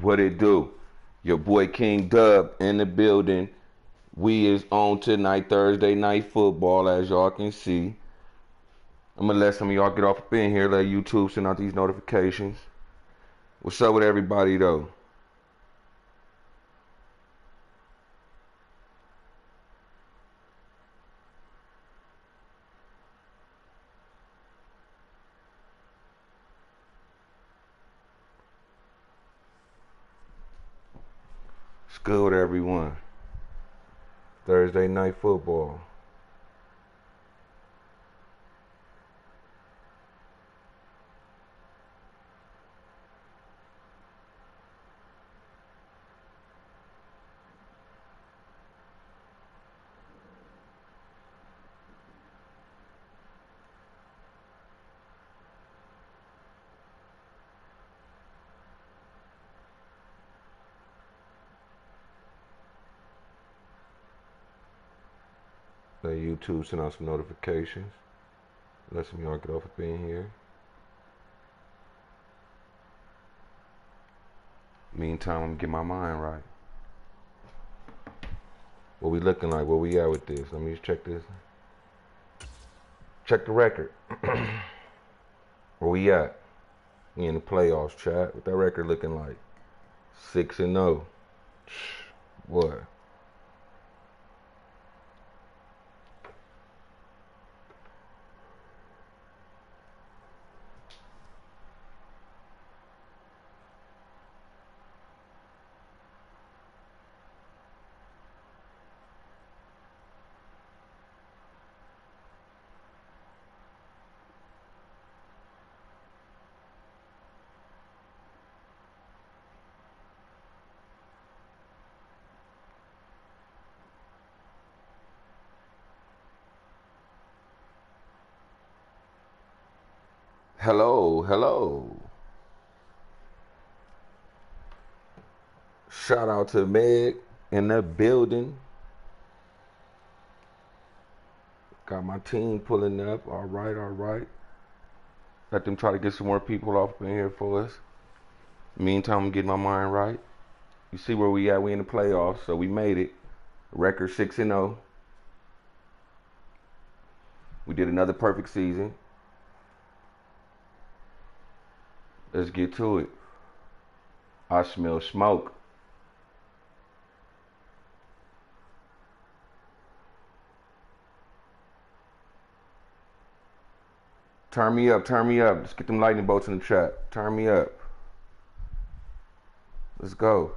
What it do? Your boy King Dub in the building. We is on tonight, Thursday night football, as y'all can see. I'm gonna let some of y'all get off up in here, let YouTube send out these notifications. What's up with everybody though? It's good with everyone. Thursday night football. Let YouTube send out some notifications. Let some of y'all get off up in here. Meantime, I'm gonna get my mind right. What we looking like? Where we at with this? Let me just check this. Check the record. Where we at? We in the playoffs, chat. What that record looking like? 6-0. Boy. Hello, hello. Shout out to Meg in the building. Got my team pulling up. All right, all right. Let them try to get some more people off in here for us. Meantime, I'm getting my mind right. You see where we at? We in the playoffs, so we made it. Record 6-0. We did another perfect season. Let's get to it. I smell smoke. Turn me up, turn me up. Let's get them lightning bolts in the chat. Turn me up. Let's go.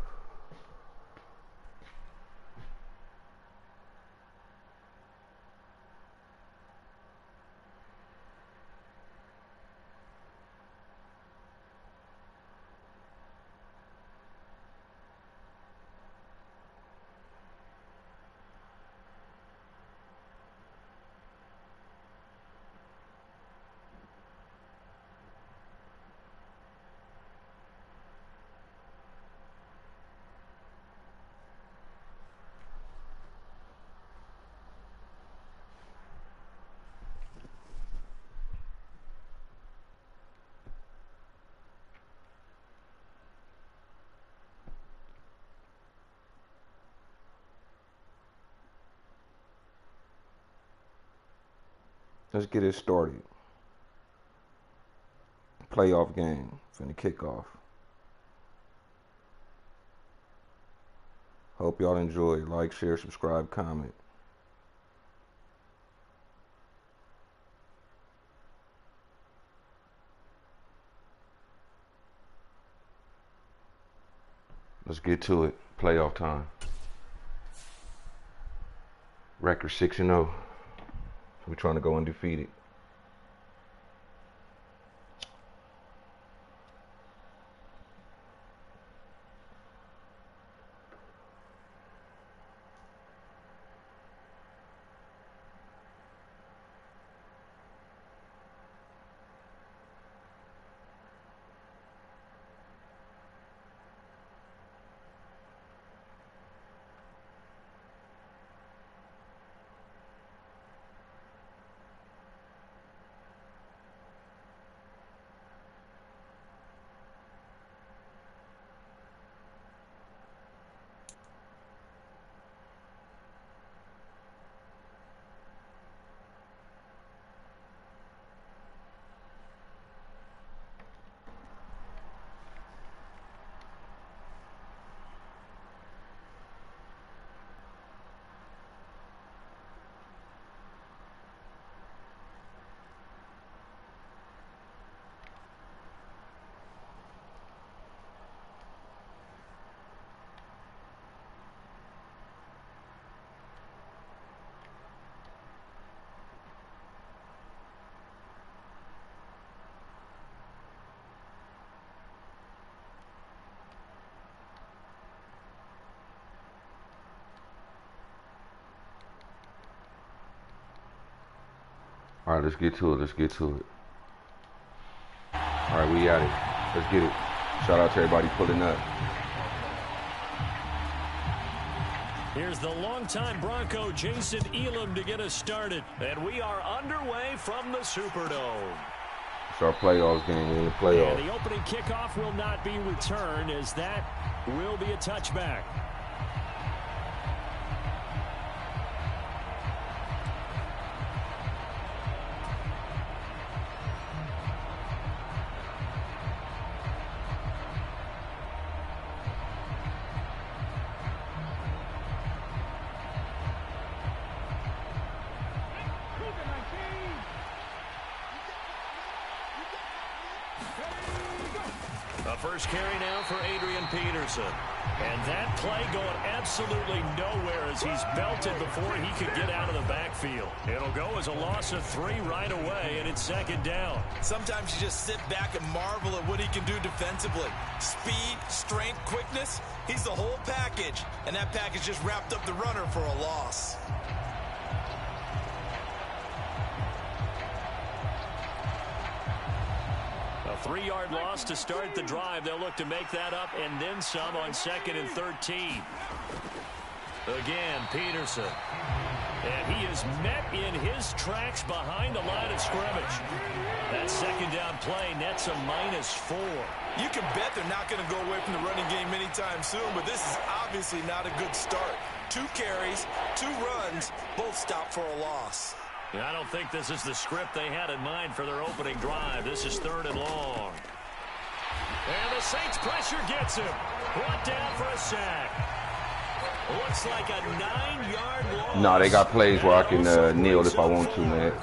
Let's get it started. Playoff game. Finna kick off. Hope y'all enjoy. Like, share, subscribe, comment. Let's get to it. Playoff time. Record 6-0. We're trying to go undefeated. All right, let's get to it. Let's get to it. All right, we at it. Let's get it. Shout out to everybody pulling up. Here's the longtime Bronco, Jason Elam, to get us started. And we are underway from the Superdome. It's our playoffs game. We're in the playoffs. And the opening kickoff will not be returned, as that will be a touchback. First carry now for Adrian Peterson. And that play going absolutely nowhere as he's belted before he could get out of the backfield. It'll go as a loss of 3 right away, and it's second down. Sometimes you just sit back and marvel at what he can do defensively. Speed, strength, quickness, he's the whole package. And that package just wrapped up the runner for a loss. A 3-yard loss to start the drive. They'll look to make that up and then some on 2nd and 13. Again, Peterson. And he is met in his tracks behind the line of scrimmage. That second down play nets a -4. You can bet they're not going to go away from the running game anytime soon, but this is obviously not a good start. 2 carries, 2 runs, both stopped for a loss. I don't think this is the script they had in mind for their opening drive. This is 3rd and long. And the Saints pressure gets him. Brought down for a sack. Looks like a 9-yard loss. No, they got plays where I can kneel if I want to, man.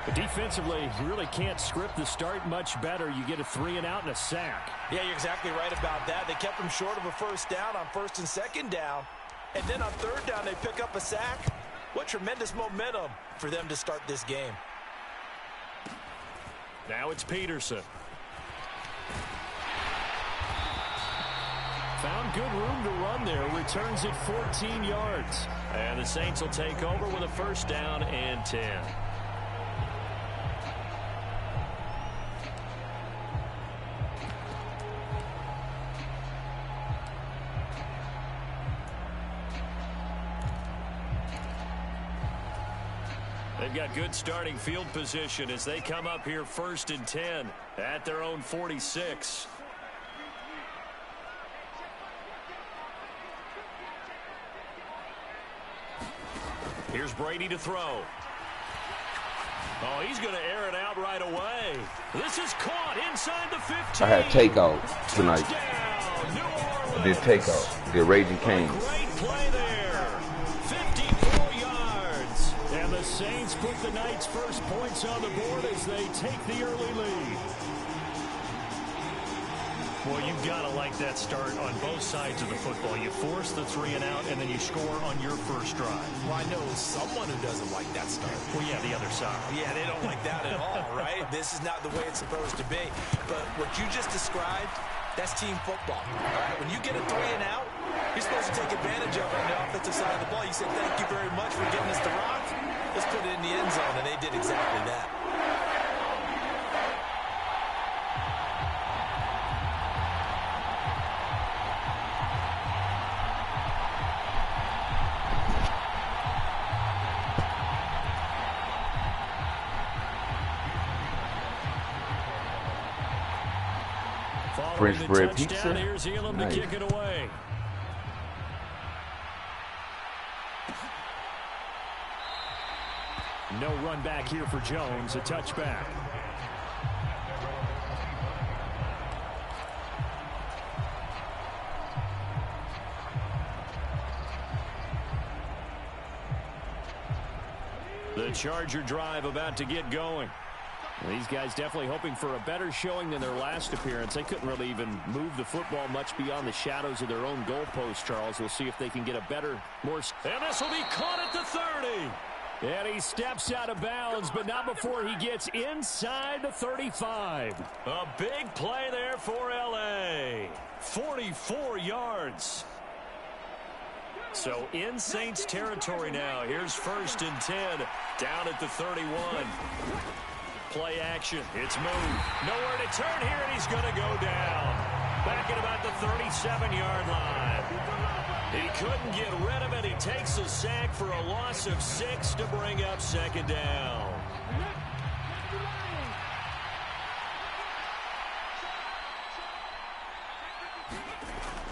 But defensively, you really can't script the start much better. You get a 3 and out and a sack. Yeah, you're exactly right about that. They kept him short of a first down on 1st and 2nd down. And then on 3rd down, they pick up a sack. What tremendous momentum for them to start this game. Now it's Peterson. Found good room to run there. Returns it 14 yards. And the Saints will take over with a 1st down and 10. They've got good starting field position as they come up here 1st and 10 at their own 46. Here's Brady to throw. Oh, he's going to air it out right away. This is caught inside the 15. I had takeout tonight. I did takeout. Did Raging Canes. Great play there. 54 yards. And the Saints put the Knights' first points on the board as they take the early lead. Well, you've got to like that start on both sides of the football. You force the 3 and out, and then you score on your first drive. Well, I know someone who doesn't like that start. Well, yeah, the other side. Yeah, they don't like that at all, right? This is not the way it's supposed to be. But what you just described, that's team football. All right, when you get a 3 and out, you're supposed to take advantage of it on the offensive side of the ball. You say, thank you very much for getting us the rock. Let's put it in the end zone, and they did exactly that. French bread pizza. Here's Elam to kick it away. No run back here for Jones. A touchback. The Charger drive about to get going. These guys definitely hoping for a better showing than their last appearance. They couldn't really even move the football much beyond the shadows of their own goalpost, Charles. We'll see if they can get a better, more... And this will be caught at the 30. And he steps out of bounds, but not before he gets inside the 35. A big play there for L.A. 44 yards. So in Saints territory now. Here's 1st and 10 down at the 31. Play action. It's moved. Nowhere to turn here, and he's going to go down. Back at about the 37-yard line. He couldn't get rid of it. He takes a sack for a loss of 6 to bring up 2nd down.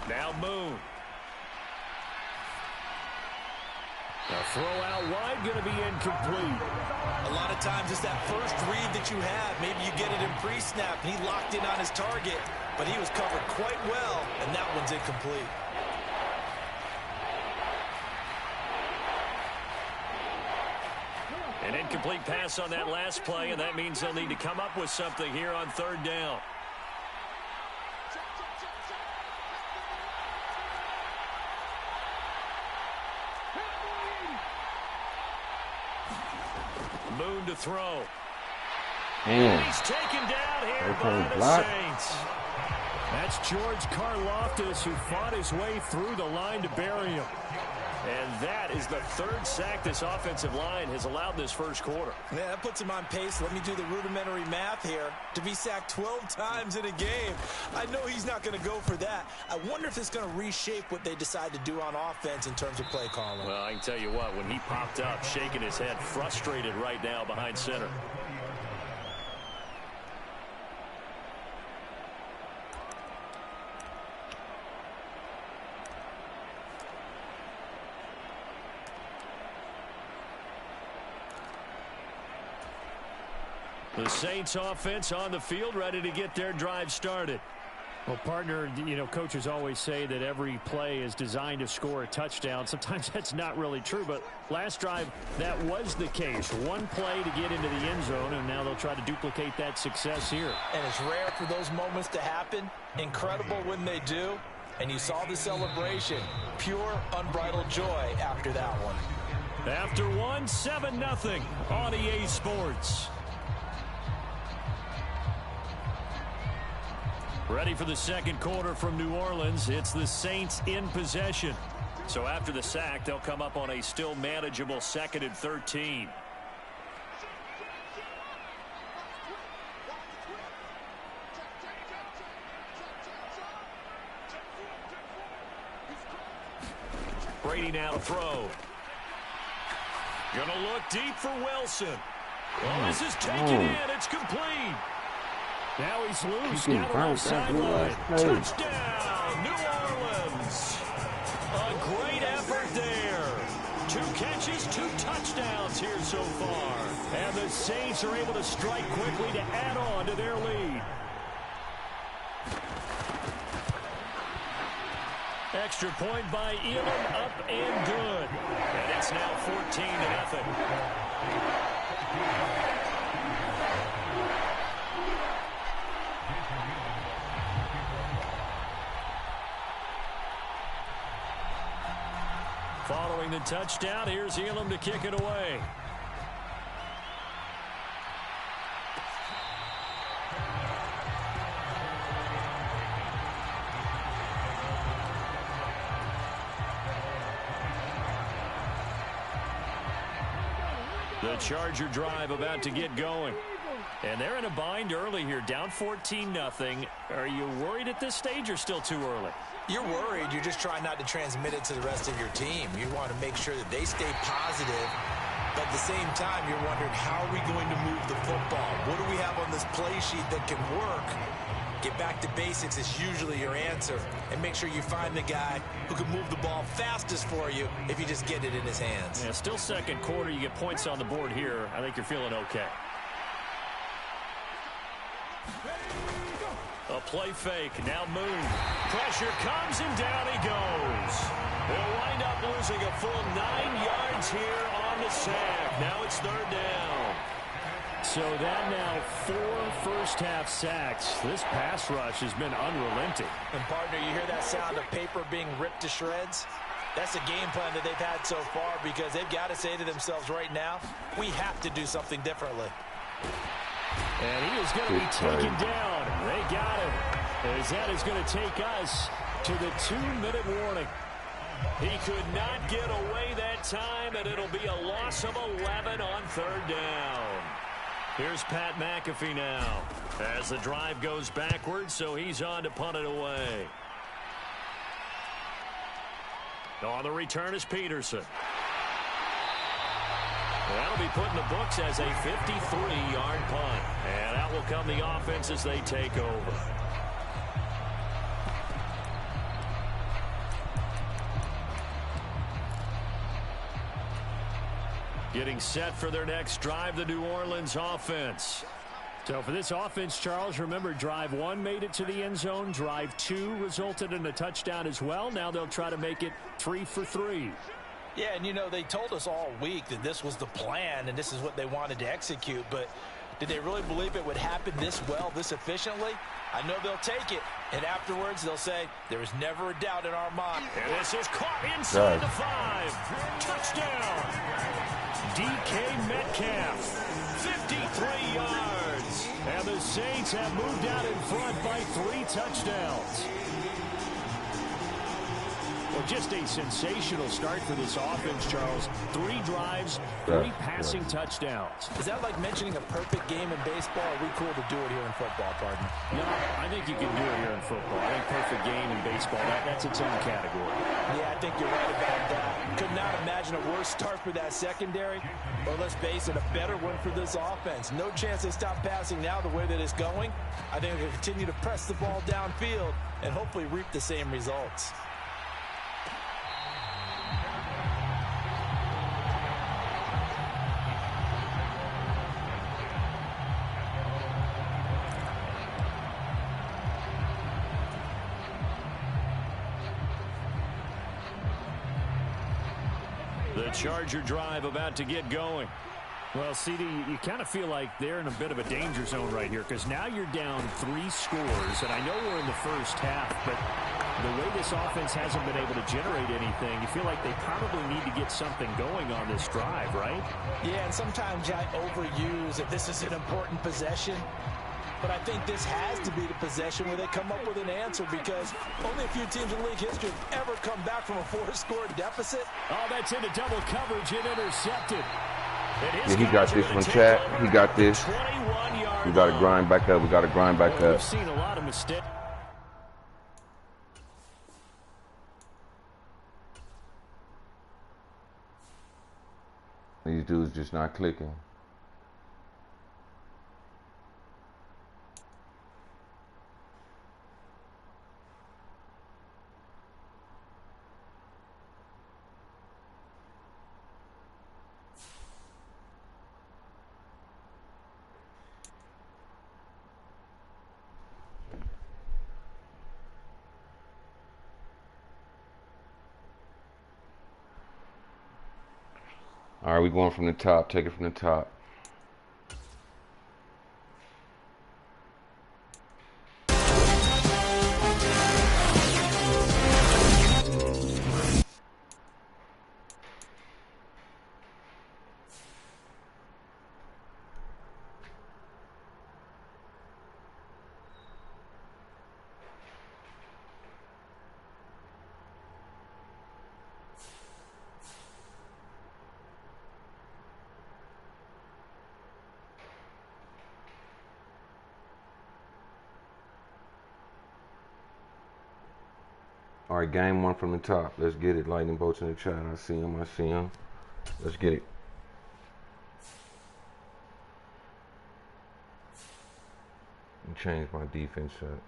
Now Moon. A throw out wide, going to be incomplete. A lot of times it's that first read that you have. Maybe you get it in pre-snap, and he locked in on his target, but he was covered quite well, and that one's incomplete. An incomplete pass on that last play, and that means they'll need to come up with something here on 3rd down. Moon to throw. And he's taken down here by the Saints. That's George Karlaftis, who fought his way through the line to bury him. And that is the 3rd sack this offensive line has allowed in this first quarter. Yeah, that puts him on pace. Let me do the rudimentary math here. To be sacked 12 times in a game, I know he's not going to go for that. I wonder if it's going to reshape what they decide to do on offense in terms of play calling. Well, I can tell you what, when he popped up, shaking his head, frustrated right now behind center. The Saints offense on the field, ready to get their drive started. Well, partner, you know, coaches always say that every play is designed to score a touchdown. Sometimes that's not really true, but last drive, that was the case. One play to get into the end zone, and now they'll try to duplicate that success here. And it's rare for those moments to happen. Incredible when they do. And you saw the celebration. Pure, unbridled joy after that one. After one, 7-0 on EA Sports. Ready for the second quarter from New Orleans. It's the Saints in possession. So after the sack, they'll come up on a still manageable 2nd and 13. Brady now to throw. Gonna look deep for Wilson. Well, this is taken in. It's complete. Now he's loose, down the right sideline. Touchdown, New Orleans. A great effort there. 2 catches, 2 touchdowns here so far. And the Saints are able to strike quickly to add on to their lead. Extra point by Elam, up and good. And it's now 14-0. Following the touchdown, here's Elam to kick it away. The Charger drive about to get going. And they're in a bind early here, down 14-0. Are you worried at this stage or still too early? You're worried. You're just trying not to transmit it to the rest of your team. You want to make sure that they stay positive. But at the same time, you're wondering, how are we going to move the football? What do we have on this play sheet that can work? Get back to basics is usually your answer. And make sure you find the guy who can move the ball fastest for you if you just get it in his hands. Yeah, still second quarter. You get points on the board here. I think you're feeling okay. A play fake. Now Moon. Pressure comes and down he goes. They'll wind up losing a full 9 yards here on the sack. Now it's 3rd down. So that now 4 first-half sacks. This pass rush has been unrelenting. And, partner, you hear that sound of paper being ripped to shreds? That's a game plan that they've had so far because they've got to say to themselves right now, we have to do something differently. And he is going to be taken down. They got him. As that is going to take us to the 2-minute warning. He could not get away that time, and it'll be a loss of 11 on 3rd down. Here's Pat McAfee now as the drive goes backwards, so he's on to punt it away. On the return is Peterson. That'll be put in the books as a 53-yard punt. And out will come the offense as they take over. Getting set for their next drive, the New Orleans offense. So for this offense, Charles, remember drive 1 made it to the end zone. Drive 2 resulted in a touchdown as well. Now they'll try to make it 3 for 3. Yeah, and you know, they told us all week that this was the plan and this is what they wanted to execute, but did they really believe it would happen this well, this efficiently? I know they'll take it, and afterwards they'll say, there was never a doubt in our mind. And this is caught inside the 5. Touchdown! DK Metcalf, 53 yards. And the Saints have moved out in front by 3 touchdowns. Well, just a sensational start for this offense, Charles. 3 drives, 3 passing touchdowns. Is that like mentioning a perfect game in baseball? Or are we cool to do it here in football, pardon? No, I think you can do it here in football. I think perfect game in baseball, that's its own category. Yeah, I think you're right about that. Could not imagine a worse start for that secondary. Or let's face it, a better one for this offense. No chance they stop passing now the way that it's going. I think they'll continue to press the ball downfield and hopefully reap the same results. The Charger drive about to get going. Well, CD, you kind of feel like they're in a bit of a danger zone right here because now you're down 3 scores, and I know we're in the first half, but the way this offense hasn't been able to generate anything, you feel like they probably need to get something going on this drive, right? Yeah, and sometimes I overuse that this is an important possession. But I think this has to be the possession where they come up with an answer because only a few teams in league history have ever come back from a 4-score deficit. Oh, that's into double coverage and intercepted. Yeah, he got this one, chat. He got this. We got to grind back up. We got to grind back up. We've seen a lot of mistakes. These dudes just not clicking. All right, we going from the top. Take it from the top. All right, game 1 from the top. Let's get it. Lightning bolts in the chat. I see him. I see him. Let's get it. And change my defense up.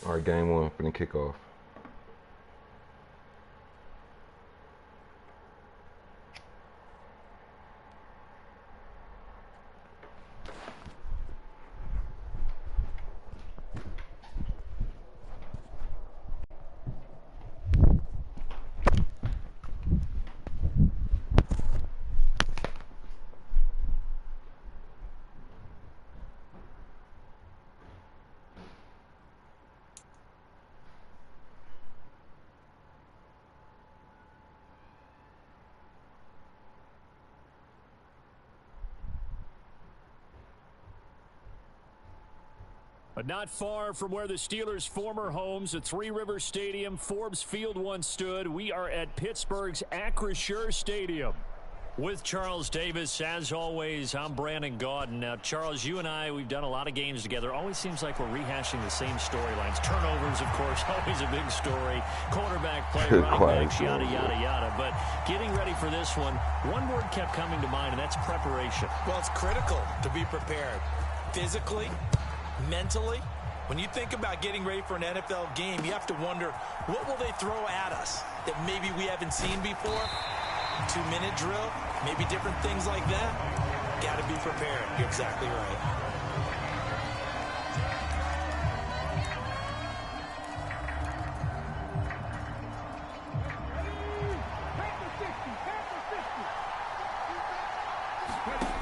All right, game 1 for the kickoff. But not far from where the Steelers' former homes, at Three Rivers Stadium, Forbes Field once stood, we are at Pittsburgh's Acrisure Stadium. With Charles Davis, as always, I'm Brandon Gaudin. Now, Charles, you and I, we've done a lot of games together. Always seems like we're rehashing the same storylines. Turnovers, of course, always a big story. Quarterback play, running backs, yada, yada, yada. But getting ready for this one word kept coming to mind, and that's preparation. Well, it's critical to be prepared. Physically, mentally. When you think about getting ready for an NFL game, you have to wonder, what will they throw at us that maybe we haven't seen before? 2-minute drill, maybe different things like that. Got to be prepared. You're exactly right.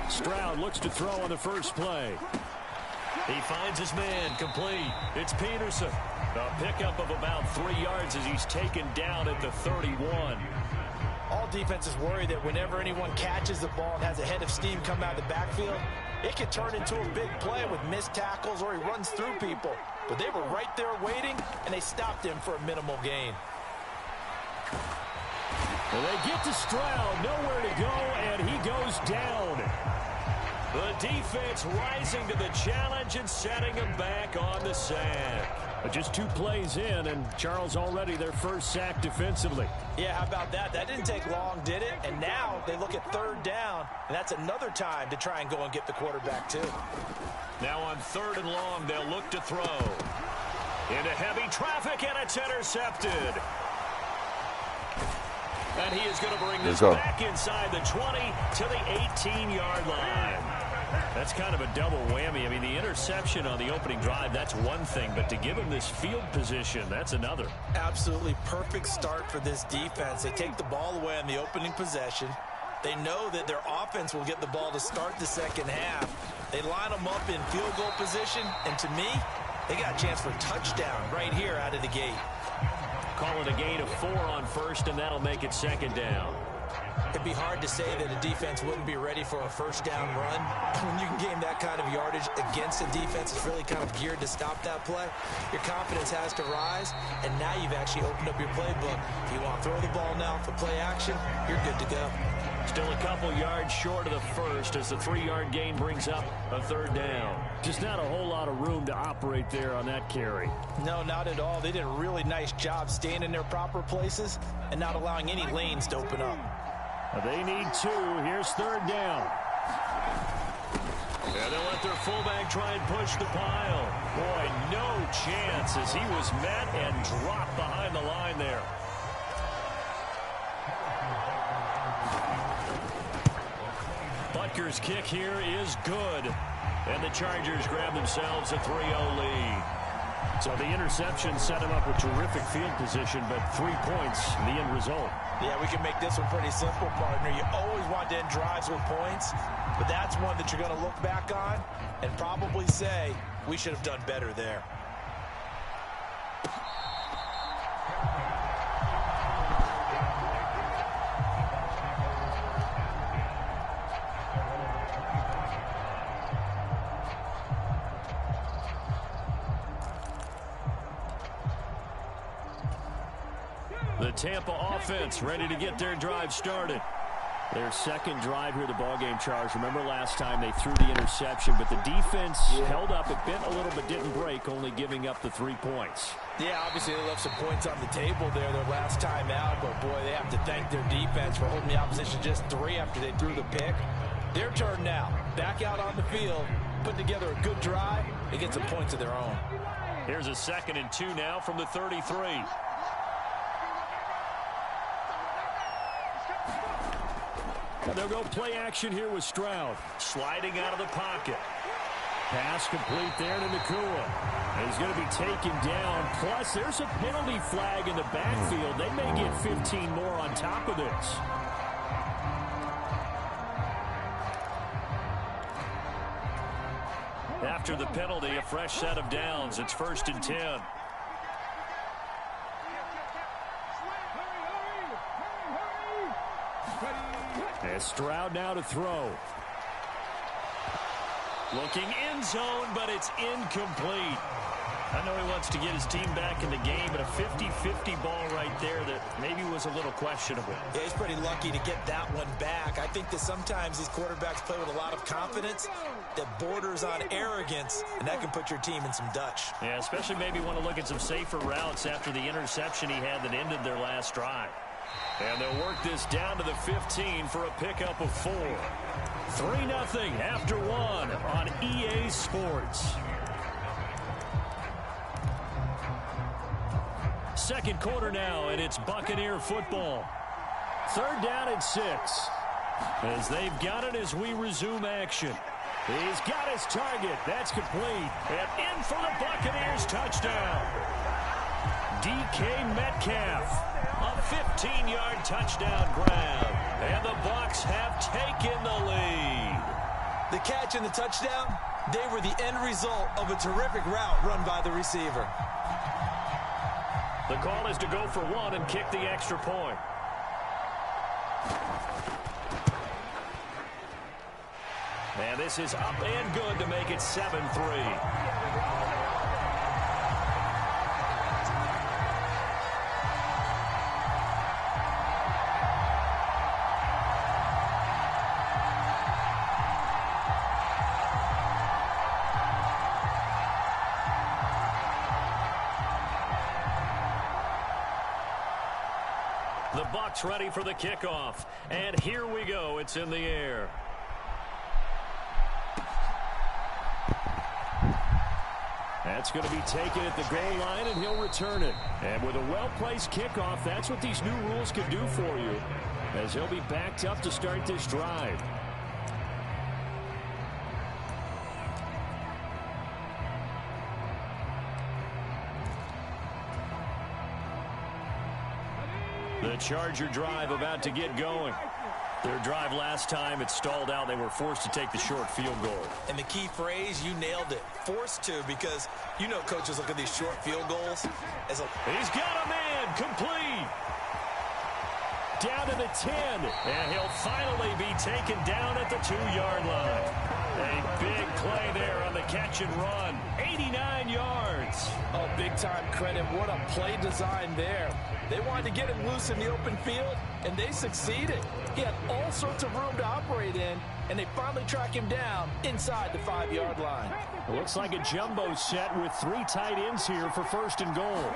Stroud looks to throw on the first play. He finds his man, complete. It's Peterson. A pickup of about 3 yards as he's taken down at the 31. All defenses worry that whenever anyone catches the ball and has a head of steam come out of the backfield, it can turn into a big play with missed tackles or he runs through people. But they were right there waiting, and they stopped him for a minimal gain. Well, they get to Stroud, nowhere to go, and he goes down. The defense rising to the challenge and setting him back on the sack. But just 2 plays in, and Charles already their first sack defensively. Yeah, how about that? That didn't take long, did it? And now they look at 3rd down, and that's another time to try and go and get the quarterback too. Now on 3rd and long, they'll look to throw. Into heavy traffic, and it's intercepted. And he is going to bring this back inside the 20 to the 18-yard line. That's kind of a double whammy. I mean, the interception on the opening drive, that's one thing, but to give him this field position, that's another. Absolutely perfect start for this defense. They take the ball away on the opening possession. They know that their offense will get the ball to start the second half. They line them up in field goal position, and to me, they got a chance for a touchdown right here out of the gate. Call it a gain of 4 on first, and that'll make it 2nd down. It'd be hard to say that a defense wouldn't be ready for a first down run. When you can gain that kind of yardage against a defense that's really kind of geared to stop that play, your confidence has to rise, and now you've actually opened up your playbook. If you want to throw the ball now for play action, you're good to go. Still a couple yards short of the first as the 3-yard gain brings up a 3rd down. Just not a whole lot of room to operate there on that carry. No, not at all. They did a really nice job staying in their proper places and not allowing any lanes to open up. They need 2. Here's 3rd down. And they'll let their fullback try and push the pile. Boy, no chance as he was met and dropped behind the line there. Butker's kick here is good. And the Chargers grab themselves a 3-0 lead. So the interception set him up with terrific field position, but 3 points, the end result. Yeah, we can make this one pretty simple, partner. You always want to end drives with points, but that's one that you're going to look back on and probably say, we should have done better there. The Tampa offense ready to get their drive started. Their 2nd drive here, the ballgame, Charles. Remember last time they threw the interception, but the defense held up. It bent a little but didn't break, only giving up the 3 points. Yeah, obviously they left some points on the table there their last time out, but boy, they have to thank their defense for holding the opposition just 3 after they threw the pick. Their turn now. Back out on the field, put together a good drive, and get some points of their own. Here's a 2nd and 2 now from the 33. They'll go play action here with Stroud. Sliding out of the pocket. Pass complete there to Nakua. He's going to be taken down. Plus, there's a penalty flag in the backfield. They may get 15 more on top of this. After the penalty, a fresh set of downs. It's 1st and 10. And Stroud now to throw. Looking end zone, but it's incomplete. I know he wants to get his team back in the game, but a 50-50 ball right there that maybe was a little questionable. Yeah, he's pretty lucky to get that one back. I think that sometimes these quarterbacks play with a lot of confidence that borders on arrogance, and that can put your team in some Dutch. Yeah, especially maybe want to look at some safer routes after the interception he had that ended their last drive. And they'll work this down to the 15 for a pickup of 4. 3-0 after 1 on EA Sports. Second quarter now, and it's Buccaneer football. 3rd down and 6. As they've got it as we resume action. He's got his target. That's complete. And in for the Buccaneers touchdown. DK Metcalf. A 15-yard touchdown grab. And the Bucs have taken the lead. The catch and the touchdown, they were the end result of a terrific route run by the receiver. The call is to go for 1 and kick the extra point. And this is up and good to make it 7-3. The Bucs ready for the kickoff. And here we go. It's in the air. That's going to be taken at the goal line, and he'll return it. And with a well-placed kickoff, that's what these new rules can do for you, as he'll be backed up to start this drive. The Charger drive about to get going. Their drive last time, it stalled out. They were forced to take the short field goal. And the key phrase, you nailed it, forced to, because you know coaches look at these short field goals as a... He's got a man, complete. Down to the 10, and he'll finally be taken down at the 2-yard line. A big play there on the catch and run. 89 yards. Oh, big-time credit. What a play design there. They wanted to get him loose in the open field, and they succeeded. He had all sorts of room to operate in, and they finally track him down inside the 5-yard line. It looks like a jumbo set with 3 tight ends here for 1st and goal.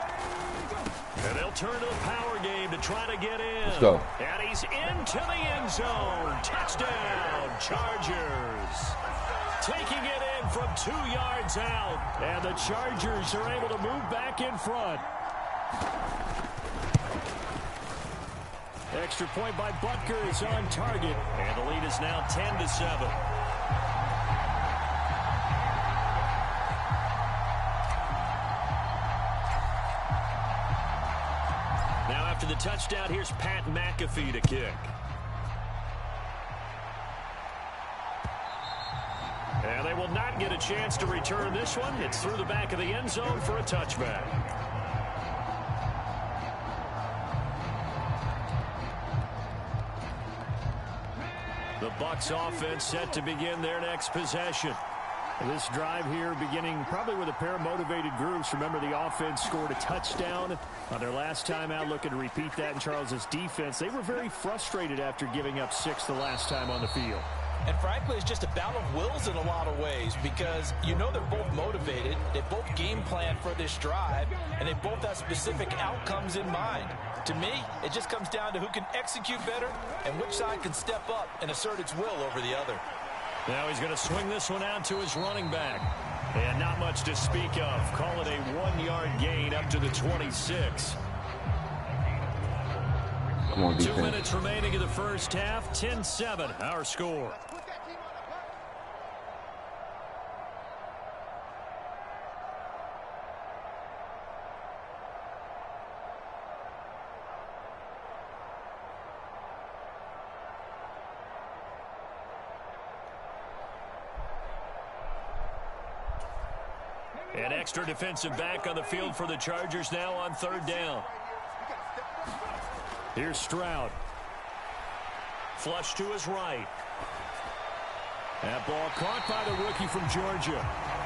And they'll turn to the power game to try to get in. Let's go. And he's into the end zone. Touchdown, Chargers. Taking it in from 2 yards out. And the Chargers are able to move back in front. Extra point by Butker is on target. And the lead is now 10-7. Now after the touchdown, here's Pat McAfee to kick. And they will not get a chance to return this one. It's through the back of the end zone for a touchback. The Bucs offense set to begin their next possession. This drive here beginning probably with a pair of motivated groups. Remember, the offense scored a touchdown on their last time out. Looking to repeat that in Charles's defense. They were very frustrated after giving up 6 the last time on the field. And frankly, it's just a battle of wills in a lot of ways, because you know they're both motivated, they both game plan for this drive, and they both have specific outcomes in mind. To me, it just comes down to who can execute better and which side can step up and assert its will over the other. Now he's going to swing this one out to his running back. And not much to speak of. Call it a 1-yard gain up to the 26. Come on, 2 minutes remaining in the first half. 10-7, our score. An extra defensive back on the field for the Chargers now on 3rd down. Here's Stroud. Flush to his right. That ball caught by the rookie from Georgia.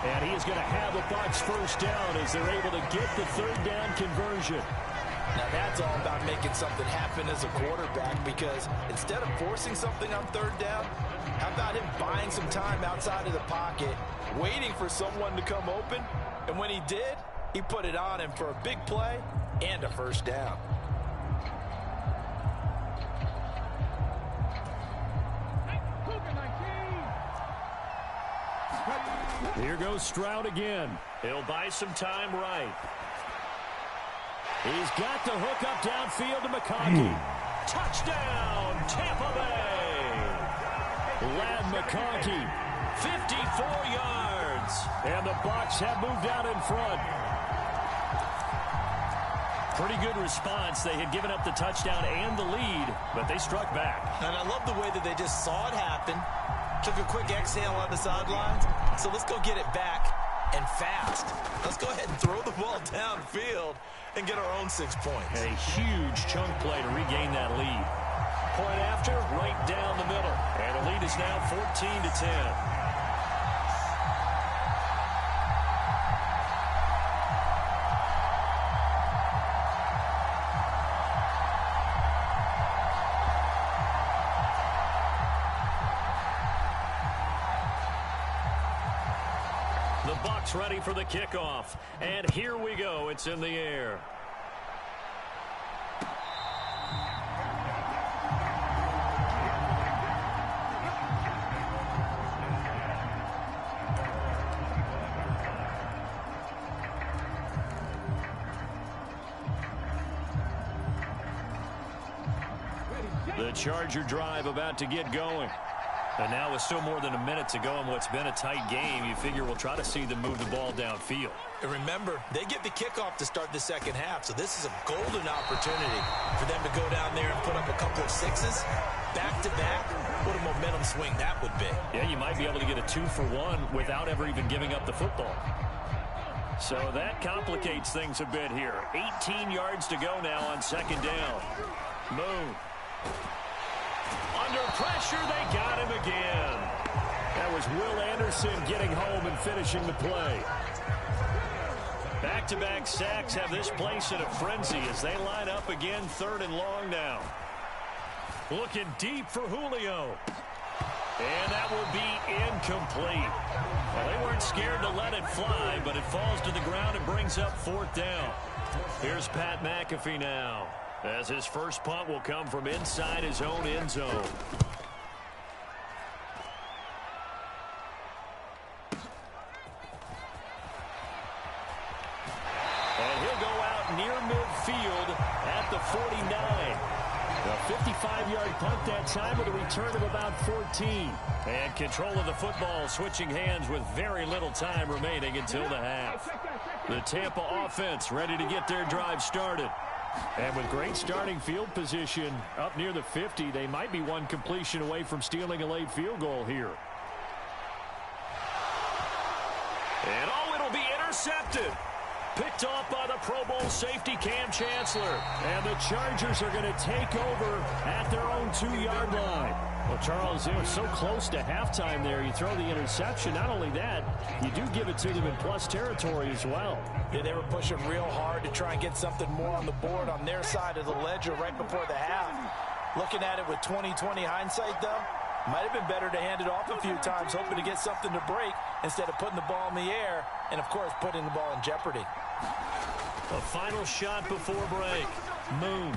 And he is going to have a Bucs first down as they're able to get the third down conversion. Now that's all about making something happen as a quarterback, because instead of forcing something on third down, how about him buying some time outside of the pocket, waiting for someone to come open, and when he did, he put it on him for a big play and a first down. Here goes Stroud again. He'll buy some time right. He's got the hook up downfield to McConkey. Touchdown, Tampa Bay. Ladd McConkey, 54 yards. And the Bucs have moved out in front. Pretty good response. They had given up the touchdown and the lead, but they struck back. And I love the way that they just saw it happen. Took a quick exhale on the sidelines. So let's go get it back and fast. Let's go ahead and throw the ball downfield and get our own 6 points. A huge chunk play to regain that lead. Point after, right down the middle. And the lead is now 14-10. Ready for the kickoff, and here we go. It's in the air. The Charger drive about to get going. And now with still more than a minute to go in what's been a tight game, you figure we'll try to see them move the ball downfield. And remember, they get the kickoff to start the second half, so this is a golden opportunity for them to go down there and put up a couple of sixes back-to-back. What a momentum swing that would be. Yeah, you might be able to get a 2-for-1 without ever even giving up the football. So that complicates things a bit here. 18 yards to go now on second down. Moon. Under pressure, they got him again. That was Will Anderson getting home and finishing the play. Back-to-back sacks have this place in a frenzy as they line up again, third and long now. Looking deep for Julio. And that will be incomplete. Well, they weren't scared to let it fly, but it falls to the ground and brings up fourth down. Here's Pat McAfee now, as his first punt will come from inside his own end zone. And he'll go out near midfield at the 49. A 55-yard punt that time with a return of about 14. And control of the football switching hands with very little time remaining until the half. The Tampa offense ready to get their drive started. And with great starting field position up near the 50, they might be one completion away from stealing a late field goal here. And oh, it'll be intercepted. Picked off by the Pro Bowl safety Cam Chancellor. And the Chargers are going to take over at their own 2-yard line. Well, Charles, they were so close to halftime there. You throw the interception. Not only that, you do give it to them in plus territory as well. Yeah, they were pushing real hard to try and get something more on the board on their side of the ledger right before the half. Looking at it with 20/20 hindsight, though, might have been better to hand it off a few times, hoping to get something to break instead of putting the ball in the air and, of course, putting the ball in jeopardy. A final shot before break. Moon.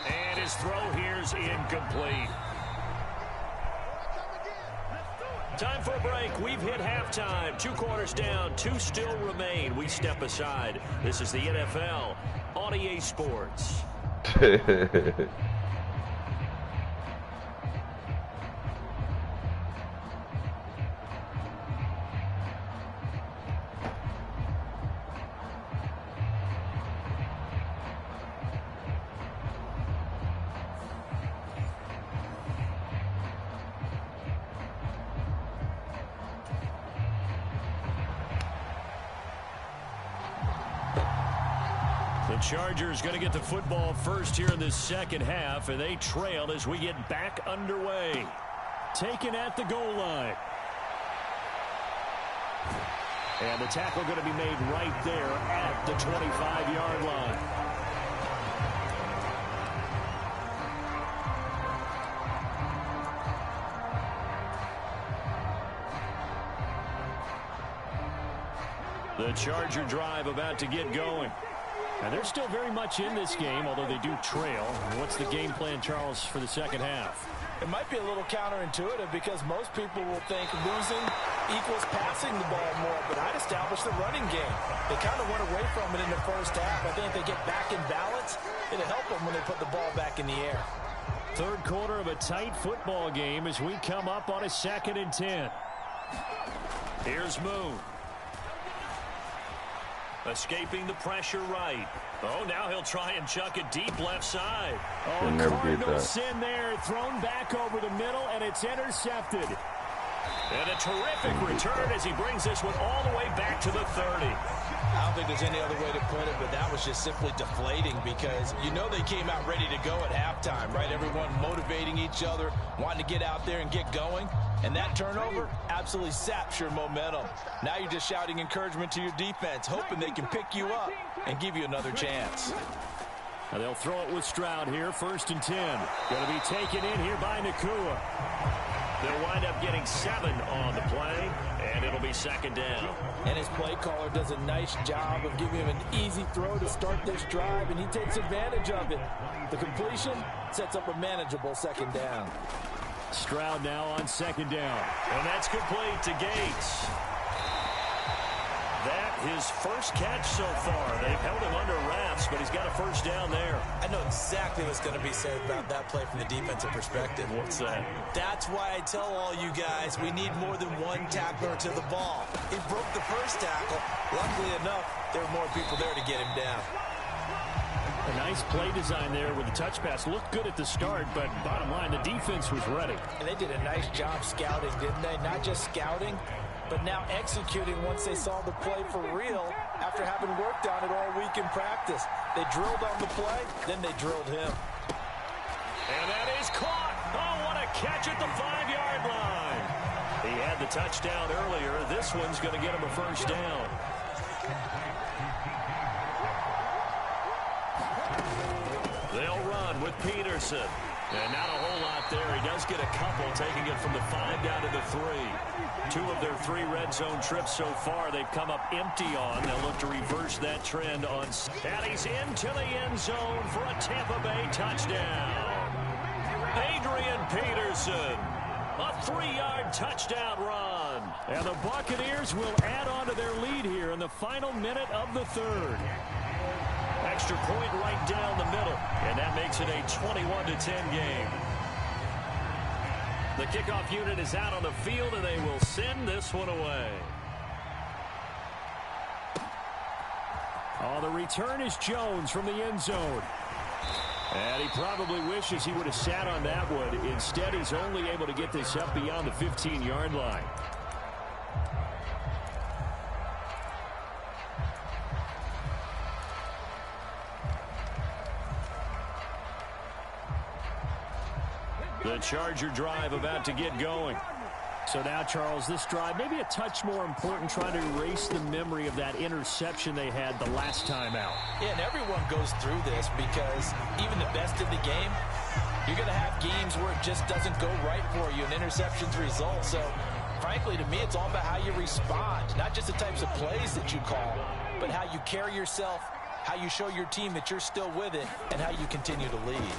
And his throw here's incomplete. Time for a break. We've hit halftime. 2 quarters down. 2 still remain. We step aside. This is the NFL on EA Sports. The Chargers going to get the football first here in this second half, and they trail as we get back underway. Taken at the goal line. And the tackle going to be made right there at the 25-yard line. The Charger drive about to get going. And they're still very much in this game, although they do trail. What's the game plan, Charles, for the second half? It might be a little counterintuitive because most people will think losing equals passing the ball more, but I'd establish the running game. They kind of went away from it in the first half. I think if they get back in balance, it'll help them when they put the ball back in the air. Third quarter of a tight football game as we come up on a 2nd and 10. Here's Moon. Escaping the pressure right. Oh, now he'll try and chuck it deep left side. Oh, Cardinals sin there. Thrown back over the middle, and it's intercepted. And a terrific return as he brings this one all the way back to the 30. I don't think there's any other way to put it, but that was just simply deflating because you know they came out ready to go at halftime, right? Everyone motivating each other, wanting to get out there and get going. And that turnover absolutely saps your momentum. Now you're just shouting encouragement to your defense, hoping they can pick you up and give you another chance. Now they'll throw it with Stroud here, 1st and 10. Going to be taken in here by Nakua. They'll wind up getting 7 on the play, and it'll be 2nd down. And his play caller does a nice job of giving him an easy throw to start this drive, and he takes advantage of it. The completion sets up a manageable 2nd down. Stroud now on 2nd down. And that's complete to Gates. That his first catch so far. They've held him under wraps, but he's got a 1st down there. I know exactly what's going to be said about that play from the defensive perspective. What's that? That's why I tell all you guys we need more than one tackler to the ball. He broke the first tackle. Luckily enough, there were more people there to get him down. A nice play design there with the touch pass. Looked good at the start, but bottom line, the defense was ready. And they did a nice job scouting, didn't they? Not just scouting, but now executing once they saw the play for real after having worked on it all week in practice. They drilled on the play, then they drilled him. And that is caught. Oh, what a catch at the 5-yard line. He had the touchdown earlier. This one's going to get him a 1st down. They'll run with Peterson. And not a whole lot there. He does get a couple, taking it from the 5 down to the 3. 2 of their 3 red zone trips so far, they've come up empty on. They'll look to reverse that trend on. And he's into the end zone for a Tampa Bay touchdown. Adrian Peterson. A 3-yard touchdown run. And the Buccaneers will add on to their lead here in the final minute of the 3rd. Extra point right down the middle, and that makes it a 21-10 game. The kickoff unit is out on the field, and they will send this one away. Oh, the return is Jones from the end zone. And he probably wishes he would have sat on that one. Instead, he's only able to get this up beyond the 15-yard line. The Charger drive about to get going. So now, Charles, this drive maybe a touch more important, trying to erase the memory of that interception they had the last time out. Yeah, and everyone goes through this because even the best in the game, you're going to have games where it just doesn't go right for you, and interceptions result. So, frankly, to me, it's all about how you respond, not just the types of plays that you call, but how you carry yourself, how you show your team that you're still with it, and how you continue to lead.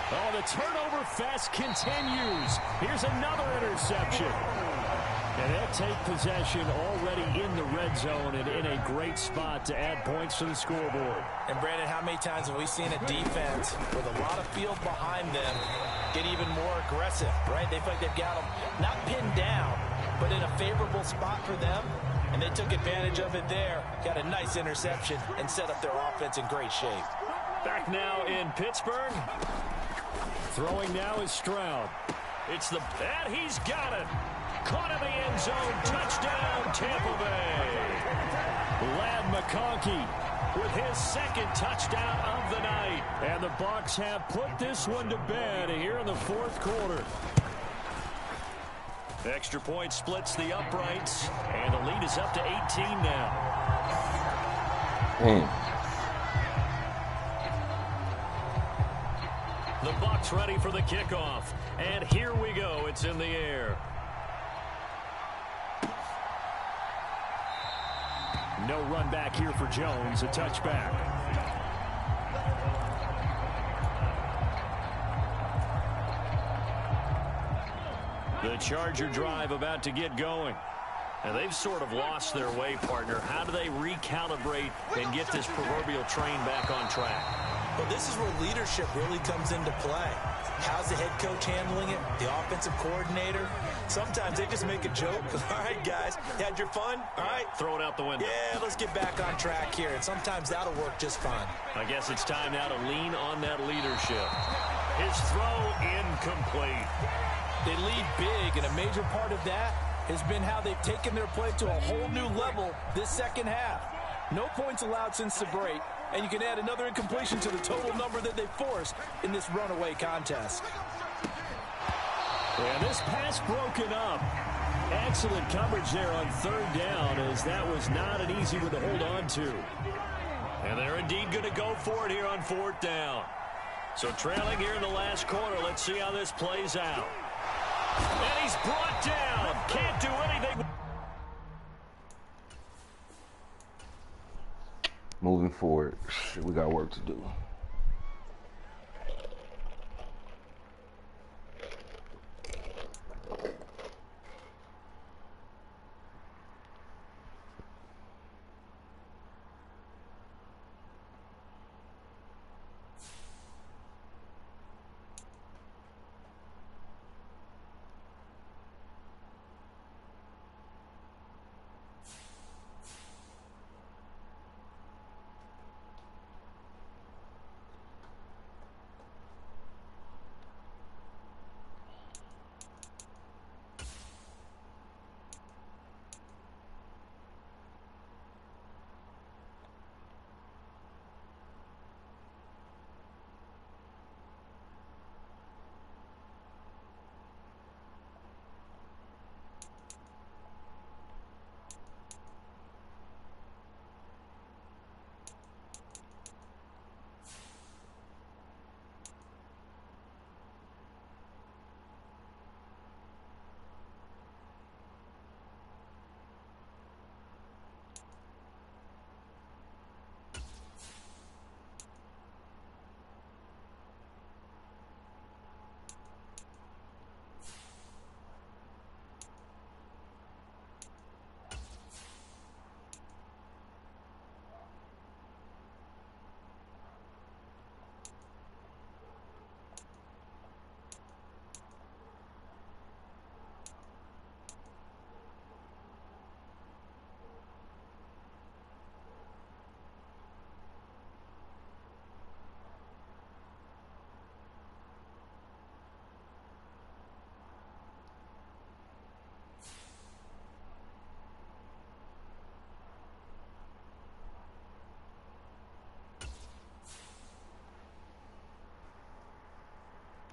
Oh, the turnover fest continues. Here's another interception. And they'll take possession already in the red zone and in a great spot to add points to the scoreboard. And, Brandon, how many times have we seen a defense with a lot of field behind them get even more aggressive, right? They feel like they've got them not pinned down, but in a favorable spot for them, and they took advantage of it there. Got a nice interception and set up their offense in great shape. Back now in Pittsburgh. Throwing now is Stroud. It's the... And he's got it. Caught in the end zone. Touchdown, Tampa Bay. Ladd McConkey with his 2nd touchdown of the night. And the Bucs have put this one to bed here in the 4th quarter. Extra point splits the uprights, and the lead is up to 18 now. The Bucs ready for the kickoff, and here we go. It's in the air. No run back here for Jones, a touchback. The Charger drive about to get going. And they've sort of lost their way, partner. How do they recalibrate and get this proverbial train back on track? Well, this is where leadership really comes into play. How's the head coach handling it? The offensive coordinator? Sometimes they just make a joke. All right, guys, you had your fun? All right. Throw it out the window. Yeah, let's get back on track here. And sometimes that'll work just fine. I guess it's time now to lean on that leadership. His throw incomplete. They lead big, and a major part of that has been how they've taken their play to a whole new level this second half. No points allowed since the break, and you can add another incompletion to the total number that they forced in this runaway contest. And this pass broken up. Excellent coverage there on third down, as that was not an easy one to hold on to. And they're indeed going to go for it here on fourth down. So trailing here in the last quarter, let's see how this plays out. And he's brought down. Can't do anything. Moving forward, we got work to do.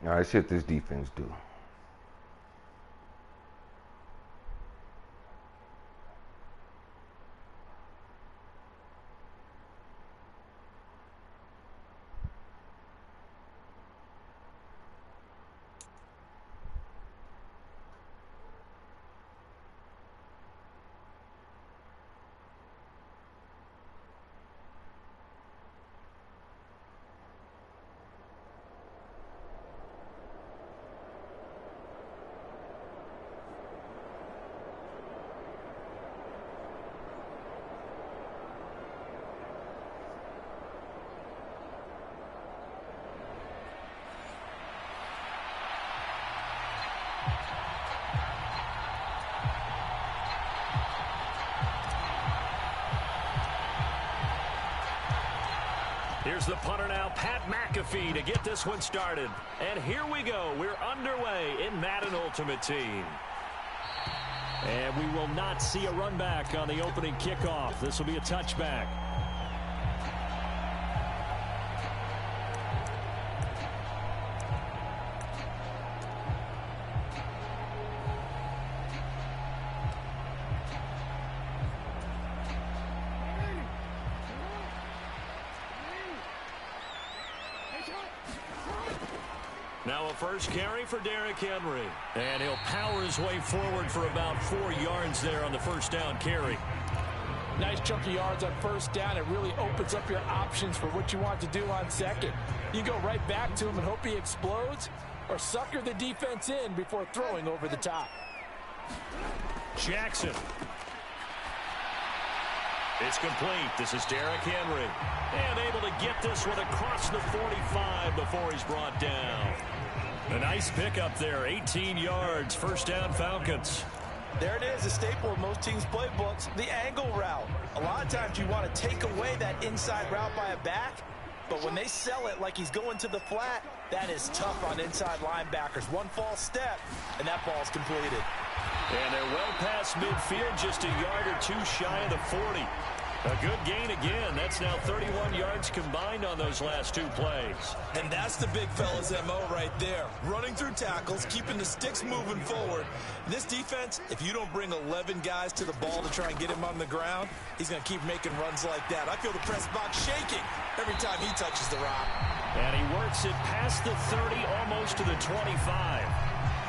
All right, see what this defense do. Here's the punter now, Pat McAfee, to get this one started. And here we go. We're underway in Madden Ultimate Team. And we will not see a run back on the opening kickoff. This will be a touchback. Now a first carry for Derrick Henry. And he'll power his way forward for about 4 yards there on the first down carry. Nice chunk of yards on first down. It really opens up your options for what you want to do on second. You go right back to him and hope he explodes, or sucker the defense in before throwing over the top. Jackson. It's complete. This is Derrick Henry. And able to get this one across the 45 before he's brought down. A nice pickup there. 18 yards. First down, Falcons. There it is, a staple of most teams' playbooks, the angle route. A lot of times you want to take away that inside route by a back, but when they sell it like he's going to the flat, that is tough on inside linebackers. One false step, and that ball's completed. And they're well past midfield, just a yard or two shy of the 40. A good gain again. That's now 31 yards combined on those last 2 plays. And that's the big fella's MO right there. Running through tackles, keeping the sticks moving forward. This defense, if you don't bring 11 guys to the ball to try and get him on the ground, he's going to keep making runs like that. I feel the press box shaking every time he touches the rock. And he works it past the 30, almost to the 25.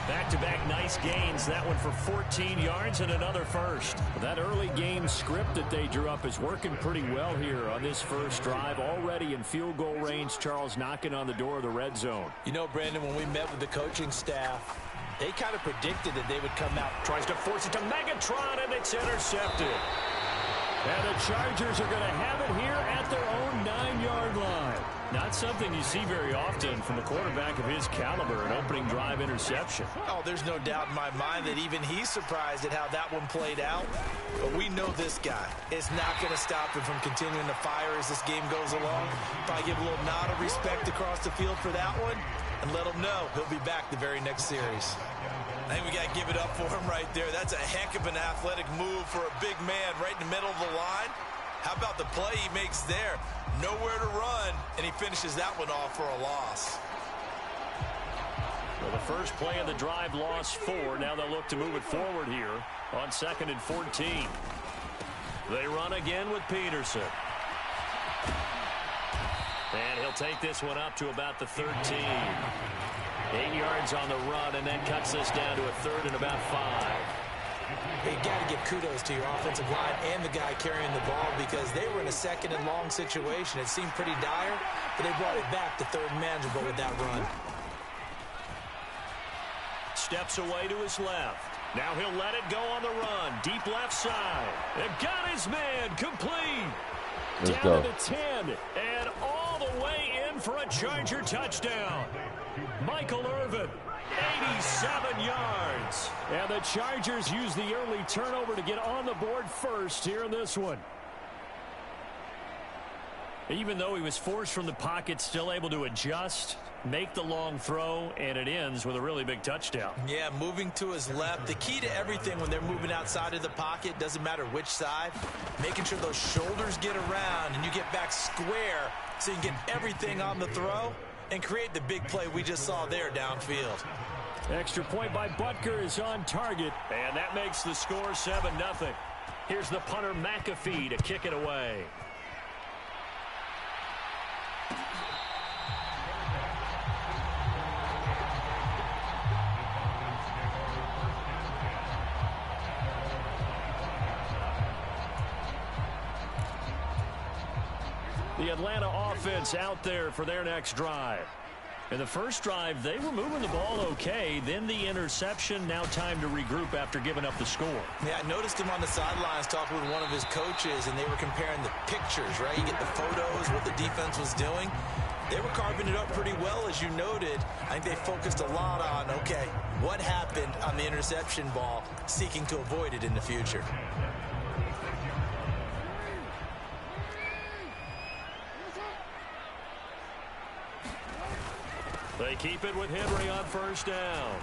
Back-to-back nice gains. That one for 14 yards and another first. That early game script that they drew up is working pretty well here on this first drive. Already in field goal range, Charles knocking on the door of the red zone. You know, Brandon, when we met with the coaching staff, they kind of predicted that they would come out. Tries to force it to Megatron, and it's intercepted. And the Chargers are going to have it here at their own 9-yard line. Not something you see very often from a quarterback of his caliber, an opening drive interception. Oh, there's no doubt in my mind that even he's surprised at how that one played out. But we know this guy is not going to stop him from continuing to fire as this game goes along. Probably give a little nod of respect across the field for that one and let him know he'll be back the very next series. I think we got to give it up for him right there. That's a heck of an athletic move for a big man right in the middle of the line. How about the play he makes there? Nowhere to run, and he finishes that one off for a loss. Well, the first play of the drive lost 4. Now they'll look to move it forward here on 2nd and 14. They run again with Peterson. And he'll take this one up to about the 13. 8 yards on the run, and then cuts this down to a 3rd and about 5. You got to give kudos to your offensive line and the guy carrying the ball because they were in a 2nd and long situation. It seemed pretty dire, but they brought it back to 3rd and manageable with that run. Steps away to his left. Now he'll let it go on the run. Deep left side. And got his man complete. Let's down go. to the 10 and all the way in for a Charger touchdown. Michael Irvin, 87 yards. And the Chargers use the early turnover to get on the board first here in this one. Even though he was forced from the pocket, still able to adjust, make the long throw, and it ends with a really big touchdown. Yeah, moving to his left. The key to everything when they're moving outside of the pocket, doesn't matter which side, making sure those shoulders get around and you get back square so you can get everything on the throw and create the big play we just saw there downfield. Extra point by Butker is on target, and that makes the score 7-0. Here's the punter McAfee to kick it away. The Atlanta offense out there for their next drive. In the first drive, they were moving the ball okay. Then the interception. Now time to regroup after giving up the score. Yeah, I noticed him on the sidelines talking with one of his coaches, and they were comparing the pictures, right? You get the photos, what the defense was doing. They were carving it up pretty well, as you noted. I think they focused a lot on, okay, what happened on the interception ball, seeking to avoid it in the future. They keep it with Henry on first down.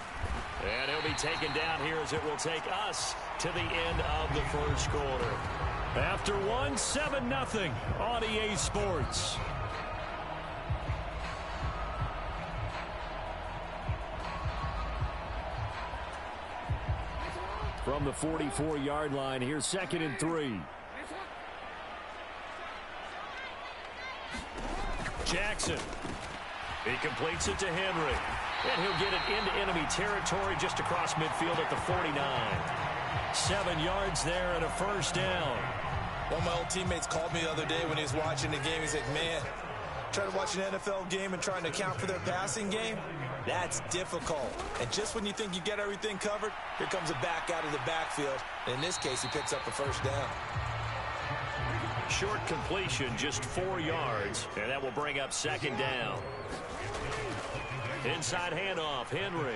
And he'll be taken down here as it will take us to the end of the first quarter. After one, 7-0 on EA Sports. From the 44-yard line, here's 2nd and 3. Jackson. He completes it to Henry. And he'll get it into enemy territory just across midfield at the 49. 7 yards there and a first down. One of my old teammates called me the other day when he was watching the game. He's like, man, trying to watch an NFL game and trying to account for their passing game, that's difficult. And just when you think you get everything covered, here comes a back out of the backfield. And in this case, he picks up the first down. Short completion, just 4 yards, and that will bring up second down. Inside handoff, Henry.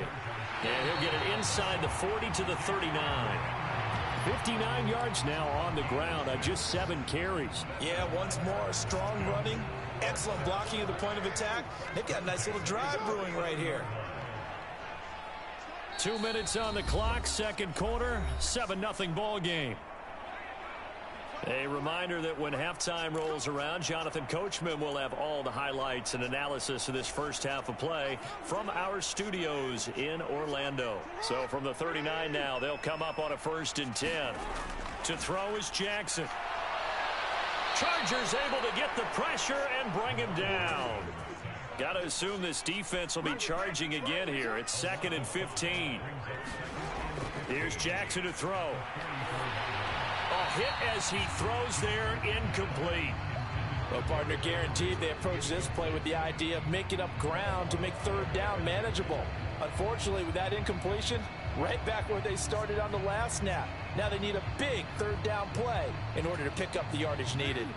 And he'll get it inside the 40 to the 39. 59 yards now on the ground on just 7 carries. Yeah, once more, strong running, excellent blocking at the point of attack. They've got a nice little drive brewing right here. 2 minutes on the clock, second quarter, 7-0 ball game. A reminder that when halftime rolls around, Jonathan Coachman will have all the highlights and analysis of this first half of play from our studios in Orlando. So from the 39 now, they'll come up on a 1st and 10. To throw is Jackson. Chargers able to get the pressure and bring him down. Got to assume this defense will be charging again here. It's 2nd and 15. Here's Jackson to throw. A hit as he throws there, incomplete. Well, partner, guaranteed they approach this play with the idea of making up ground to make 3rd down manageable. Unfortunately, with that incompletion, right back where they started on the last snap. Now they need a big 3rd down play in order to pick up the yardage needed.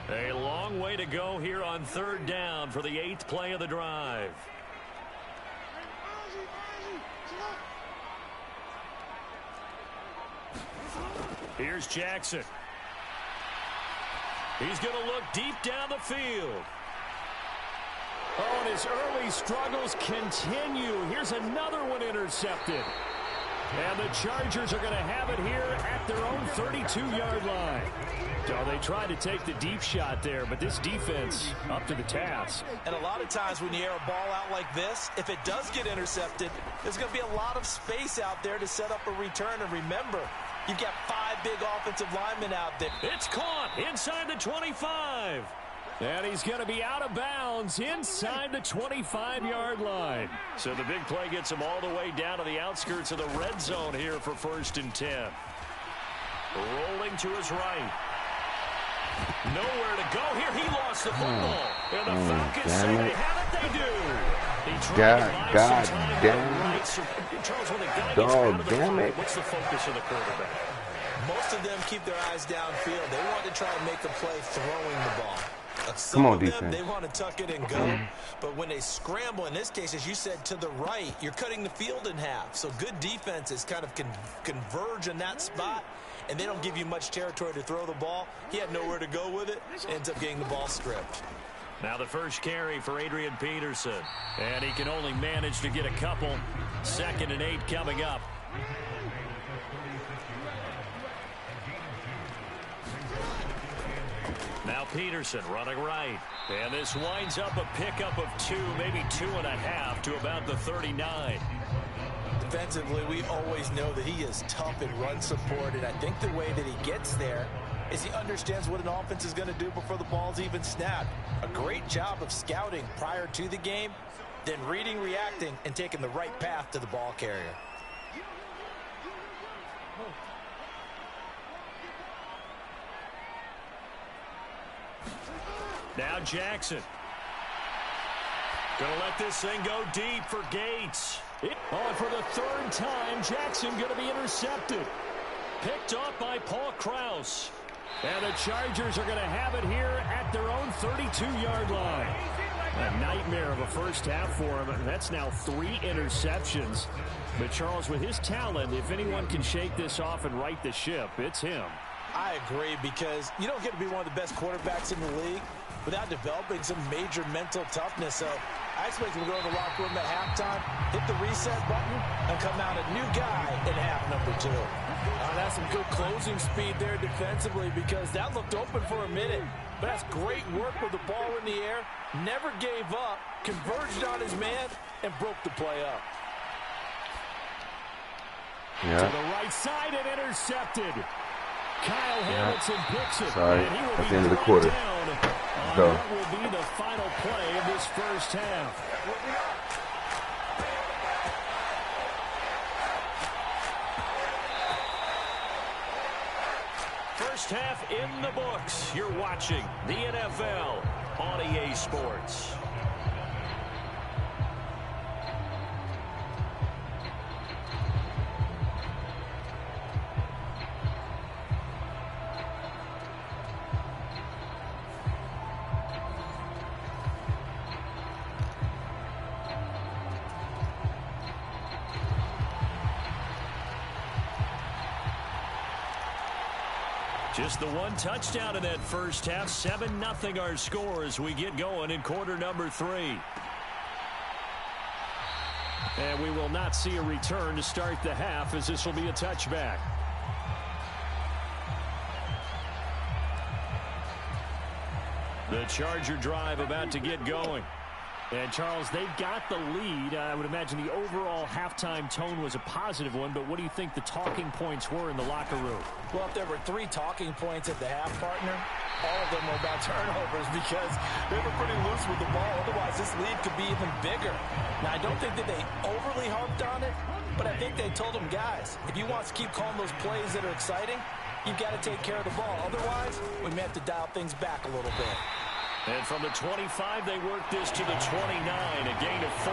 A long way to go here on 3rd down for the 8th play of the drive. Here's Jackson. He's going to look deep down the field. Oh, and his early struggles continue. Here's another one intercepted. And the Chargers are going to have it here at their own 32-yard line. So they tried to take the deep shot there, but this defense up to the task. And a lot of times when you air a ball out like this, if it does get intercepted, there's going to be a lot of space out there to set up a return. And remember, you've got 5 big offensive linemen out there. It's caught inside the 25. And he's going to be out of bounds inside the 25-yard line. So the big play gets him all the way down to the outskirts of the red zone here for 1st and 10. Rolling to his right. Nowhere to go here. He lost the football. And the Falcons say they have it. They do. He God damn right. So, Charles, when the guy gets Dog, out of the damn pocket, it. what's the focus of the quarterback? Most of them keep their eyes downfield. They want to try and make a play throwing the ball. Come on, Some of them, defense. they want to tuck it and go. But when they scramble, in this case, as you said, to the right, you're cutting the field in half. So good defenses kind of converge in that spot, and they don't give you much territory to throw the ball. He had nowhere to go with it. Ends up getting the ball stripped. Now the first carry for Adrian Peterson. And he can only manage to get a couple. 2nd and 8 coming up. Now Peterson running right. And this winds up a pickup of 2, maybe 2.5 to about the 39. Defensively, we always know that he is tough in run support, and I think the way that he gets there is he understands what an offense is going to do before the ball's even snapped. A great job of scouting prior to the game, then reading, reacting, and taking the right path to the ball carrier. Now Jackson. Gonna let this thing go deep for Gates. And for the 3rd time, Jackson gonna be intercepted. Picked off by Paul Krause. And the Chargers are gonna have it here at their own 32-yard line. A nightmare of a first half for him. That's now 3 interceptions. But Charles, with his talent, if anyone can shake this off and right the ship, it's him. I agree, because you don't get to be one of the best quarterbacks in the league without developing some major mental toughness. So I expect him to go in the locker room at halftime, hit the reset button, and come out a new guy in half number 2. That's some good closing speed there defensively, because that looked open for a minute. But that's great work with the ball in the air. Never gave up, converged on his man, and broke the play up. Yeah. To the right side and intercepted. Kyle Hamilton picks it. Sorry, And he will at be the end of the brought quarter. down Go. That will be the final play of this first half. First half in the books. You're watching the NFL on EA Sports. Just the one touchdown in that first half. 7-0 our score as we get going in quarter number 3. And we will not see a return to start the half, as this will be a touchback. The Charger drive about to get going. And, Charles, they've got the lead. I would imagine the overall halftime tone was a positive one, but what do you think the talking points were in the locker room? Well, if there were 3 talking points at the half, partner, all of them were about turnovers because they were pretty loose with the ball. Otherwise, this lead could be even bigger. Now, I don't think that they overly harped on it, but I think they told them, guys, if you want to keep calling those plays that are exciting, you've got to take care of the ball. Otherwise, we may have to dial things back a little bit. And from the 25, they worked this to the 29, a gain of 4.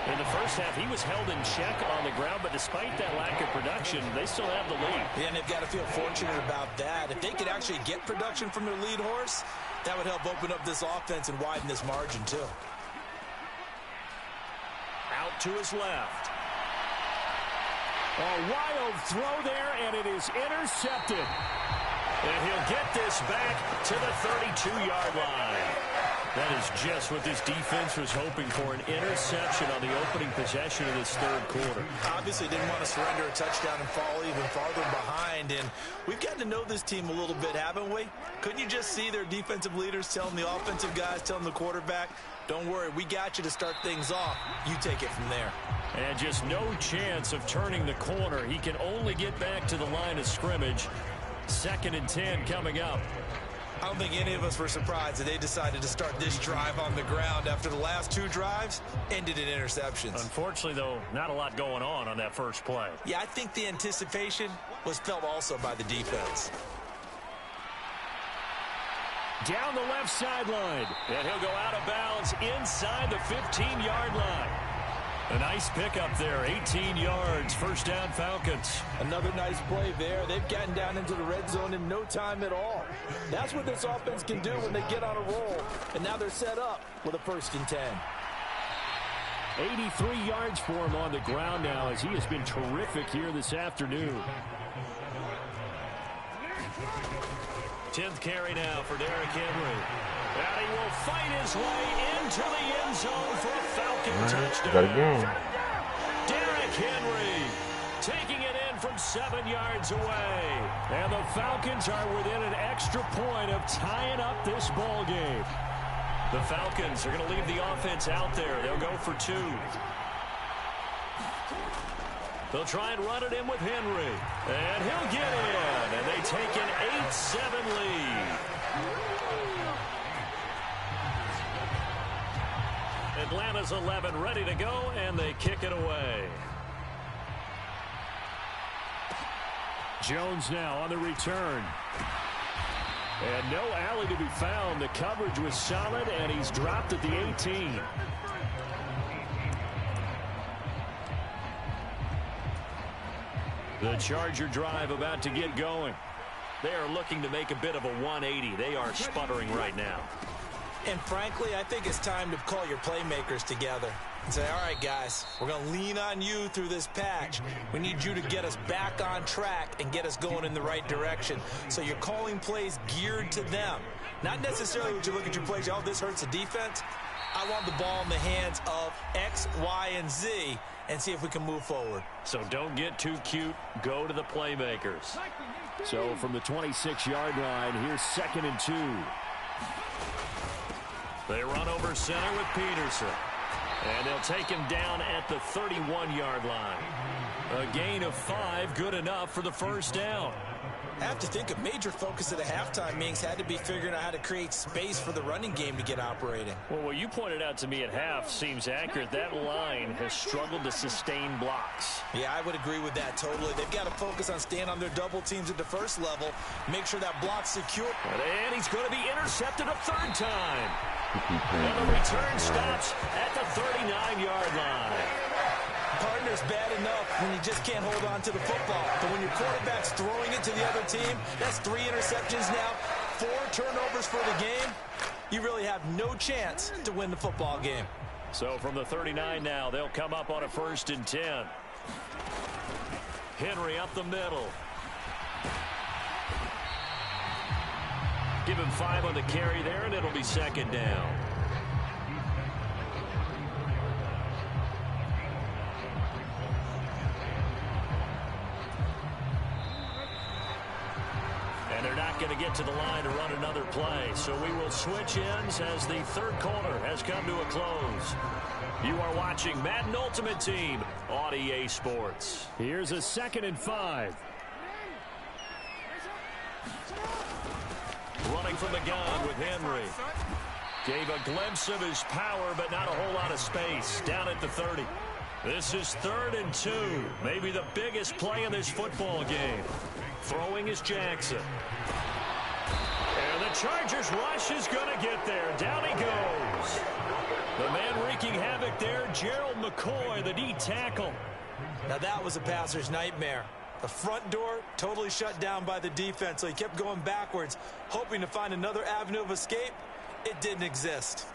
In the first half, he was held in check on the ground, but despite that lack of production, they still have the lead. Yeah, and they've got to feel fortunate about that. If they could actually get production from their lead horse, that would help open up this offense and widen this margin, too. Out to his left. A wild throw there, and it is intercepted. And he'll get this back to the 32-yard line. That is just what this defense was hoping for, an interception on the opening possession of this third quarter. Obviously didn't want to surrender a touchdown and fall even farther behind. And we've gotten to know this team a little bit, haven't we? Couldn't you just see their defensive leaders telling the offensive guys, telling the quarterback, don't worry, we got you to start things off. You take it from there. And just no chance of turning the corner. He can only get back to the line of scrimmage. 2nd and 10 coming up. I don't think any of us were surprised that they decided to start this drive on the ground after the last 2 drives ended in interceptions. Unfortunately, though, not a lot going on that first play. Yeah, I think the anticipation was felt also by the defense. Down the left sideline. And he'll go out of bounds inside the 15-yard line. A nice pickup there, 18 yards, first down Falcons. Another nice play there. They've gotten down into the red zone in no time at all. That's what this offense can do when they get on a roll. And now they're set up with a 1st and 10. 83 yards for him on the ground now as he has been terrific here this afternoon. 10th carry now for Derrick Henry. And he will fight his way into the end zone for a Falcon touchdown. Got it again. Derrick Henry taking it in from 7 yards away. And the Falcons are within an extra point of tying up this ball game. The Falcons are going to leave the offense out there. They'll go for 2. They'll try and run it in with Henry. And he'll get in. And they take an 8-7 lead. Atlanta's 11 ready to go, and they kick it away. Jones now on the return. And no alley to be found. The coverage was solid, and he's dropped at the 18. The Charger drive about to get going. They are looking to make a bit of a 180. They are sputtering right now. And frankly, I think it's time to call your playmakers together and say, all right, guys, we're going to lean on you through this patch. We need you to get us back on track and get us going in the right direction. So you're calling plays geared to them. Not necessarily when you look at your plays, oh, this hurts the defense. I want the ball in the hands of X, Y, and Z and see if we can move forward. So don't get too cute. Go to the playmakers. So from the 26-yard line, here's 2nd and 2. They run over center with Peterson. And they'll take him down at the 31-yard line. A gain of 5, good enough for the first down. I have to think a major focus of the halftime meetings had to be figuring out how to create space for the running game to get operating. Well, what you pointed out to me at half seems accurate. That line has struggled to sustain blocks. Yeah, I would agree with that totally. They've got to focus on staying on their double teams at the first level, make sure that block's secure. And he's going to be intercepted a third time. And the return stops at the 39-yard line. Partner's bad enough when you just can't hold on to the football. But when your quarterback's throwing it to the other team, that's 3 interceptions now, 4 turnovers for the game. You really have no chance to win the football game. So from the 39 now, they'll come up on a 1st and 10. Henry up the middle. Give him 5 on the carry there, and it'll be 2nd down. And they're not going to get to the line to run another play. So we will switch ends as the third quarter has come to a close. You are watching Madden Ultimate Team on EA Sports. Here's a 2nd and 5. Running from the gun with Henry. Gave a glimpse of his power, but not a whole lot of space. Down at the 30. This is 3rd and 2. Maybe the biggest play in this football game. Throwing is Jackson. And the Chargers rush is going to get there. Down he goes. The man wreaking havoc there, Gerald McCoy, the D tackle. Now that was a passer's nightmare. The front door totally shut down by the defense, so he kept going backwards, hoping to find another avenue of escape. It didn't exist.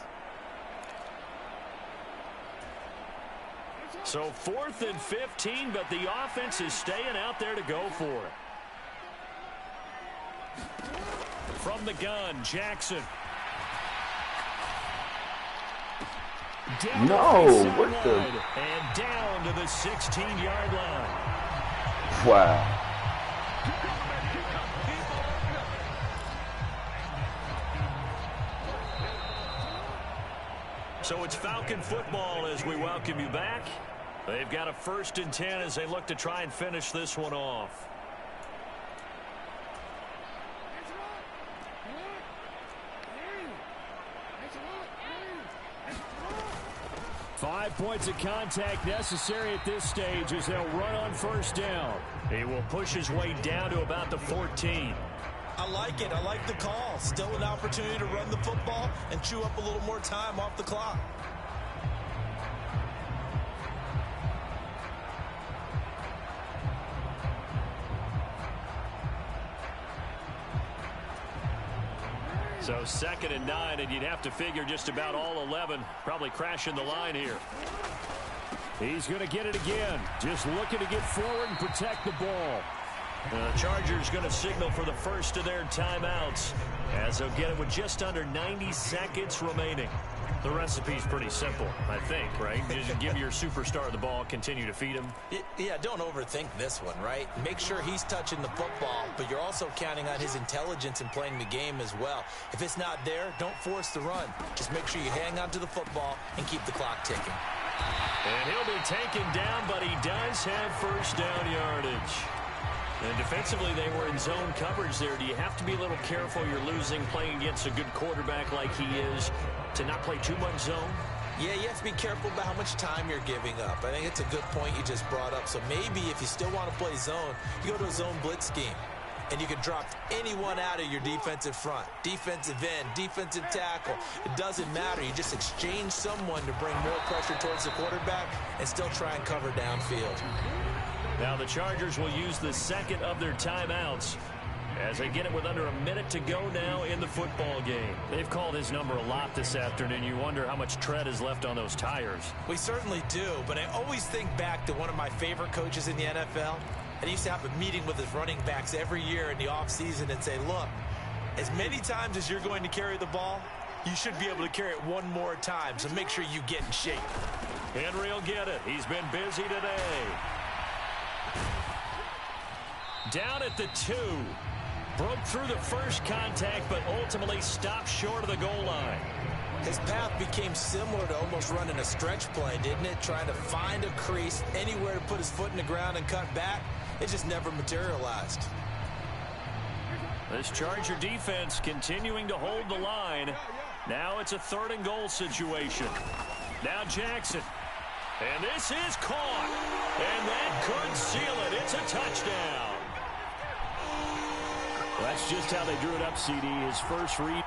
So 4th and 15, but the offense is staying out there to go for it. From the gun, Jackson. Down what the? And down to the 16-yard line. Wow. So it's Falcon football as we welcome you back. They've got a 1st and 10 as they look to try and finish this one off. 5 points of contact necessary at this stage as they'll run on 1st down. He will push his way down to about the 14. I like it. I like the call. Still an opportunity to run the football and chew up a little more time off the clock. So 2nd and 9, and you'd have to figure just about all 11 probably crashing the line here. He's going to get it again. Just looking to get forward and protect the ball. The Chargers going to signal for the first of their timeouts as they'll get it with just under 90 seconds remaining. The recipe's pretty simple, I think, right? Just give your superstar the ball, continue to feed him. Yeah, don't overthink this one, right? Make sure he's touching the football, but you're also counting on his intelligence in playing the game as well. If it's not there, don't force the run. Just make sure you hang on to the football and keep the clock ticking. And he'll be taken down, but he does have 1st down yardage. And defensively, they were in zone coverage there. Do you have to be a little careful you're losing playing against a good quarterback like he is to not play too much zone? Yeah, you have to be careful about how much time you're giving up. I think it's a good point you just brought up. So maybe if you still want to play zone, you go to a zone blitz scheme. And you can drop anyone out of your defensive front. Defensive end, defensive tackle. It doesn't matter. You just exchange someone to bring more pressure towards the quarterback and still try and cover downfield. Now the Chargers will use the 2nd of their timeouts as they get it with under a minute to go now in the football game. They've called his number a lot this afternoon. You wonder how much tread is left on those tires. We certainly do, but I always think back to one of my favorite coaches in the NFL. And he used to have a meeting with his running backs every year in the offseason and say, look, as many times as you're going to carry the ball, you should be able to carry it one more time, so make sure you get in shape. Henry will get it. He's been busy today. Down at the 2. Broke through the first contact, but ultimately stopped short of the goal line. His path became similar to almost running a stretch play, didn't it? Trying to find a crease, anywhere to put his foot in the ground and cut back. It just never materialized. This Charger defense continuing to hold the line. Now it's a 3rd and goal situation. Now Jackson. And this is caught. And that could seal it. It's a touchdown. Well, that's just how they drew it up, CD. His first read.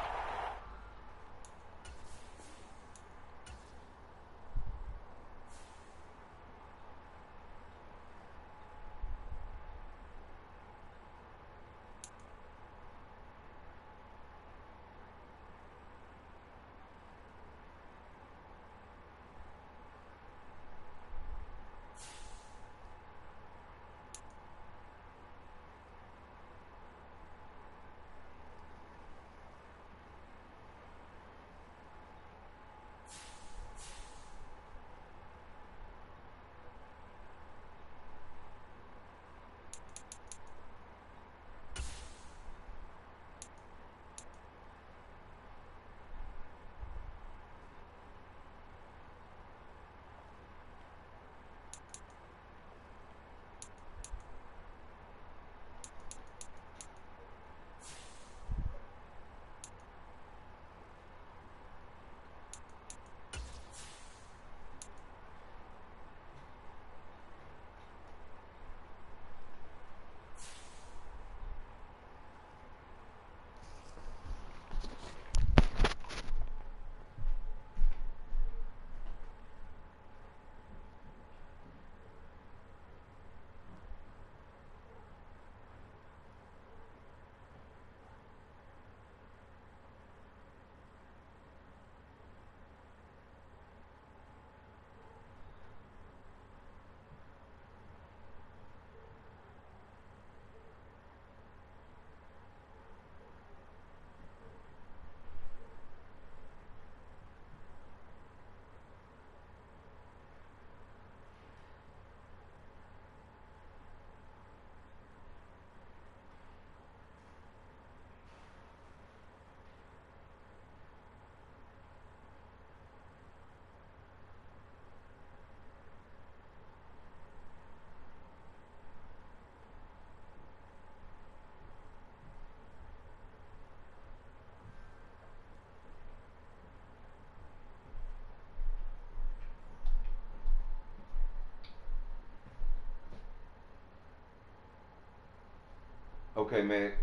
Okay, man.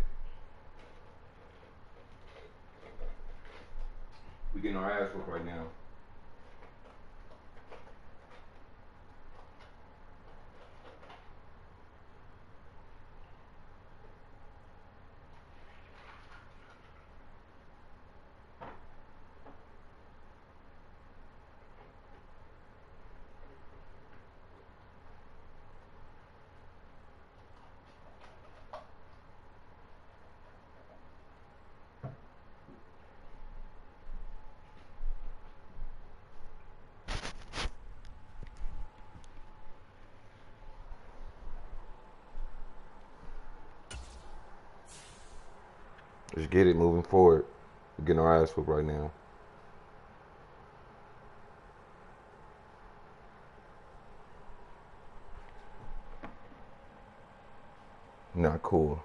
We getting our ass whooped right now. Let's get it moving forward. We're getting our ass whooped right now. Not cool.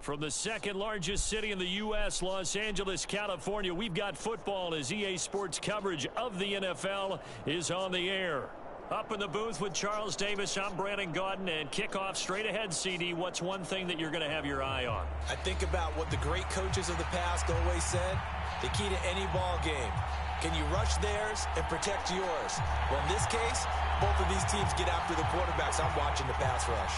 From the 2nd largest city in the U.S., Los Angeles, California, we've got football as EA Sports coverage of the NFL is on the air. Up in the booth with Charles Davis, I'm Brandon Gaudin, and kickoff straight ahead, CD. What's one thing that you're going to have your eye on? I think about what the great coaches of the past always said. The key to any ball game. Can you rush theirs and protect yours? Well, in this case, both of these teams get after the quarterbacks. I'm watching the pass rush.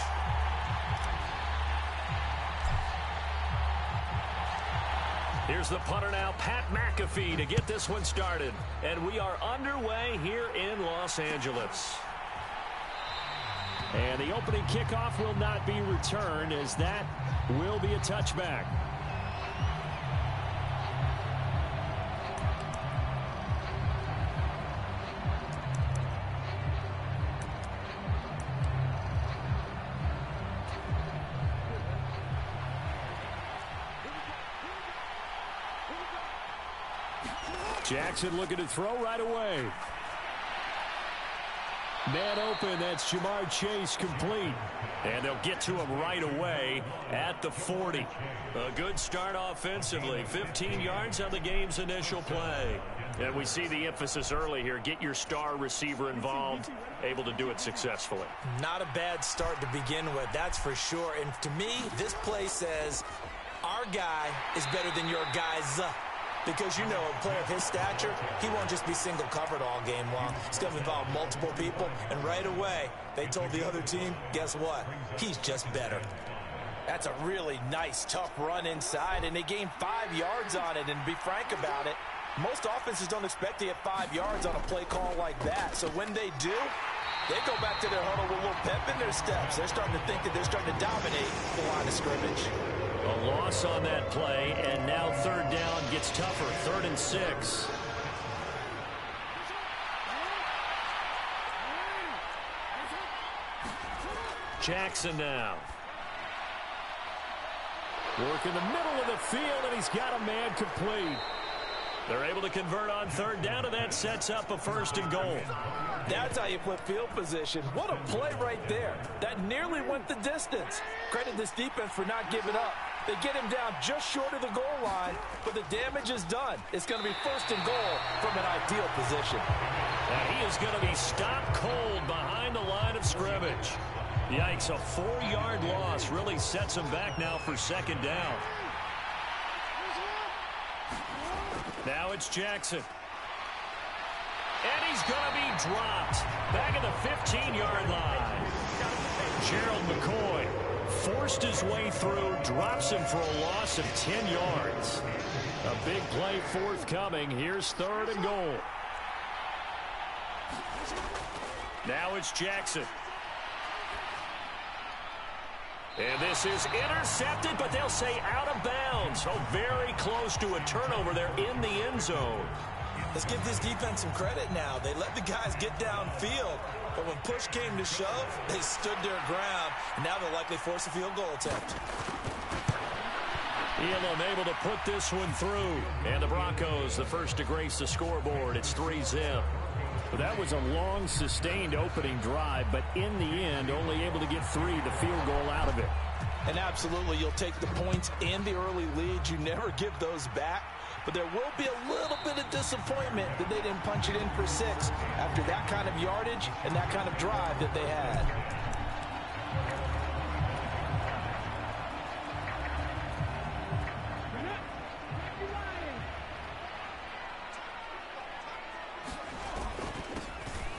Here's the punter now, Pat McAfee. McAfee to get this one started. And we are underway here in Los Angeles. And the opening kickoff will not be returned, as that will be a touchback. Jackson looking to throw right away. Man open, that's Jamar Chase complete. And they'll get to him right away at the 40. A good start offensively. 15 yards on the game's initial play. And we see the emphasis early here. Get your star receiver involved. Able to do it successfully. Not a bad start to begin with, that's for sure. And to me, this play says our guy is better than your guy's. Because, you know, a player of his stature, he won't just be single covered all game long. He's going to involve multiple people. And right away, they told the other team, guess what? He's just better. That's a really nice, tough run inside. And they gained 5 yards on it. And to be frank about it, most offenses don't expect to get 5 yards on a play call like that. So when they do, they go back to their huddle with a little pep in their steps. They're starting to think that they're starting to dominate the line of scrimmage. A loss on that play, and now third down gets tougher. 3rd and 6. Jackson now. Work in the middle of the field, and he's got a man complete. They're able to convert on 3rd down, and that sets up a 1st and goal. That's how you flip field position. What a play right there. That nearly went the distance. Credit this defense for not giving up. They get him down just short of the goal line, but the damage is done. It's going to be 1st and goal from an ideal position. And he is going to be stopped cold behind the line of scrimmage. Yikes, a 4-yard loss really sets him back now for 2nd down. Now it's Jackson. And he's going to be dropped back at the 15-yard line. Gerald McCoy forced his way through, drops him for a loss of 10 yards. A big play forthcoming. Here's 3rd and goal. Now it's Jackson. And this is intercepted, but they'll say out of bounds. So very close to a turnover there in the end zone. Let's give this defense some credit now. They let the guys get downfield, but when push came to shove, they stood their ground, and now they'll likely force a field goal attempt. Elam able to put this one through. And the Broncos, the first to grace the scoreboard. It's 3-zip. Well, that was a long, sustained opening drive, but in the end, only able to get 3, the field goal out of it. And absolutely, you'll take the points and the early lead. You never give those back. But there will be a little bit of disappointment that they didn't punch it in for 6 after that kind of yardage and that kind of drive that they had.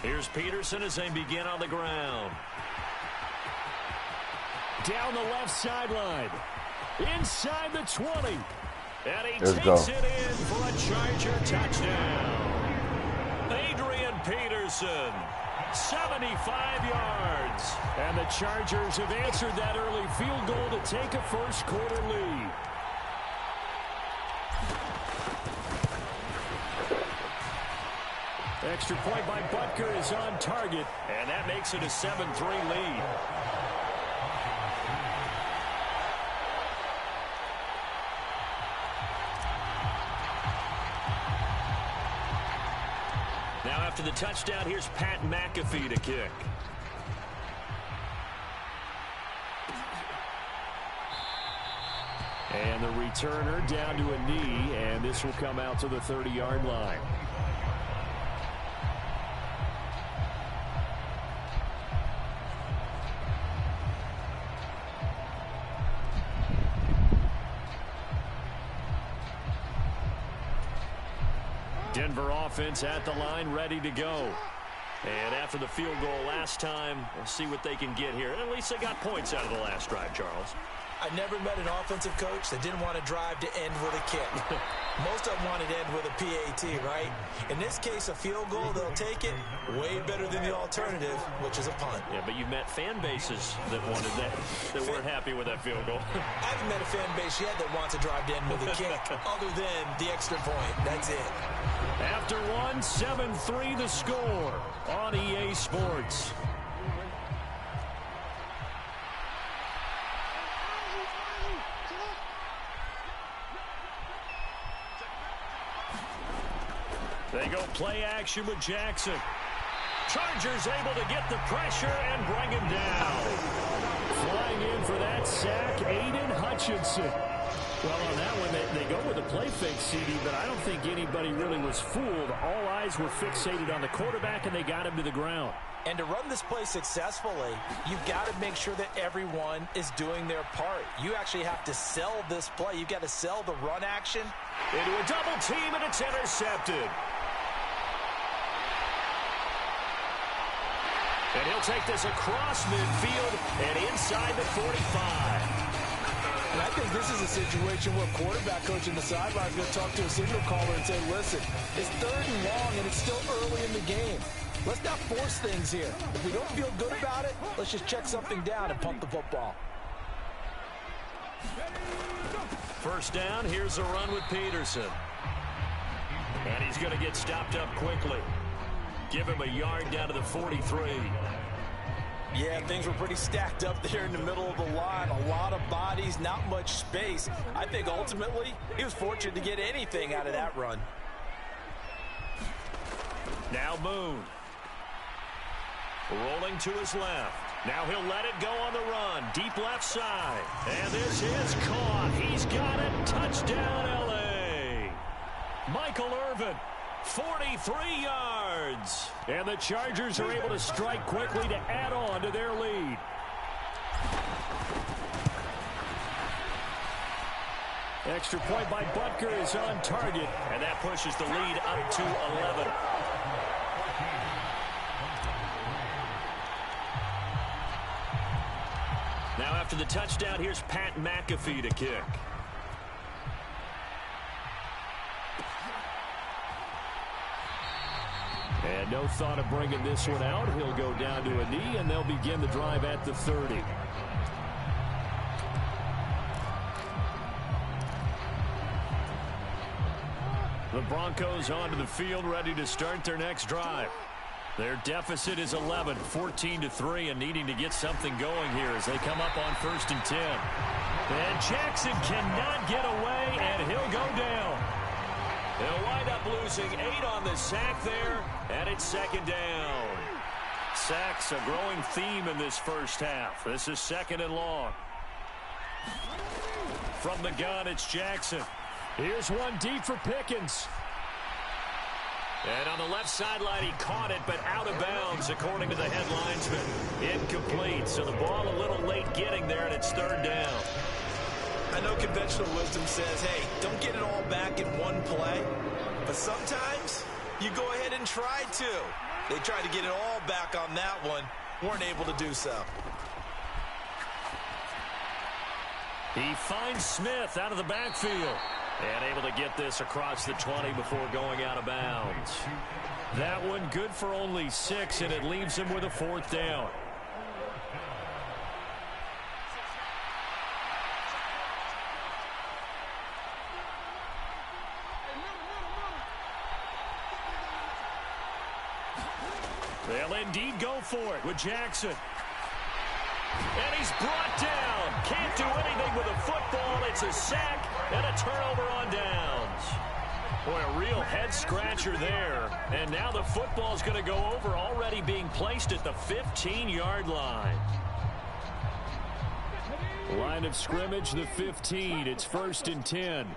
Here's Peterson as they begin on the ground. Down the left sideline. Inside the 20. And he takes it in for a Charger touchdown. Adrian Peterson, 75 yards. And the Chargers have answered that early field goal to take a first-quarter lead. Extra point by Butker is on target, and that makes it a 7-3 lead. Now after the touchdown, here's Pat McAfee to kick. And the returner down to a knee, and this will come out to the 30-yard line. Denver offense at the line, ready to go. And after the field goal last time, we'll see what they can get here. At least they got points out of the last drive, Charles. I never met an offensive coach that didn't want to drive to end with a kick. Most of them want it end with a PAT, right? In this case, a field goal, they'll take it way better than the alternative, which is a punt. Yeah, but you've met fan bases that wanted that weren't happy with that field goal. I haven't met a fan base yet that wants to drive to end with a kick other than the extra point. That's it. After one, 7-3 the score on EA Sports. They go play action with Jackson. Chargers able to get the pressure and bring him down. Flying in for that sack, Aiden Hutchinson. Well, on that one, they go with a play fake, CD, but I don't think anybody really was fooled. All eyes were fixated on the quarterback, and they got him to the ground. And to run this play successfully, you've got to make sure that everyone is doing their part. You actually have to sell this play. You've got to sell the run action. Into a double team, and it's intercepted. And he'll take this across midfield and inside the 45. And I think this is a situation where quarterback coach in the sideline is going to talk to a signal caller and say, listen, it's 3rd and long, and it's still early in the game. Let's not force things here. If we don't feel good about it, let's just check something down and pump the football. First down, here's a run with Peterson. And he's going to get stopped up quickly. Give him a yard down to the 43. Yeah, things were pretty stacked up there in the middle of the line. A lot of bodies, not much space. I think ultimately he was fortunate to get anything out of that run. Now Moon. Rolling to his left. Now he'll let it go on the run. Deep left side. And this is caught. He's got it. Touchdown, L.A. Michael Irvin. 43 yards. And the Chargers are able to strike quickly to add on to their lead. Extra point by Butker is on target. And that pushes the lead up to 11. Now after the touchdown, here's Pat McAfee to kick. And no thought of bringing this one out. He'll go down to a knee, and they'll begin the drive at the 30. The Broncos onto the field, ready to start their next drive. Their deficit is 11, 14-3, and needing to get something going here as they come up on 1st and 10. And Jackson cannot get away, and he'll go down. They'll wind up losing 8 on the sack there, and it's 2nd down. Sacks a growing theme in this first half. This is 2nd and long. From the gun, it's Jackson. Here's one deep for Pickens. And on the left sideline, he caught it, but out of bounds, according to the head linesman. Incomplete, so the ball a little late getting there, and it's 3rd down. I know conventional wisdom says, hey, don't get it all back in one play. But sometimes you go ahead and try to. They tried to get it all back on that one. Weren't able to do so. He finds Smith out of the backfield. And able to get this across the 20 before going out of bounds. That one good for only 6, and it leaves him with a 4th down. They'll indeed go for it with Jackson. And he's brought down. Can't do anything with a football. It's a sack and a turnover on downs. Boy, a real head-scratcher there. And now the football's going to go over, already being placed at the 15-yard line. Line of scrimmage, the 15. It's 1st and 10.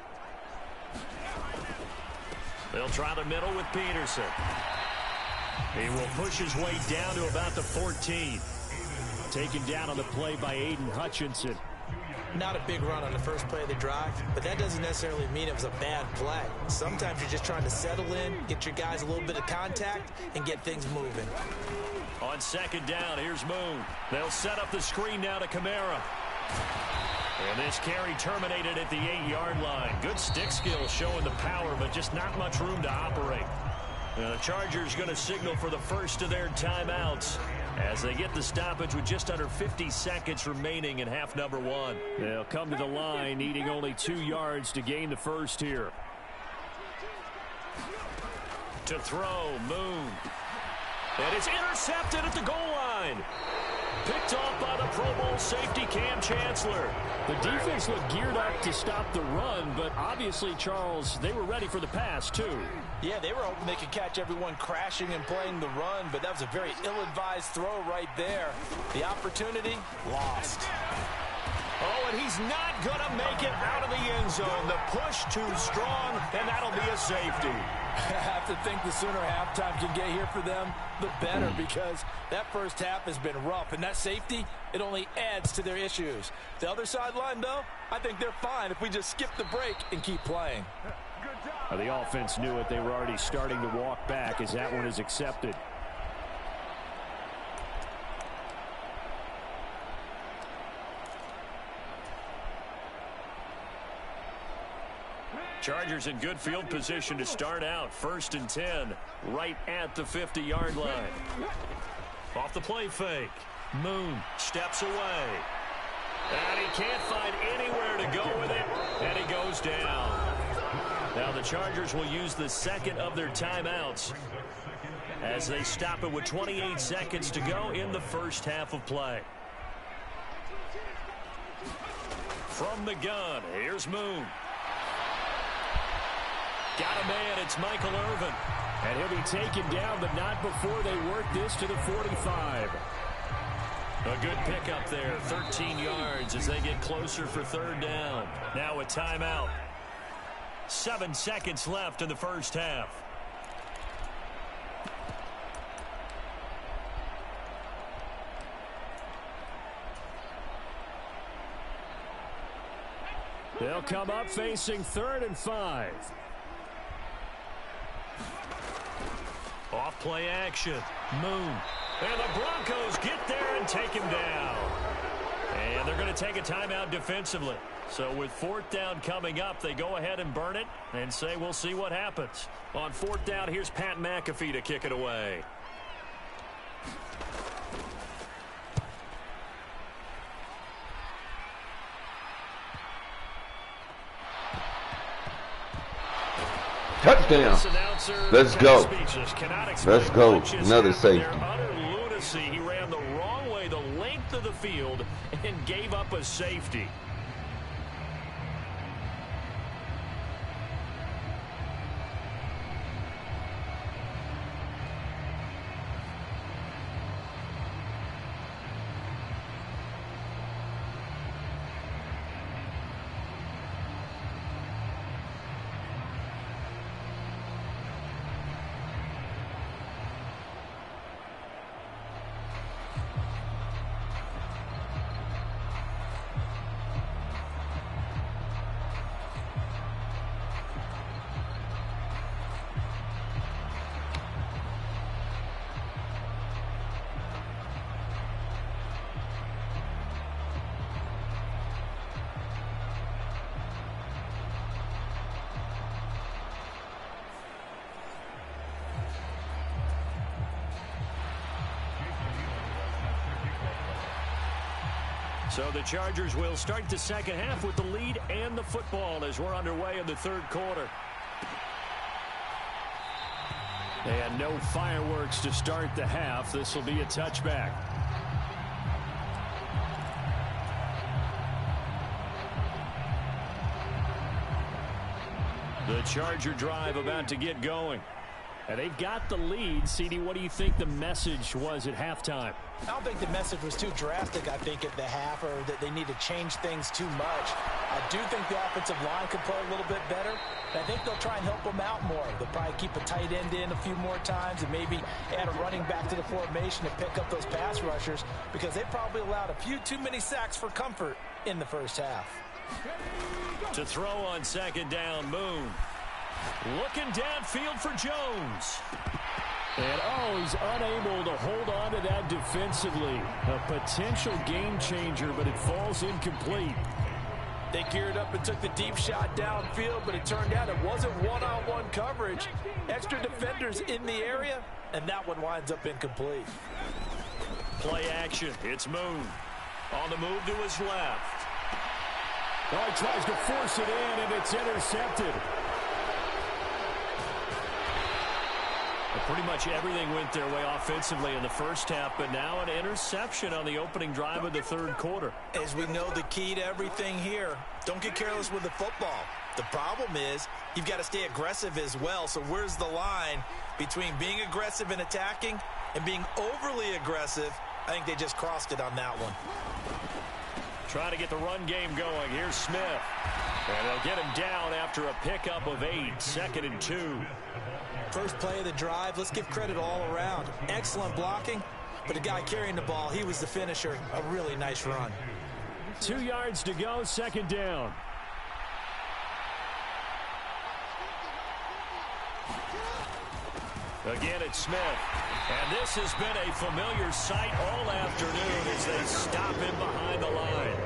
They'll try the middle with Peterson. He will push his way down to about the 14. Taken down on the play by Aiden Hutchinson. Not a big run on the first play of the drive, but that doesn't necessarily mean it was a bad play. Sometimes you're just trying to settle in, get your guys a little bit of contact, and get things moving. On 2nd down, here's Moon. They'll set up the screen now to Kamara. And this carry terminated at the 8-yard line. Good stick skill showing the power, but just not much room to operate. The Chargers going to signal for the first of their timeouts as they get the stoppage with just under 50 seconds remaining in half number 1. They'll come to the line needing only 2 yards to gain the first here. To throw, Moon. And it's intercepted at the goal line. Picked off by the Pro Bowl safety Cam Chancellor. The defense looked geared up to stop the run, but obviously, Charles, they were ready for the pass, too. Yeah, they were hoping they could catch everyone crashing and playing the run, but that was a very ill-advised throw right there. The opportunity, lost. Oh, and he's not going to make it out of the end zone. The push too strong, and that'll be a safety. I have to think the sooner halftime can get here for them, the better, because that first half has been rough. And that safety, it only adds to their issues. The other sideline, though, I think they're fine if we just skip the break and keep playing. The offense knew it. They were already starting to walk back as that one is accepted. Chargers in good field position to start out. 1st and 10, right at the 50-yard line. Off the play fake. Moon steps away. And he can't find anywhere to go with it, and he goes down. Now the Chargers will use the second of their timeouts as they stop it with 28 seconds to go in the first half of play. From the gun, here's Moon. Got a man, it's Michael Irvin. And he'll be taken down, but not before they work this to the 45. A good pickup there, 13 yards as they get closer for 3rd down. Now a timeout. 7 seconds left in the first half. They'll come up facing 3rd and 5. Off play action. Moon. And the Broncos get there and take him down. And they're going to take a timeout defensively. So with 4th down coming up, they go ahead and burn it and say we'll see what happens. On 4th down, here's Pat McAfee to kick it away. Touchdown. Let's go. Let's go. Another safety. He ran the wrong way the length of the field and gave up a safety. So the Chargers will start the second half with the lead and the football as we're underway in the 3rd quarter. And no fireworks to start the half. This will be a touchback. The Charger drive about to get going. And they've got the lead. CD, what do you think the message was at halftime? I don't think the message was too drastic, I think, at the half, or that they need to change things too much. I do think the offensive line could play a little bit better. I think they'll try and help them out more. They'll probably keep a tight end in a few more times and maybe add a running back to the formation to pick up those pass rushers, because they probably allowed a few too many sacks for comfort in the first half. To throw on 2nd down, Moon. Looking downfield for Jones. And, he's unable to hold on to that defensively. A potential game changer, but it falls incomplete. They geared up and took the deep shot downfield, but it turned out it wasn't one-on-one coverage. Extra defenders in the area, and that one winds up incomplete. Play action. It's Moon. On the move to his left. Oh, he tries to force it in, and it's intercepted. Pretty much everything went their way offensively in the first half, but now an interception on the opening drive of the third quarter. As we know, the key to everything here, don't get careless with the football. The problem is you've got to stay aggressive as well. So where's the line between being aggressive and attacking and being overly aggressive? I think they just crossed it on that one. Trying to get the run game going. Here's Smith. And they'll get him down after a pickup of 8, 2nd and 2. First play of the drive, let's give credit all around. Excellent blocking, but the guy carrying the ball, he was the finisher. A really nice run. 2 yards to go, 2nd down. Again, it's Smith. And this has been a familiar sight all afternoon as they stop him behind the line.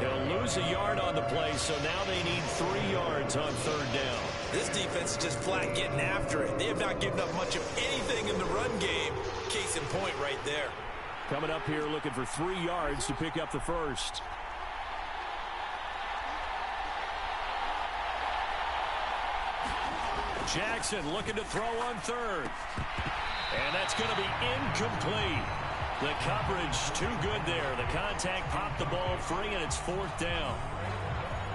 He'll lose a yard on the play, so now they need 3 yards on 3rd down. This defense is just flat getting after it. They have not given up much of anything in the run game. Case in point right there. Coming up here looking for 3 yards to pick up the first. Jackson looking to throw on 3rd. And that's going to be incomplete. The coverage too good there. The contact popped the ball free, and it's 4th down.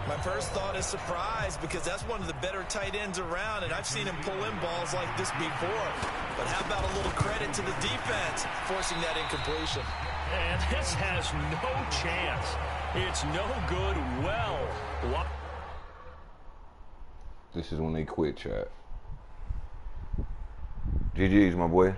My first thought is surprise because that's one of the better tight ends around, and I've seen him pull in balls like this before. But how about a little credit to the defense forcing that incompletion? And this has no chance. It's no good. Well, what? This is when they quit, chat. GG's, my boy.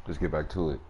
Let's get back to it.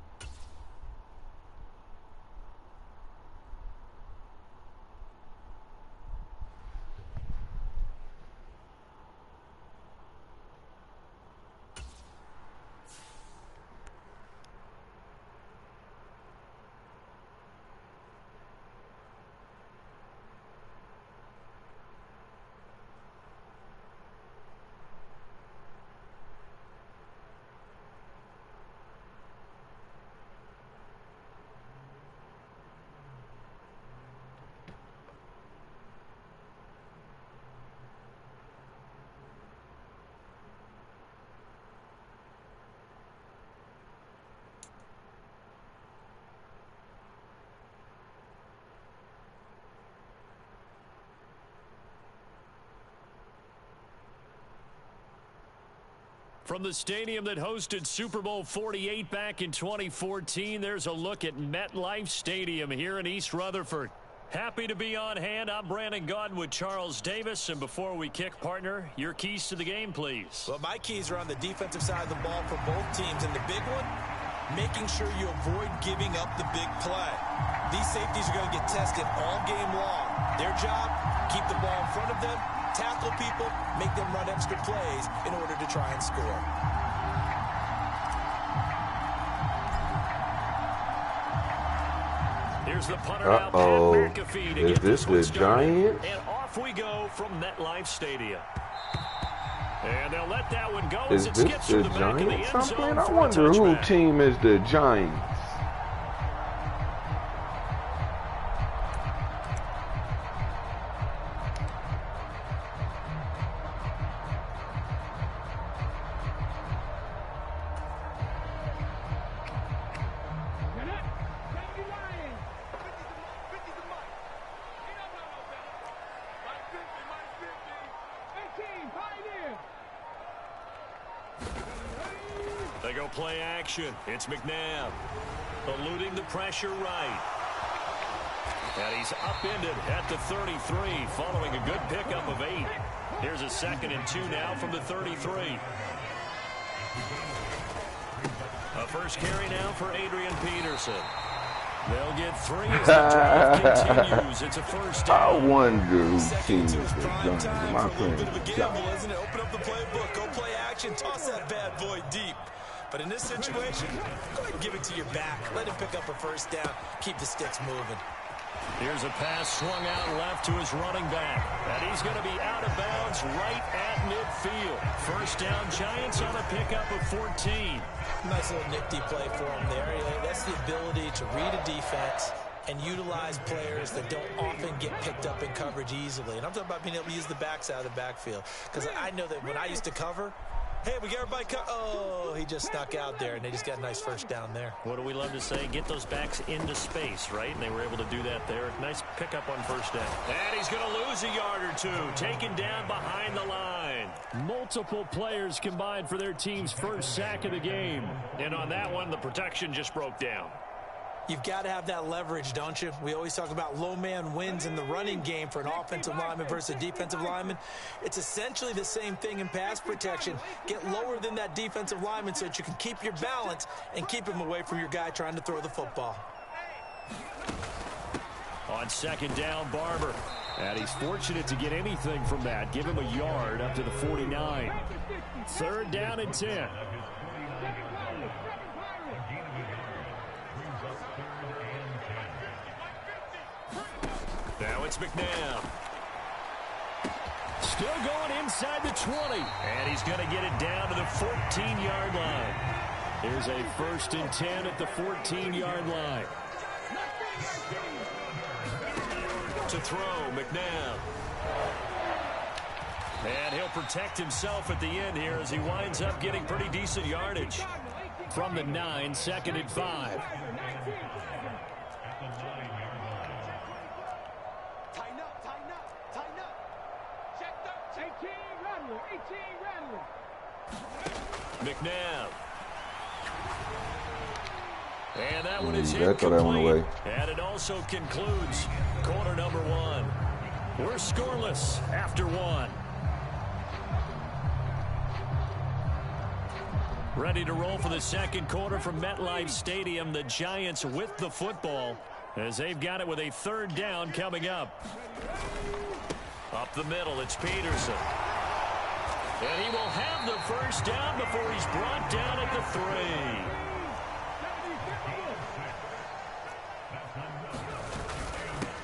From the stadium that hosted Super Bowl 48 back in 2014, there's a look at MetLife Stadium here in East Rutherford. Happy to be on hand. I'm Brandon Gaudin with Charles Davis. And before we kick, partner, your keys to the game, please. Well, my keys are on the defensive side of the ball for both teams. And the big one, making sure you avoid giving up the big play. These safeties are going to get tested all game long. Their job, keep the ball in front of them, tackle people, make them run extra plays in order to try and score. Here's the punter now, Pat McAfee, to Is get this the Giants? And off we go from MetLife Stadium. And they'll let that one go Is as it this skips the through the back of the Giants? end zone I for a wonder who touchback. team is the Giants. They go play action. It's McNabb eluding the pressure right. And he's upended at the 33 following a good pickup of 8. Here's a 2nd and 2 now from the 33. A first carry now for Adrian Peterson. They'll get 3 as the drive continues. It's a first I down. wonder who Second team to is his the prime Giants. time My for a little bit of a friend, gamble, Giants. isn't it? Open up the playbook, go play action, toss that bad boy deep. But in this situation, go ahead and give it to your back. Let him pick up a first down. Keep the sticks moving. Here's a pass swung out left to his running back. And he's going to be out of bounds right at midfield. First down, Giants on a pickup of 14. Nice little nifty play for him there. That's the ability to read a defense and utilize players that don't often get picked up in coverage easily. And I'm talking about being able to use the backside of the backfield. Because I know that when I used to cover, hey, we got everybody oh, he just snuck out there, and they just got a nice first down there. What do we love to say? Get those backs into space, right? And they were able to do that there. Nice pickup on first down. And he's going to lose a yard or two. Taken down behind the line. Multiple players combined for their team's first sack of the game. And on that one, the protection just broke down. You've got to have that leverage, don't you? We always talk about low man wins in the running game for an offensive lineman versus a defensive lineman. It's essentially the same thing in pass protection. Get lower than that defensive lineman so that you can keep your balance and keep him away from your guy trying to throw the football. On second down, Barber. And he's fortunate to get anything from that. Give him a yard up to the 49. Third down and 10. Now it's McNabb. Still going inside the 20. And he's going to get it down to the 14-yard line. Here's a 1st and 10 at the 14-yard line. To throw, McNabb. And he'll protect himself at the end here as he winds up getting pretty decent yardage. From the 9, 2nd and 5. McNabb. And that one is I thought that went away. And it also concludes quarter number 1. We're scoreless after 1. Ready to roll for the second quarter from MetLife Stadium. The Giants with the football as they've got it with a third down coming up. Up the middle, it's Peterson. And he will have the first down before he's brought down at the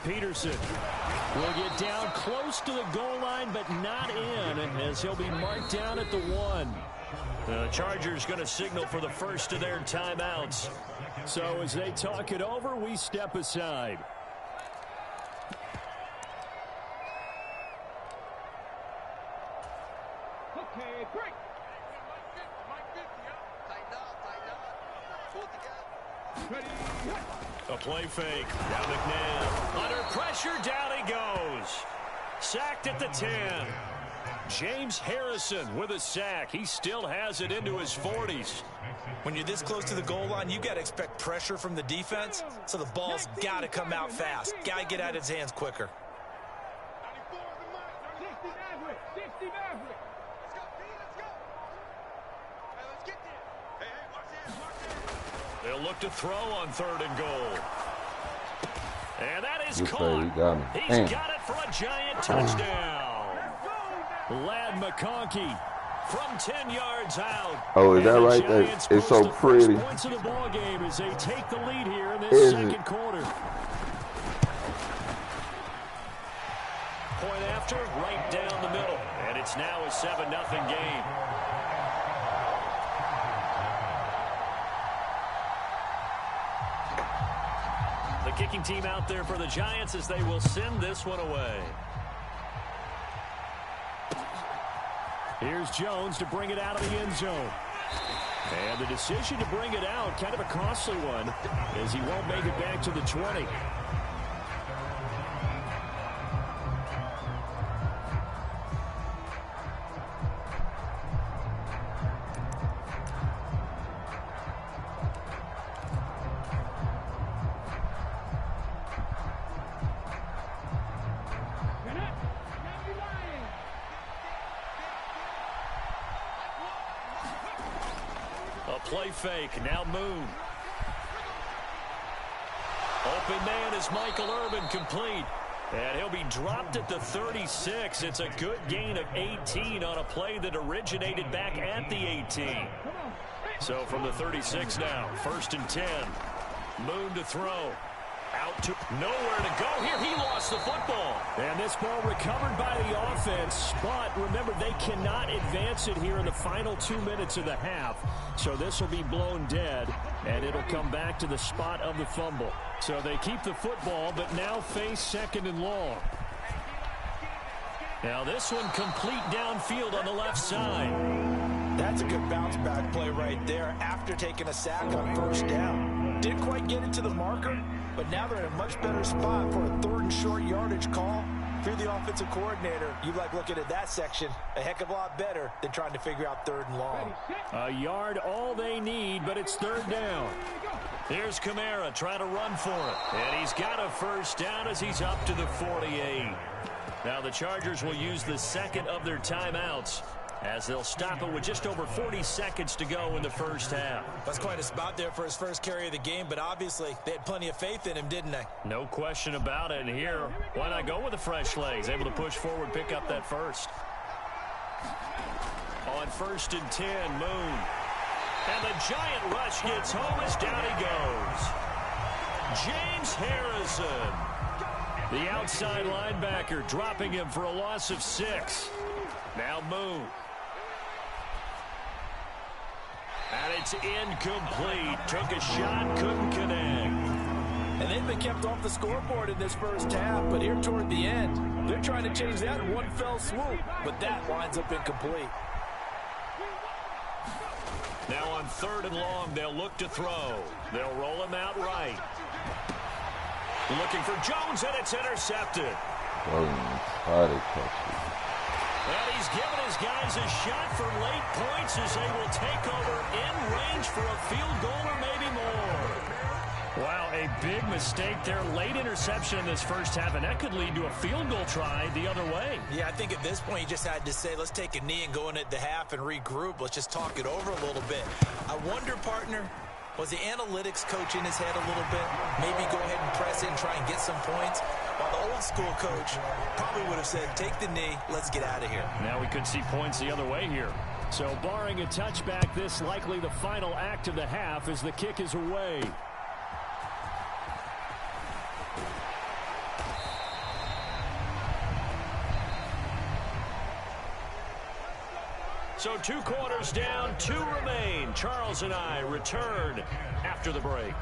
3. Peterson will get down close to the goal line, but not in, as he'll be marked down at the 1. The Chargers going to signal for the first of their timeouts. So as they talk it over, we step aside. Okay, break. A play fake. Now McNabb. Under pressure, down he goes. Sacked at the 10. James Harrison with a sack. He still has it into his 40s. When you're this close to the goal line, you got to expect pressure from the defense, so the ball's got to come out fast. Got to get out of his hands quicker. They'll look to throw on 3rd and goal. And that is Good caught. play. He's got it for a giant touchdown. Lad McConkey from 10 yards out. Oh, is that And the right? Giants It's post so the pretty. first points of the ball game as they take the lead here in this Is second it? quarter. Point after, right down the middle. And it's now a 7-0 game. The kicking team out there for the Giants as they will send this one away. Here's Jones to bring it out of the end zone. And the decision to bring it out, kind of a costly one, as he won't make it back to the 20. Play fake. Now Moon. Open man is Michael Irvin, complete. And he'll be dropped at the 36. It's a good gain of 18 on a play that originated back at the 18. So from the 36 now, 1st and 10. Moon to throw. Out to nowhere to go here. He lost the football. And this ball recovered by the offense. But remember, they cannot advance it here in the final 2 minutes of the half. So this will be blown dead. And it'll come back to the spot of the fumble. So they keep the football, but now face 2nd and long. Now this one complete downfield on the left side. That's a good bounce back play right there after taking a sack on 1st down. Didn't quite get it to the marker, but now they're in a much better spot for a 3rd and short yardage call. If you're the offensive coordinator, you like looking at that section a heck of a lot better than trying to figure out 3rd and long. A yard all they need, but it's 3rd down. Here's Kamara trying to run for it. And he's got a first down as he's up to the 48. Now the Chargers will use the 2nd of their timeouts as they'll stop it with just over 40 seconds to go in the first half. That's quite a spot there for his first carry of the game, but obviously they had plenty of faith in him, didn't they? No question about it. And here, why not go with the fresh legs? Able to push forward, pick up that first. On 1st and 10, Moon. And the giant rush gets home as down he goes. James Harrison, the outside linebacker, dropping him for a loss of 6. Now Moon. And it's incomplete. Took a shot, couldn't connect. And they've been kept off the scoreboard in this first half, but here toward the end, they're trying to change that in one fell swoop, but that winds up incomplete. Now on 3rd and long, they'll look to throw. They'll roll him out right. Looking for Jones, and it's intercepted. And he's given his guys a shot for late points as they will take over in range for a field goal or maybe more. Wow, a big mistake there. Late interception in this first half, and that could lead to a field goal try the other way. Yeah, I think at this point you just had to say, let's take a knee and go in at the half and regroup. Let's just talk it over a little bit. I wonder, partner, was the analytics coach in his head a little bit? Maybe go ahead and press it and try and get some points? While the old school coach probably would have said, take the knee, let's get out of here. Now we could see points the other way here. So barring a touchback, this likely the final act of the half as the kick is away. So 2 quarters down, 2 remain. Charles and I return after the break.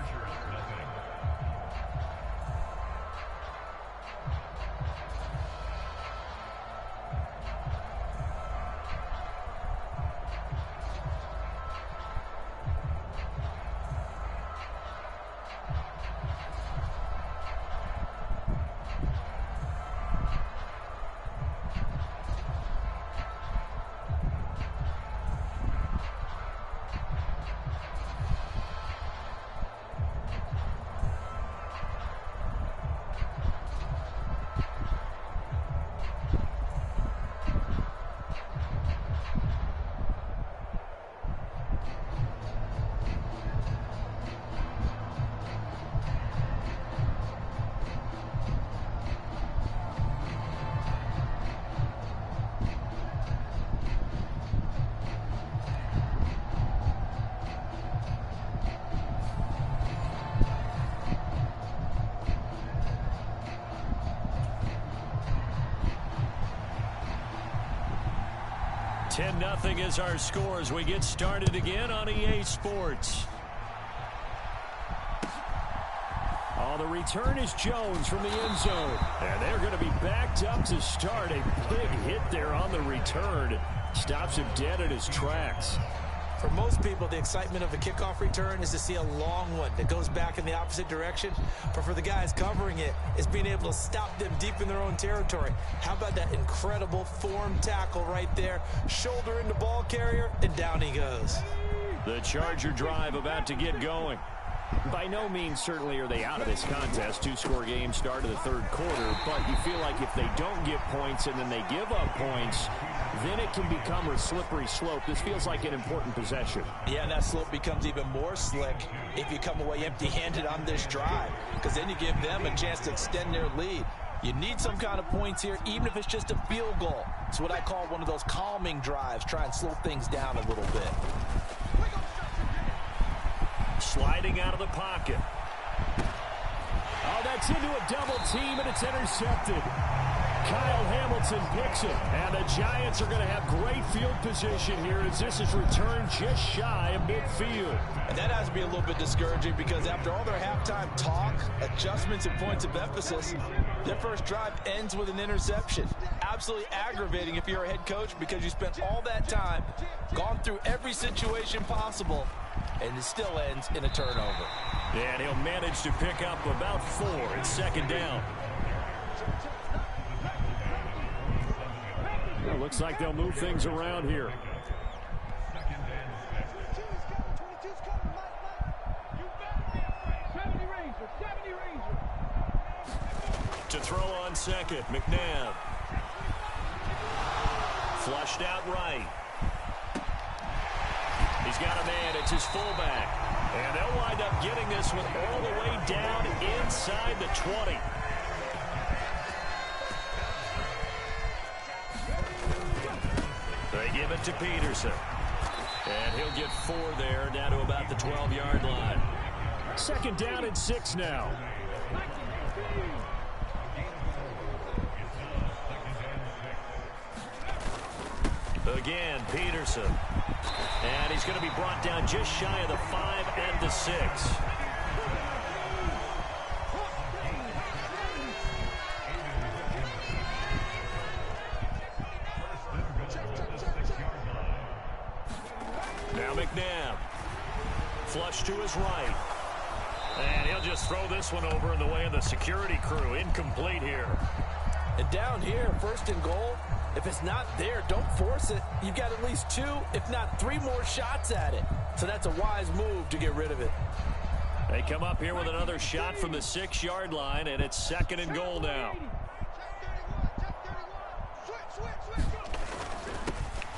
Nothing is our score as we get started again on EA Sports. Oh, the return is Jones from the end zone. And they're going to be backed up to start. A big hit there on the return. Stops him dead in his tracks. For most people, the excitement of a kickoff return is to see a long one that goes back in the opposite direction. But for the guys covering it, it's being able to stop them deep in their own territory. How about that incredible form tackle right there? Shoulder into ball carrier, and down he goes. The Charger drive about to get going. By no means certainly are they out of this contest. 2-score game start of the third quarter, but you feel like if they don't get points and then they give up points, then it can become a slippery slope. This feels like an important possession. Yeah, and that slope becomes even more slick if you come away empty-handed on this drive, because then you give them a chance to extend their lead. You need some kind of points here, even if it's just a field goal. It's what I call one of those calming drives. Try and slow things down a little bit. Sliding out of the pocket. Oh, that's into a double team, and it's intercepted. Kyle Hamilton picks it, and the Giants are going to have great field position here as this is returned just shy of midfield. And that has to be a little bit discouraging because after all their halftime talk, adjustments, and points of emphasis, their first drive ends with an interception. Absolutely aggravating if you're a head coach because you spent all that time, gone through every situation possible, and it still ends in a turnover. And he'll manage to pick up about 4. It's second down. Well, looks like they'll move things around here. To throw on second, McNabb. Flushed out right. He's got a man. It's his fullback. And they'll wind up getting this one all the way down inside the 20. They give it to Peterson. And he'll get 4 there, down to about the 12-yard line. Second down and 6 now. Again, Peterson. And he's going to be brought down just shy of the 5 and the 6. Now McNabb. Flush to his right. And he'll just throw this one over in the way of the security crew. Incomplete here. And down here, first and goal, if it's not there, don't force it. You've got at least 2, if not 3 more shots at it. So that's a wise move to get rid of it. They come up here with another shot from the 6-yard line, and it's 2nd and goal now.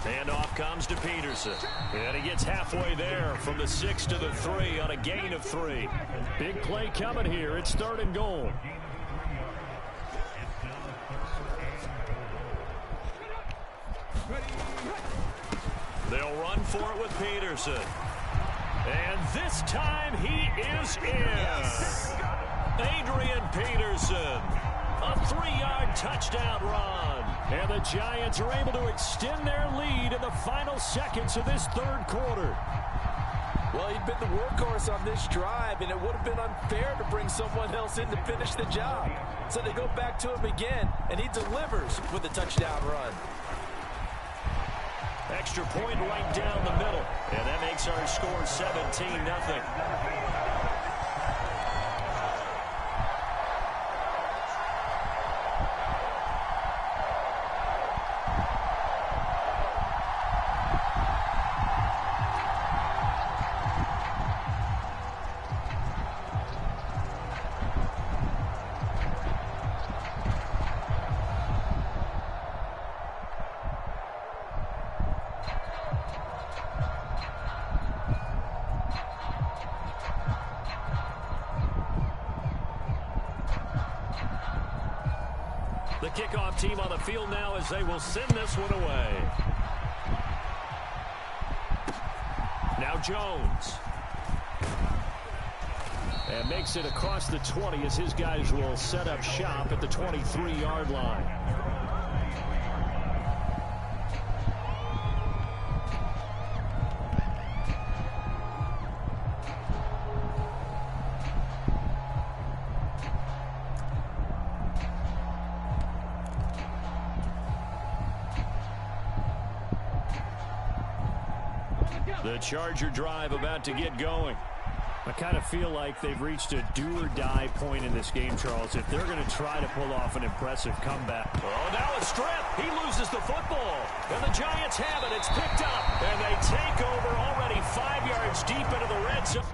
Handoff comes to Peterson. And he gets halfway there from the 6 to the 3 on a gain of 3. Big play coming here. It's 3rd and goal. They'll run for it with Peterson. And this time he is in. Adrian Peterson. A 3-yard touchdown run. And the Giants are able to extend their lead in the final seconds of this 3rd quarter. Well, he'd been the workhorse on this drive, and it would have been unfair to bring someone else in to finish the job. So they go back to him again, and he delivers with a touchdown run. Extra point right down the middle. And that makes our score 17-0. The kickoff team on the field now as they will send this one away. Now Jones. And makes it across the 20 as his guys will set up shop at the 23-yard line. The Charger drive about to get going. I kind of feel like they've reached a do-or-die point in this game, Charles, if they're going to try to pull off an impressive comeback. Oh, now a strip. He loses the football. And the Giants have it. It's picked up. And they take over already 5 yards deep into the red zone.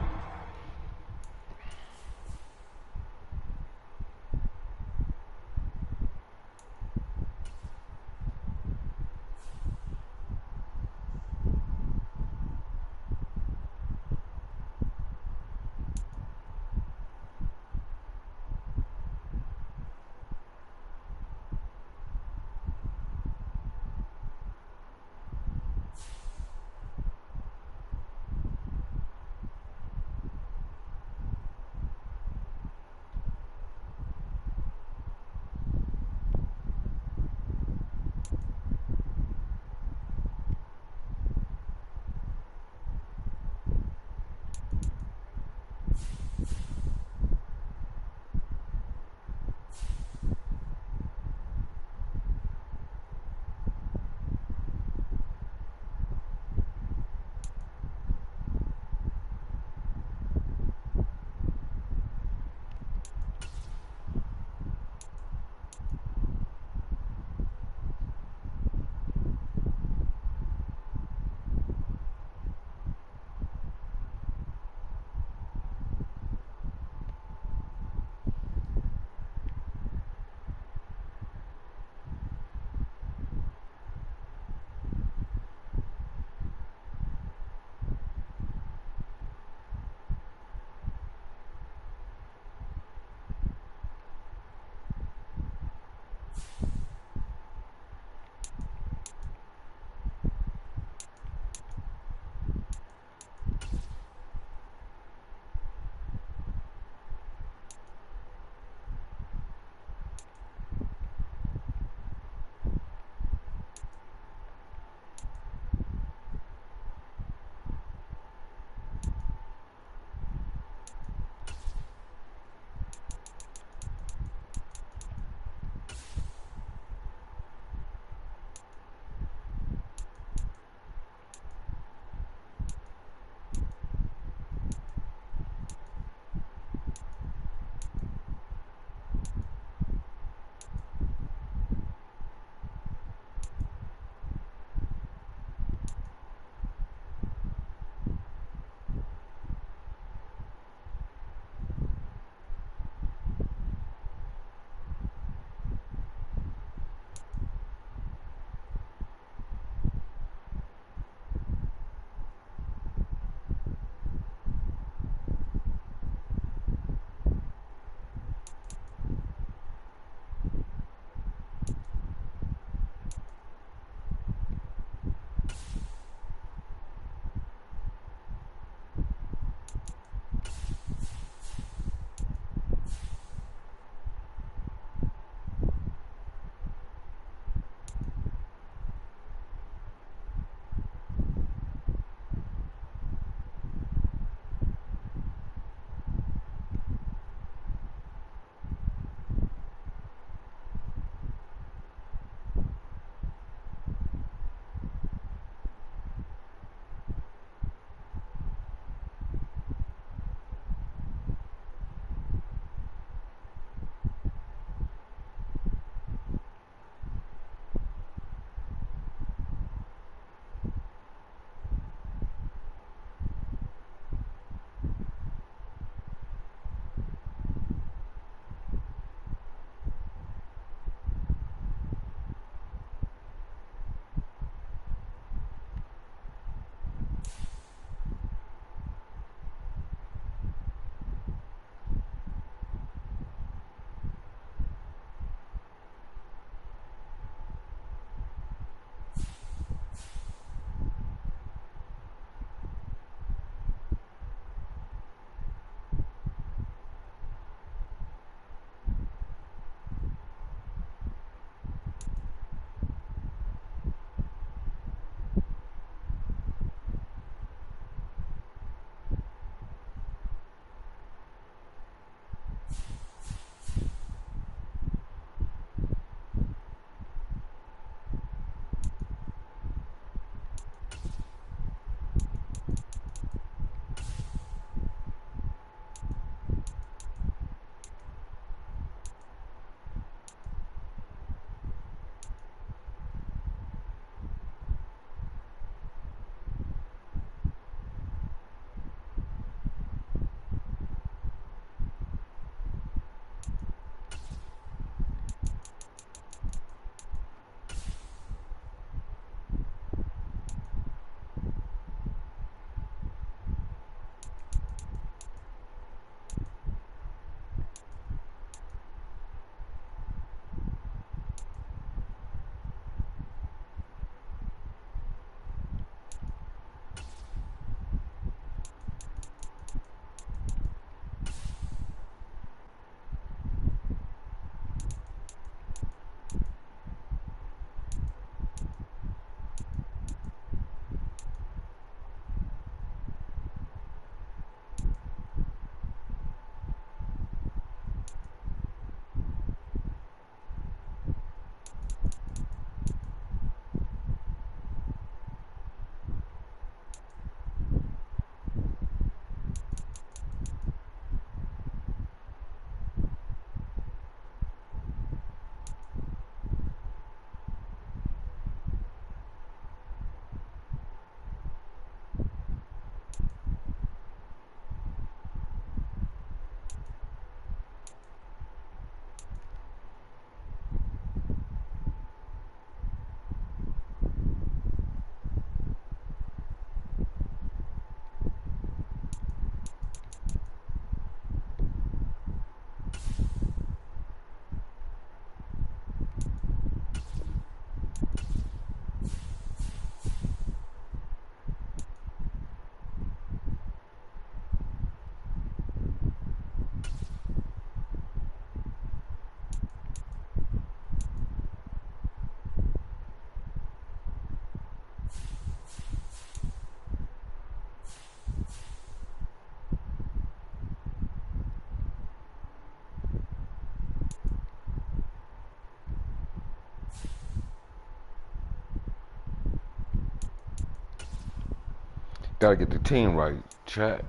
Gotta get the team right. Chat.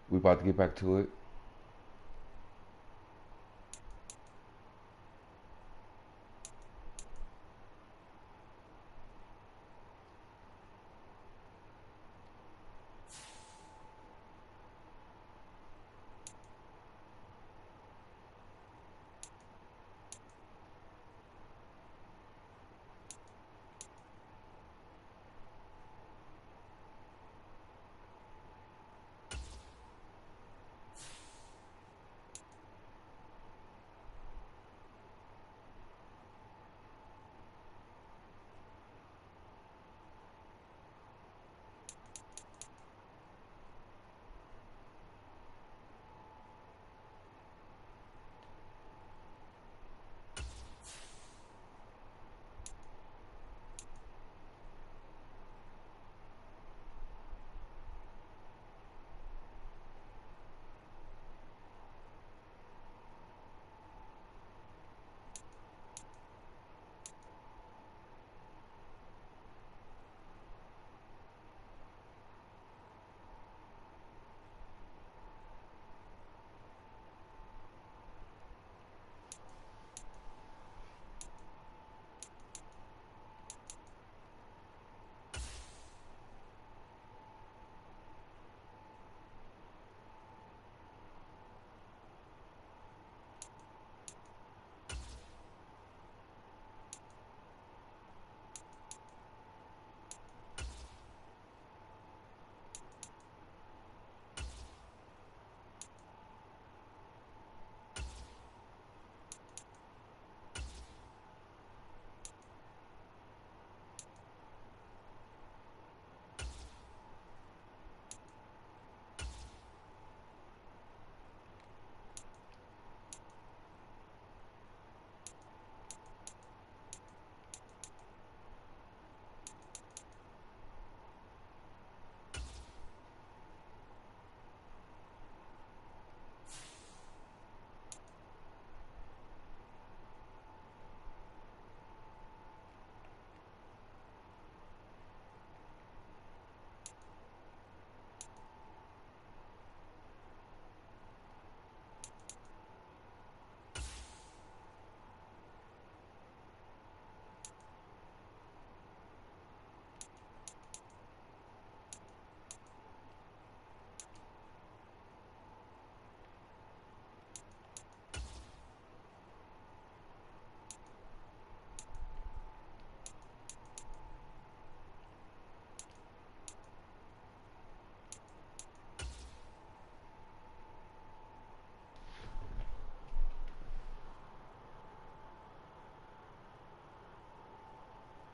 We about to get back to it.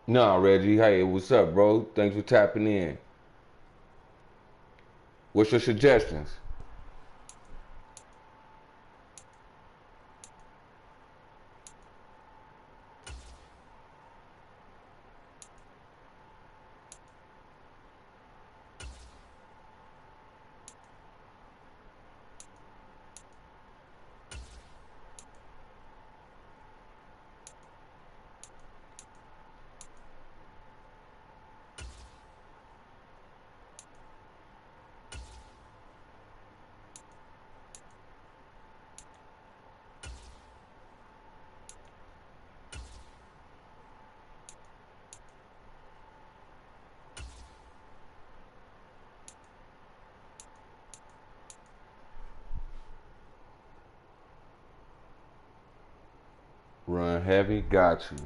Nah, Reggie. Hey, what's up, bro? Thanks for tapping in. What's your suggestions? Run heavy. Got you.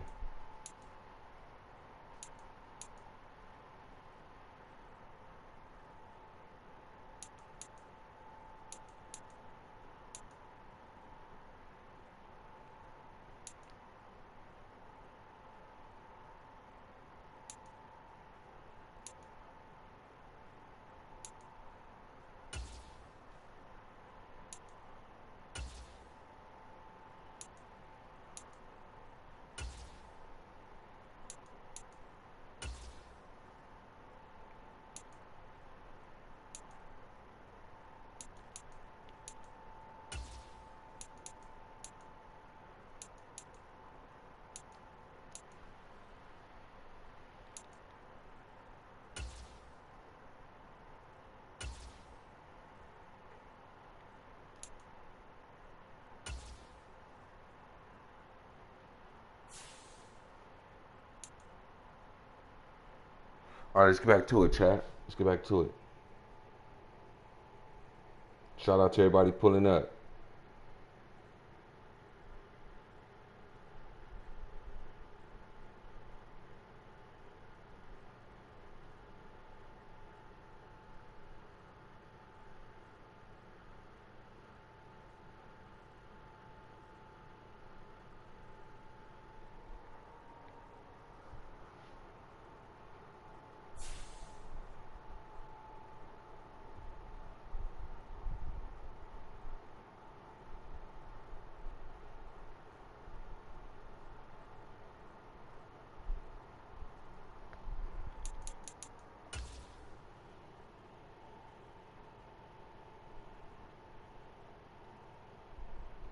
All right, let's get back to it, chat. Let's get back to it. Shout out to everybody pulling up.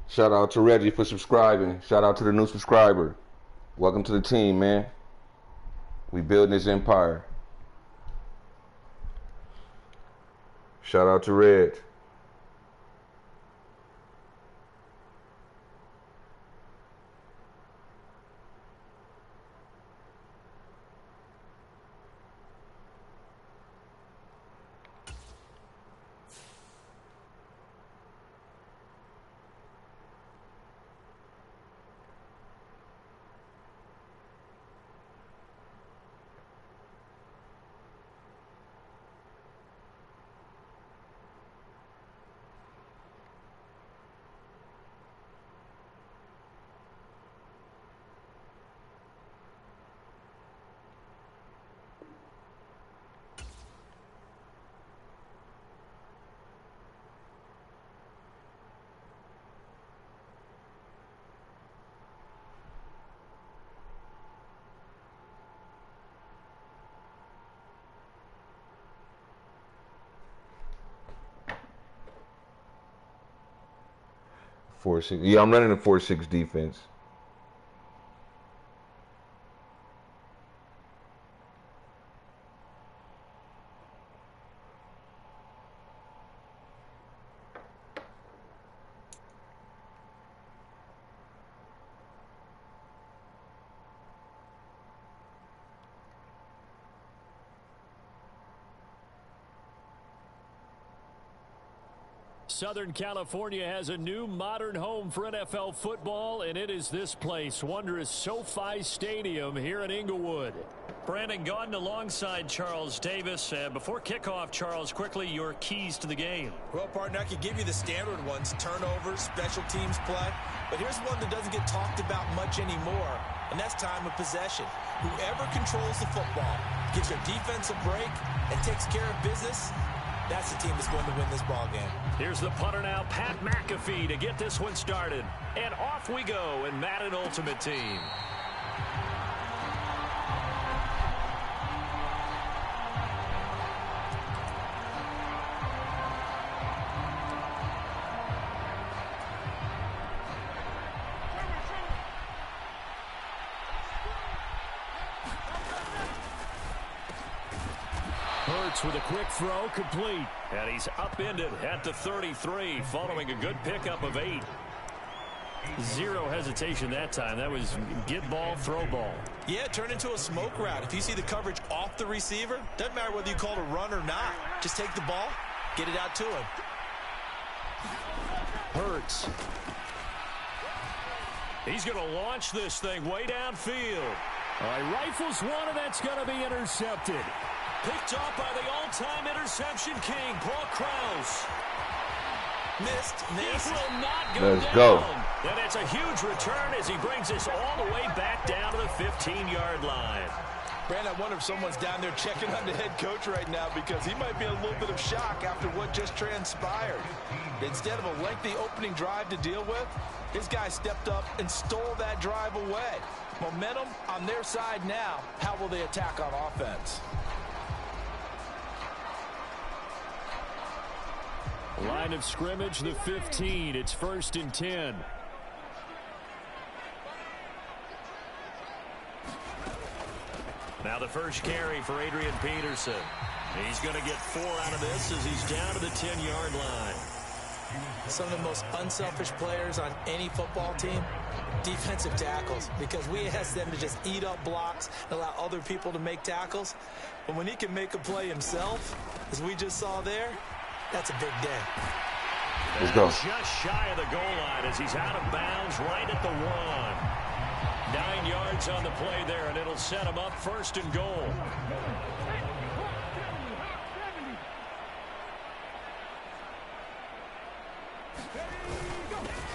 Shout out to Reggie for subscribing. Shout out to the new subscriber. Welcome to the team, man. We building this empire. Shout out to Red. Yeah, I'm running a 4-6 defense. Southern California has a new modern home for NFL football, and it is this place, wondrous SoFi Stadium here in Inglewood. Brandon Gaudin alongside Charles Davis. Before kickoff, Charles, quickly your keys to the game. Well, partner, I could give you the standard ones, turnovers, special teams play. But here's one that doesn't get talked about much anymore, and that's time of possession. Whoever controls the football, gives their defense a break, and takes care of business, that's the team that's going to win this ball game. Here's the punter now, Pat McAfee, to get this one started. And off we go in Madden Ultimate Team. Hurts with a quick throw, complete. And he's upended at the 33, following a good pickup of 8. Zero hesitation that time. That was get ball, throw ball. Yeah, turn into a smoke route. If you see the coverage off the receiver, doesn't matter whether you call it a run or not. Just take the ball, get it out to him. Hurts. He's going to launch this thing way downfield. All right, rifles one, and that's going to be intercepted. Picked off by the all-time interception king, Paul Krause. Missed. This will not go Let's down. go. And it's a huge return as he brings this all the way back down to the 15-yard line. Brandon, I wonder if someone's down there checking on the head coach right now, because he might be in a little bit of shock after what just transpired. Instead of a lengthy opening drive to deal with, his guy stepped up and stole that drive away. Momentum on their side now. How will they attack on offense? Line of scrimmage, the 15. It's 1st and 10. Now the first carry for Adrian Peterson. He's going to get 4 out of this as he's down to the 10-yard line. Some of the most unselfish players on any football team, defensive tackles, because we ask them to just eat up blocks and allow other people to make tackles. But when he can make a play himself, as we just saw there, that's a big day. Let's go. Just shy of the goal line as he's out of bounds right at the 1. 9 yards on the play there, and it'll set him up 1st and goal.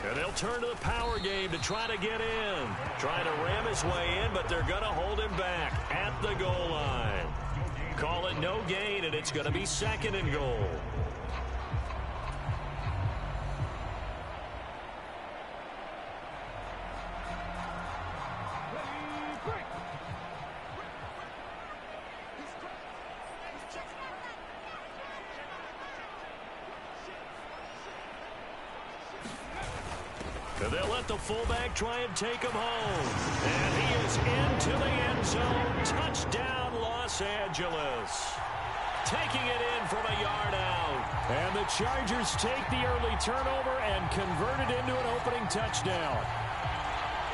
And they'll turn to the power game to try to get in. Trying to ram his way in, but they're going to hold him back at the goal line. Call it no gain, and it's going to be 2nd and goal. And they'll let the fullback try and take him home. And he is into the end zone. Touchdown, Los Angeles. Taking it in from a yard out. And the Chargers take the early turnover and convert it into an opening touchdown.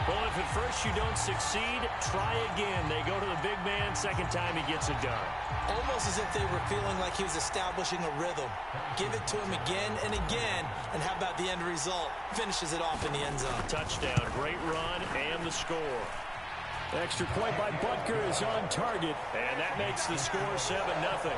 Well, if at first you don't succeed, try again. They go to the big man. 2nd time he gets it done. Almost as if they were feeling like he was establishing a rhythm. Give it to him again and again, and how about the end result? Finishes it off in the end zone. Touchdown, great run, and the score. Extra point by Butker is on target, and that makes the score 7-0.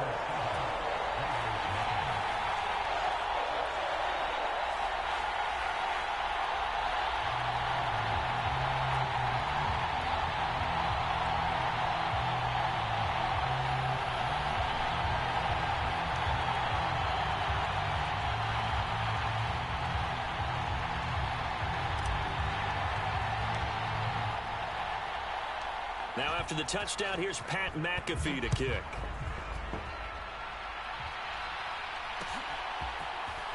Now after the touchdown, here's Pat McAfee to kick.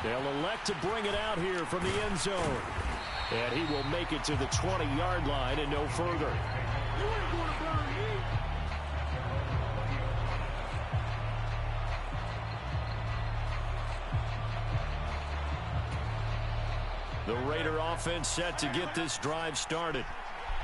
They'll elect to bring it out here from the end zone. And he will make it to the 20-yard line and no further. The Raider offense set to get this drive started.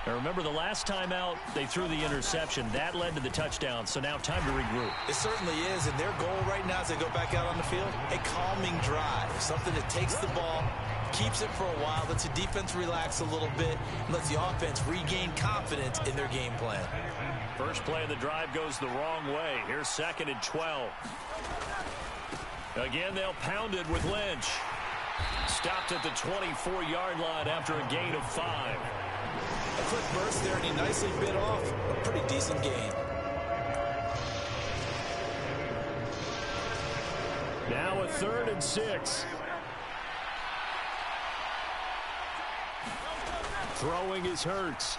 Now remember, the last time out, they threw the interception. That led to the touchdown, so now time to regroup. It certainly is, and their goal right now as they go back out on the field, a calming drive, something that takes the ball, keeps it for a while, lets the defense relax a little bit, and lets the offense regain confidence in their game plan. First play of the drive goes the wrong way. Here's 2nd and 12. Again, they'll pound it with Lynch. Stopped at the 24-yard line after a gain of 5. A quick burst there, and he nicely bit off a pretty decent gain. Now a 3rd and 6. Throwing is Hurts.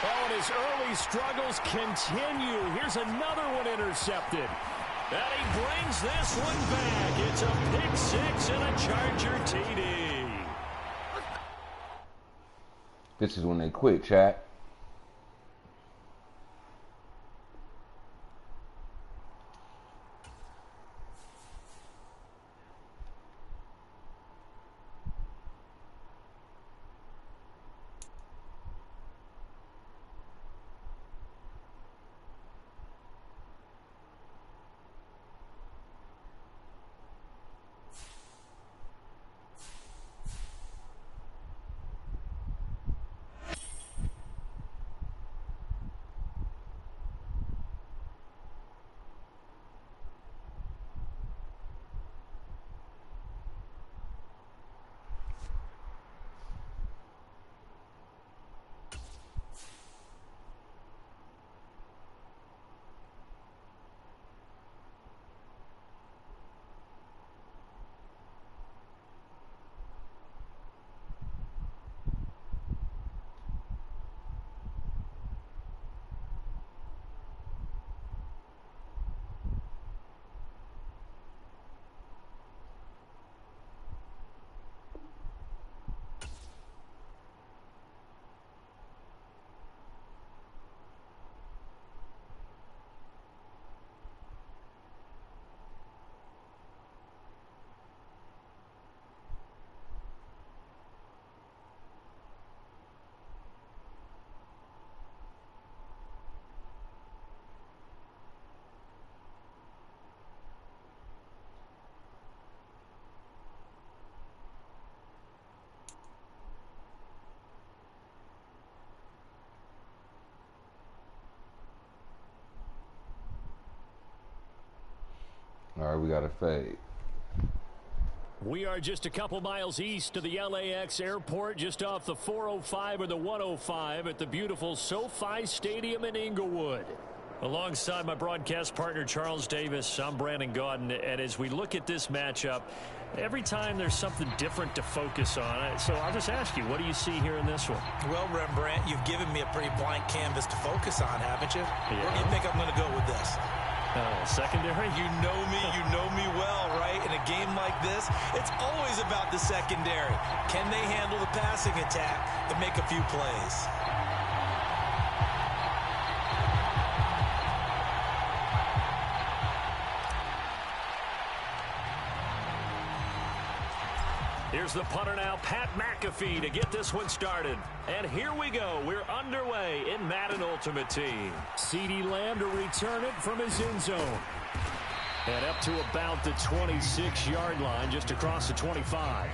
Oh, and his early struggles continue. Here's another one intercepted. And he brings this one back. It's a pick 6 and a Charger TD. This is when they quit, chat. we got to fade. We are just a couple miles east of the LAX airport, just off the 405 or the 105 at the beautiful SoFi Stadium in Inglewood. Alongside my broadcast partner Charles Davis, I'm Brandon Gaudin, and as we look at this matchup, every time there's something different to focus on. So I'll just ask you, what do you see here in this one? Well, Rembrandt, you've given me a pretty blank canvas to focus on, haven't you? Yeah. Where do you think I'm going to go with this? Secondary? You know me well, right? In a game like this, it's always about the secondary. Can they handle the passing attack and make a few plays? Here's the punter now, Pat McAfee, to get this one started. And here we go. We're underway in Madden Ultimate Team. CeeDee Lamb to return it from his end zone. And up to about the 26-yard line, just across the 25.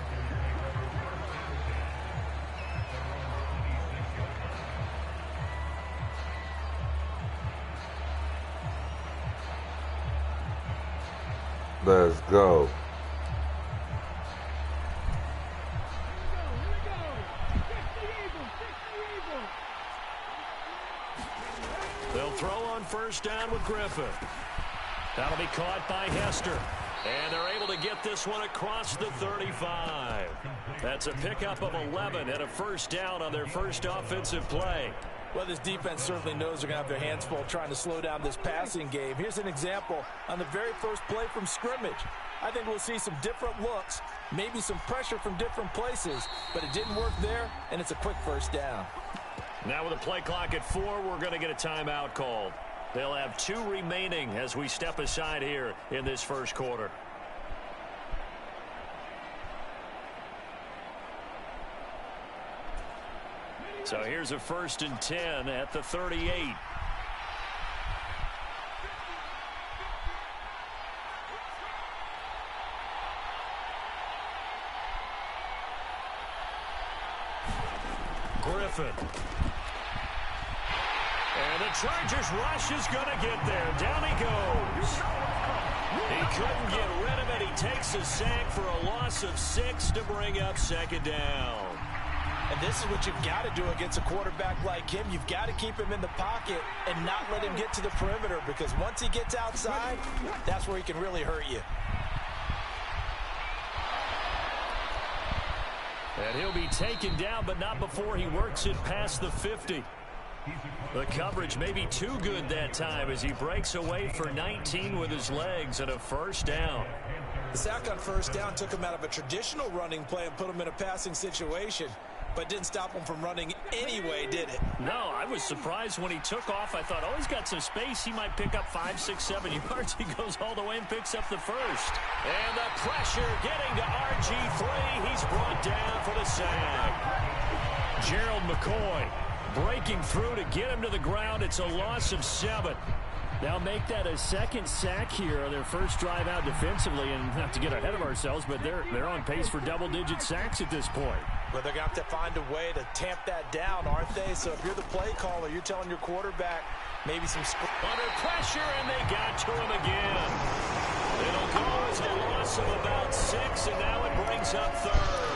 Let's go. They'll throw on first down with Griffin. That'll be caught by Hester. And they're able to get this one across the 35. That's a pickup of 11 and a first down on their first offensive play. Well, this defense certainly knows they're going to have their hands full trying to slow down this passing game. Here's an example on the very first play from scrimmage. I think we'll see some different looks, maybe some pressure from different places, but it didn't work there, and it's a quick first down. Now with a play clock at 4, we're going to get a timeout called. They'll have 2 remaining as we step aside here in this first quarter. So here's a 1st and 10 at the 38. Griffin. And the Chargers rush is going to get there. Down he goes. He couldn't get rid of it. He takes a sack for a loss of 6 to bring up 2nd down. And this is what you've got to do against a quarterback like him. You've got to keep him in the pocket and not let him get to the perimeter, because once he gets outside, that's where he can really hurt you. And he'll be taken down, but not before he works it past the 50. The coverage may be too good that time as he breaks away for 19 with his legs and a first down. The sack on first down took him out of a traditional running play and put him in a passing situation, but didn't stop him from running anyway, did it? No, I was surprised when he took off. I thought, oh, he's got some space. He might pick up 5, 6, 7 yards. He goes all the way and picks up the first. And the pressure getting to RG3. He's brought down for the sack. Gerald McCoy breaking through to get him to the ground. It's a loss of 7. They'll make that a 2nd sack here on their first drive out defensively, and not to get ahead of ourselves, but they're on pace for double-digit sacks at this point. Well, they're going to have to find a way to tamp that down, aren't they? So if you're the play caller, you're telling your quarterback maybe some... Under pressure, and they got to him again. It'll go as a loss of about 6, and now it brings up 3rd.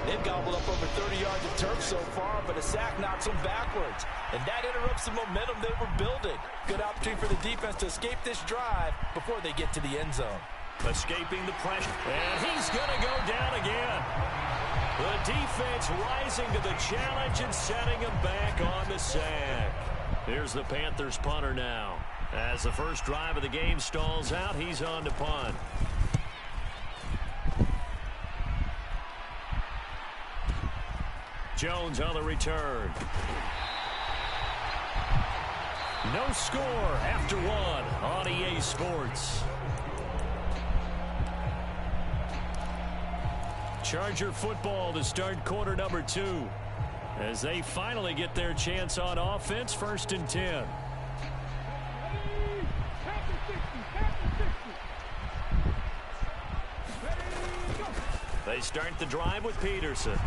They've gobbled up over 30 yards of turf so far, but a sack knocks them backwards. And that interrupts the momentum they were building. Good opportunity for the defense to escape this drive before they get to the end zone. Escaping the pressure. And he's going to go down again. The defense rising to the challenge and setting him back on the sack. Here's the Panthers punter now. As the first drive of the game stalls out, he's on to punt. Jones on the return. No score after 1 on EA Sports. Charger football to start quarter number 2. As they finally get their chance on offense, 1st and 10. They start the drive with Peterson.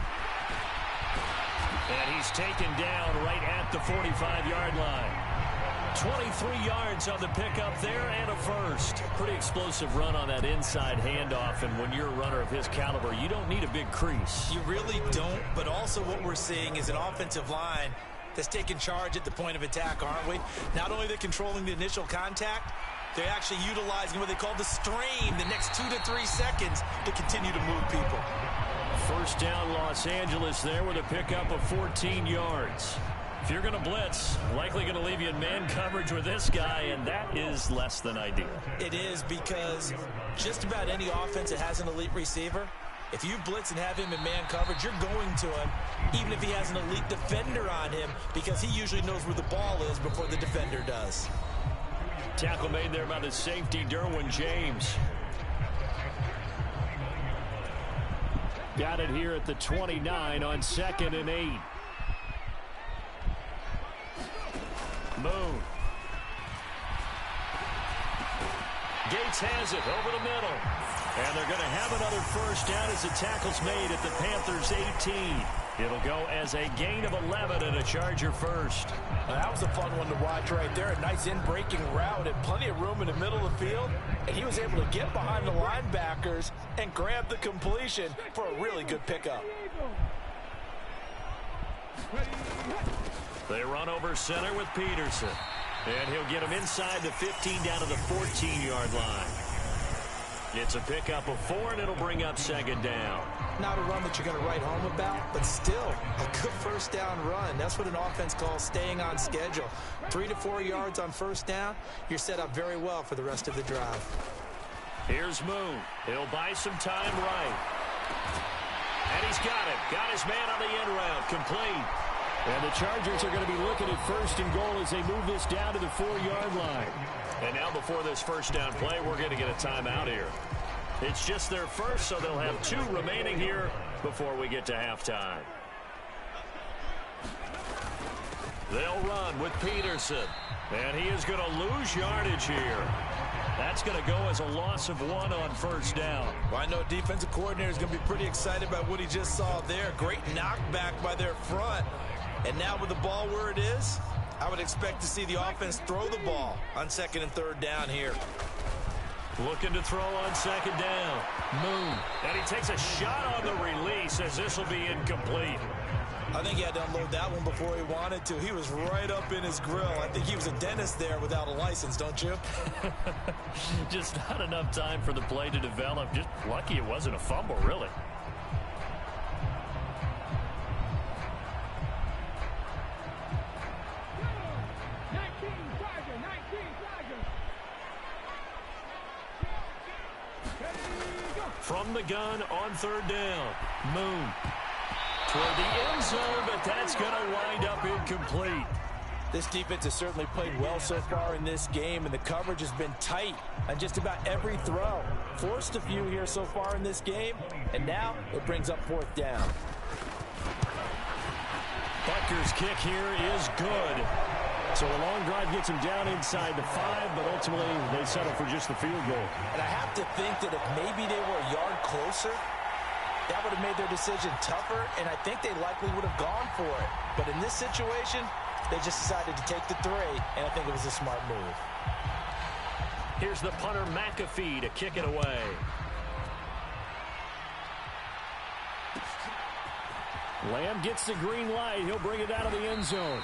And he's taken down right at the 45-yard line. 23 yards on the pickup there and a first. Pretty explosive run on that inside handoff, and when you're a runner of his caliber, you don't need a big crease. You really don't, but also what we're seeing is an offensive line that's taking charge at the point of attack, aren't we? Not only they're controlling the initial contact, they're actually utilizing what they call the strain the next 2 to 3 seconds to continue to move people. First down, Los Angeles there with a pickup of 14 yards. If you're going to blitz, likely going to leave you in man coverage with this guy, and that is less than ideal. It is, because just about any offense that has an elite receiver, if you blitz and have him in man coverage, you're going to him, even if he has an elite defender on him, because he usually knows where the ball is before the defender does. Tackle made there by the safety, Derwin James. Got it here at the 29 on 2nd and 8. Moon. Gates has it over the middle. And they're going to have another first down as the tackle's made at the Panthers' 18. It'll go as a gain of 11 and a Charger first. That was a fun one to watch right there. A nice in-breaking route and plenty of room in the middle of the field. And he was able to get behind the linebackers and grab the completion for a really good pickup. They run over center with Peterson. And he'll get him inside the 15 down to the 14-yard line. It's a pickup of 4, and it'll bring up 2nd down. Not a run that you're going to write home about, but still a good first down run. That's what an offense calls staying on schedule. 3 to 4 yards on first down, you're set up very well for the rest of the drive. Here's Moon. He'll buy some time right. And he's got it. Got his man on the end route. Complete. And the Chargers are going to be looking at 1st and goal as they move this down to the 4-yard line. And now before this first down play, we're going to get a timeout here. It's just their first, so they'll have 2 remaining here before we get to halftime. They'll run with Peterson. And he is going to lose yardage here. That's going to go as a loss of 1 on first down. Well, I know defensive coordinator is going to be pretty excited about what he just saw there. Great knockback by their front. And now with the ball where it is, I would expect to see the offense throw the ball on 2nd and 3rd down here. Looking to throw on 2nd down. Moon. And he takes a shot on the release as this will be incomplete. I think he had to unload that one before he wanted to. He was right up in his grill. I think he was a dentist there without a license, don't you? Just not enough time for the play to develop. Just lucky it wasn't a fumble, really. From the gun on 3rd down. Moon. Toward the end zone, but that's going to wind up incomplete. This defense has certainly played well so far in this game, and the coverage has been tight on just about every throw. Forced a few here so far in this game, and now it brings up 4th down. Butker's kick here is good. So a long drive gets him down inside the 5, but ultimately they settle for just the field goal. And I have to think that if maybe they were a yard closer, that would have made their decision tougher, and I think they likely would have gone for it. But in this situation, they just decided to take the 3, and I think it was a smart move. Here's the punter, McAfee, to kick it away. Lamb gets the green light. He'll bring it out of the end zone.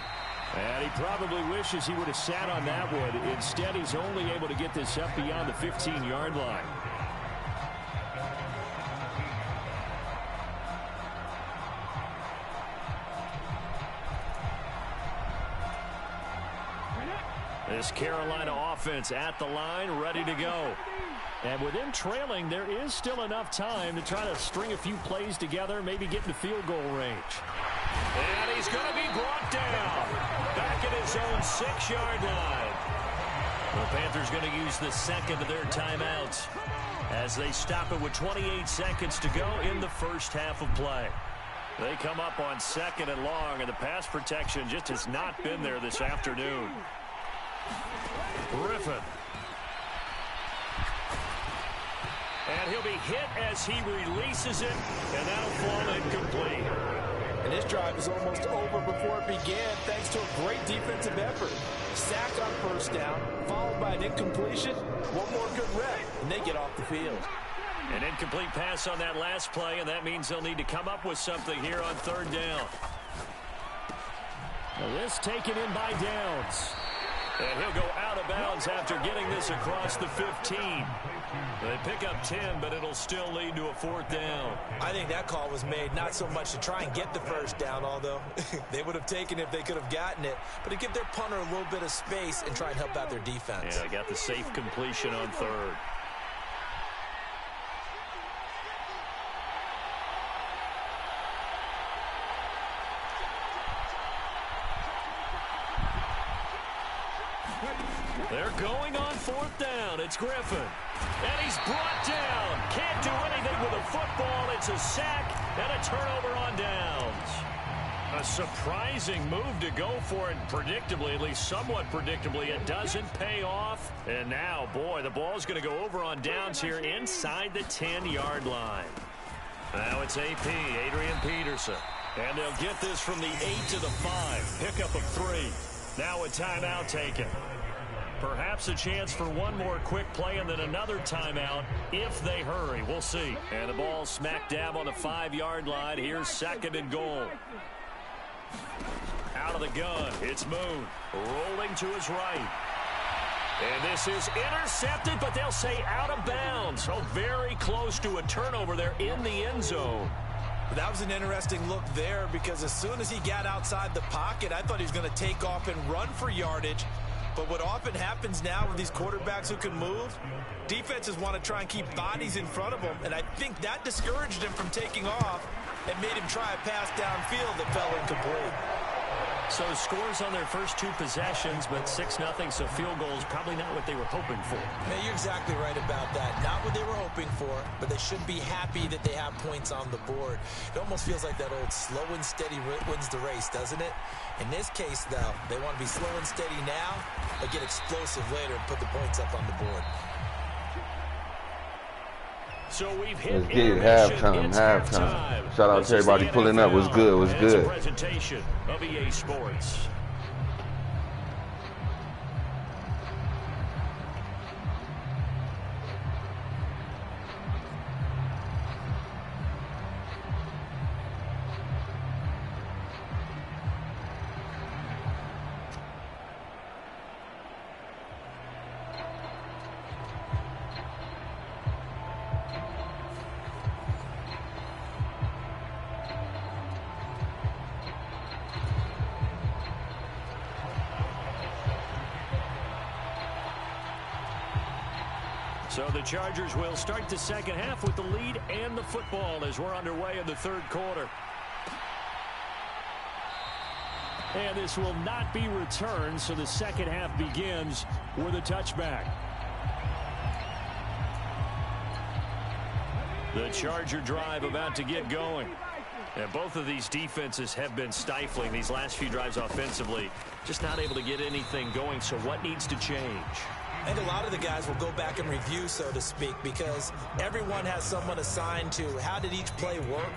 And he probably wishes he would have sat on that one. Instead, he's only able to get this up beyond the 15-yard line. This Carolina offense at the line, ready to go. And with them trailing, there is still enough time to try to string a few plays together, maybe get into field goal range. And he's going to be brought down. Back at his own 6-yard line. The Panthers going to use the second of their timeouts as they stop it with 28 seconds to go in the first half of play. They come up on 2nd and long, and the pass protection just has not been there this afternoon. Griffin. And he'll be hit as he releases it, and that'll fall incomplete. And this drive is almost over before it began thanks to a great defensive effort. Sack on first down, followed by an incompletion. One more good rep, and they get off the field. An incomplete pass on that last play, and that means they'll need to come up with something here on third down. Now this taken in by Downs. And he'll go out of bounds after getting this across the 15. They pick up 10, but it'll still lead to a fourth down. I think that call was made not so much to try and get the first down, although they would have taken it if they could have gotten it, but to give their punter a little bit of space and try and help out their defense. Yeah, they got the safe completion on third. They're going on fourth down. It's Griffin. And he's brought down. Can't do anything with the football. It's a sack and a turnover on downs. A surprising move to go for it. Predictably, at least somewhat predictably, it doesn't pay off. And now, boy, the ball's going to go over on downs here inside the 10-yard line. Now it's AP, Adrian Peterson. And they'll get this from the 8 to the 5. Pickup of 3. Now a timeout taken. Perhaps a chance for one more quick play and then another timeout if they hurry. We'll see. And the ball smack dab on the 5-yard line. Here's second and goal. Out of the gun, it's Moon. Rolling to his right. And this is intercepted, but they'll say out of bounds. So very close to a turnover there in the end zone. That was an interesting look there because as soon as he got outside the pocket, I thought he was going to take off and run for yardage. But what often happens now with these quarterbacks who can move, defenses want to try and keep bodies in front of them, and I think that discouraged him from taking off and made him try a pass downfield that fell incomplete. So scores on their first 2 possessions, but 6-0, so field goals probably not what they were hoping for. Yeah, you're exactly right about that. Not what they were hoping for, but they should be happy that they have points on the board. It almost feels like that old slow and steady wins the race, doesn't it? In this case, though, they want to be slow and steady now, but get explosive later and put the points up on the board. So we've hit Let's get it. Halftime. Shout out to everybody pulling up. What's good? What's good? It's a presentation of EA Sports. So the Chargers will start the second half with the lead and the football as we're underway in the third quarter. And this will not be returned, so the second half begins with a touchback. The Charger drive about to get going. And both of these defenses have been stifling these last few drives offensively. Just not able to get anything going, so what needs to change? I think a lot of the guys will go back and review, so to speak, because everyone has someone assigned to how did each play work.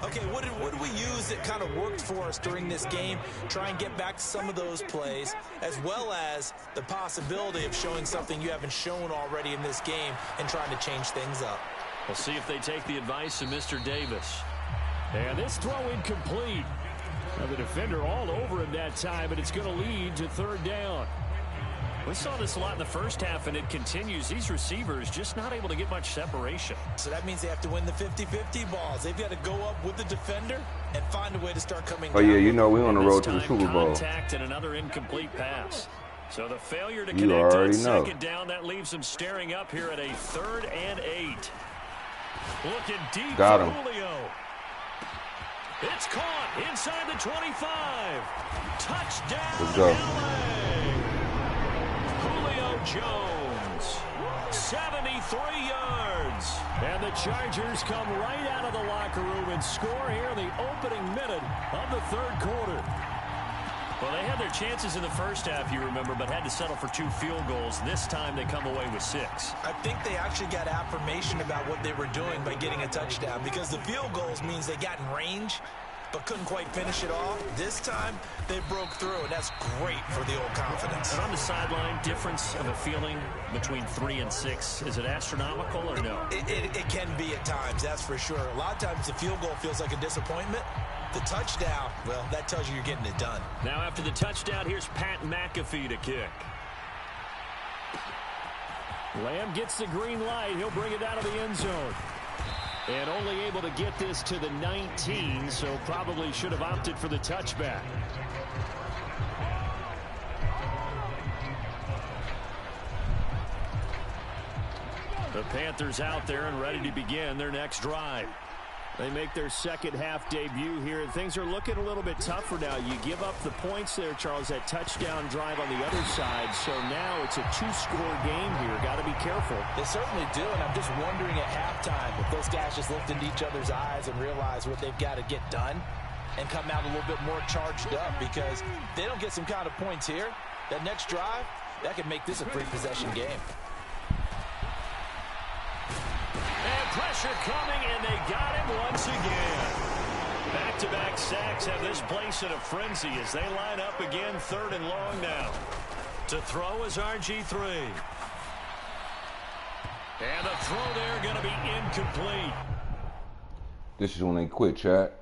Okay, what did we use that kind of worked for us during this game? Try and get back to some of those plays, as well as the possibility of showing something you haven't shown already in this game and trying to change things up. We'll see if they take the advice of Mr. Davis. And this throw incomplete. Now the defender all over him that time, but it's going to lead to third down. We saw this a lot in the first half, and it continues. These receivers just not able to get much separation. So that means they have to win the 50-50 balls. They've got to go up with the defender and find a way to start coming down. Oh, yeah, you know we're on the road to the Super Bowl. Contact and another incomplete pass. So the failure to connect on second down, that leaves them staring up here at a 3rd and 8. Looking deep Got for him. Julio. It's caught inside the 25. Touchdown, Let's go. LA. Julio Jones, 73 yards. And the Chargers come right out of the locker room and score here in the opening minute of the third quarter. Well, they had their chances in the first half, you remember, but had to settle for 2 field goals. This time they come away with 6. I think they actually got affirmation about what they were doing by getting a touchdown, because the field goals means they got in range. but couldn't quite finish it off. This time, they broke through, and that's great for the old confidence. And on the sideline, difference of a feeling between 3 and 6, is it astronomical or no? It can be at times, that's for sure. A lot of times the field goal feels like a disappointment. The touchdown, well, that tells you you're getting it done. Now after the touchdown, here's Pat McAfee to kick. Lamb gets the green light. He'll bring it out of the end zone. And only able to get this to the 19, so probably should have opted for the touchback. The Panthers out there and ready to begin their next drive. They make their second half debut here, and things are looking a little bit tougher now. You give up the points there, Charles, that touchdown drive on the other side. So now it's a two-score game here. Got to be careful. They certainly do, and I'm just wondering at halftime if those guys just looked into each other's eyes and realize what they've got to get done and come out a little bit more charged up, because if they don't get some kind of points here, that next drive, that could make this a three-possession game. And pressure coming, and they got him once again. Back-to-back sacks have this place in a frenzy as they line up again, 3rd and long now. To throw is RG3. And the throw there going to be incomplete. This is when they quit, chat.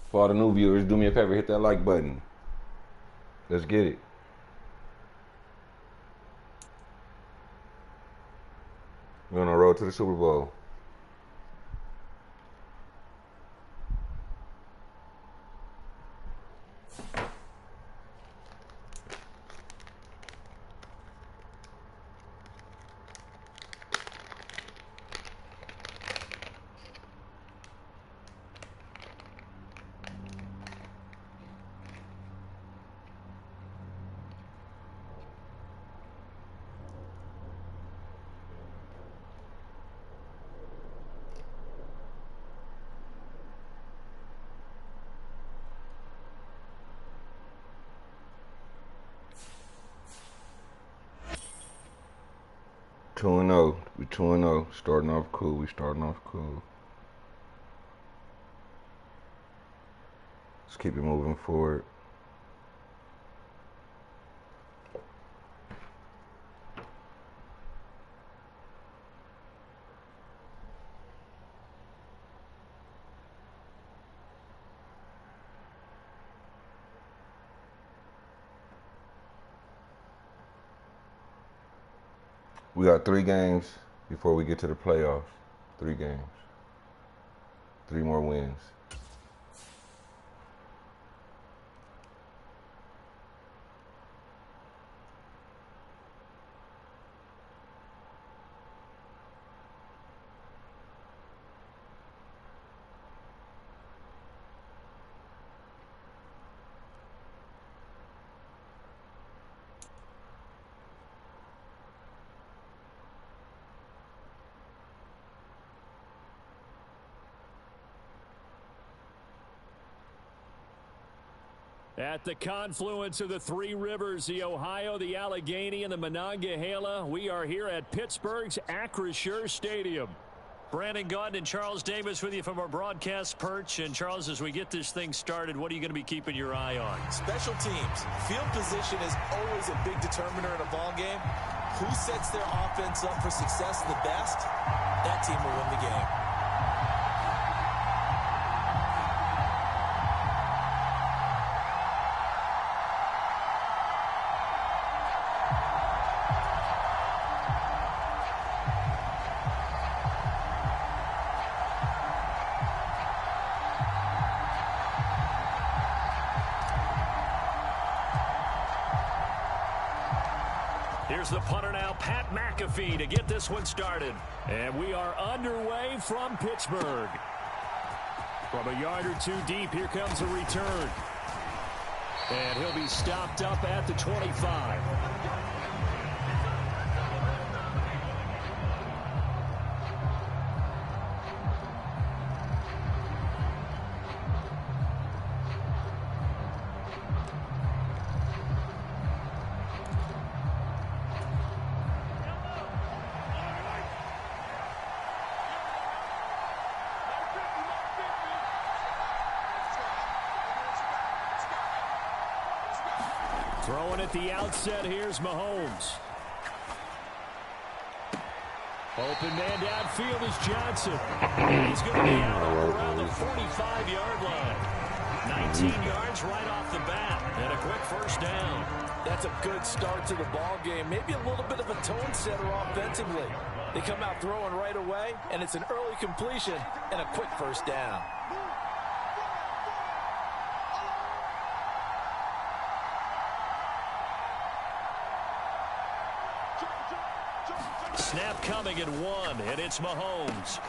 For all the new viewers, do me a favor, hit that like button. Let's get it. We're on the road to the Super Bowl. Two and 0. We 2-0. Starting off cool. We starting off cool. Let's keep it moving forward. We got 3 games before we get to the playoffs. 3 games. 3 more wins. At the confluence of the 3 rivers, the Ohio, the Allegheny, and the Monongahela, we are here at Pittsburgh's Acrisure Stadium. Brandon Gaudin and Charles Davis with you from our broadcast perch. And Charles, as we get this thing started, what are you going to be keeping your eye on? Special teams. Field position is always a big determiner in a ball game. Who sets their offense up for success the best, that team will win the game. Here's the punter now, Pat McAfee, to get this one started. And we are underway from Pittsburgh. From a yard or 2 deep, here comes a return. And he'll be stopped up at the 25. Throwing at the outset, here's Mahomes. Open man downfield is Johnson. He's going to be out around the 45-yard line. 19 yards right off the bat, and a quick first down. That's a good start to the ball game. Maybe a little bit of a tone setter offensively. They come out throwing right away, and it's an early completion and a quick first down. Snap coming at 1, and it's Mahomes.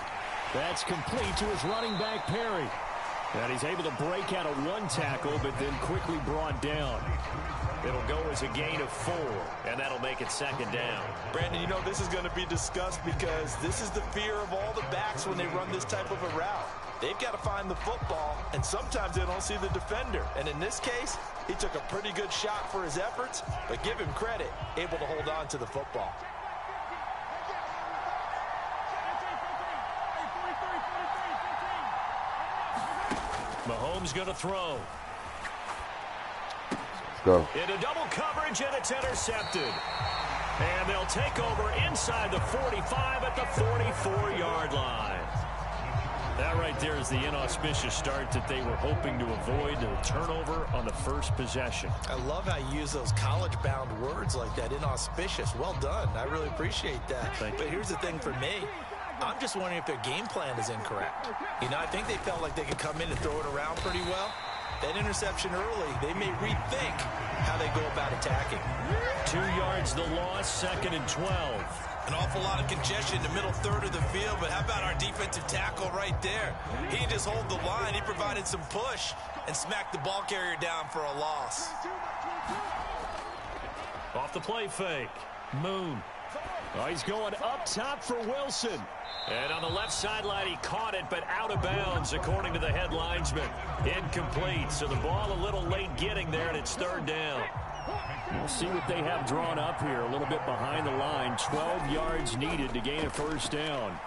That's complete to his running back, Perry. And he's able to break out of 1 tackle, but then quickly brought down. It'll go as a gain of 4, and that'll make it second down. Brandon, you know this is going to be discussed because this is the fear of all the backs when they run this type of a route. They've got to find the football, and sometimes they don't see the defender. And in this case, he took a pretty good shot for his efforts, but give him credit, able to hold on to the football. Mahomes going to throw. Let's go. Into double coverage, and it's intercepted. And they'll take over inside the 45 at the 44-yard line. That right there is the inauspicious start that they were hoping to avoid, the turnover on the first possession. I love how you use those college-bound words like that, inauspicious. Well done. I really appreciate that. But here's the thing for me. I'm just wondering if their game plan is incorrect. You know, I think they felt like they could come in and throw it around pretty well. That interception early, they may rethink how they go about attacking. 2 yards the loss, 2nd and 12. An awful lot of congestion in the middle third of the field, but how about our defensive tackle right there? He just hold the line. He provided some push and smacked the ball carrier down for a loss. Off the play fake. Moon. Oh, he's going up top for Wilson. And on the left sideline, he caught it, but out of bounds, according to the head linesman. Incomplete, so the ball a little late getting there, and it's 3rd down. We'll see what they have drawn up here, a little bit behind the line. 12 yards needed to gain a first down.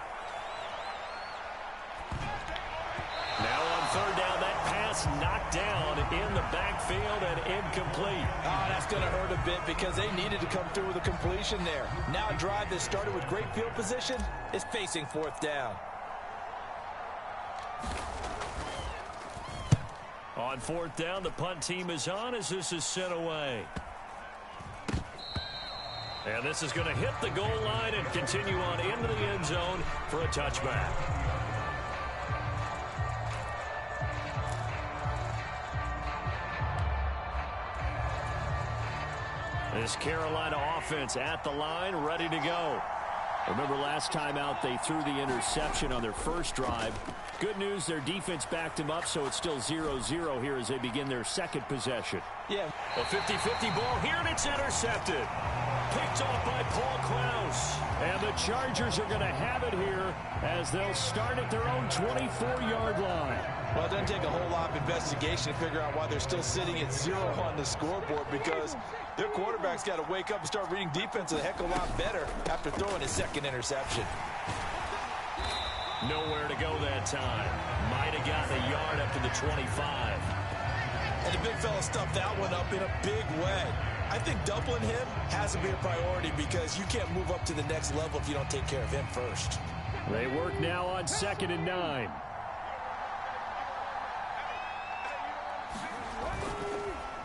Now on 3rd down, that pass knocked down in the backfield and incomplete. Oh, that's going to hurt a bit because they needed to come through with a completion there. Now a drive that started with great field position is facing 4th down. On 4th down, the punt team is on as this is sent away. And this is going to hit the goal line and continue on into the end zone for a touchback. This Carolina offense at the line, ready to go. Remember last time out they threw the interception on their first drive. Good news, their defense backed them up, so it's still 0-0 here as they begin their second possession. Yeah. A 50-50 ball here, and it's intercepted. Picked off by Paul Krause. And the Chargers are going to have it here as they'll start at their own 24-yard line. Well, it doesn't take a whole lot of investigation to figure out why they're still sitting at 0 on the scoreboard, because their quarterback's got to wake up and start reading defense a heck of a lot better after throwing his second interception. Nowhere to go that time. Might have gotten a yard up to the 25. And the big fella stuffed that one up in a big way. I think doubling him has to be a priority because you can't move up to the next level if you don't take care of him first. They work now on 2nd and 9.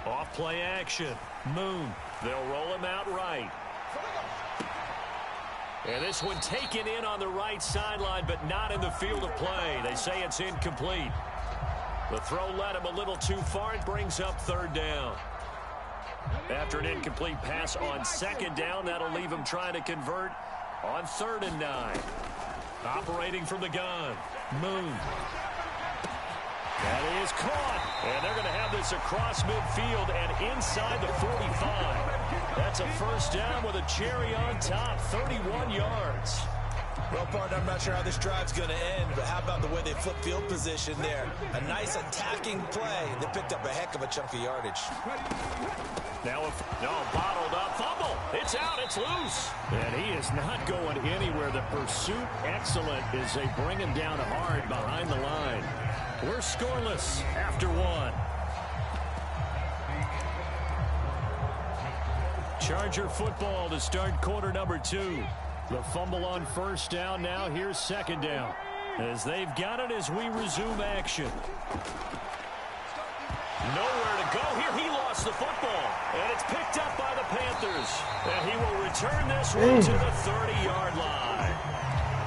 Off play action. Moon. They'll roll him out right. And this one taken in on the right sideline, but not in the field of play. They say it's incomplete. The throw led him a little too far. It brings up 3rd down. After an incomplete pass on 2nd down, that'll leave him trying to convert on 3rd and 9. Operating from the gun. Moon. That is caught. And they're going to have this across midfield and inside the 45. That's a first down with a cherry on top. 31 yards. Well, partner, I'm not sure how this drive's going to end, but how about the way they flip field position there? A nice attacking play. They picked up a heck of a chunk of yardage. Now, bottled up fumble. It's out. It's loose. And he is not going anywhere. The pursuit excellent as they bring him down hard behind the line. We're scoreless after 1. Charger football to start quarter number 2. The fumble on first down. Now here's second down. As they've got it as we resume action. Nowhere to go here. He lost the football. And it's picked up by the Panthers. And he will return this one to the 30-yard line.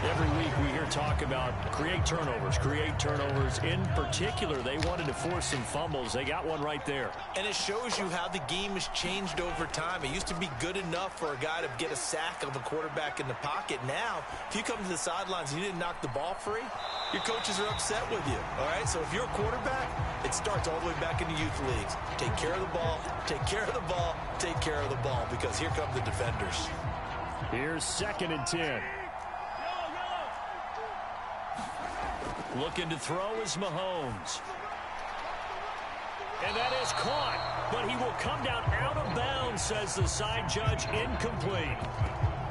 Every week we hear talk about create turnovers. In particular, they wanted to force some fumbles. They got one right there. And it shows you how the game has changed over time. It used to be good enough for a guy to get a sack of a quarterback in the pocket. Now, if you come to the sidelines and you didn't knock the ball free, your coaches are upset with you. All right? So if you're a quarterback, it starts all the way back in the youth leagues. Take care of the ball, take care of the ball, take care of the ball, because here come the defenders. Here's 2nd and 10. Looking to throw is Mahomes. And that is caught. But he will come down out of bounds, says the side judge. Incomplete.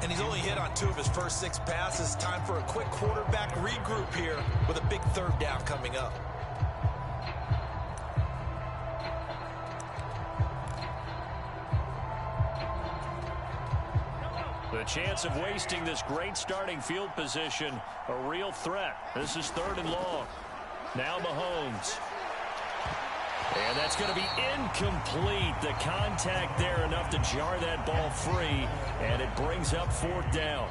And he's only hit on 2 of his first 6 passes. Time for a quick quarterback regroup here with a big 3rd down coming up. The chance of wasting this great starting field position, a real threat. This is 3rd and long. Now Mahomes. And that's going to be incomplete. The contact there enough to jar that ball free, and it brings up 4th down.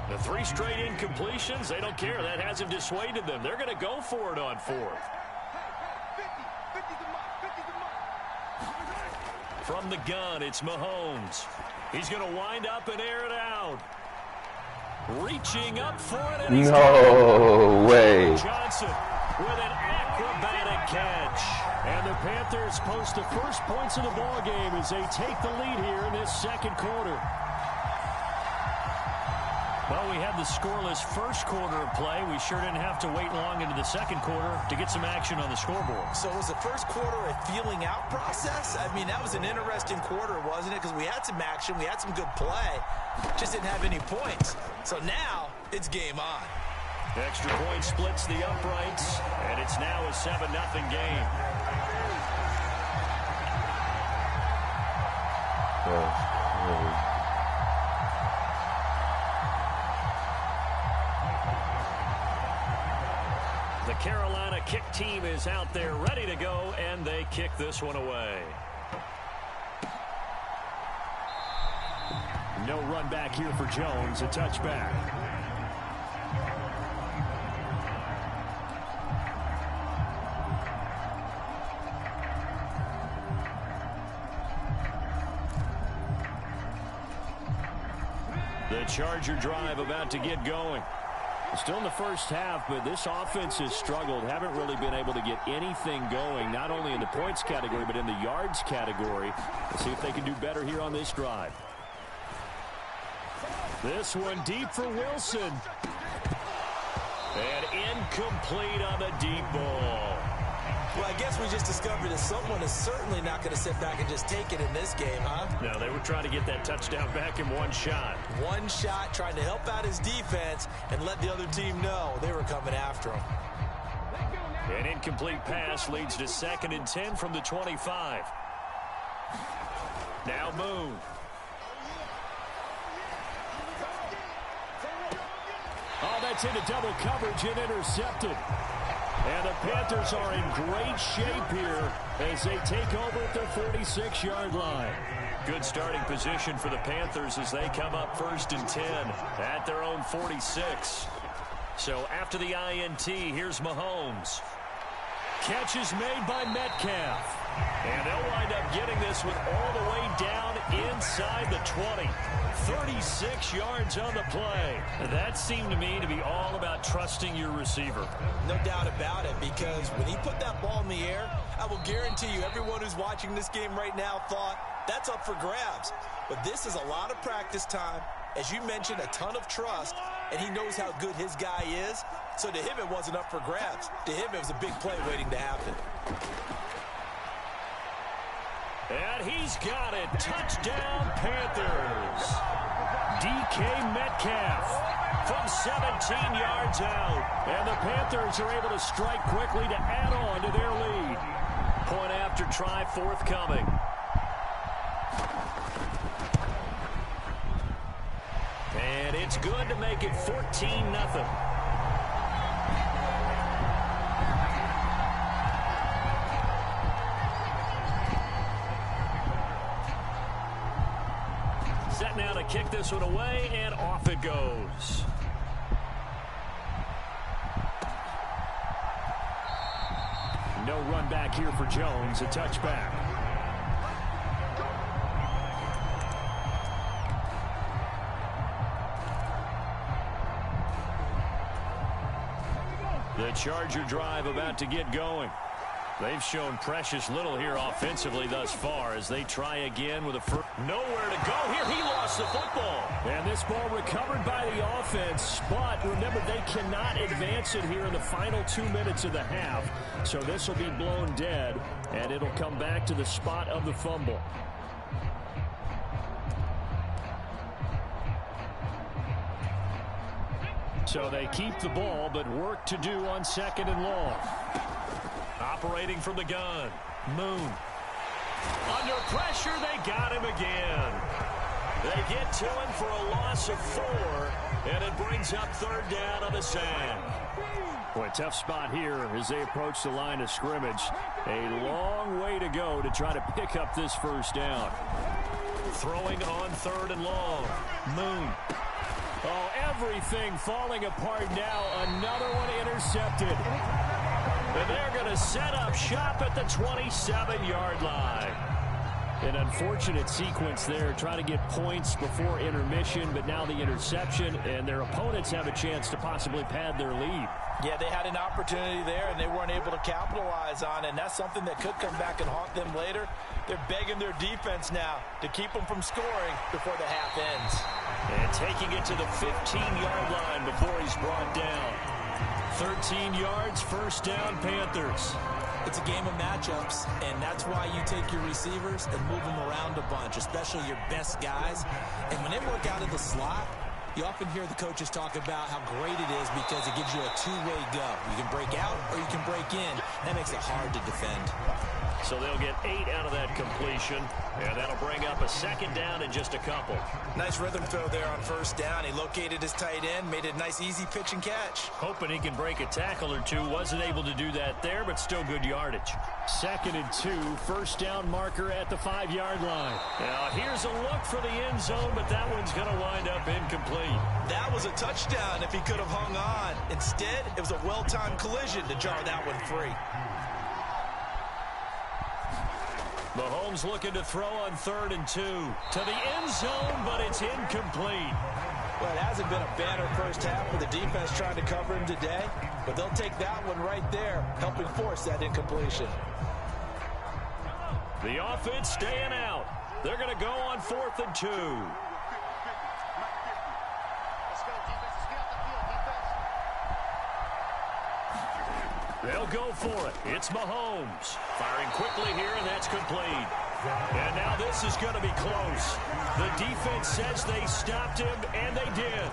The 3 straight incompletions, they don't care. That hasn't dissuaded them. They're going to go for it on 4th. From the gun, it's Mahomes. He's going to wind up and air it out. Reaching up for it, and he's No way. Johnson with an acrobatic catch. And the Panthers post the first points of the ball game as they take the lead here in this 2nd quarter. Well, we had the scoreless first quarter of play. We sure didn't have to wait long into the 2nd quarter to get some action on the scoreboard. So was the first quarter a feeling out process? I mean, that was an interesting quarter, wasn't it? Because we had some action, we had some good play, just didn't have any points. So now it's game on. Extra point splits the uprights, and it's now a 7-0 game. The Carolina kick team is out there ready to go, and they kick this one away. No run back here for Jones, a touchback. The Charger drive about to get going. Still in the first half, but this offense has struggled. Haven't really been able to get anything going, not only in the points category, but in the yards category. Let's see if they can do better here on this drive. This one deep for Wilson. And incomplete on the deep ball. Well, I guess we just discovered that someone is certainly not going to sit back and just take it in this game, huh? No, they were trying to get that touchdown back in one shot. One shot, trying to help out his defense and let the other team know they were coming after him. An incomplete pass leads to 2nd and 10 from the 25. Now Boone. Oh, that's into double coverage and intercepted. And the Panthers are in great shape here as they take over at their 46-yard line. Good starting position for the Panthers as they come up 1st and 10 at their own 46. So after the INT, here's Mahomes. Catch is made by Metcalf. And they'll wind up getting this one all the way down inside the 20. 36 yards on the play. That seemed to me to be all about trusting your receiver. No doubt about it, because when he put that ball in the air, I will guarantee you everyone who's watching this game right now thought that's up for grabs. But this is a lot of practice time. As you mentioned, a ton of trust, and he knows how good his guy is. So to him, it wasn't up for grabs. To him, it was a big play waiting to happen. And he's got it. Touchdown, Panthers. DK Metcalf from 17 yards out. And the Panthers are able to strike quickly to add on to their lead. Point after try forthcoming. It's good to make it 14-0. Set now to kick this one away, and off it goes. No run back here for Jones, a touchback. The Charger drive about to get going. They've shown precious little here offensively thus far as they try again with a first. Nowhere to go here. He lost the football. And this ball recovered by the offense. But remember, they cannot advance it here in the final 2 minutes of the half. So this will be blown dead, and it'll come back to the spot of the fumble. So they keep the ball, but work to do on 2nd and long. Operating from the gun. Moon. Under pressure, they got him again. They get to him for a loss of 4, and it brings up 3rd down on the sand. Boy, tough spot here as they approach the line of scrimmage. A long way to go to try to pick up this 1st down. Throwing on 3rd and long. Moon. Oh, everything falling apart now. Another one intercepted. And they're going to set up shop at the 27-yard line. An unfortunate sequence there, trying to get points before intermission, but now the interception, and their opponents have a chance to possibly pad their lead. Yeah, they had an opportunity there, and they weren't able to capitalize on it, and that's something that could come back and haunt them later. They're begging their defense now to keep them from scoring before the half ends. And taking it to the 15-yard line before he's brought down. 13 yards, 1st down, Panthers. It's a game of matchups, and that's why you take your receivers and move them around a bunch, especially your best guys. And when they work out of the slot, you often hear the coaches talk about how great it is because it gives you a two-way go. You can break out or you can break in. That makes it hard to defend. So they'll get 8 out of that completion, and that'll bring up a 2nd down in just a couple. Nice rhythm throw there on 1st down. He located his tight end, made it a nice, easy pitch and catch. Hoping he can break a tackle or two. Wasn't able to do that there, but still good yardage. 2nd and 2, 1st down marker at the 5-yard line. Now here's a look for the end zone, but that one's going to wind up incomplete. That was a touchdown if he could have hung on. Instead, it was a well-timed collision to jar that one free. Mahomes looking to throw on 3rd and 2. To the end zone, but it's incomplete. Well, it hasn't been a banner 1st half with the defense trying to cover him today, but they'll take that one right there, helping force that incompletion. The offense staying out. They're going to go on 4th and 2. They'll go for it. It's Mahomes. Firing quickly here, and that's complete. And now this is going to be close. The defense says they stopped him, and they did.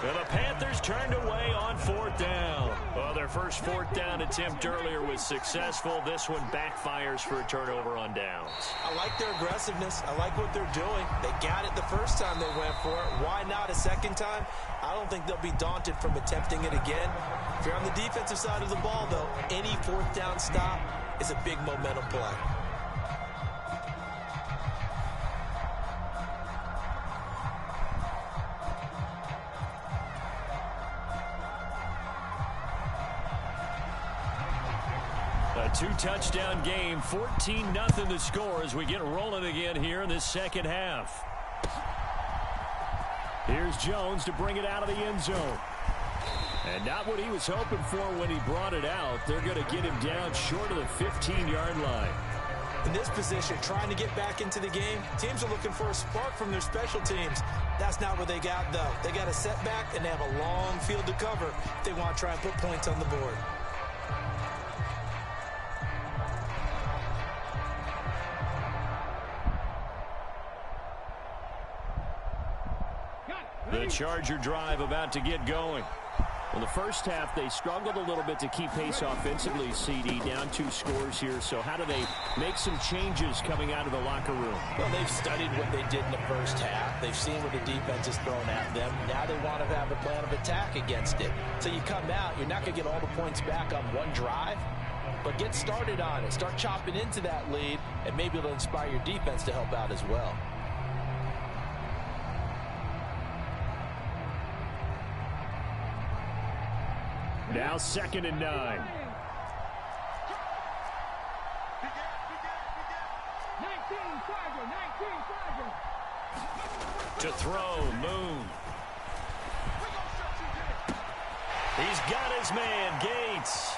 And the Panthers turned away on 4th down. Well, their first 4th down attempt earlier was successful. This one backfires for a turnover on downs. I like their aggressiveness. I like what they're doing. They got it the first time they went for it. Why not a 2nd time? I don't think they'll be daunted from attempting it again. If you're on the defensive side of the ball, though, any 4th down stop is a big momentum play. A 2-touchdown game, 14-0 the score as we get rolling again here in this 2nd half. Here's Jones to bring it out of the end zone. And not what he was hoping for when he brought it out. They're going to get him down short of the 15-yard line. In this position, trying to get back into the game, teams are looking for a spark from their special teams. That's not what they got, though. They got a setback, and they have a long field to cover if they want to try and put points on the board. The Charger drive about to get going. Well, the first half, they struggled a little bit to keep pace offensively, CD, down 2 scores here. So how do they make some changes coming out of the locker room? Well, they've studied what they did in the first half. They've seen what the defense has thrown at them. Now they want to have a plan of attack against it. So you come out, you're not going to get all the points back on one drive, but get started on it. Start chopping into that lead, and maybe it'll inspire your defense to help out as well. Now 2nd and 9. To throw, Moon. He's got his man, Gates.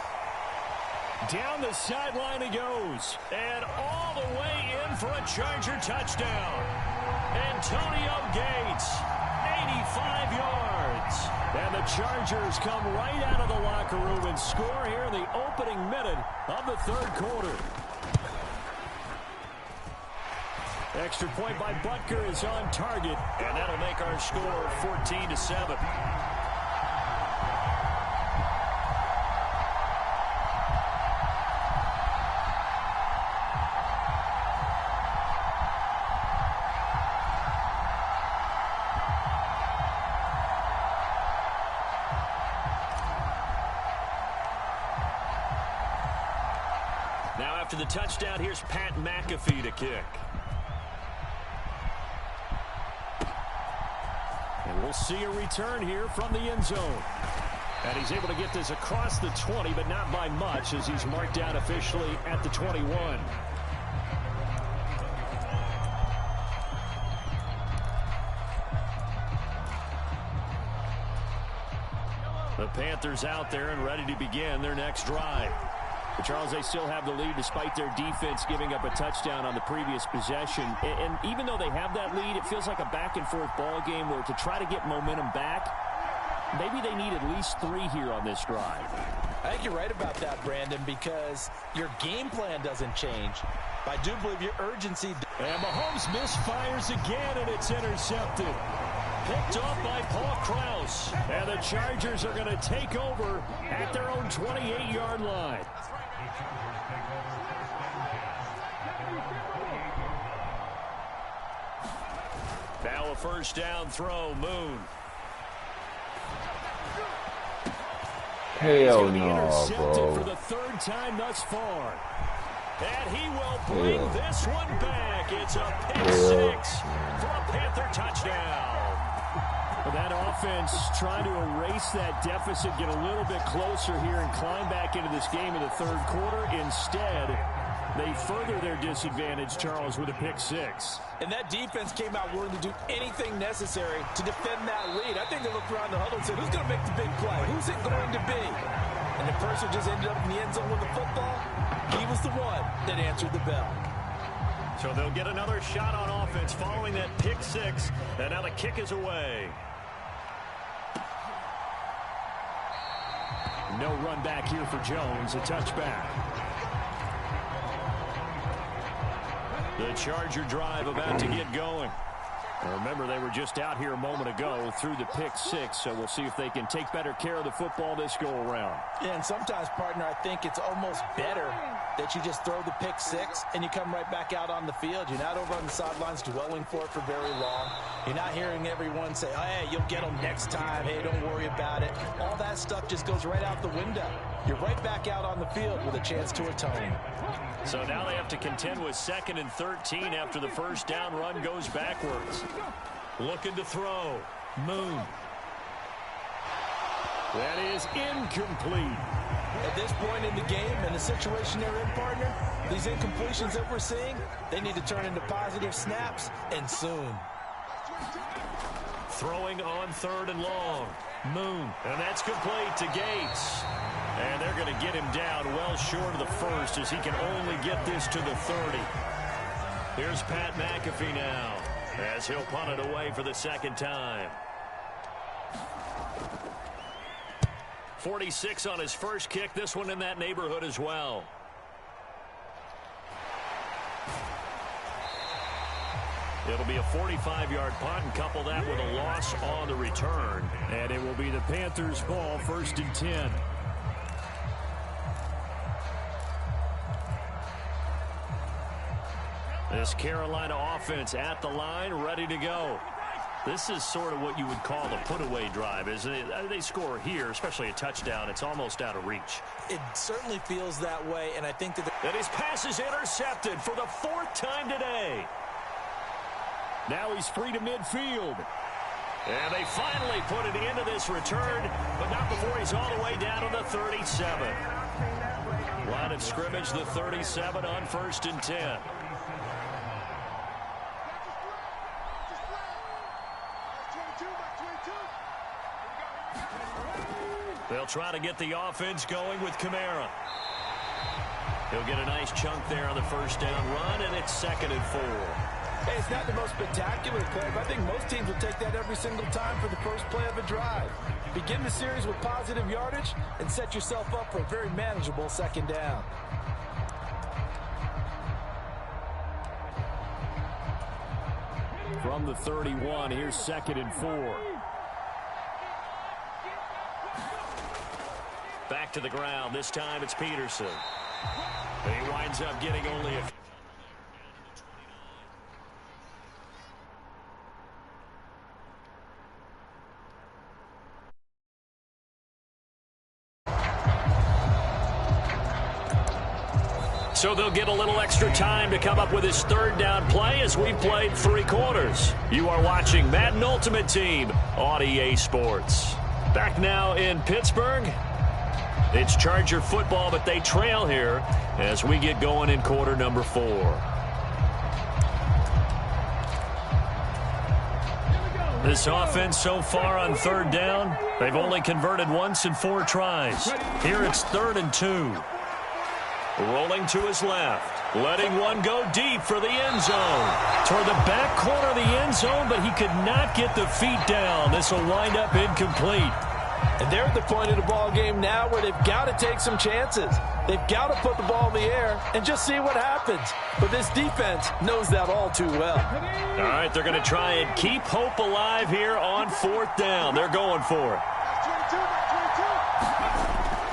Down the sideline he goes. And all the way in for a Charger touchdown. Antonio Gates, 85 yards. And the Chargers come right out of the locker room and score here in the opening minute of the 3rd quarter. Extra point by Butker is on target, and that'll make our score 14-7. Now after the touchdown, here's Pat McAfee to kick. And we'll see a return here from the end zone. And he's able to get this across the 20, but not by much, as he's marked down officially at the 21. The Panthers out there and ready to begin their next drive. But Charles, they still have the lead despite their defense giving up a touchdown on the previous possession. And even though they have that lead, it feels like a back-and-forth ball game where to try to get momentum back, maybe they need at least 3 here on this drive. I think you're right about that, Brandon, because your game plan doesn't change. But I do believe your urgency. And Mahomes misfires again, and it's intercepted. Picked off by Paul Krause. And the Chargers are going to take over at their own 28-yard line. Now a first down throw, Moon. Hell no, bro. For the 3rd time thus far. And he will bring this one back. It's a pick 6 for a Panther touchdown. Well, that offense trying to erase that deficit, get a little bit closer here and climb back into this game in the 3rd quarter. Instead, they further their disadvantage, Charles, with a pick 6. And that defense came out willing to do anything necessary to defend that lead. I think they looked around the huddle and said, who's going to make the big play? Who's it going to be? And the person just ended up in the end zone with the football. He was the one that answered the bell. So they'll get another shot on offense following that pick 6. And now the kick is away. No run back here for Jones. A touchback. The Charger drive about to get going. Now remember, they were just out here a moment ago through the pick 6, so we'll see if they can take better care of the football this go-around. Yeah, and sometimes, partner, I think it's almost better that you just throw the pick 6 and you come right back out on the field. You're not over on the sidelines dwelling for it for very long. You're not hearing everyone say, oh, hey, you'll get them next time. Hey, don't worry about it. All that stuff just goes right out the window. You're right back out on the field with a chance to atone. So now they have to contend with 2nd and 13 after the first down run goes backwards. Looking to throw. Moon. That is incomplete. At this point in the game and the situation they're in, partner, these incompletions that we're seeing, they need to turn into positive snaps, and soon. Throwing on 3rd and long. Moon. And that's complete to Gates. And they're going to get him down well short of the 1st as he can only get this to the 30. Here's Pat McAfee now as he'll punt it away for the 2nd time. 46 on his first kick. This one in that neighborhood as well. It'll be a 45-yard punt, and couple that with a loss on the return. And it will be the Panthers' ball, 1st and 10. This Carolina offense at the line, ready to go. This is sort of what you would call a put-away drive, isn't it? They score here, especially a touchdown. It's almost out of reach. It certainly feels that way, and I think that his pass is intercepted for the 4th time today. Now he's free to midfield. And they finally put it into this return, but not before he's all the way down to the 37. Line of scrimmage, the 37 on 1st and 10. They'll try to get the offense going with Kamara. He'll get a nice chunk there on the 1st down run, and it's 2nd and 4. Hey, it's not the most spectacular play, but I think most teams will take that every single time for the first play of a drive. Begin the series with positive yardage and set yourself up for a very manageable 2nd down. From the 31, here's 2nd and 4. Back to the ground. This time it's Peterson. He winds up getting only a... So they'll get a little extra time to come up with his 3rd down play as we played 3 quarters. You are watching Madden Ultimate Team on EA Sports. Back now in Pittsburgh. It's Charger football, but they trail here as we get going in quarter number 4. This offense so far on 3rd down, they've only converted once in 4 tries. Here it's 3rd and 2. Rolling to his left, letting one go deep for the end zone. Toward the back corner of the end zone, but he could not get the feet down. This will wind up incomplete. And they're at the point of the ball game now where they've got to take some chances. They've got to put the ball in the air and just see what happens. But this defense knows that all too well. All right, they're going to try and keep hope alive here on 4th down. They're going for it.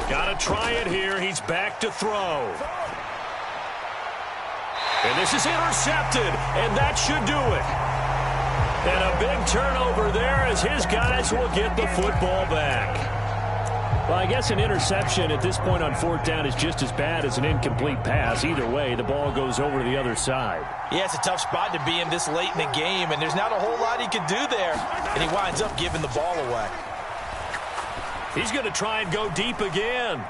Got to try it here. He's back to throw. And this is intercepted, and that should do it. And a big turnover there as his guys will get the football back. Well, I guess an interception at this point on 4th down is just as bad as an incomplete pass. Either way, the ball goes over to the other side. Yeah, it's a tough spot to be in this late in the game, and there's not a whole lot he can do there. And he winds up giving the ball away. He's going to try and go deep again.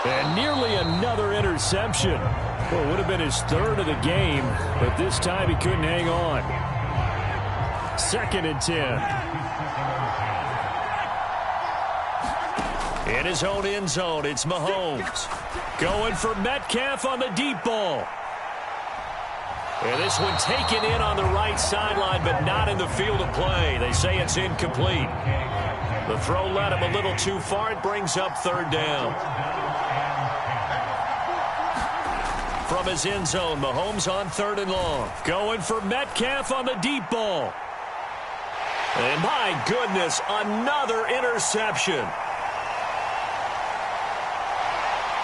And nearly another interception. Well, it would have been his 3rd of the game, but this time he couldn't hang on. 2nd and 10. In his own end zone, it's Mahomes. Going for Metcalf on the deep ball. And this one taken in on the right sideline, but not in the field of play. They say it's incomplete. The throw led him a little too far. It brings up 3rd down. From his end zone, Mahomes on 3rd and long. Going for Metcalf on the deep ball. And my goodness, another interception.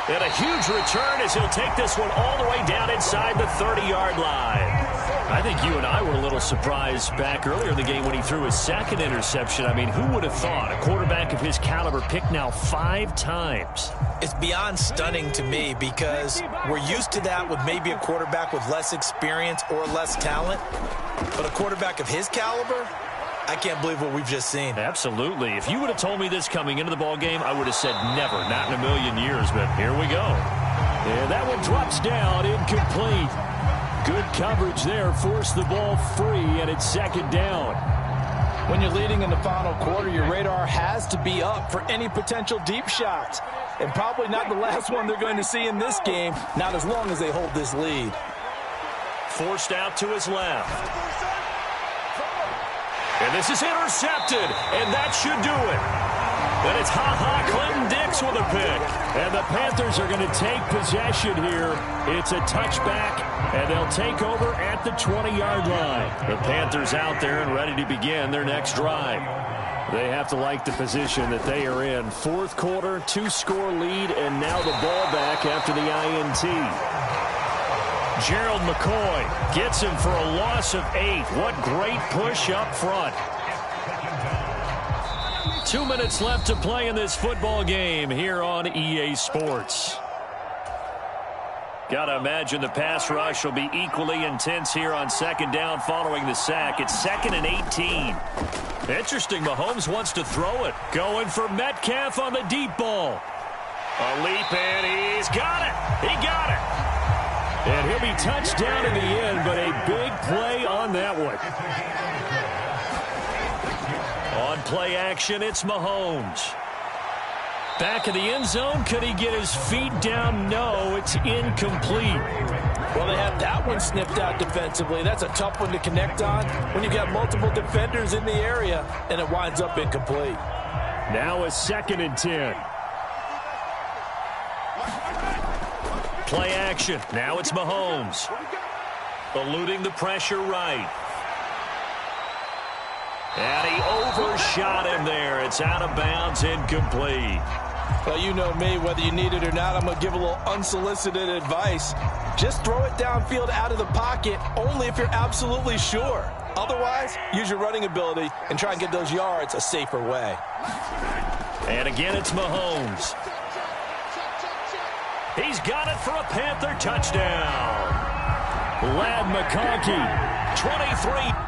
And a huge return as he'll take this one all the way down inside the 30-yard line. I think you and I were a little surprised back earlier in the game when he threw his 2nd interception. I mean, who would have thought a quarterback of his caliber picked now 5 times? It's beyond stunning to me because we're used to that with maybe a quarterback with less experience or less talent. But a quarterback of his caliber, I can't believe what we've just seen. Absolutely. If you would have told me this coming into the ball game, I would have said never, not in a million years. But here we go. And that one drops down, incomplete. Good coverage there, forced the ball free, and it's 2nd down. When you're leading in the final quarter, your radar has to be up for any potential deep shots. And probably not the last one they're going to see in this game, not as long as they hold this lead. Forced out to his left. And this is intercepted, and that should do it. And it's Clinton Dix with a pick. And the Panthers are going to take possession here. It's a touchback, and they'll take over at the 20-yard line. The Panthers out there and ready to begin their next drive. They have to like the position that they are in. Fourth quarter, 2-score lead, and now the ball back after the INT. Gerald McCoy gets him for a loss of 8. What great push up front. 2 minutes left to play in this football game here on EA Sports. Got to imagine the pass rush will be equally intense here on second down following the sack. It's 2nd and 18. Interesting, Mahomes wants to throw it. Going for Metcalf on the deep ball. A leap in, he's got it. He got it. And he'll be touched down in the end, but a big play on that one. On play action, it's Mahomes. Back in the end zone, could he get his feet down? No, it's incomplete. Well, they have that one snipped out defensively. That's a tough one to connect on when you've got multiple defenders in the area, and it winds up incomplete. Now a 2nd and 10. Play action. Now it's Mahomes. Eluding the pressure right. And he overshot him there. It's out of bounds, incomplete. Well, you know me, whether you need it or not, I'm going to give a little unsolicited advice. Just throw it downfield out of the pocket, only if you're absolutely sure. Otherwise, use your running ability and try and get those yards a safer way. And again, it's Mahomes. He's got it for a Panther touchdown. Ladd McConkey, 23.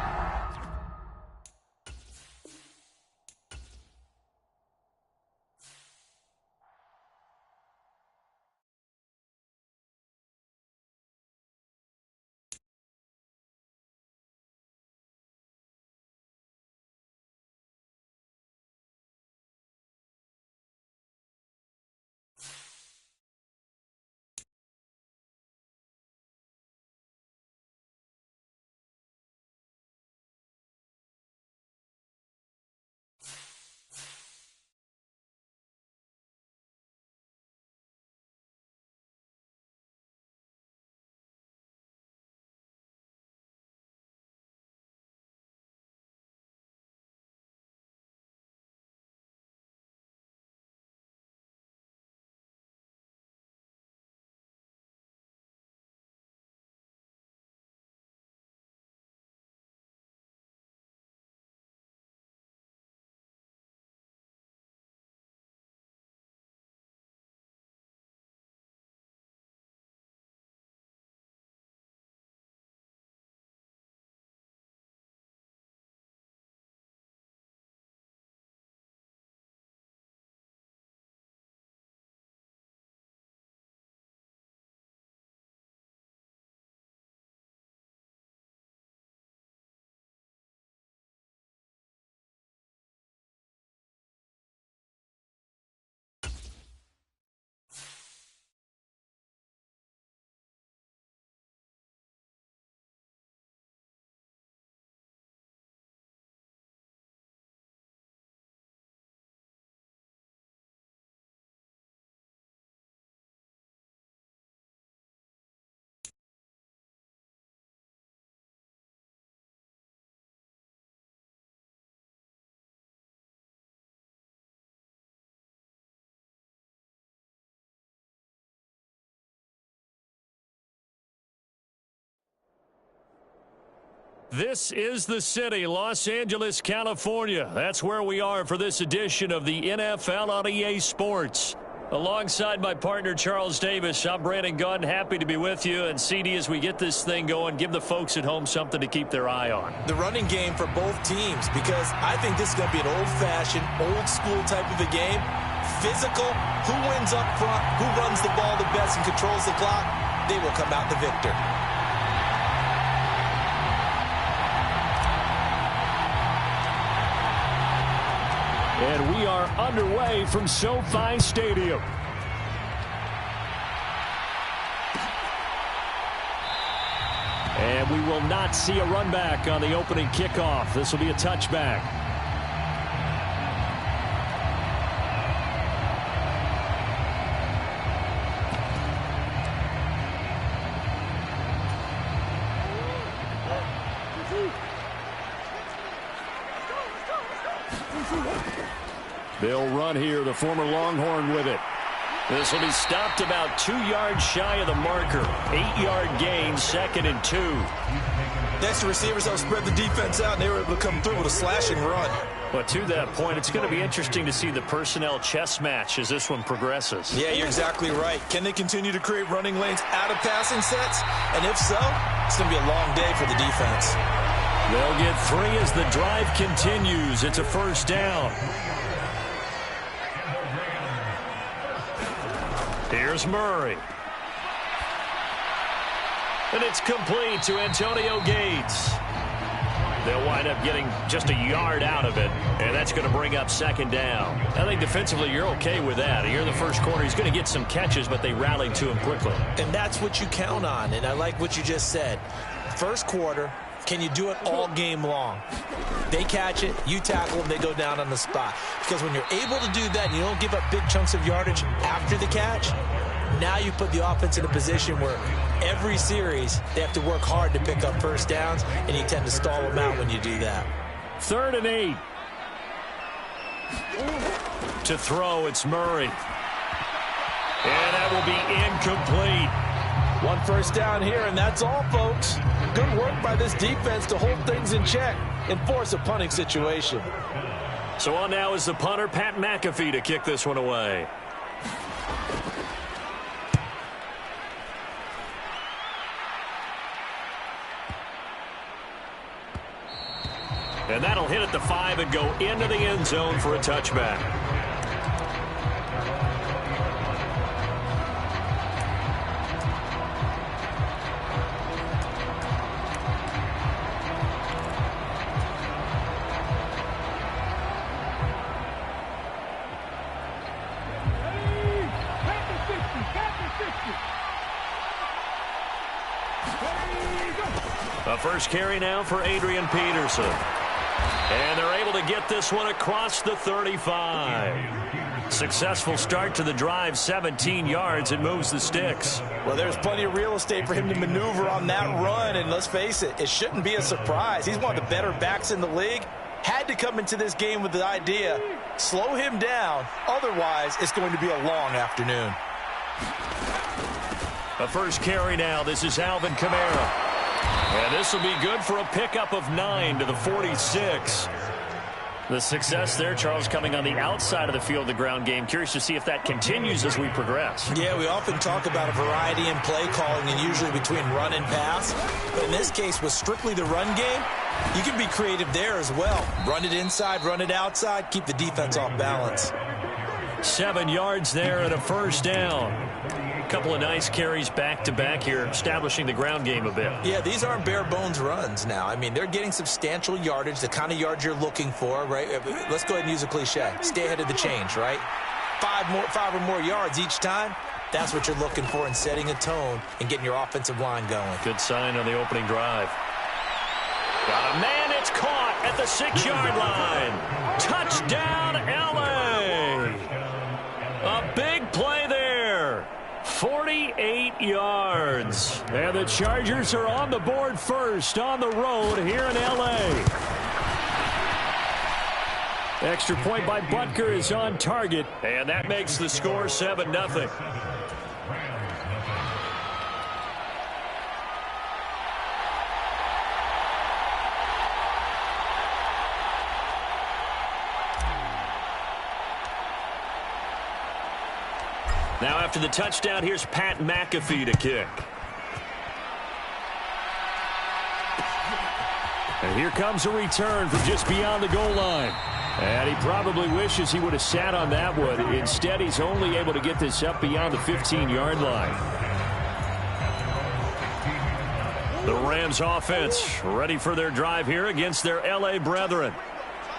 This is the city, Los Angeles, California. That's where we are for this edition of the NFL on EA Sports. Alongside my partner, Charles Davis, I'm Brandon Gunn. Happy to be with you. And CD, as we get this thing going, give the folks at home something to keep their eye on. The running game for both teams, because I think this is going to be an old-fashioned, old-school type of a game. Physical, who wins up front, who runs the ball the best and controls the clock, they will come out the victor. And we are underway from SoFi Stadium. And we will not see a run back on the opening kickoff. This will be a touchback. They'll run here, the former Longhorn with it. This will be stopped about 2 yards shy of the marker. 8-yard gain, 2nd and 2. That's the receivers that spread the defense out, and they were able to come through with a slashing run. But to that point, it's going to be interesting to see the personnel chess match as this one progresses. Yeah, you're exactly right. Can they continue to create running lanes out of passing sets? And if so, it's going to be a long day for the defense. They'll get 3 as the drive continues. It's a first down. Here's Murray. And it's complete to Antonio Gates. They'll wind up getting just a yard out of it, and that's going to bring up 2nd down. I think defensively you're okay with that. Here in the first quarter, he's going to get some catches, but they rallied to him quickly. And that's what you count on, and I like what you just said. First quarter, can you do it all game long? They catch it, you tackle them, they go down on the spot. Because when you're able to do that and you don't give up big chunks of yardage after the catch, now you put the offense in a position where every series they have to work hard to pick up first downs, and you tend to stall them out when you do that. 3rd and 8. To throw, it's Murray. And that will be incomplete. 1 first down here, and that's all, folks. Good work by this defense to hold things in check and force a punting situation. So on now is the punter, Pat McAfee, to kick this one away. And that'll hit at the 5 and go into the end zone for a touchback. A first carry now for Adrian Peterson. And they're able to get this one across the 35. Successful start to the drive, 17 yards. It moves the sticks. Well, there's plenty of real estate for him to maneuver on that run, and let's face it, it shouldn't be a surprise. He's one of the better backs in the league. Had to come into this game with the idea, slow him down, otherwise it's going to be a long afternoon. A first carry now. This is Alvin Kamara. And this will be good for a pickup of 9 to the 46. The success there, Charles, coming on the outside of the field, the ground game. Curious to see if that continues as we progress. Yeah, we often talk about a variety in play calling and usually between run and pass. But in this case, with strictly the run game, you can be creative there as well. Run it inside, run it outside, keep the defense off balance. 7 yards there and a first down. Couple of nice carries back-to-back here, establishing the ground game a bit. Yeah, these aren't bare-bones runs now. I mean, they're getting substantial yardage, the kind of yards you're looking for, right? Let's go ahead and use a cliche. Stay ahead of the change, right? 5 or more yards each time. That's what you're looking for in setting a tone and getting your offensive line going. Good sign on the opening drive. Got a man, it's caught at the 6-yard line. Touchdown, L.A. A big play there. 48 yards. And the Chargers are on the board first on the road here in L.A. Extra point by Butker is on target, and that makes the score 7-0. Now after the touchdown, here's Pat McAfee to kick. And here comes a return from just beyond the goal line. And he probably wishes he would have sat on that one. Instead, he's only able to get this up beyond the 15-yard line. The Rams offense ready for their drive here against their L.A. brethren.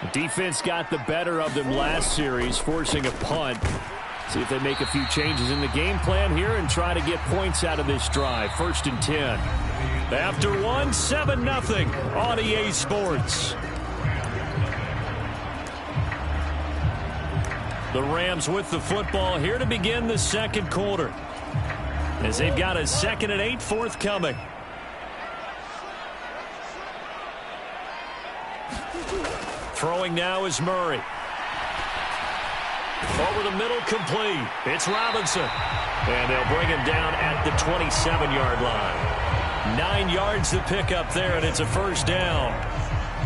The defense got the better of them last series, forcing a punt. See if they make a few changes in the game plan here and try to get points out of this drive. 1st and 10. After 7-0 on EA Sports. The Rams with the football here to begin the second quarter, as they've got a 2nd and 8 forthcoming. Throwing now is Murray. Over the middle, complete. It's Robinson. And they'll bring him down at the 27-yard line. 9 yards to pick up there, and it's a first down.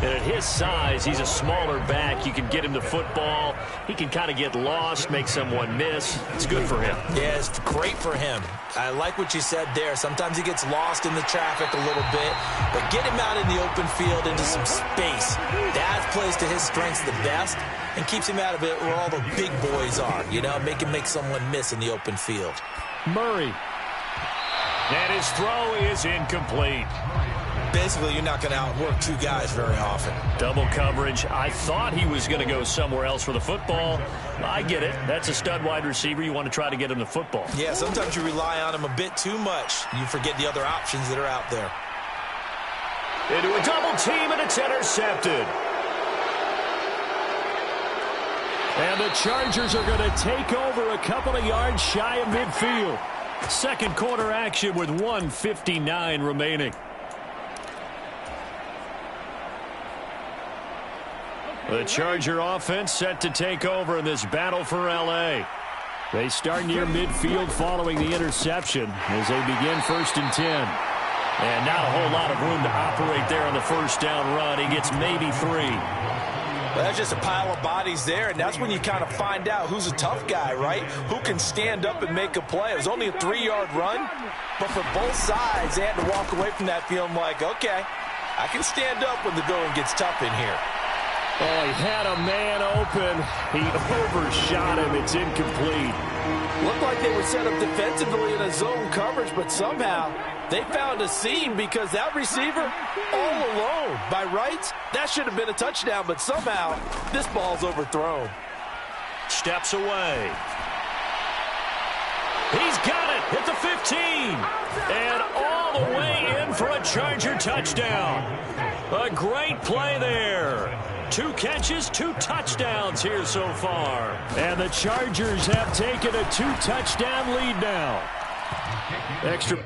And at his size, he's a smaller back. You can get him the football. He can kind of get lost, make someone miss. It's good for him. Yeah, it's great for him. I like what you said there. Sometimes he gets lost in the traffic a little bit, but get him out in the open field into some space. That plays to his strengths the best and keeps him out of it where all the big boys are. You know, make him make someone miss in the open field. Murray. And his throw is incomplete. Basically, you're not going to outwork two guys very often. Double coverage. I thought he was going to go somewhere else for the football. I get it. That's a stud wide receiver. You want to try to get him the football. Yeah, sometimes you rely on him a bit too much. You forget the other options that are out there. Into a double team, and it's intercepted. And the Chargers are going to take over a couple of yards shy of midfield. Second quarter action with 1:59 remaining. The Charger offense set to take over in this battle for L.A. They start near midfield following the interception as they begin 1st and 10. And not a whole lot of room to operate there on the first down run. He gets maybe 3. Well, that's just a pile of bodies there, and that's when you kind of find out who's a tough guy, right? Who can stand up and make a play. It was only a 3-yard run, but for both sides, they had to walk away from that feeling like, okay, I can stand up when the going gets tough in here. Oh, he had a man open. He overshot him. It's incomplete. Looked like they were set up defensively in a zone coverage, but somehow they found a seam because that receiver all alone. By rights, that should have been a touchdown, but somehow this ball's overthrown. Steps away. He's got it at the 15. And all the way in for a Charger touchdown. A great play there. 2 catches, 2 touchdowns here so far. And the Chargers have taken a 2-touchdown lead now. Extra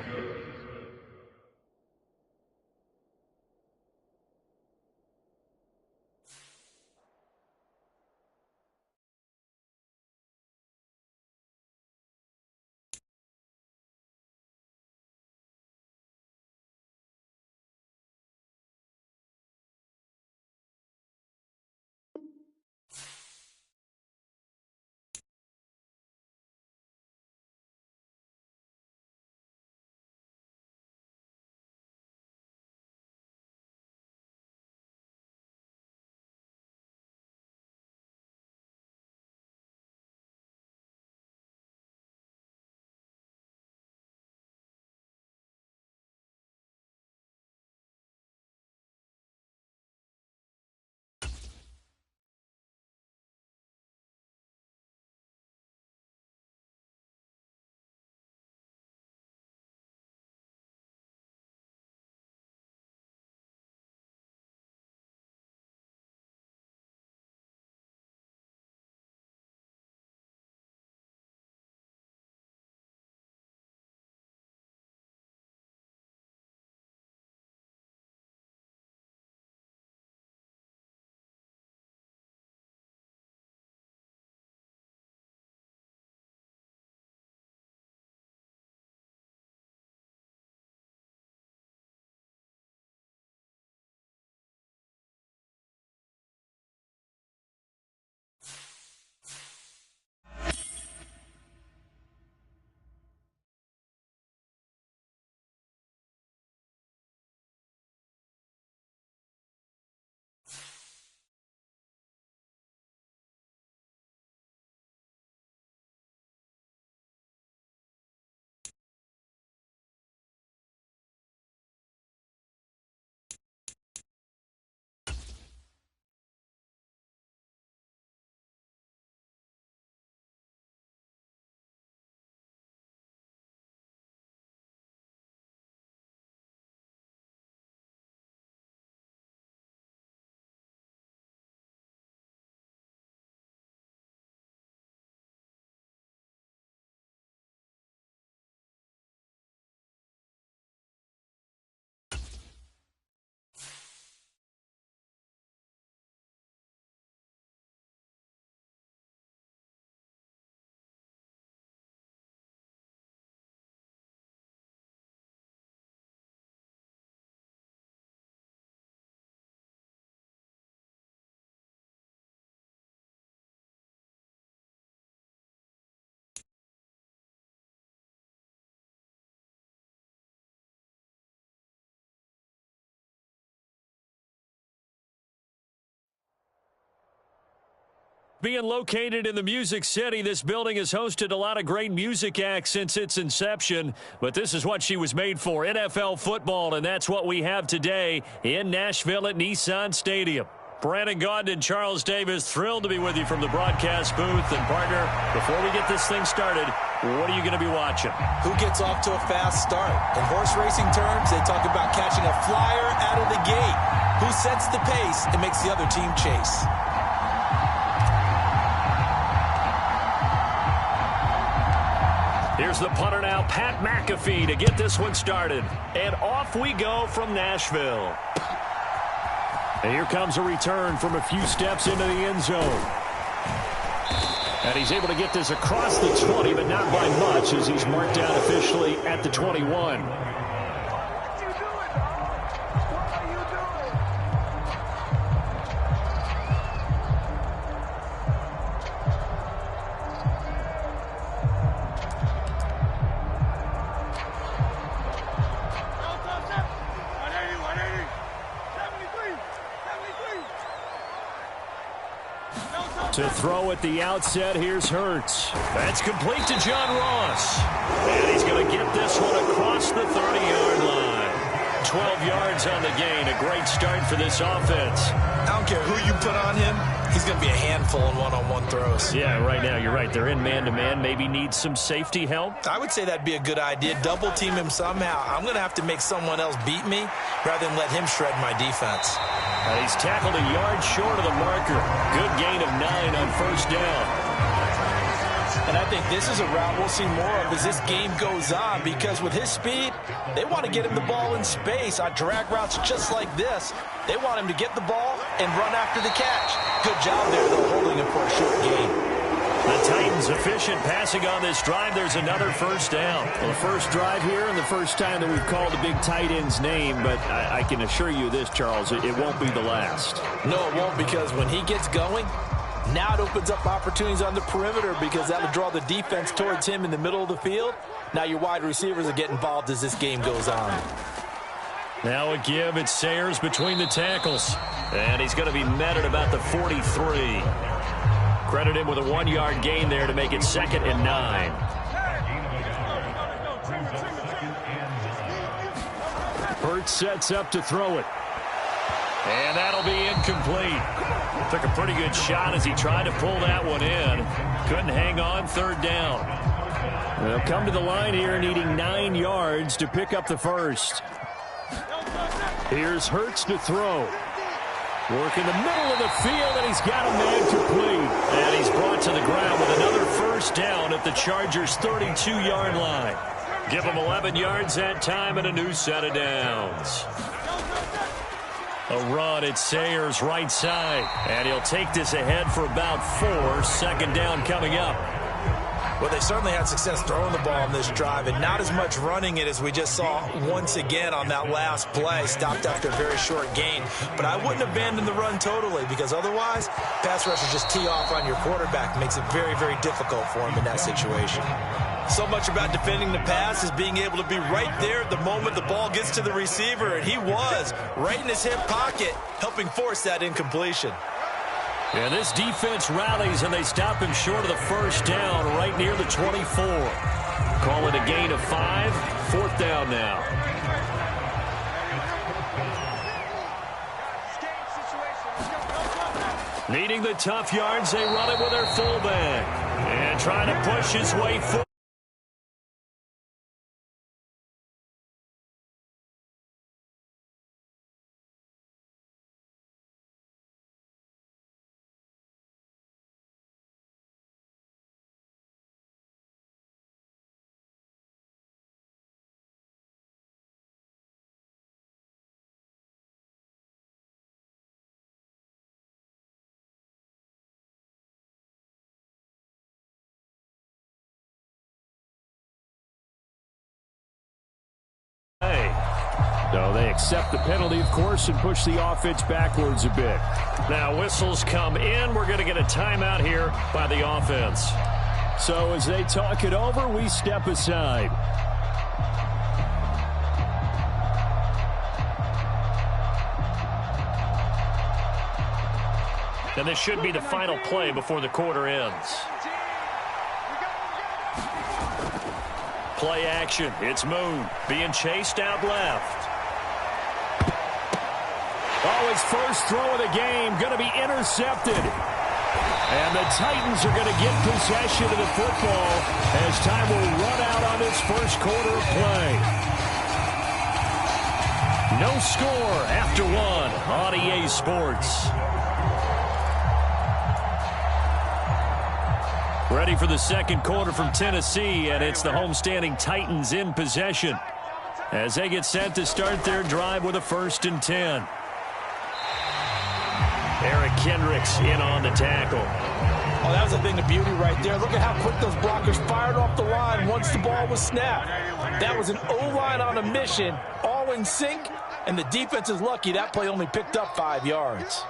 Being located in the Music City, this building has hosted a lot of great music acts since its inception, but this is what she was made for, NFL football, and that's what we have today in Nashville at Nissan Stadium. Brandon Gaudin and Charles Davis, thrilled to be with you from the broadcast booth. And, partner, before we get this thing started, what are you going to be watching? Who gets off to a fast start? In horse racing terms, they talk about catching a flyer out of the gate. Who sets the pace and makes the other team chase? Here's the punter now, Pat McAfee, to get this one started. And off we go from Nashville. And here comes a return from a few steps into the end zone. And he's able to get this across the 20, but not by much, as he's marked down officially at the 21. To throw at the outset, here's Hurts. That's complete to John Ross. And he's going to get this one across the 30-yard line. 12 yards on the gain. A great start for this offense. I don't care who you put on him. He's going to be a handful in one-on-one throws. Yeah, right now, you're right. They're in man-to-man. Maybe needs some safety help. I would say that'd be a good idea. Double team him somehow. I'm going to have to make someone else beat me rather than let him shred my defense. And he's tackled a yard short of the marker. Good gain of 9 on first down. And I think this is a route we'll see more of as this game goes on, because with his speed, they want to get him the ball in space on drag routes just like this. They want him to get the ball and run after the catch. Good job there, though, holding him for a short gain. The Titans efficient passing on this drive. There's another first down. Well, the first drive here and the first time that we've called the big tight end's name, but I can assure you this, Charles, it won't be the last. No, it won't, because when he gets going, now it opens up opportunities on the perimeter, because that'll draw the defense towards him in the middle of the field. Now your wide receivers will get involved as this game goes on. Now a give. It's Sayers between the tackles. And he's going to be met at about the 43. Credit him with a 1-yard gain there to make it 2nd and 9. Hurts sets up to throw it. And that'll be incomplete. Took a pretty good shot as he tried to pull that one in. Couldn't hang on, 3rd down. They'll come to the line here needing 9 yards to pick up the first. Here's Hurts to throw. Work in the middle of the field, and he's got a man complete. And he's brought to the ground with another first down at the Chargers' 32-yard line. Give him 11 yards that time and a new set of downs. A run at Sayers' right side. And he'll take this ahead for about 4. 2nd down coming up. Well, they certainly had success throwing the ball on this drive, and not as much running it as we just saw once again on that last play. Stopped after a very short gain. But I wouldn't abandon the run totally, because otherwise, pass rushers just tee off on your quarterback. It makes it very, very difficult for him in that situation. So much about defending the pass is being able to be right there at the moment the ball gets to the receiver, and he was right in his hip pocket, helping force that incompletion. And this defense rallies, and they stop him short of the first down right near the 24. Call it a gain of 5. 4th down now. Needing the tough yards, they run it with their fullback. And trying to push his way forward. So they accept the penalty, of course, and push the offense backwards a bit. Now whistles come in. We're going to get a timeout here by the offense. So as they talk it over, we step aside. And this should be the final play before the quarter ends. Play action. It's Moon being chased out left. Oh, his first throw of the game going to be intercepted. And the Titans are going to get possession of the football as time will run out on this first quarter of play. No score after one on EA Sports. Ready for the second quarter from Tennessee, and it's the homestanding Titans in possession as they get set to start their drive with a 1st and 10. Eric Kendricks in on the tackle. Oh, that was a thing of beauty right there. Look at how quick those blockers fired off the line once the ball was snapped. That was an O-line on a mission, all in sync, and the defense is lucky that play only picked up 5 yards.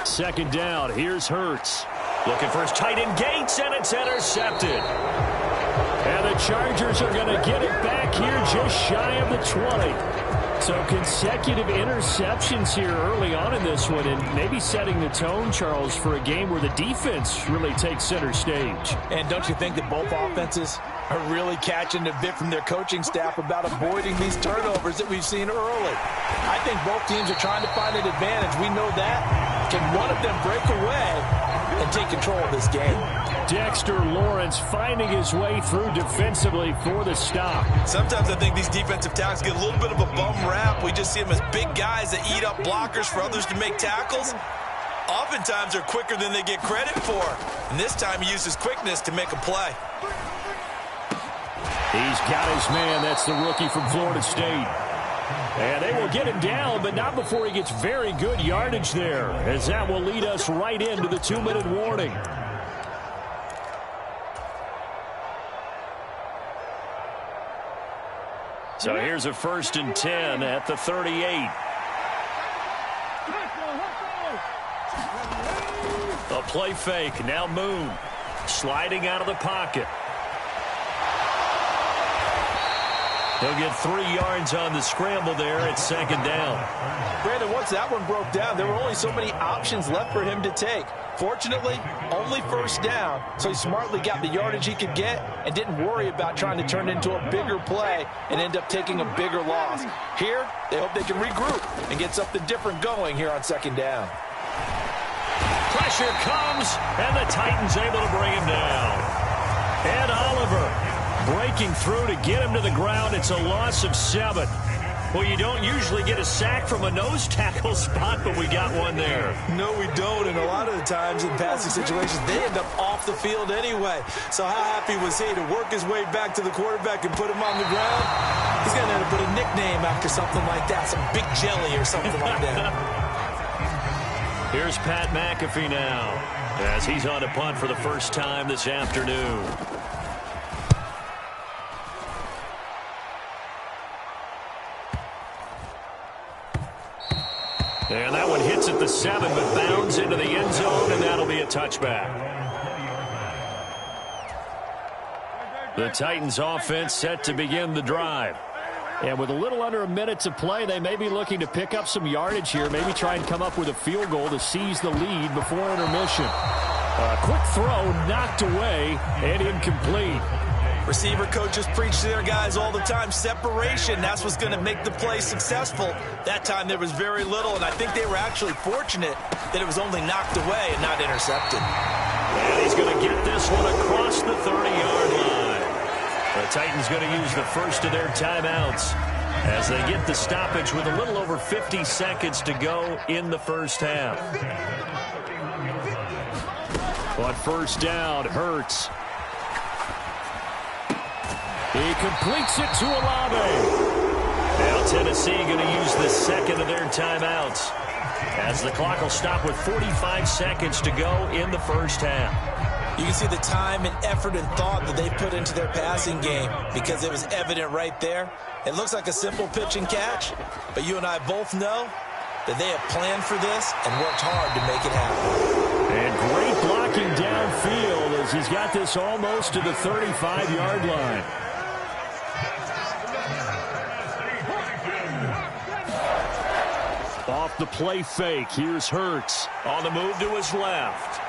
Second down, here's Hurts. Looking for his tight end Gates, and it's intercepted. And the Chargers are going to get it back here just shy of the 20. So consecutive interceptions here early on in this one, and maybe setting the tone, Charles, for a game where the defense really takes center stage. And don't you think that both offenses are really catching a bit from their coaching staff about avoiding these turnovers that we've seen early? I think both teams are trying to find an advantage. We know that. Can one of them break away and take control of this game? Dexter Lawrence finding his way through defensively for the stop. Sometimes I think these defensive tackles get a little bit of a bum rap. We just see them as big guys that eat up blockers for others to make tackles. Oftentimes they're quicker than they get credit for. And this time he used his quickness to make a play. He's got his man. That's the rookie from Florida State. And they will get him down, but not before he gets very good yardage there, as that will lead us right into the 2-minute warning. So here's a 1st and 10 at the 38. A play fake. Now Moon sliding out of the pocket. He'll get 3 yards on the scramble there at 2nd down. Brandon, once that one broke down, there were only so many options left for him to take. Fortunately, only 1st down, so he smartly got the yardage he could get and didn't worry about trying to turn it into a bigger play and end up taking a bigger loss. Here, they hope they can regroup and get something different going here on 2nd down. Pressure comes, and the Titans able to bring him down. Ed Oliver breaking through to get him to the ground. It's a loss of 7. Well, you don't usually get a sack from a nose tackle spot, but we got one there. No, we don't, and a lot of the times in passing situations, they end up off the field anyway. So how happy was he to work his way back to the quarterback and put him on the ground? He's going to have to put a nickname after something like that, some Big Jelly or something like that. Here's Pat McAfee now, as he's on a punt for the first time this afternoon. And that one hits at the 7, but bounds into the end zone, and that'll be a touchback. The Titans offense set to begin the drive. And with a little under a minute to play, they may be looking to pick up some yardage here, maybe try and come up with a field goal to seize the lead before intermission. A quick throw knocked away and incomplete. Receiver coaches preach to their guys all the time. Separation, that's what's going to make the play successful. That time there was very little, and I think they were actually fortunate that it was only knocked away and not intercepted. And he's going to get this one across the 30-yard line. The Titans going to use the first of their timeouts as they get the stoppage with a little over 50 seconds to go in the first half. On 1st down, Hurts. He completes it to Olave. Now Tennessee going to use the second of their timeouts as the clock will stop with 45 seconds to go in the first half. You can see the time and effort and thought that they put into their passing game because it was evident right there. It looks like a simple pitch and catch, but you and I both know that they have planned for this and worked hard to make it happen. And great blocking downfield as he's got this almost to the 35-yard line. Off the play fake, here's Hurts. On the move to his left.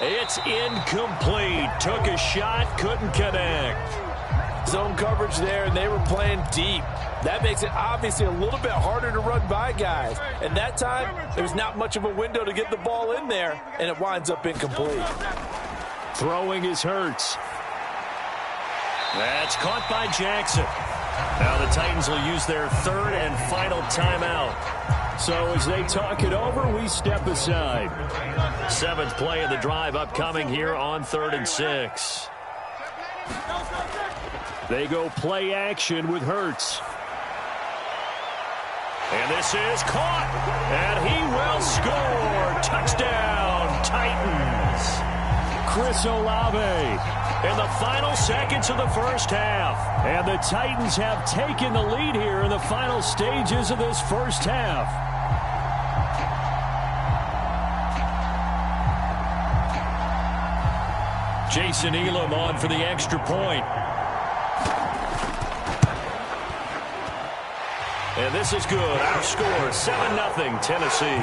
It's incomplete. Took a shot, couldn't connect. Zone coverage there, and they were playing deep. That makes it obviously a little bit harder to run by guys. And that time, there's not much of a window to get the ball in there, and it winds up incomplete. Throwing is Hurts. That's caught by Jackson. Now the Titans will use their third and final timeout. So as they talk it over, we step aside. 7th play of the drive upcoming here on 3rd and 6. They go play action with Hurts. And this is caught. And he will score. Touchdown, Titans. Chris Olave in the final seconds of the first half. And the Titans have taken the lead here in the final stages of this first half. Jason Elam on for the extra point. And this is good. Our score, 7-0 Tennessee.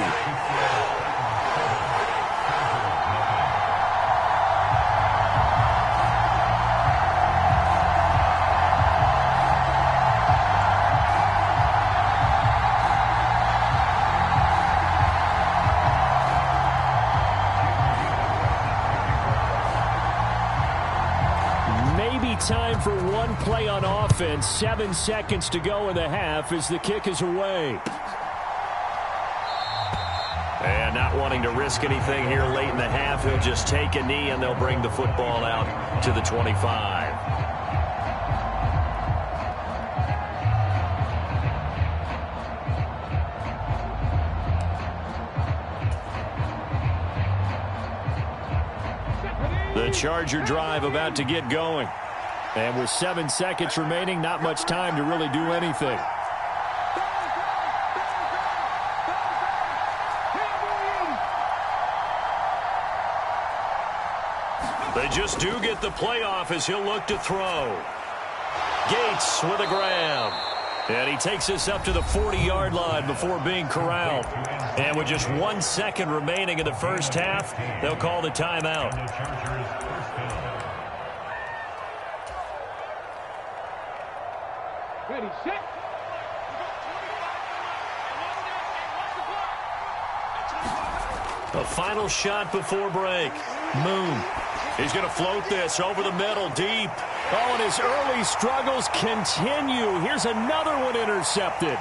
Time for one play on offense. 7 seconds to go in the half as the kick is away. And not wanting to risk anything here late in the half, he'll just take a knee and they'll bring the football out to the 25. The Charger drive about to get going. And with 7 seconds remaining, not much time to really do anything. They just do get the playoff as he'll look to throw. Gates with a grab. And he takes us up to the 40-yard line before being corralled. And with just 1 second remaining in the first half, they'll call the timeout. Ready, set. A final shot before break. Moon. He's going to float this over the middle, deep. Oh, and his early struggles continue. Here's another one intercepted.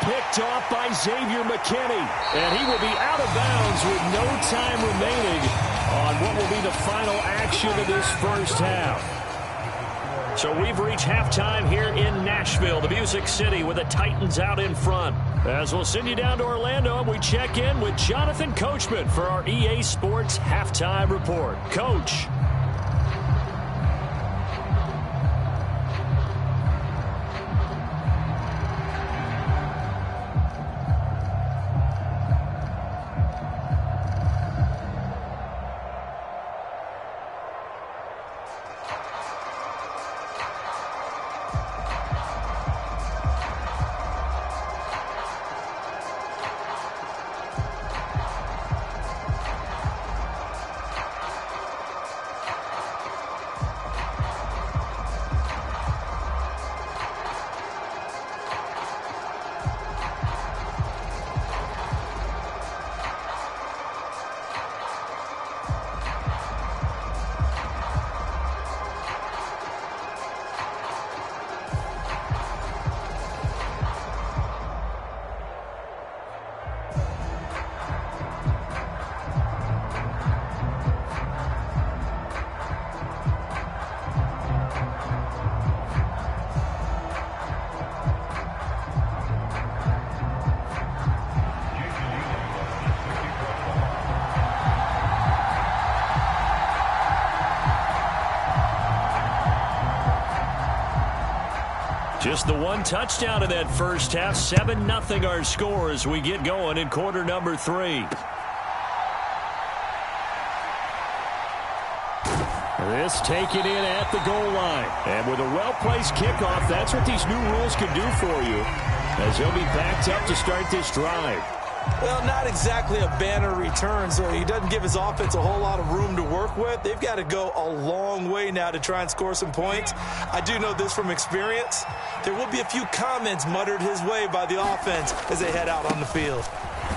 Picked off by Xavier McKinney. And he will be out of bounds with no time remaining on what will be the final action of this first half. So we've reached halftime here in Nashville, the Music City, with the Titans out in front. As we'll send you down to Orlando, we check in with Jonathan Coachman for our EA Sports Halftime Report. Coach. Just the one touchdown in that first half. 7-0 our score as we get going in quarter number 3. This taken in at the goal line. And with a well-placed kickoff, that's what these new rules can do for you. as he'll be backed up to start this drive. Well, not exactly a banner return, so he doesn't give his offense a whole lot of room to work with. They've got to go a long way now to try and score some points. I do know this from experience. There will be a few comments muttered his way by the offense as they head out on the field.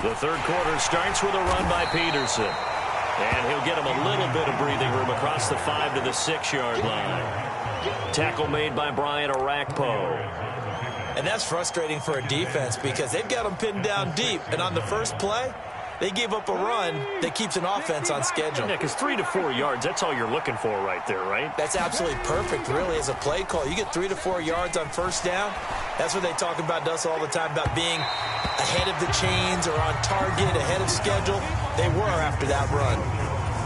The third quarter starts with a run by Peterson. And he'll get him a little bit of breathing room across the 5 to the 6-yard line. Tackle made by Brian Orakpo. And that's frustrating for a defense because they've got them pinned down deep. And on the first play, they gave up a run that keeps an offense on schedule. Yeah, because 3 to 4 yards, that's all you're looking for right there, right? That's absolutely perfect, really, as a play call. You get 3 to 4 yards on first down. That's what they talk about us all the time, about being ahead of the chains or on target, ahead of schedule. They were after that run.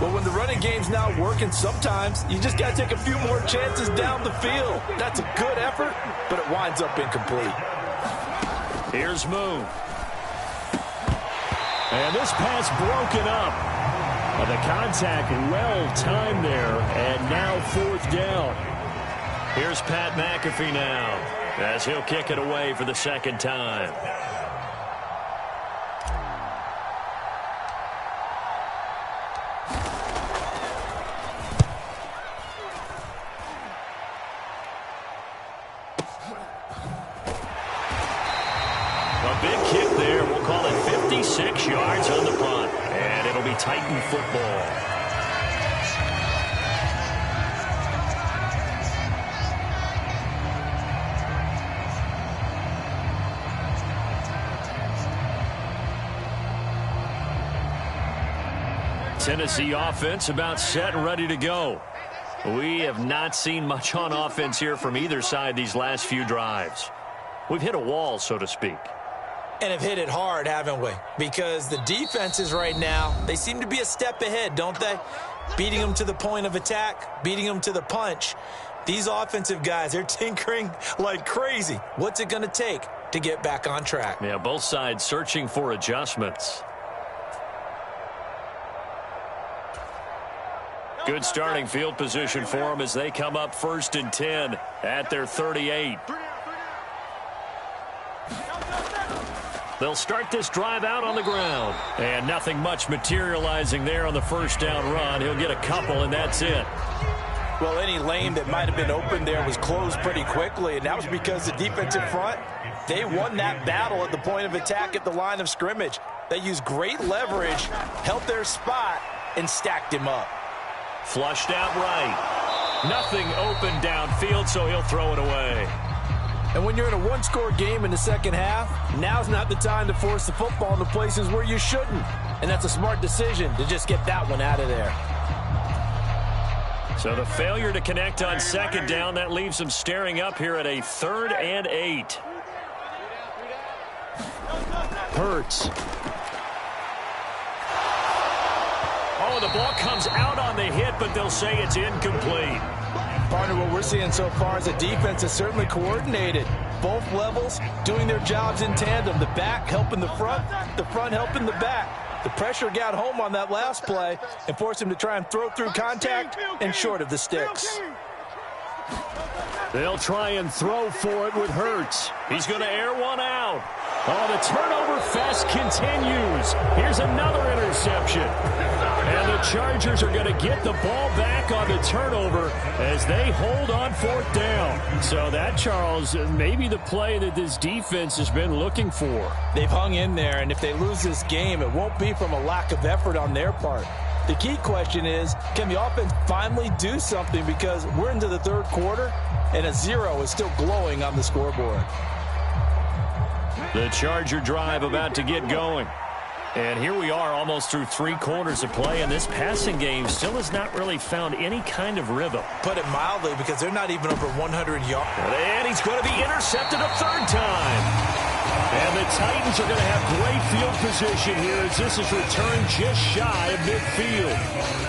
Well, when the running game's not working, sometimes you just got to take a few more chances down the field. That's a good effort, but it winds up incomplete. Here's Moon. And this pass broken up. The contact well timed there, and now 4th down. Here's Pat McAfee now, as he'll kick it away for the second time. A big kick there. We'll call it 56 yards on the punt. And it'll be Titan football. Tennessee offense about set and ready to go. We have not seen much on offense here from either side these last few drives. We've hit a wall, so to speak. And have hit it hard, haven't we? Because the defenses right now, they seem to be a step ahead, don't they? Beating them to the point of attack, beating them to the punch. These offensive guys, they're tinkering like crazy. What's it going to take to get back on track? Yeah, both sides searching for adjustments. Good starting field position for them as they come up 1st and 10 at their 38. They'll start this drive out on the ground. And nothing much materializing there on the first down run. He'll get a couple, and that's it. Well, any lane that might have been open there was closed pretty quickly, and that was because the defensive front, they won that battle at the point of attack at the line of scrimmage. They used great leverage, held their spot, and stacked him up. Flushed out right. Nothing open downfield, so he'll throw it away. And when you're in a one-score game in the second half, now's not the time to force the football into places where you shouldn't. And that's a smart decision to just get that one out of there. So the failure to connect on second down, that leaves them staring up here at a 3rd and 8. Hurts. Oh, the ball comes out on the hit, but they'll say it's incomplete. Partner, what we're seeing so far is the defense is certainly coordinated. Both levels doing their jobs in tandem. The back helping the front helping the back. The pressure got home on that last play and forced him to try and throw through contact and short of the sticks. They'll try and throw for it with Hurts. He's going to air one out. Oh, the turnover fest continues. Here's another interception. And the Chargers are going to get the ball back on the turnover as they hold on 4th down. So that, Charles, maybe the play that this defense has been looking for. They've hung in there, and if they lose this game, it won't be from a lack of effort on their part. The key question is, can the offense finally do something, because we're into the 3rd quarter, and a 0 is still glowing on the scoreboard. The Charger drive about to get going. And here we are almost through 3 quarters of play, and this passing game still has not really found any kind of rhythm. Put it mildly, because they're not even over 100 yards. And he's going to be intercepted a 3rd time. And the Titans are going to have great field position here as this is returned just shy of midfield.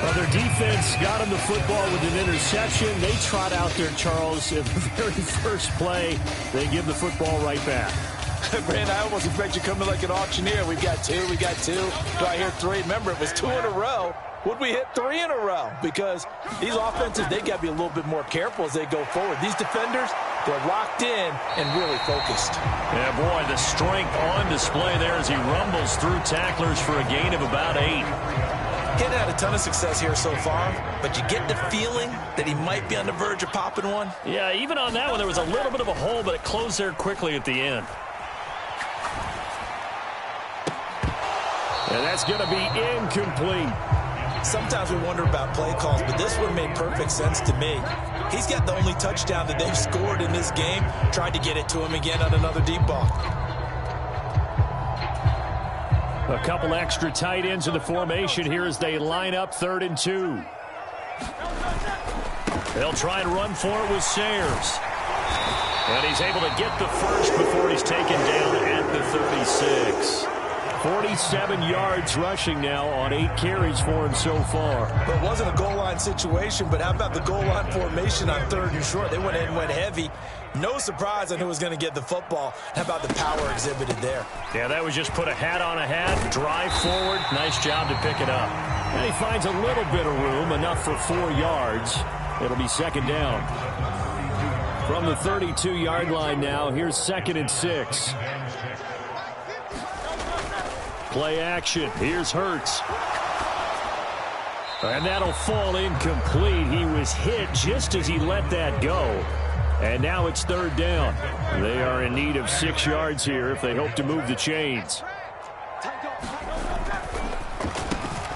Well, their defense got him the football with an interception. They trot out there, Charles, at the very first play. They give the football right back. Brand, I almost expect you coming like an auctioneer. We got 2, we got 2. Do I hear 3? Remember, it was 2 in a row. Would we hit 3 in a row? Because these offenses, they got to be a little bit more careful as they go forward. These defenders, They're locked in and really focused. Yeah, boy, the strength on display there as he rumbles through tacklers for a gain of about 8. He hadn't had a ton of success here so far, but you get the feeling that he might be on the verge of popping one. Yeah, even on that one, there was a little bit of a hole, but it closed there quickly at the end. And that's going to be incomplete. Sometimes we wonder about play calls, but this one made perfect sense to me. He's got the only touchdown that they've scored in this game. Tried to get it to him again on another deep ball. A couple extra tight ends in the formation here as they line up 3rd and 2. They'll try and run for it with Sayers. And he's able to get the first before he's taken down at the 36. 47 yards rushing now on 8 carries for him so far. Well, it wasn't a goal line situation, but how about the goal line formation on 3rd and short? They went in and went heavy. No surprise on who was going to get the football. How about the power exhibited there? Yeah, that was just put a hat on a hat, drive forward. Nice job to pick it up. And he finds a little bit of room, enough for 4 yards. It'll be 2nd down. From the 32-yard line now, here's 2nd and 6. Play action. Here's Hurts. And that'll fall incomplete. He was hit just as he let that go. And now it's 3rd down. They are in need of 6 yards here if they hope to move the chains.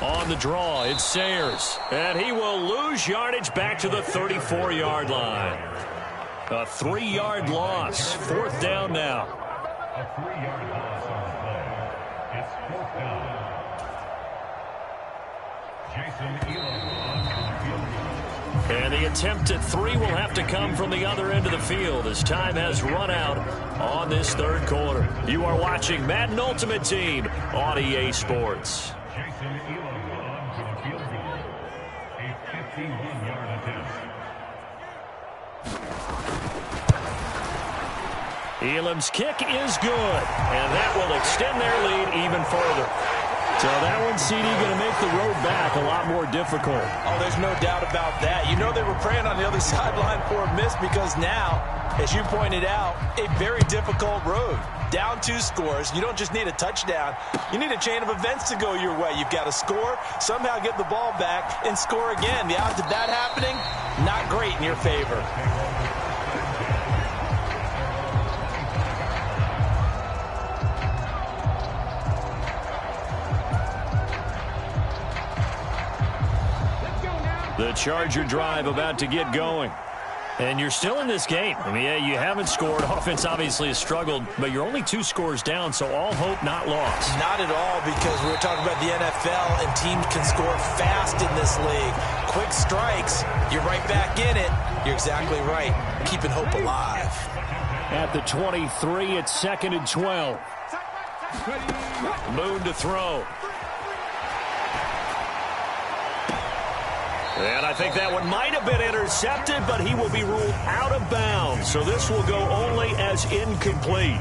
On the draw, it's Sayers. And he will lose yardage back to the 34-yard line. A 3-yard loss. 4th down now. A 3-yard loss on the play. It's 4th down. Jason Elam. And the attempt at 3 will have to come from the other end of the field as time has run out on this 3rd quarter. You are watching Madden Ultimate Team on EA Sports. Jason Elam on to the field goal. A 51-yard attempt. Elam's kick is good, and that will extend their lead even further. So that one, CD, going to make the road back a lot more difficult. Oh, there's no doubt about that. You know they were praying on the other sideline for a miss because now, as you pointed out, a very difficult road. Down 2 scores. You don't just need a touchdown. You need a chain of events to go your way. You've got to score, somehow get the ball back, and score again. The odds of that happening, not great in your favor. The Charger drive about to get going. And you're still in this game. I mean, yeah, you haven't scored. Offense obviously has struggled, but you're only 2 scores down, so all hope not lost. Not at all, because we're talking about the NFL, and teams can score fast in this league. Quick strikes, you're right back in it. You're exactly right. Keeping hope alive. At the 23, it's 2nd and 12. Moon to throw. And I think that one might have been intercepted, but he will be ruled out of bounds. So this will go only as incomplete.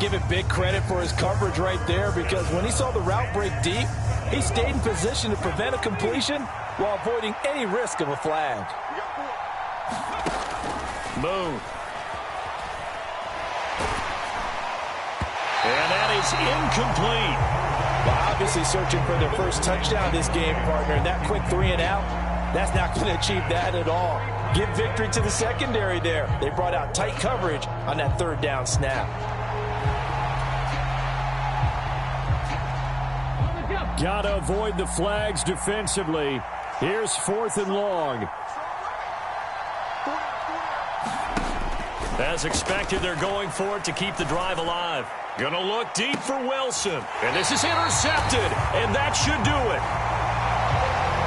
Give it big credit for his coverage right there, because when he saw the route break deep, he stayed in position to prevent a completion while avoiding any risk of a flag. Moon. And that is incomplete. Well, obviously searching for their first touchdown this game, partner. And that quick 3 and out, that's not going to achieve that at all. Give victory to the secondary there. They brought out tight coverage on that 3rd down snap. Got to avoid the flags defensively. Here's 4th and long. As expected, they're going for it to keep the drive alive. Gonna look deep for Wilson. And this is intercepted. And that should do it.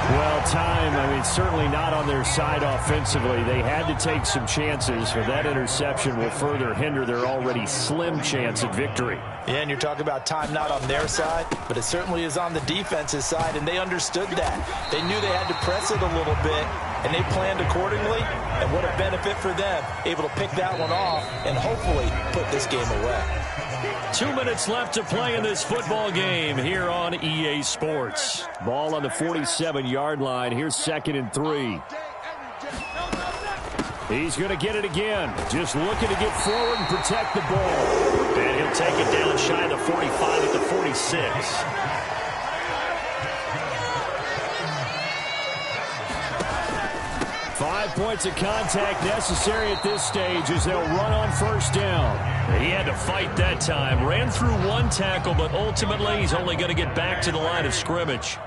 Well, time, certainly not on their side offensively. They had to take some chances, or that interception will further hinder their already slim chance at victory. Yeah, and you're talking about time not on their side, but it certainly is on the defensive side, and they understood that. They knew they had to press it a little bit, and they planned accordingly, and what a benefit for them, able to pick that one off and hopefully put this game away. 2 minutes left to play in this football game here on EA Sports. Ball on the 47-yard line. Here's 2nd and 3. He's going to get it again. Just looking to get forward and protect the ball. And he'll take it down shy of the 45 at the 46. 5 points of contact necessary at this stage as they'll run on first down. He had to fight that time. Ran through one tackle, but ultimately he's only going to get back to the line of scrimmage.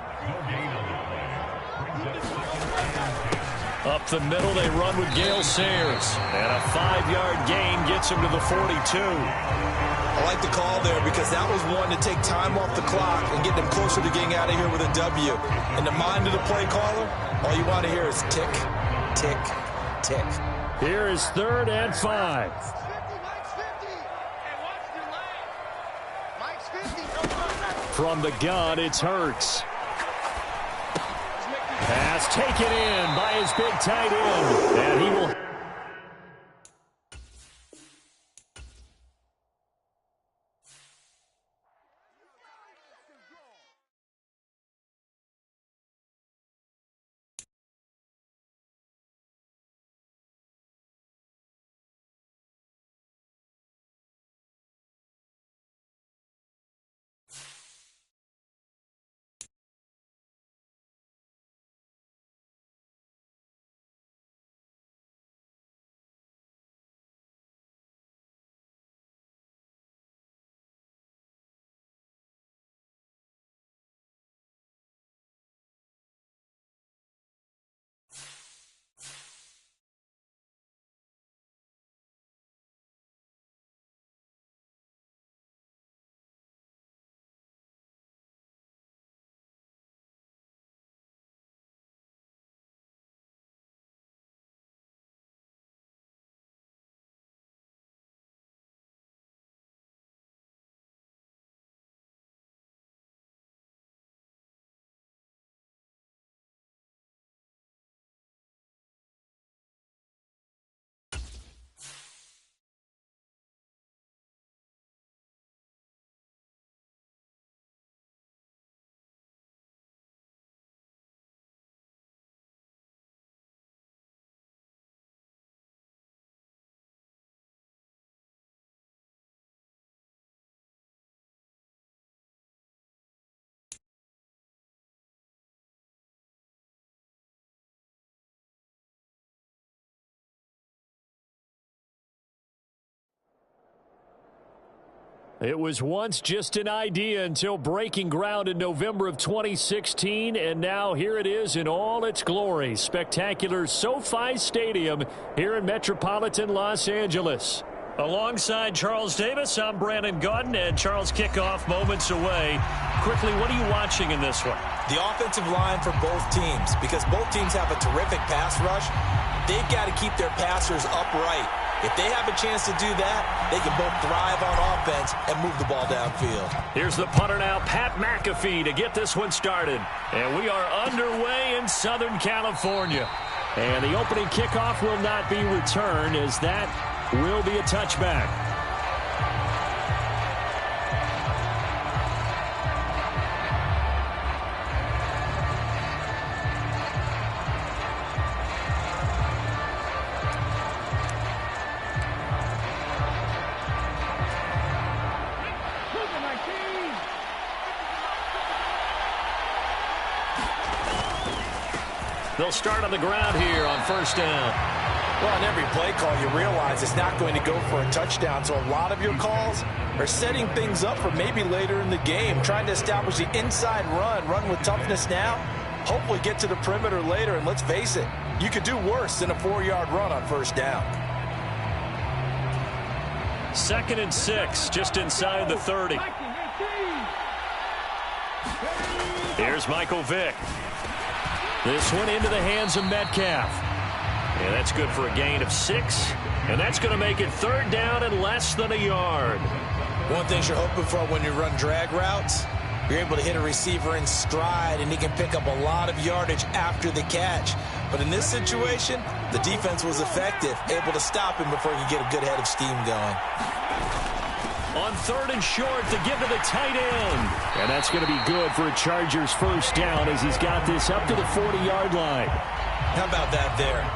Up the middle, they run with Gale Sayers. And a 5-yard gain gets him to the 42. I like the call there because that was one to take time off the clock and get them closer to getting out of here with a W. In the mind of the play caller, all you want to hear is tick, tick, tick. Here is 3rd and 5. From the gun, it's Hurts. Pass taken in by his big tight end. And he will... It was once just an idea until breaking ground in November of 2016, and now here it is in all its glory. Spectacular SoFi Stadium here in metropolitan Los Angeles. Alongside Charles Davis, I'm Brandon Gaudin, and Charles, kickoff moments away. Quickly, what are you watching in this one? The offensive line for both teams, because both teams have a terrific pass rush. They've got to keep their passers upright. If they have a chance to do that, they can both thrive on offense and move the ball downfield. Here's the punter now, Pat McAfee, to get this one started. And we are underway in Southern California. And the opening kickoff will not be returned, as that will be a touchback. They'll start on the ground here on first down. Well, on every play call, you realize it's not going to go for a touchdown. So a lot of your calls are setting things up for maybe later in the game, trying to establish the inside run with toughness now, hopefully get to the perimeter later. And let's face it, you could do worse than a 4-yard run on first down. 2nd and 6, just inside the 30. Here's Michael Vick. This one into the hands of Metcalf. And that's good for a gain of 6. And that's going to make it 3rd down and less than a yard. One thing you're hoping for when you run drag routes, you're able to hit a receiver in stride, and he can pick up a lot of yardage after the catch. But in this situation, the defense was effective, able to stop him before he could get a good head of steam going. On 3rd and short, to give to the tight end. And that's going to be good for a Chargers first down as he's got this up to the 40-yard line. How about that there?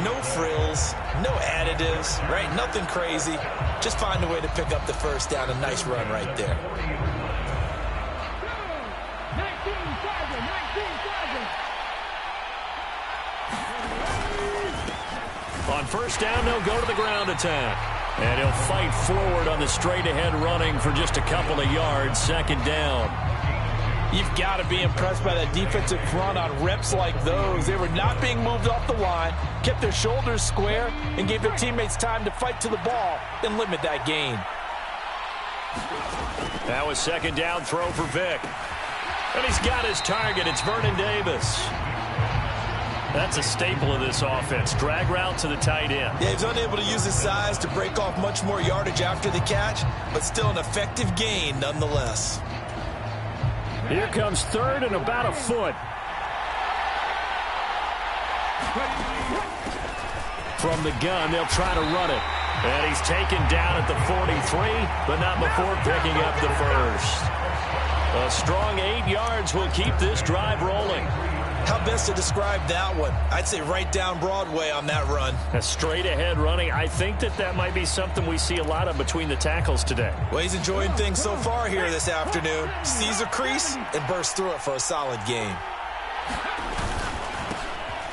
No frills, no additives, right? Nothing crazy. Just find a way to pick up the first down. A nice run right there. On first down, they'll go to the ground attack. And he'll fight forward on the straight-ahead running for just a couple of yards. Second down. You've got to be impressed by that defensive front on reps like those. They were not being moved off the line, kept their shoulders square, and gave their teammates time to fight to the ball and limit that gain. That was second down throw for Vick. And he's got his target. It's Vernon Davis. That's a staple of this offense. Drag route to the tight end. Yeah, he's unable to use his size to break off much more yardage after the catch, but still an effective gain nonetheless. Here comes third and about a foot. From the gun, they'll try to run it. And he's taken down at the 43, but not before picking up the first. A strong 8 yards will keep this drive rolling. How best to describe that one? I'd say right down Broadway on that run. A straight-ahead running. I think that might be something we see a lot of between the tackles today. Well, he's enjoying things so far here this afternoon. Sees a crease and bursts through it for a solid gain.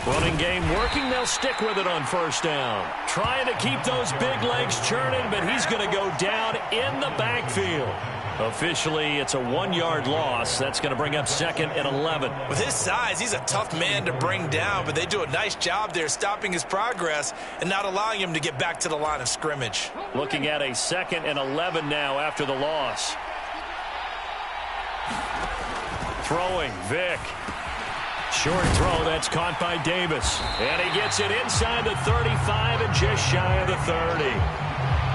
Running game working. They'll stick with it on first down. Trying to keep those big legs churning, but he's going to go down in the backfield. Officially, it's a 1-yard loss. That's going to bring up second and 11. With his size, he's a tough man to bring down, but they do a nice job there stopping his progress and not allowing him to get back to the line of scrimmage. Looking at a second and 11 now after the loss. Throwing, Vick. Short throw, that's caught by Davis. And he gets it inside the 35 and just shy of the 30.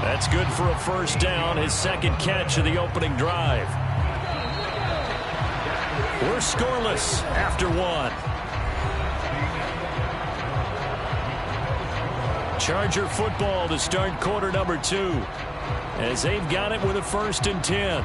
That's good for a first down, his second catch of the opening drive. We're scoreless after one. Charger football to start quarter number 2, as they've got it with a first and 10.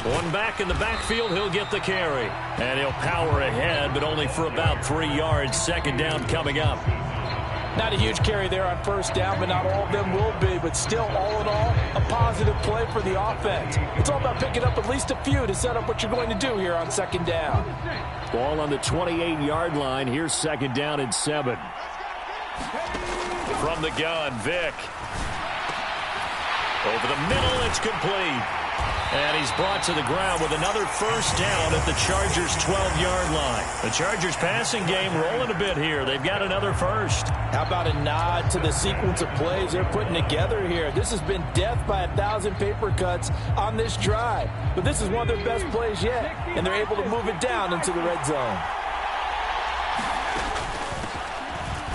One back in the backfield, he'll get the carry. And he'll power ahead, but only for about 3 yards. Second down coming up. Not a huge carry there on first down, but not all of them will be. But still, all in all, a positive play for the offense. It's all about picking up at least a few to set up what you're going to do here on second down. Ball on the 28-yard line. Here's second down and 7. From the gun, Vick. Over the middle, it's complete. And he's brought to the ground with another first down at the Chargers' 12-yard line. The Chargers' passing game rolling a bit here. They've got another first. How about a nod to the sequence of plays they're putting together here? This has been death by 1,000 paper cuts on this drive. But this is one of their best plays yet, and they're able to move it down into the red zone.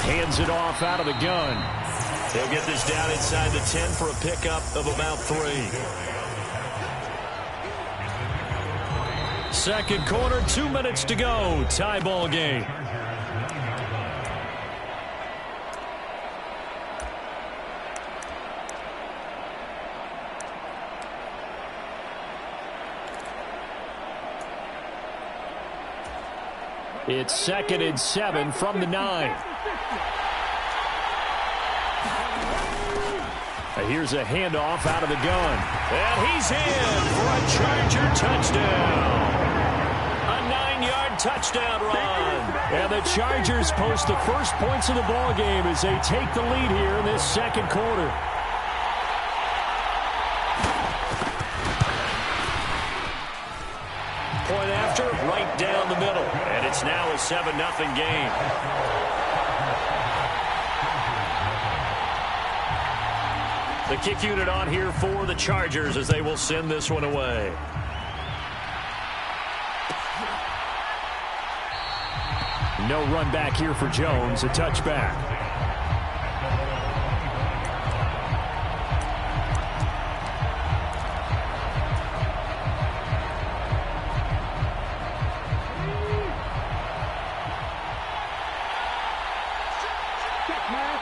Hands it off out of the gun. They'll get this down inside the 10 for a pickup of about 3. Second quarter, 2 minutes to go. Tie ball game. It's second and 7 from the 9. Here's a handoff out of the gun. And he's in for a Charger touchdown. A 9-yard touchdown run. And the Chargers post the first points of the ball game as they take the lead here in this second quarter. Point after, right down the middle. And it's now a 7-0 game. The kick unit on here for the Chargers as they will send this one away. No run back here for Jones. A touchback. Check, man.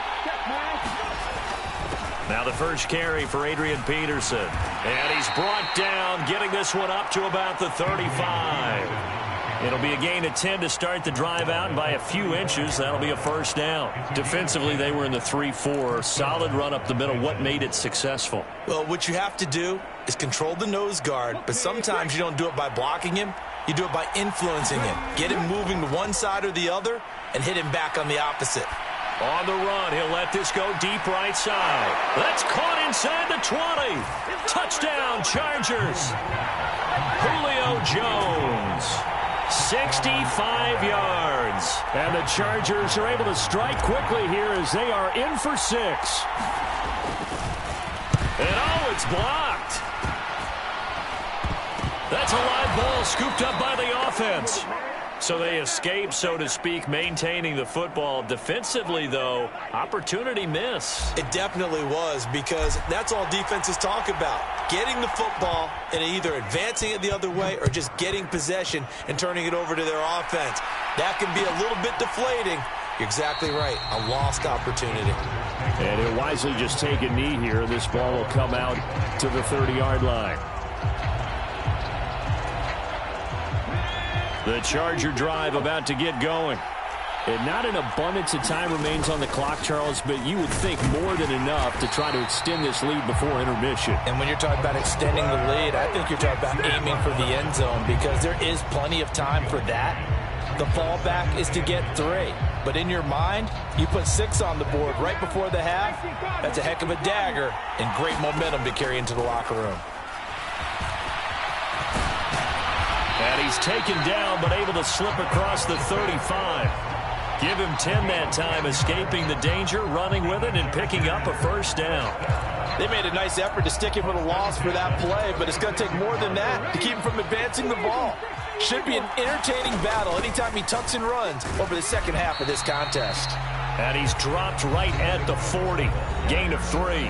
the first carry for Adrian Peterson. And he's brought down, getting this one up to about the 35. It'll be a gain of 10 to start the drive out, and by a few inches, that'll be a first down. Defensively, they were in the 3-4. Solid run up the middle. What made it successful? Well, what you have to do is control the nose guard, but sometimes you don't do it by blocking him. You do it by influencing him. Get him moving to one side or the other and hit him back on the opposite. On the run, he'll let this go deep right side. That's caught inside the 20. Touchdown, Chargers. Julio Jones. 65 yards. And the Chargers are able to strike quickly here as they are in for 6. And oh, it's blocked. That's a live ball scooped up by the offense. So they escape, so to speak, maintaining the football. Defensively, though, opportunity miss. It definitely was, because that's all defenses talk about. Getting the football and either advancing it the other way or just getting possession and turning it over to their offense. That can be a little bit deflating. You're exactly right. A lost opportunity. And he'll wisely just take a knee here. This ball will come out to the 30-yard line. The Charger drive about to get going. And not an abundance of time remains on the clock, Charles, but you would think more than enough to try to extend this lead before intermission. And when you're talking about extending the lead, I think you're talking about aiming for the end zone, because there is plenty of time for that. The fallback is to get 3. But in your mind, you put 6 on the board right before the half. That's a heck of a dagger and great momentum to carry into the locker room. And he's taken down, but able to slip across the 35. Give him 10 that time, escaping the danger, running with it, and picking up a first down. They made a nice effort to stick him with a loss for that play, but it's going to take more than that to keep him from advancing the ball. Should be an entertaining battle anytime he tucks and runs over the second half of this contest. And he's dropped right at the 40. Gain of 3.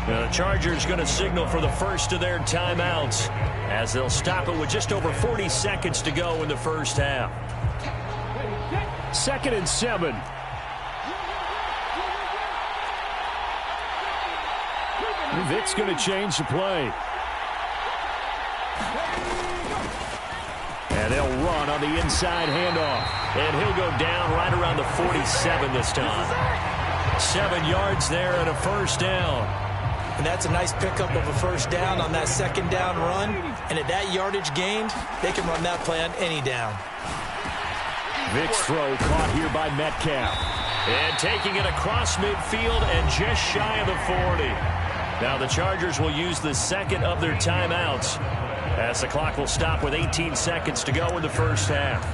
The Chargers going to signal for the first of their timeouts as they'll stop it with just over 40 seconds to go in the first half. 2nd and 7. Vic's going to change the play. And they'll run on the inside handoff. And he'll go down right around the 47 this time. 7 yards there and a first down. And that's a nice pickup of a first down on that second down run. And at that yardage gained, they can run that play on any down. Vic's throw caught here by Metcalf. And taking it across midfield and just shy of the 40. Now the Chargers will use the second of their timeouts as the clock will stop with 18 seconds to go in the first half.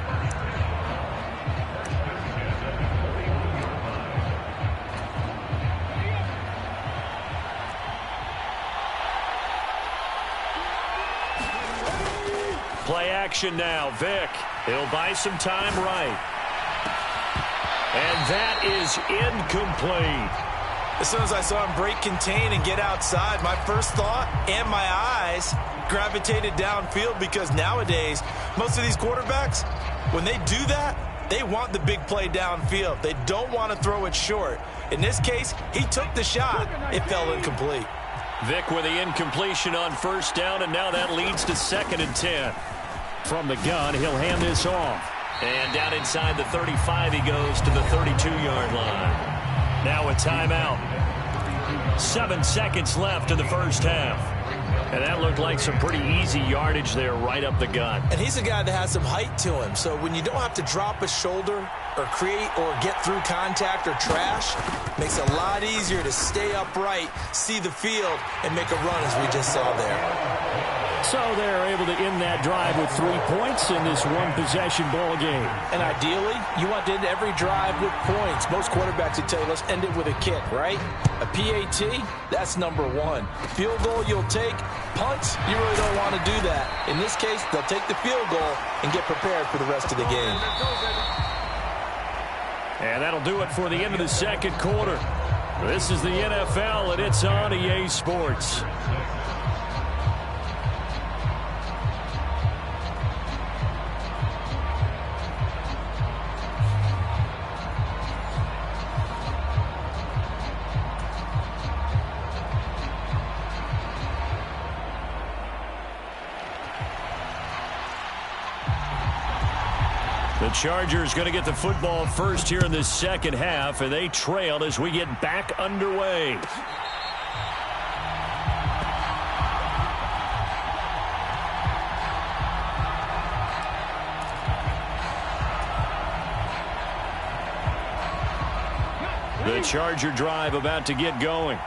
Play action now. Vic. He'll buy some time right. And that is incomplete. As soon as I saw him break contain and get outside, my first thought and my eyes gravitated downfield, because nowadays, most of these quarterbacks, when they do that, they want the big play downfield. They don't want to throw it short. In this case, he took the shot. It fell incomplete. Vic with the incompletion on first down, and now that leads to 2nd and 10. From the gun, he'll hand this off. And down inside the 35, he goes to the 32-yard line. Now a timeout. 7 seconds left in the first half. And that looked like some pretty easy yardage there right up the gut. And he's a guy that has some height to him. So when you don't have to drop a shoulder or create or get through contact or trash, makes it a lot easier to stay upright, see the field, and make a run as we just saw there. So they're able to end that drive with 3 points in this one-possession ball game. And ideally, you want to end every drive with points. Most quarterbacks would tell you, let's end it with a kick, right? A PAT, that's number 1. Field goal you'll take. Punts, you really don't want to do that. In this case, they'll take the field goal and get prepared for the rest of the game. And that'll do it for the end of the second quarter. This is the NFL, and it's on EA Sports. The Chargers going to get the football first here in this second half, and they trail as we get back underway. The Charger drive about to get going.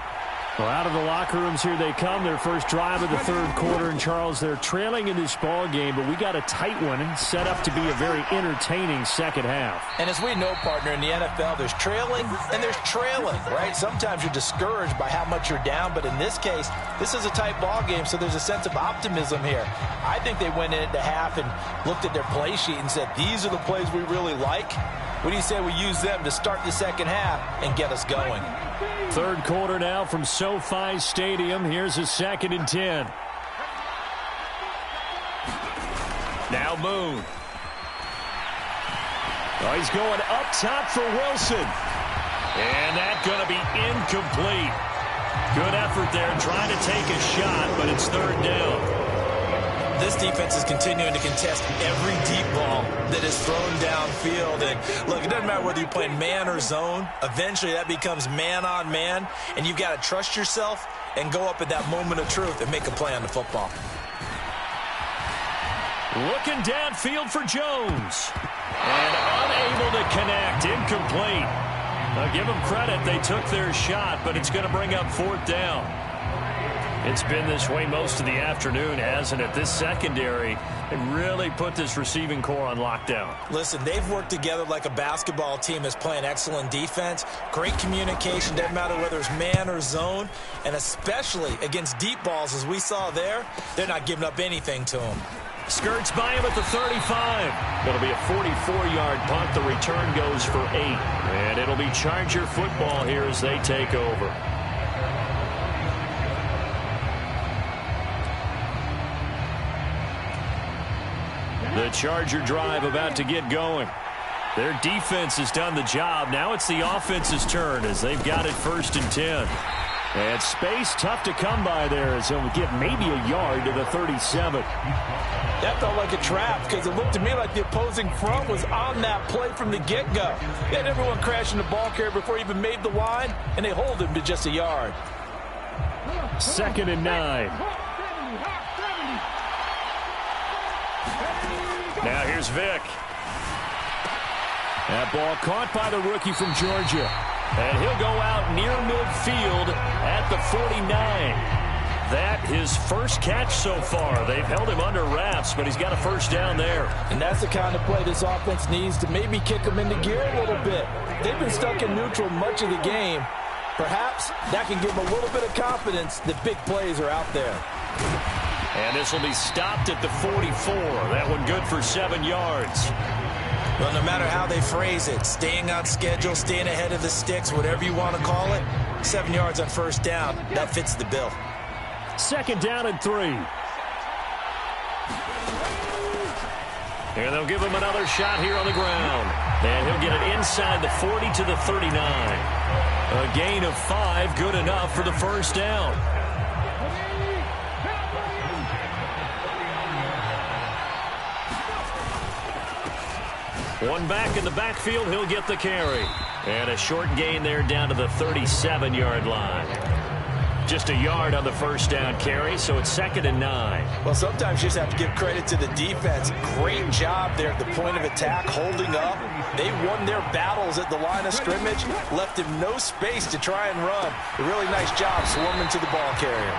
Well, out of the locker rooms here they come. Their first drive of the third quarter. And, Charles, they're trailing in this ball game, but we got a tight one and set up to be a very entertaining second half. And as we know, partner, in the NFL, there's trailing and there's trailing, right? Sometimes you're discouraged by how much you're down, but in this case, this is a tight ball game, so there's a sense of optimism here. I think they went into half and looked at their play sheet and said, these are the plays we really like. What do you say we use them to start the second half and get us going? Third quarter now from SoFi Stadium. Here's a 2nd and 10. Now Moon. Oh, he's going up top for Wilson. And that's going to be incomplete. Good effort there trying to take a shot, but it's third down. This defense is continuing to contest every deep ball that is thrown downfield. And look, it doesn't matter whether you're playing man or zone. Eventually that becomes man on man, and you've got to trust yourself and go up at that moment of truth and make a play on the football. Looking downfield for Jones. And unable to connect. Incomplete. Now give them credit. They took their shot, but it's going to bring up 4th down. It's been this way most of the afternoon, hasn't it? This secondary, they really put this receiving core on lockdown. Listen, they've worked together like a basketball team that's playing excellent defense. Great communication, doesn't matter whether it's man or zone. And especially against deep balls, as we saw there, they're not giving up anything to them. Skirts by him at the 35. It'll be a 44-yard punt. The return goes for 8. And it'll be Charger football here as they take over. The Charger drive about to get going. Their defense has done the job. Now it's the offense's turn as they've got it 1st and 10. And space tough to come by there as they'll get maybe a yard to the 37. That felt like a trap because it looked to me like the opposing front was on that play from the get-go. They had everyone crashing the ball carrier before he even made the line, and they hold him to just a yard. 2nd and 9. Now here's Vick. That ball caught by the rookie from Georgia. And he'll go out near midfield at the 49. That his first catch so far. They've held him under wraps, but he's got a first down there. And that's the kind of play this offense needs to maybe kick them into gear a little bit. They've been stuck in neutral much of the game. Perhaps that can give them a little bit of confidence that big plays are out there. And this will be stopped at the 44. That one good for 7 yards. Well, no matter how they phrase it, staying on schedule, staying ahead of the sticks, whatever you want to call it, 7 yards on first down, that fits the bill. 2nd down and 3. And they'll give him another shot here on the ground. And he'll get it inside the 40 to the 39. A gain of 5, good enough for the first down. One back in the backfield, he'll get the carry. And a short gain there down to the 37-yard line. Just a yard on the first down carry, so it's 2nd and 9. Well, sometimes you just have to give credit to the defense. Great job there at the point of attack, holding up. They won their battles at the line of scrimmage, left him no space to try and run. A really nice job swarming to the ball carrier.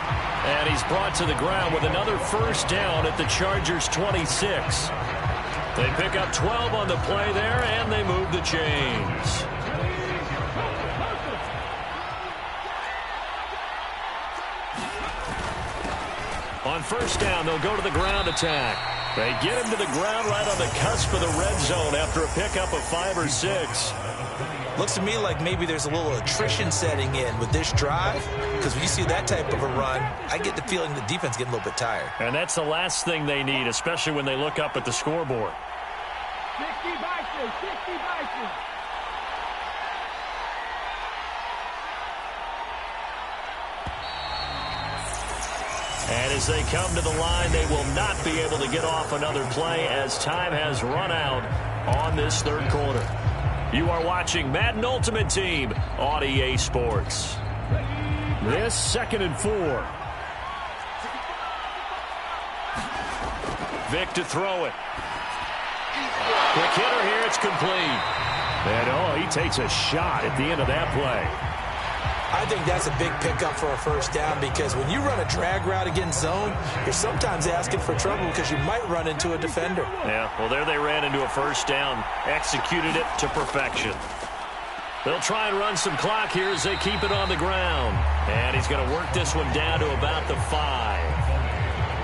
And he's brought to the ground with another first down at the Chargers' 26. They pick up 12 on the play there, and they move the chains. On first down, they'll go to the ground attack. They get him to the ground right on the cusp of the red zone after a pickup of 5 or 6. Looks to me like maybe there's a little attrition setting in with this drive, because when you see that type of a run, I get the feeling the defense getting a little bit tired. And that's the last thing they need, especially when they look up at the scoreboard. 60 Vikings, 60 Vikings. And as they come to the line, they will not be able to get off another play as time has run out on this third quarter. You are watching Madden Ultimate Team on EA Sports. This 2nd and 4. Vic to throw it. Quick hitter here. It's complete. And, he takes a shot at the end of that play. I think that's a big pickup for a first down because when you run a drag route against zone, you're sometimes asking for trouble because you might run into a defender. Yeah, well, there they ran into a first down. Executed it to perfection. They'll try and run some clock here as they keep it on the ground. And he's going to work this one down to about the 5.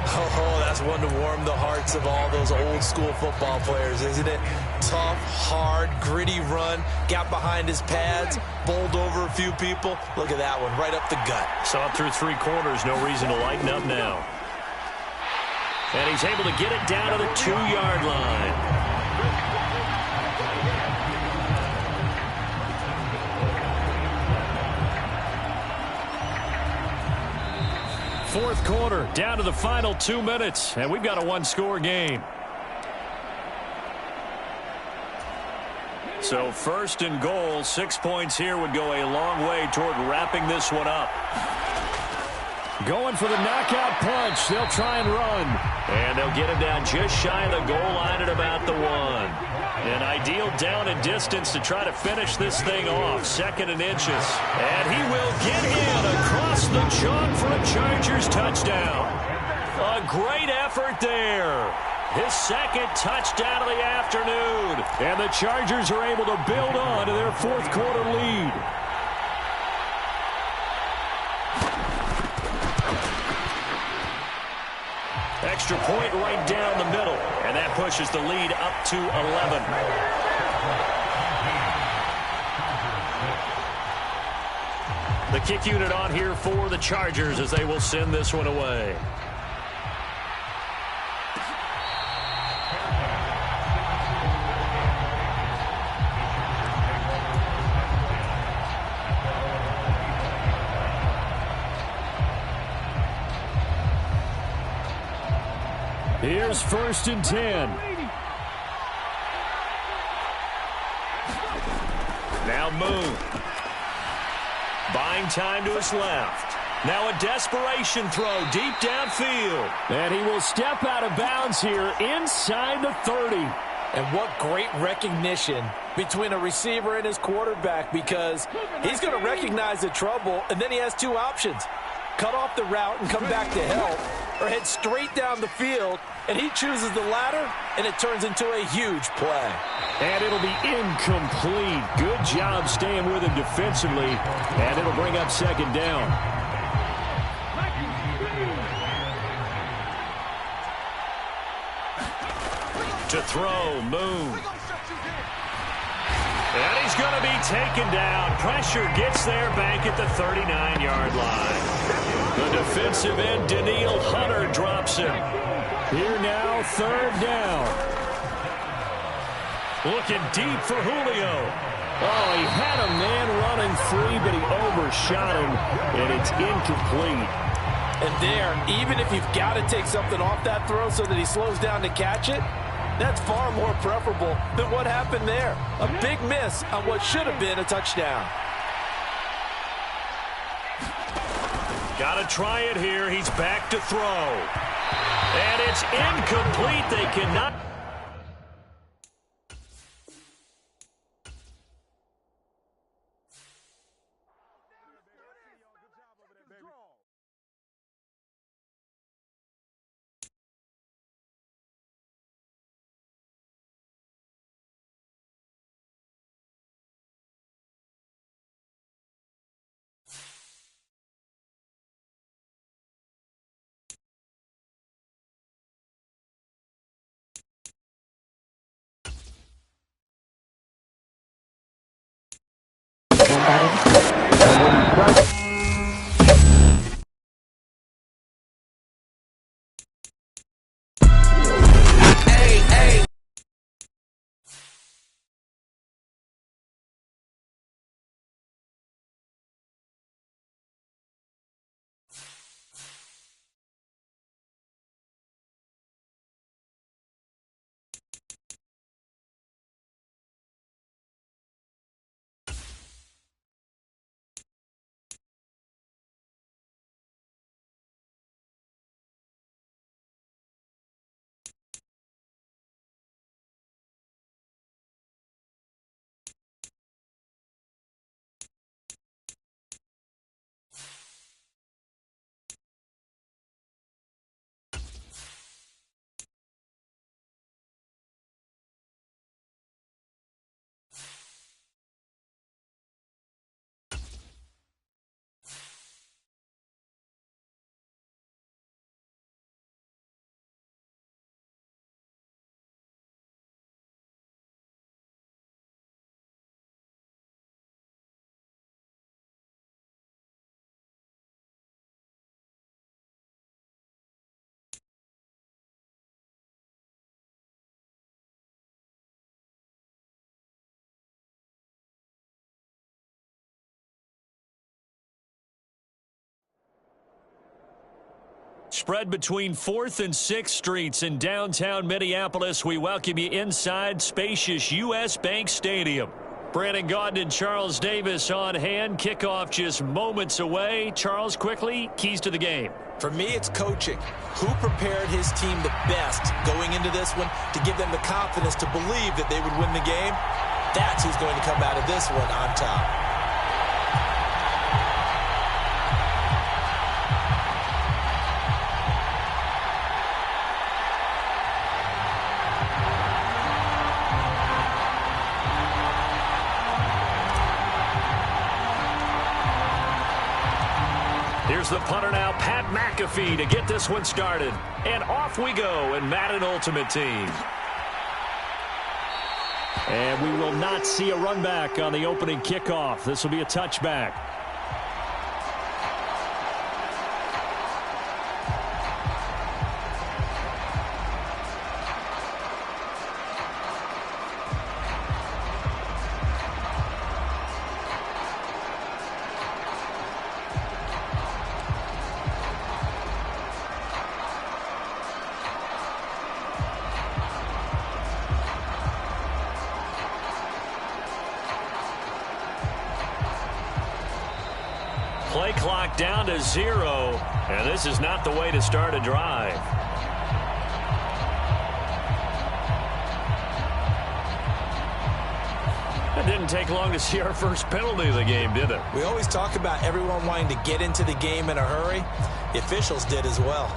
Oh, that's one to warm the hearts of all those old school football players, isn't it? Tough, hard, gritty run, got behind his pads, bowled over a few people. Look at that one, right up the gut. Saw it through 3 quarters, no reason to lighten up now. And he's able to get it down to the 2-yard line. Fourth quarter, down to the final 2 minutes, and we've got a 1-score game. So 1st and goal, 6 points here would go a long way toward wrapping this one up. Going for the knockout punch. They'll try and run. And they'll get him down just shy of the goal line at about the 1. An ideal down and distance to try to finish this thing off. 2nd and inches. And he will get in across the chalk for a Chargers touchdown. A great effort there. His 2nd touchdown of the afternoon. And the Chargers are able to build on to their 4th quarter lead. Extra point right down the middle. And that pushes the lead up to 11. The kick unit on here for the Chargers as they will send this one away. Here's 1st and 10. Now Moon. Buying time to his left. Now a desperation throw deep downfield. And he will step out of bounds here inside the 30. And what great recognition between a receiver and his quarterback, because he's going to recognize the trouble, and then he has 2 options. Cut off the route and come back to help, or head straight down the field, and he chooses the latter, and it turns into a huge play. And it'll be incomplete. Good job staying with him defensively, and it'll bring up 2nd down. To throw, Moon. And he's going to be taken down. Pressure gets there back at the 39-yard line. The defensive end, Daniil Hunter, drops him. Here now, 3rd down. Looking deep for Julio. Oh, he had a man running free, but he overshot him, and it's incomplete. And there, even if you've got to take something off that throw so that he slows down to catch it, that's far more preferable than what happened there. A big miss on what should have been a touchdown. Got to try it here. He's back to throw. And it's incomplete. They cannot. Spread between 4th and 6th Streets in downtown Minneapolis. We welcome you inside spacious U.S. Bank Stadium. Brandon Gaudin and Charles Davis on hand. Kickoff just moments away. Charles, quickly, keys to the game. For me, it's coaching. Who prepared his team the best going into this one to give them the confidence to believe that they would win the game? That's who's going to come out of this one on top. Here's the punter now, Pat McAfee, to get this one started. And off we go in Madden Ultimate Team. And we will not see a run back on the opening kickoff. This will be a touchback. Play clock down to 0, and this is not the way to start a drive. It didn't take long to see our first penalty of the game, did it? We always talk about everyone wanting to get into the game in a hurry. The officials did as well.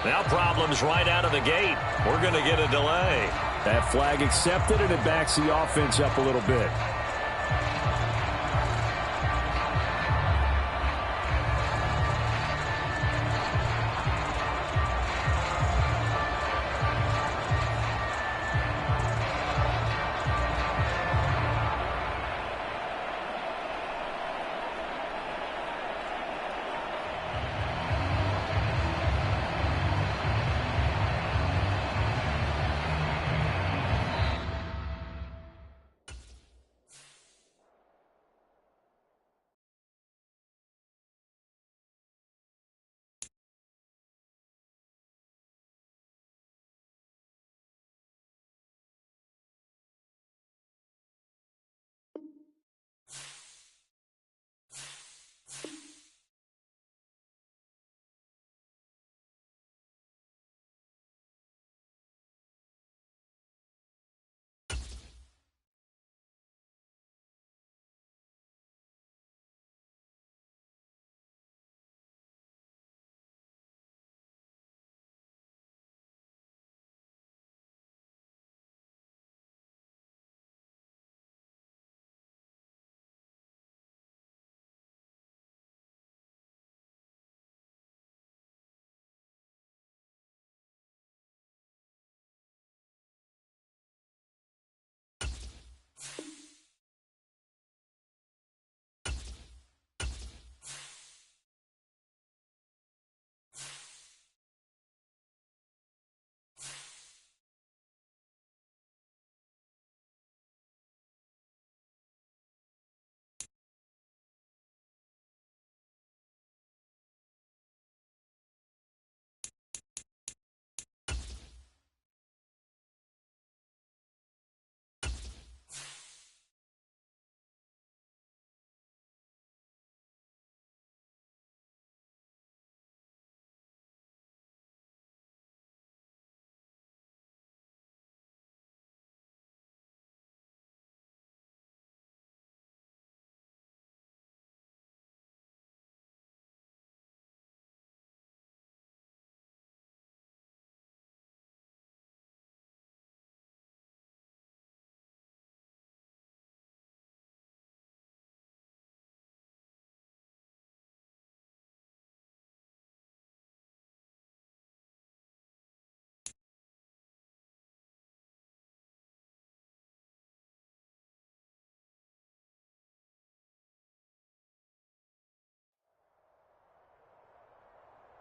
Now problems right out of the gate. We're going to get a delay. That flag accepted, and it backs the offense up a little bit.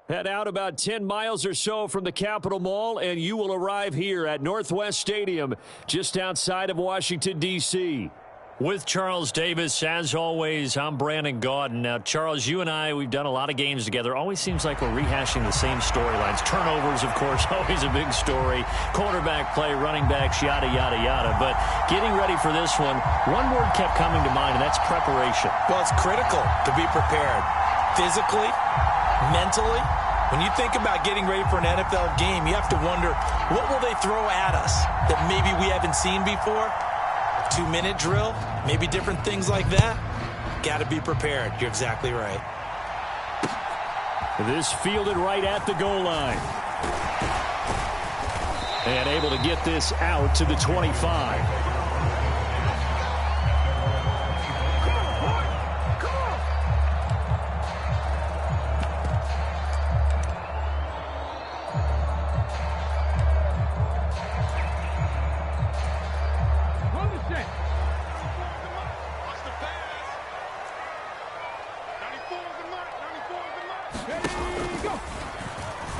Head out about 10 miles or so from the Capitol Mall, and you will arrive here at Northwest Stadium, just outside of Washington, D.C. With Charles Davis, as always, I'm Brandon Gaudin. Now, Charles, you and I, we've done a lot of games together. Always seems like we're rehashing the same storylines. Turnovers, of course, always a big story. Quarterback play, running backs, yada, yada, yada. But getting ready for this one word kept coming to mind, and that's preparation. Well, it's critical to be prepared physically, mentally. When you think about getting ready for an NFL game, you have to wonder, what will they throw at us that maybe we haven't seen before? 2-minute drill, maybe different things like that. Got to be prepared. You're exactly right. This fielded right at the goal line. And able to get this out to the 25.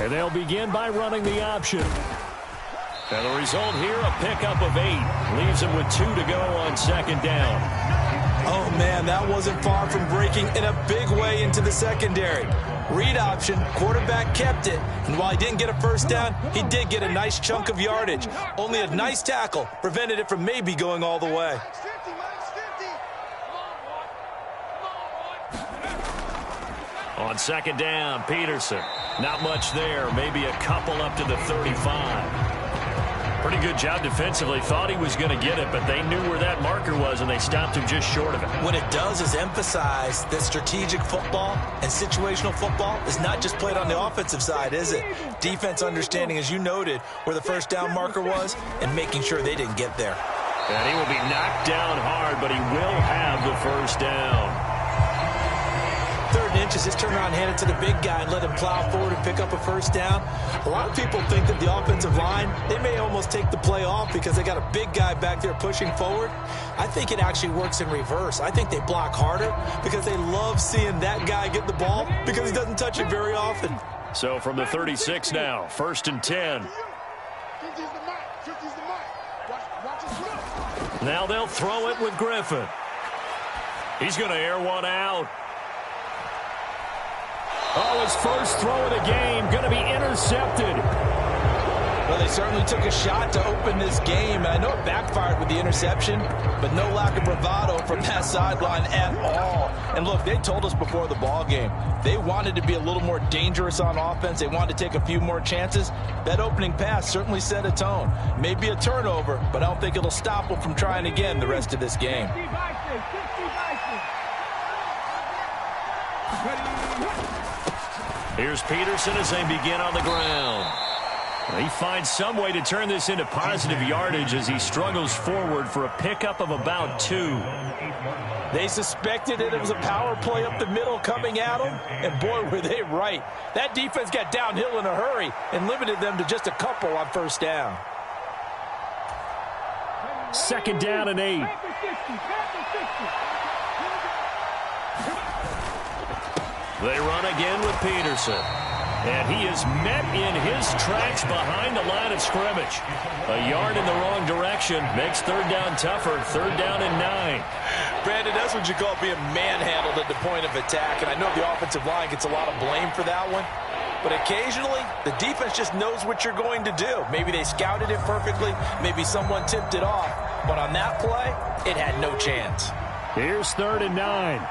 And they'll begin by running the option. And the result here, a pickup of 8. Leaves them with 2 to go on second down. Oh, man, that wasn't far from breaking in a big way into the secondary. Read option, quarterback kept it. And while he didn't get a first down, he did get a nice chunk of yardage. Only a nice tackle prevented it from maybe going all the way. On second down, Peterson. Not much there. Maybe a couple up to the 35. Pretty good job defensively. Thought he was going to get it, but they knew where that marker was, and they stopped him just short of it. What it does is emphasize that strategic football and situational football is not just played on the offensive side, is it? Defense understanding, as you noted, where the first down marker was and making sure they didn't get there. And he will be knocked down hard, but he will have the first down. 3rd and inches, just turn around and hand it to the big guy and let him plow forward and pick up a first down. A lot of people think that the offensive line, they may almost take the play off because they got a big guy back there pushing forward. I think it actually works in reverse. I think they block harder because they love seeing that guy get the ball because he doesn't touch it very often. So from the 36 now, 1st and 10. Now they'll throw it with Griffin. He's going to air one out. Oh, his first throw of the game going to be intercepted. Well, they certainly took a shot to open this game, and I know it backfired with the interception, but no lack of bravado from that sideline at all. And look, they told us before the ball game, they wanted to be a little more dangerous on offense. They wanted to take a few more chances. That opening pass certainly set a tone. Maybe a turnover, but I don't think it'll stop them from trying again the rest of this game. Here's Peterson as they begin on the ground. He finds some way to turn this into positive yardage as he struggles forward for a pickup of about 2. They suspected it was a power play up the middle coming at them, and boy, were they right. That defense got downhill in a hurry and limited them to just a couple on first down. 2nd down and 8. They run again with Peterson. And he is met in his tracks behind the line of scrimmage. A yard in the wrong direction makes 3rd down tougher. 3rd down and 9. Brandon, that's what you call being manhandled at the point of attack. And I know the offensive line gets a lot of blame for that one. But occasionally, the defense just knows what you're going to do. Maybe they scouted it perfectly. Maybe someone tipped it off. But on that play, it had no chance. Here's 3rd and 9.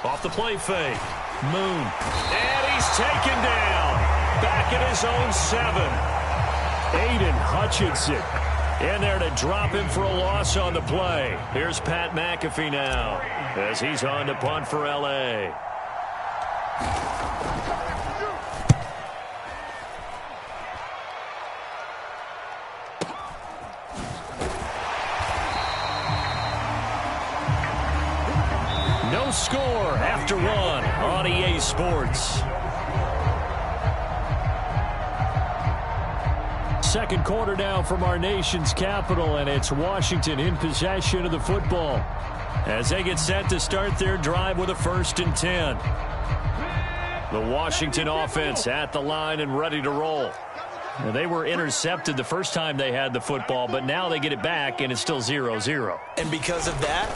Off the play fake. Moon. And he's taken down. Back at his own 7. Aiden Hutchinson in there to drop him for a loss on the play. Here's Pat McAfee now as he's on to punt for L.A. No score after 1 on EA Sports. Second quarter now from our nation's capital, and it's Washington in possession of the football. as they get set to start their drive with a 1st and 10. The Washington offense at the line and ready to roll. Now, they were intercepted the first time they had the football, but now they get it back, and it's still 0-0. And because of that,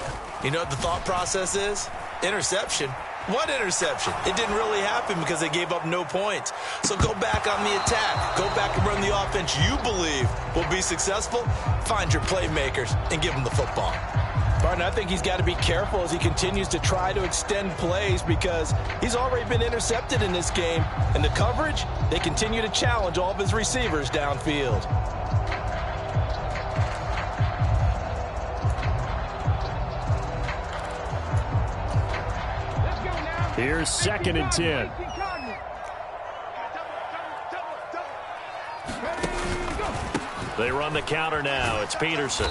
you know what the thought process is? Interception. What interception? It didn't really happen because they gave up no points. So go back on the attack. Go back and run the offense you believe will be successful. Find your playmakers and give them the football. Barton, I think he's got to be careful as he continues to try to extend plays because he's already been intercepted in this game. And the coverage, they continue to challenge all of his receivers downfield. Here's 2nd and 10. They run the counter now. It's Peterson.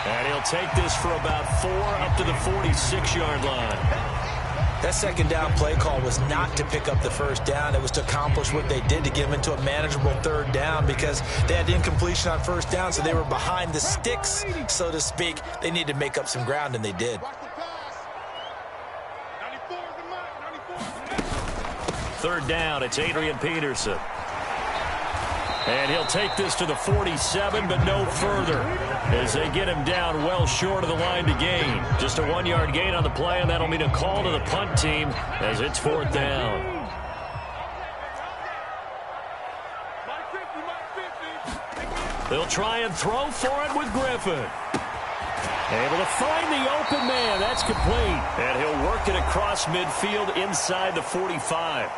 And he'll take this for about 4 up to the 46-yard line. That 2nd down play call was not to pick up the 1st down. It was to accomplish what they did to get them into a manageable 3rd down because they had incompletion on 1st down, so they were behind the sticks, so to speak. They needed to make up some ground, and they did. 3rd down, it's Adrian Peterson. And he'll take this to the 47, but no further as they get him down well short of the line to gain. Just a 1-yard gain on the play, and that'll mean a call to the punt team as it's 4th down. They'll try and throw for it with Griffin. Able to find the open man. That's complete. And he'll work it across midfield inside the 45.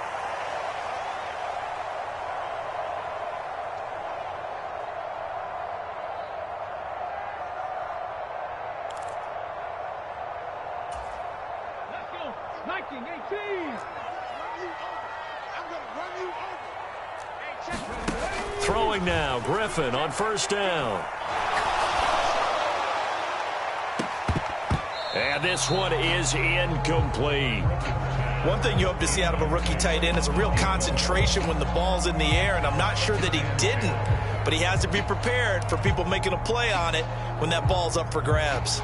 Throwing now, Griffin on 1st down. And this one is incomplete. One thing you hope to see out of a rookie tight end is a real concentration when the ball's in the air, and I'm not sure that he didn't, but he has to be prepared for people making a play on it when that ball's up for grabs.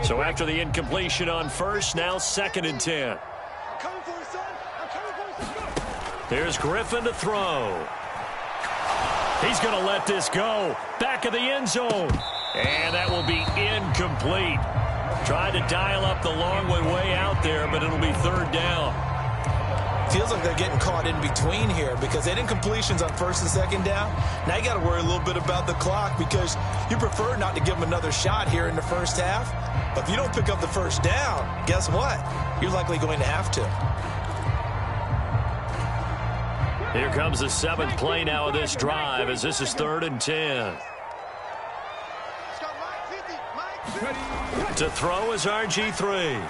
So after the incompletion on 1st, now 2nd and 10. Here's Griffin to throw. He's going to let this go. Back of the end zone. And that will be incomplete. Tried to dial up the long way out there, but it'll be 3rd down. Feels like they're getting caught in between here because they had incompletions on 1st and 2nd down. Now you got to worry a little bit about the clock because you prefer not to give them another shot here in the 1st half. But if you don't pick up the 1st down, guess what? You're likely going to have to. Here comes the 7th play now of this drive as this is 3rd and 10. To throw is RG3.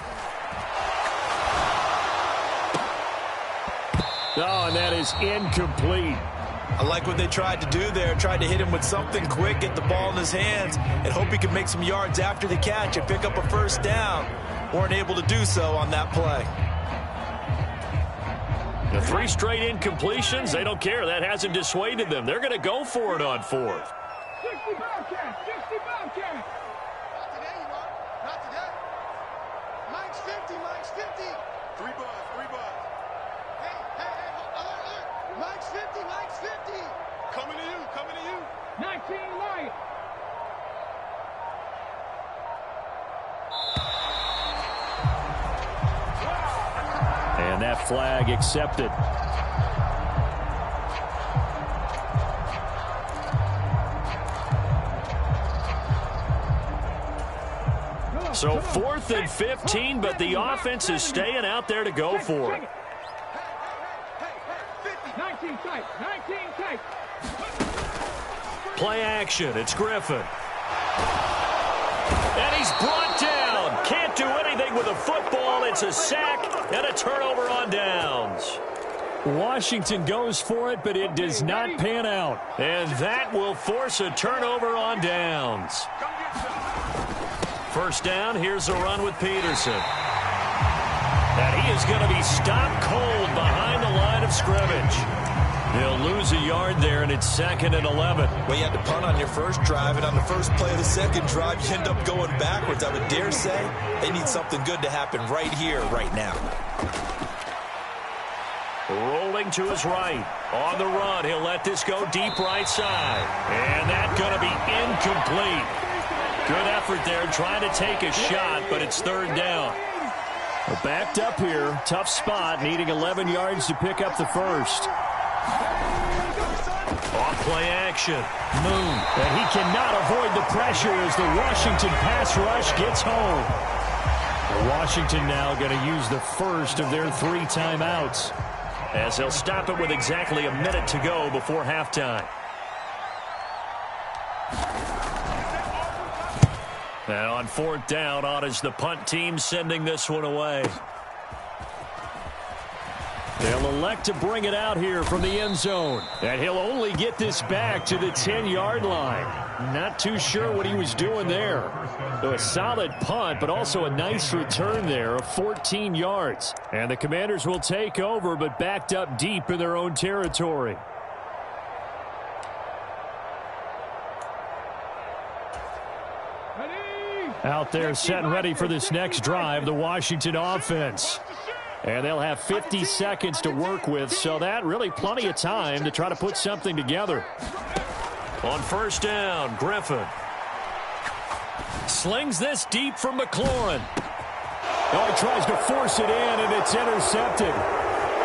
Oh, and that is incomplete. I like what they tried to do there. Tried to hit him with something quick, get the ball in his hands, and hope he could make some yards after the catch and pick up a 1st down. Weren't able to do so on that play. The 3 straight incompletions, they don't care. That hasn't dissuaded them. They're going to go for it on 4th. 60 Bobcats, 60 Bobcats. Not today, you are. Not today. Mike's 50, Mike's 50. 3 buzz, 3 buzz. Hey, alert. Mike's 50, Mike's 50. Coming to you, coming to you. 19 Mike. And that flag accepted. So 4th and 15, but the offense is staying out there to go for it. 19 tight, 19 tight. Play action, it's Griffin. And he's brought down. Can't do anything with a football. It's a sack and a turnover on downs. Washington goes for it, but it does not pan out. And that will force a turnover on downs. 1st down, here's a run with Peterson. And he is going to be stopped cold behind the line of scrimmage. He'll lose a yard there, and it's 2nd and 11. Well, you had to punt on your first drive, and on the first play of the second drive, you end up going backwards. I would dare say they need something good to happen right here, right now. Rolling to his right. On the run, he'll let this go deep right side. And that's going to be incomplete. Good effort there trying to take a shot, but it's 3rd down. We're backed up here. Tough spot, needing 11 yards to pick up the first. Off play action. Moon. And he cannot avoid the pressure as the Washington pass rush gets home. Washington now going to use the first of their 3 timeouts, as they'll stop it with exactly a minute to go before halftime. Now on 4th down, on is the punt team sending this one away. They'll elect to bring it out here from the end zone. And he'll only get this back to the 10-yard line. Not too sure what he was doing there. So a solid punt, but also a nice return there of 14 yards. And the Commanders will take over, but backed up deep in their own territory. Out there set and ready for this next drive, the Washington offense. And they'll have 50 seconds to work with, so that really plenty of time to try to put something together. On 1st down, Griffin slings this deep from McLaurin. Oh, he tries to force it in, and it's intercepted.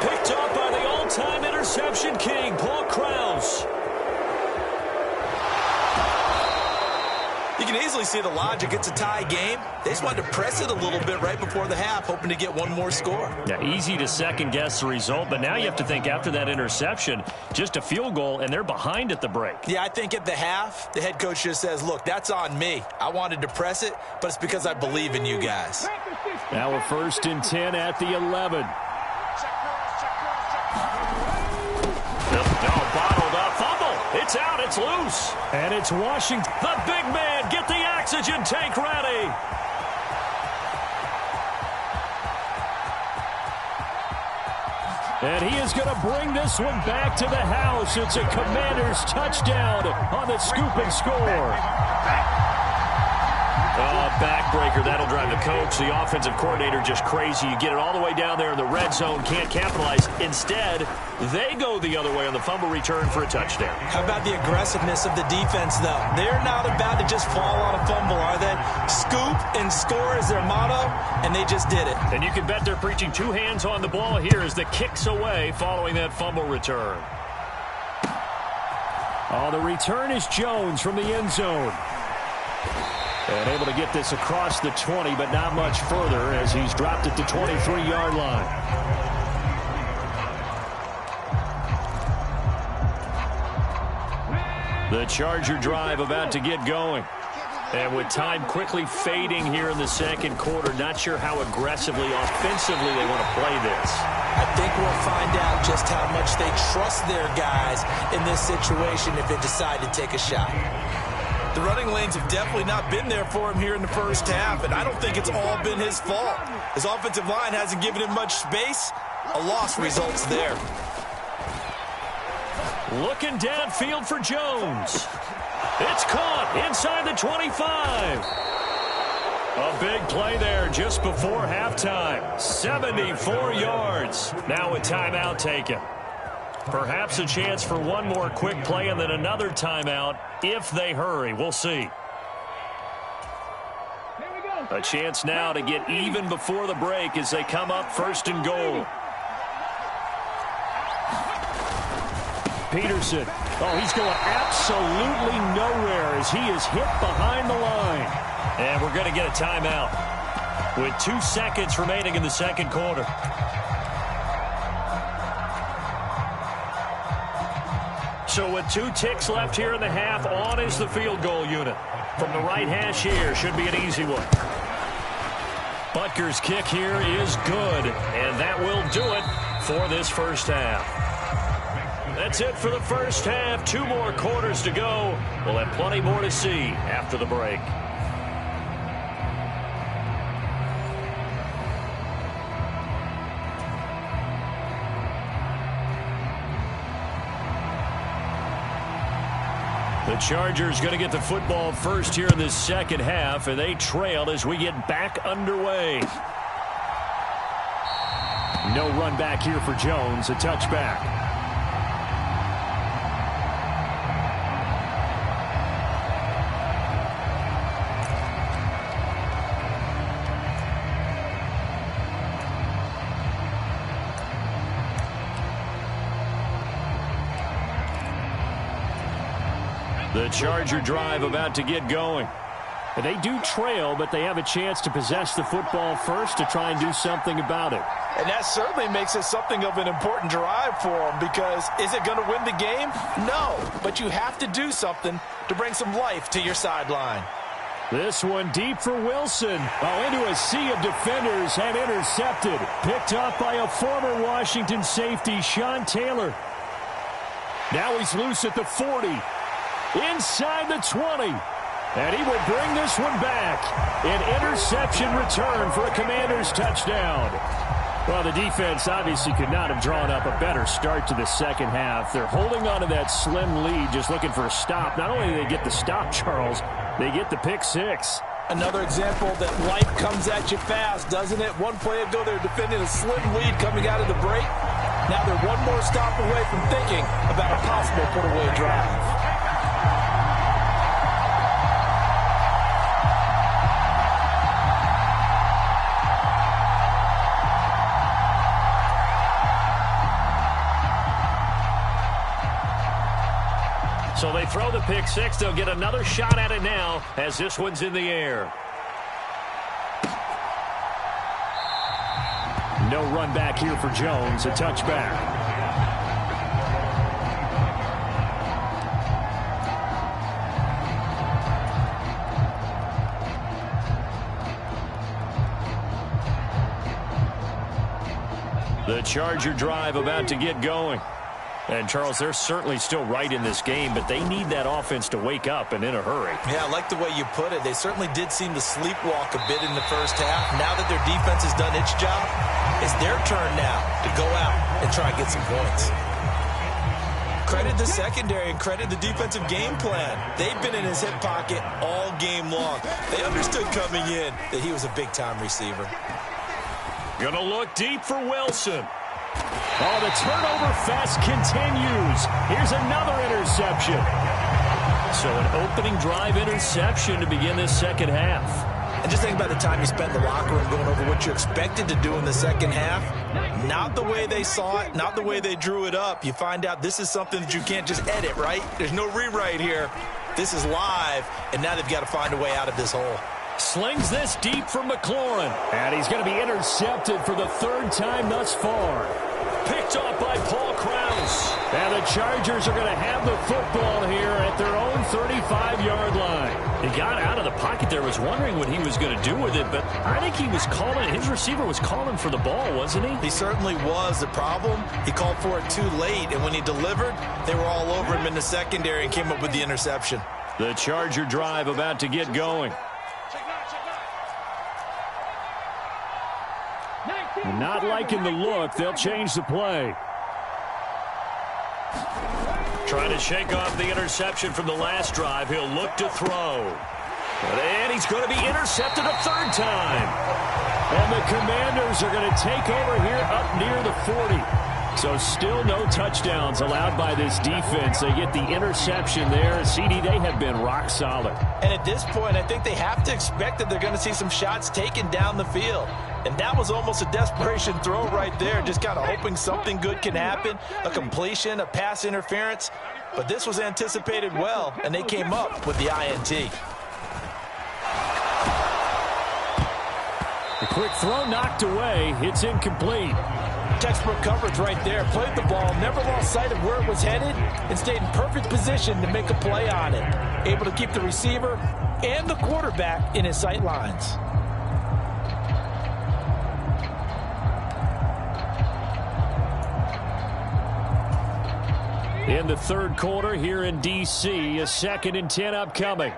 Picked up by the all-time interception king, Paul Krause. You can easily see the logic. It's a tie game. They just wanted to press it a little bit right before the half, hoping to get one more score. Yeah, easy to second-guess the result, but now you have to think after that interception, just a field goal, and they're behind at the break. Yeah, I think at the half, the head coach just says, look, that's on me. I wanted to press it, but it's because I believe in you guys. Now a 1st and 10 at the 11. Bottled up, fumble. It's out, it's loose. And it's Washington. The big man, get the oxygen tank ready. And he is going to bring this one back to the house. It's a Commanders touchdown on the scoop and score. Backbreaker, that'll drive the coach, the offensive coordinator, just crazy. You get it all the way down there in the red zone, can't capitalize. Instead, they go the other way on the fumble return for a touchdown. How about the aggressiveness of the defense, though? They're not about to just fall on a fumble, are they? Scoop and score is their motto, and they just did it. And you can bet they're preaching 2 hands on the ball here as the kick's away following that fumble return. Oh, the return is Jones from the end zone. And able to get this across the 20, but not much further as he's dropped it to 23-yard line. The Charger drive about to get going. And with time quickly fading here in the second quarter, not sure how aggressively, offensively they want to play this. I think we'll find out just how much they trust their guys in this situation if they decide to take a shot. The running lanes have definitely not been there for him here in the first half, and I don't think it's all been his fault. His offensive line hasn't given him much space. A loss results there. Looking downfield for Jones. It's caught inside the 25. A big play there just before halftime. 74 yards. Now a timeout taken. Perhaps a chance for one more quick play and then another timeout if they hurry. We'll see. A chance now to get even before the break as they come up 1st and goal. Peterson. Oh, he's going absolutely nowhere as he is hit behind the line. And we're going to get a timeout with 2 seconds remaining in the second quarter. So with 2 ticks left here in the half, on is the field goal unit. From the right hash here, should be an easy one. Butker's kick here is good, and that will do it for this first half. That's it for the first half. 2 more quarters to go. We'll have plenty more to see after the break. The Chargers going to get the football first here in this second half, and they trail as we get back underway. No run back here for Jones, a touchback. The Charger drive about to get going. They do trail, but they have a chance to possess the football first to try and do something about it. And that certainly makes it something of an important drive for them, because is it going to win the game? No, but you have to do something to bring some life to your sideline. This one deep for Wilson. Oh, into a sea of defenders and intercepted. Picked off by a former Washington safety, Sean Taylor. Now he's loose at the 40. Inside the 20. And he will bring this one back. An interception return for a Commanders touchdown. Well, the defense obviously could not have drawn up a better start to the second half. They're holding on to that slim lead, just looking for a stop. Not only do they get the stop, Charles, they get the pick six. Another example that life comes at you fast, doesn't it? One play ago, they're defending a slim lead coming out of the break. Now they're one more stop away from thinking about a possible put-away drive. So they throw the pick six. They'll get another shot at it now as this one's in the air. No run back here for Jones. A touchback. The Charger drive about to get going. And, Charles, they're certainly still right in this game, but they need that offense to wake up and in a hurry. Yeah, I like the way you put it. They certainly did seem to sleepwalk a bit in the first half. Now that their defense has done its job, it's their turn now to go out and try and get some points. Credit the secondary and credit the defensive game plan. They've been in his hip pocket all game long. They understood coming in that he was a big-time receiver. Gonna look deep for Wilson. Oh, the turnover fest continues. Here's another interception. So an opening drive interception to begin this second half. And just think about the time you spent in the locker room going over what you expected to do in the second half. Not the way they saw it, not the way they drew it up. You find out this is something that you can't just edit, right? There's no rewrite here. This is live, and now they've got to find a way out of this hole. Slings this deep for McLaurin. And he's going to be intercepted for the third time thus far. Picked off by Paul Krause. And the Chargers are going to have the football here at their own 35-yard line. He got out of the pocket there, was wondering what he was going to do with it, but I think he was calling, his receiver was calling for the ball, wasn't he? He certainly was. The problem, he called for it too late, and when he delivered, they were all over him in the secondary and came up with the interception. The Charger drive about to get going. Not liking the look. They'll change the play. Trying to shake off the interception from the last drive. He'll look to throw. And he's going to be intercepted a third time. And the Commanders are going to take over here up near the 40. So still no touchdowns allowed by this defense. They get the interception there. CD, they have been rock solid. And at this point, I think they have to expect that they're going to see some shots taken down the field. And that was almost a desperation throw right there, just kind of hoping something good can happen, a completion, a pass interference. But this was anticipated well, and they came up with the INT. The quick throw knocked away. It's incomplete. Textbook coverage right there. Played the ball, never lost sight of where it was headed, and stayed in perfect position to make a play on it. Able to keep the receiver and the quarterback in his sight lines. In the third quarter here in D.C., a 2nd and 10 upcoming.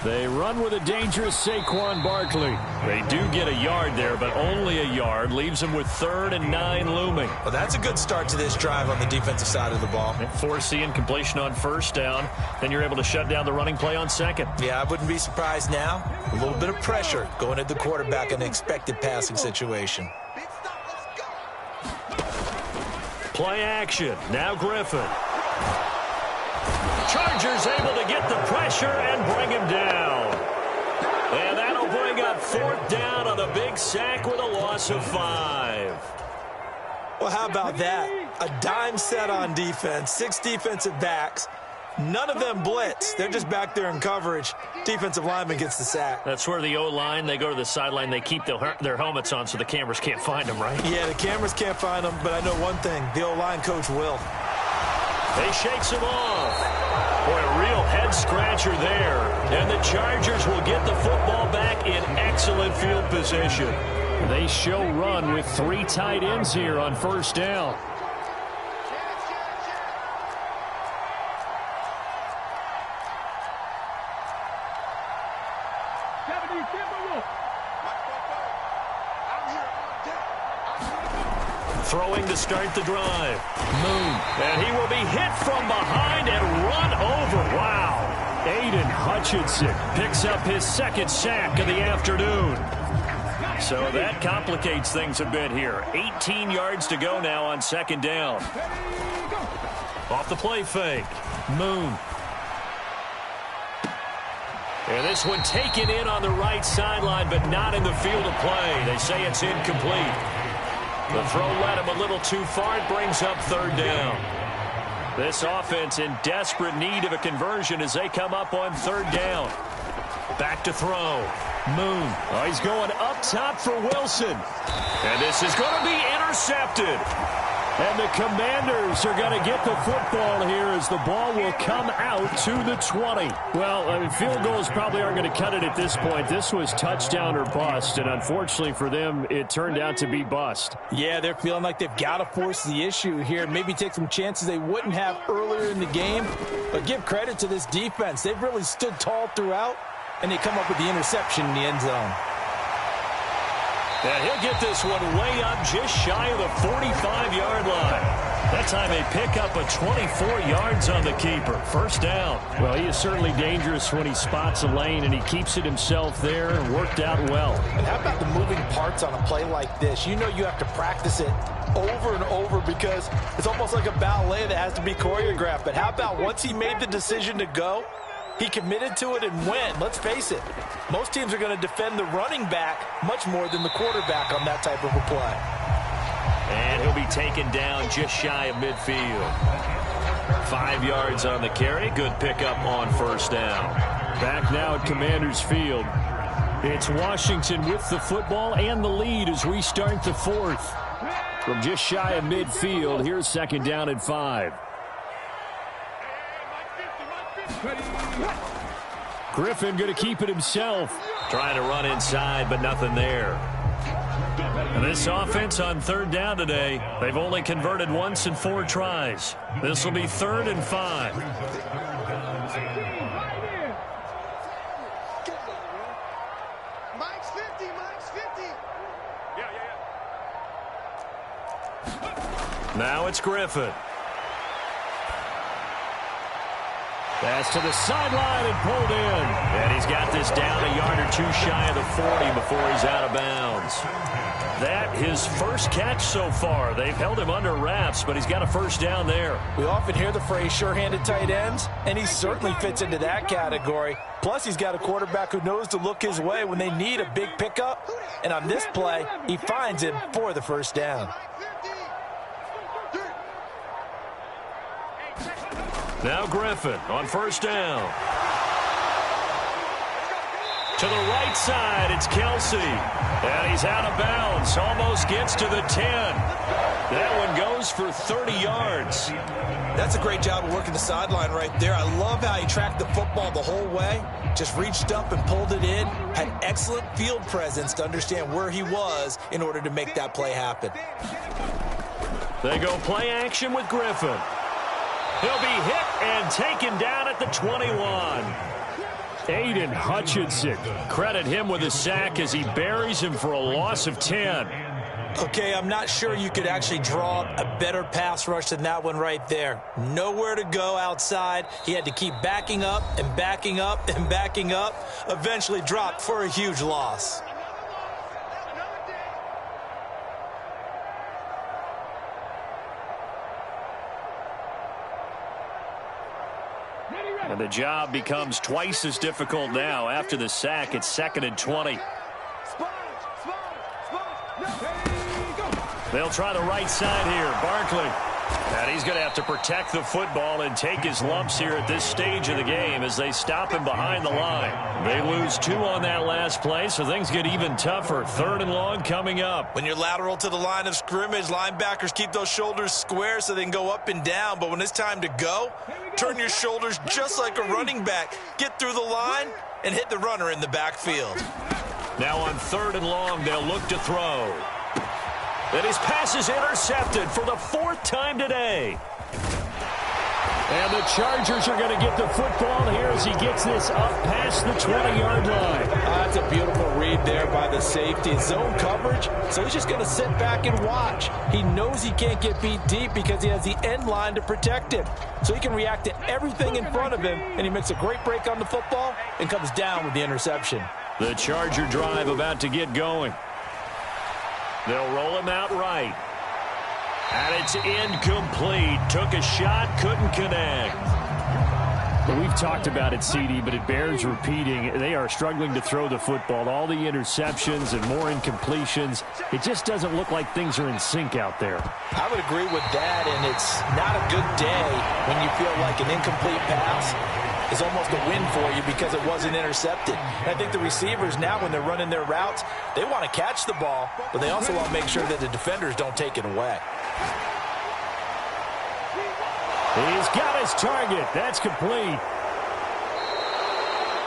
They run with a dangerous Saquon Barkley. They do get a yard there, but only a yard. Leaves them with 3rd and 9 looming. Well, that's a good start to this drive on the defensive side of the ball. Forcing incompletion on 1st down. Then you're able to shut down the running play on 2nd. Yeah, I wouldn't be surprised now. A little bit of pressure going at the quarterback in an expected passing situation. Play action. Now Griffin. Chargers able to get the pressure and bring him down. And that'll bring up 4th down on a big sack with a loss of 5. Well, how about that? A dime set on defense, 6 defensive backs. None of them blitz. They're just back there in coverage. Defensive lineman gets the sack. That's where the O-line, they go to the sideline, they keep their helmets on so the cameras can't find them, right? Yeah, the cameras can't find them, but I know one thing. The O-line coach will. They shakes him off. Boy, a real head-scratcher there. And the Chargers will get the football back in excellent field position. They show run with 3 tight ends here on 1st down. Throwing to start the drive. Moon. And he will be hit from behind and run over. Wow. Aiden Hutchinson picks up his 2nd sack of the afternoon. So that complicates things a bit here. 18 yards to go now on 2nd down. Off the play fake. Moon. And this one taken in on the right sideline, but not in the field of play. They say it's incomplete. The throw led him a little too far. It brings up 3rd down. This offense in desperate need of a conversion as they come up on 3rd down. Back to throw. Moon. Oh, he's going up top for Wilson. And this is going to be intercepted. And the Commanders are going to get the football here as the ball will come out to the 20. Well, I mean, field goals probably aren't going to cut it at this point. This was touchdown or bust, and unfortunately for them, it turned out to be bust. Yeah, they're feeling like they've got to force the issue here. Maybe take some chances they wouldn't have earlier in the game. But give credit to this defense. They've really stood tall throughout, and they come up with the interception in the end zone. And he'll get this one way up just shy of the 45-yard line. That time they pick up a 24 yards on the keeper. 1st down. Well, he is certainly dangerous when he spots a lane, and he keeps it himself there and worked out well. And how about the moving parts on a play like this? You know you have to practice it over and over because it's almost like a ballet that has to be choreographed. But how about once he made the decision to go, he committed to it and went. Let's face it, most teams are going to defend the running back much more than the quarterback on that type of a play. And he'll be taken down just shy of midfield. 5 yards on the carry. Good pickup on 1st down. Back now at Commanders Field. It's Washington with the football and the lead as we start the 4th. From just shy of midfield, here's 2nd down and 5. Griffin going to keep it himself. Trying to run inside, but nothing there. And this offense on 3rd down today, they've only converted once in 4 tries. This will be 3rd and 5. Mike's 50, Mike's 50. Now it's Griffin. Pass to the sideline and pulled in. And he's got this down a yard or 2 shy of the 40 before he's out of bounds. That his first catch so far. They've held him under wraps, but he's got a 1st down there. We often hear the phrase sure-handed tight ends, and he certainly fits into that category. Plus, he's got a quarterback who knows to look his way when they need a big pickup. And on this play, he finds him for the 1st down. Now Griffin on 1st down. To the right side, it's Kelsey. And he's out of bounds. Almost gets to the 10. That one goes for 30 yards. That's a great job of working the sideline right there. I love how he tracked the football the whole way. Just reached up and pulled it in. Had excellent field presence to understand where he was in order to make that play happen. They go play action with Griffin. He'll be hit and taken down at the 21. Aiden Hutchinson. Credit him with a sack as he buries him for a loss of 10. Okay, I'm not sure you could actually draw a better pass rush than that one right there. Nowhere to go outside. He had to keep backing up and backing up and backing up. Eventually dropped for a huge loss. And the job becomes twice as difficult now. After the sack, it's 2nd and 20. They'll try the right side here. Barkley. And he's going to have to protect the football and take his lumps here at this stage of the game as they stop him behind the line. They lose 2 on that last play, so things get even tougher. 3rd and long coming up. When you're lateral to the line of scrimmage, linebackers keep those shoulders square so they can go up and down. But when it's time to go, turn your shoulders just like a running back. Get through the line and hit the runner in the backfield. Now on 3rd and long, they'll look to throw. And his pass is intercepted for the 4th time today. And the Chargers are going to get the football here as he gets this up past the 20-yard line. That's a beautiful read there by the safety. Zone coverage, so he's just going to sit back and watch. He knows he can't get beat deep because he has the end line to protect him. So he can react to everything in front of him, and he makes a great break on the football and comes down with the interception. The Charger drive about to get going. They'll roll him out right. And it's incomplete. Took a shot, couldn't connect. Well, we've talked about it, CD, but it bears repeating. They are struggling to throw the football. All the interceptions and more incompletions. It just doesn't look like things are in sync out there. I would agree with that, and it's not a good day when you feel like an incomplete pass is almost a win for you because it wasn't intercepted. And I think the receivers now, when they're running their routes, they want to catch the ball, but they also want to make sure that the defenders don't take it away. He's got his target. That's complete.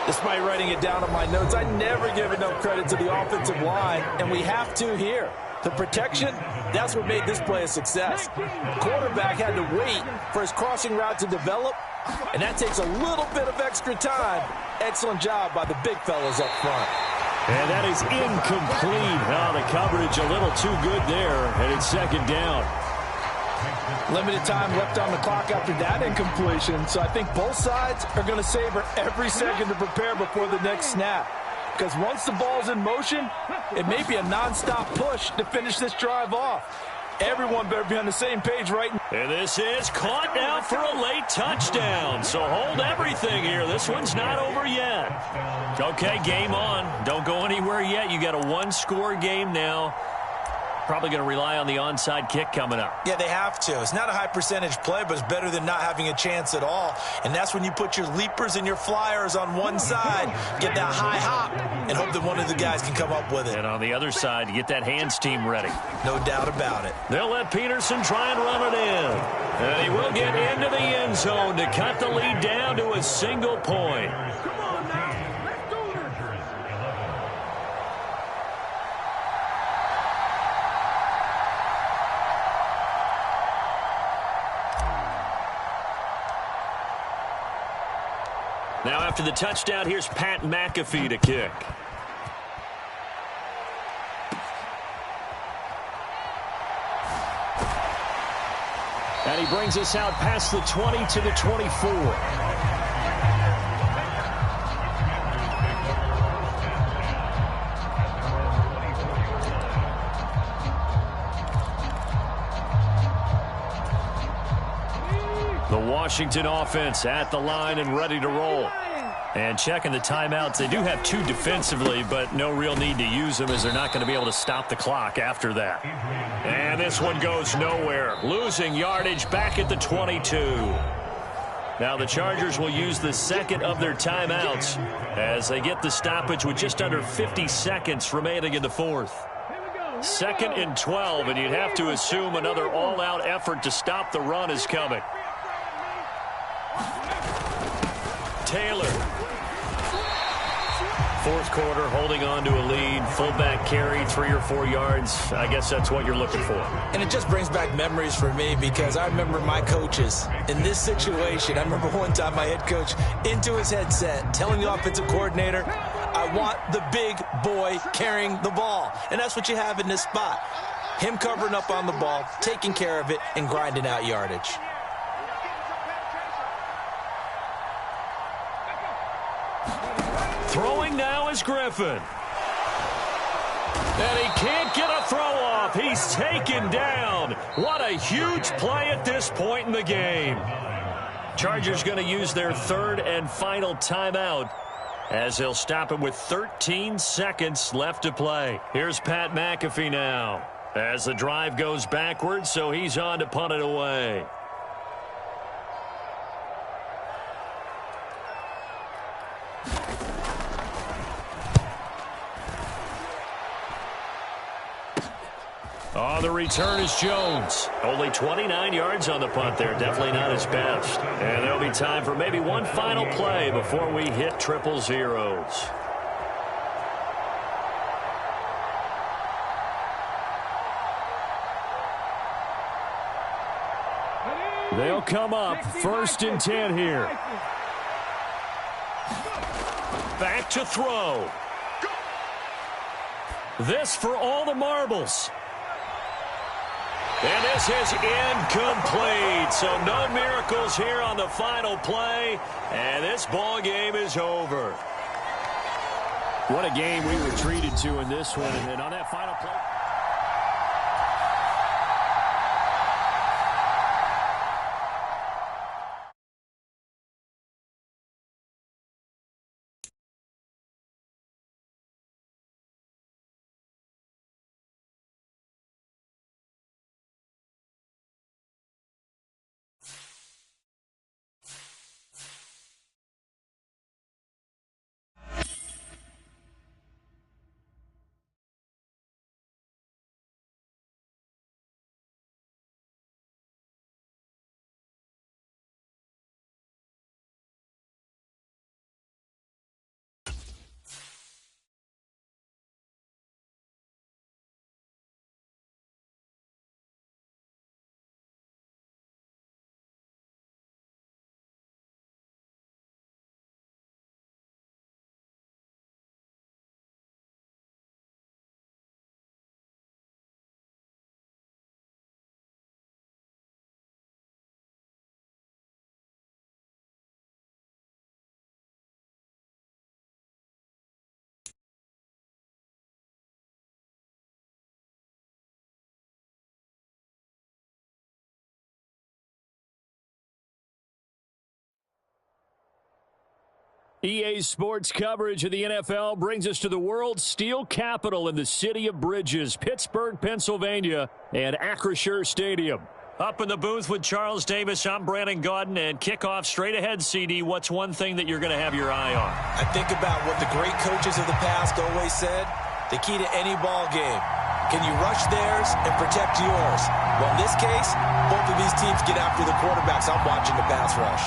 Despite writing it down on my notes, I never give enough credit to the offensive line, and we have to here. The protection, that's what made this play a success. Quarterback had to wait for his crossing route to develop, and that takes a little bit of extra time. Excellent job by the big fellas up front. And that is incomplete. Oh, the coverage a little too good there, and it's 2nd down. Limited time left on the clock after that incompletion, so I think both sides are going to savor every second to prepare before the next snap. Because once the ball's in motion, it may be a nonstop push to finish this drive off. Everyone better be on the same page right now. And this is caught now for a late touchdown. So hold everything here. This one's not over yet. Okay, game on. Don't go anywhere yet. You got a 1-score game now. Probably going to rely on the onside kick coming up. Yeah, they have to. It's not a high percentage play, but it's better than not having a chance at all. And that's when you put your leapers and your flyers on one side, get that high hop, and hope that one of the guys can come up with it. And on the other side, get that hands team ready. No doubt about it. They'll let Peterson try and run it in. And he will get into the end zone to cut the lead down to a single point. Now after the touchdown, here's Pat McAfee to kick. And he brings us out past the 20 to the 24. The Washington offense at the line and ready to roll. And checking the timeouts. They do have 2 defensively, but no real need to use them as they're not going to be able to stop the clock after that. And this one goes nowhere. Losing yardage back at the 22. Now the Chargers will use the 2nd of their timeouts as they get the stoppage with just under 50 seconds remaining in the 4th. 2nd and 12, and you'd have to assume another all-out effort to stop the run is coming. Taylor fourth quarter, holding on to a lead, fullback carry, 3 or 4 yards. I guess that's what you're looking for. And it just brings back memories for me because I remember my coaches in this situation. I remember one time my head coach into his headset telling the offensive coordinator, I want the big boy carrying the ball. And that's what you have in this spot. Him covering up on the ball, taking care of it, and grinding out yardage. Throwing now is Griffin. And he can't get a throw off. He's taken down. What a huge play at this point in the game. Chargers going to use their third and final timeout as they'll stop it with 13 seconds left to play. Here's Pat McAfee now as the drive goes backwards, so he's on to punt it away. On the return is Jones. Only 29 yards on the punt there. Definitely not his best. And there'll be time for maybe one final play before we hit triple zeros. They'll come up 1st and 10 here. Back to throw. This for all the marbles. And this is incomplete. So no miracles here on the final play. And this ball game is over. What a game we were treated to in this one. And on that final play. EA Sports coverage of the NFL brings us to the world's steel capital in the city of bridges, Pittsburgh, Pennsylvania, and Acrisure Stadium. Up in the booth with Charles Davis, I'm Brandon Gaudin, and kickoff straight ahead, CD. What's one thing that you're going to have your eye on? I think about what the great coaches of the past always said, the key to any ball game. Can you rush theirs and protect yours? Well, in this case, both of these teams get after the quarterbacks. I'm watching the pass rush.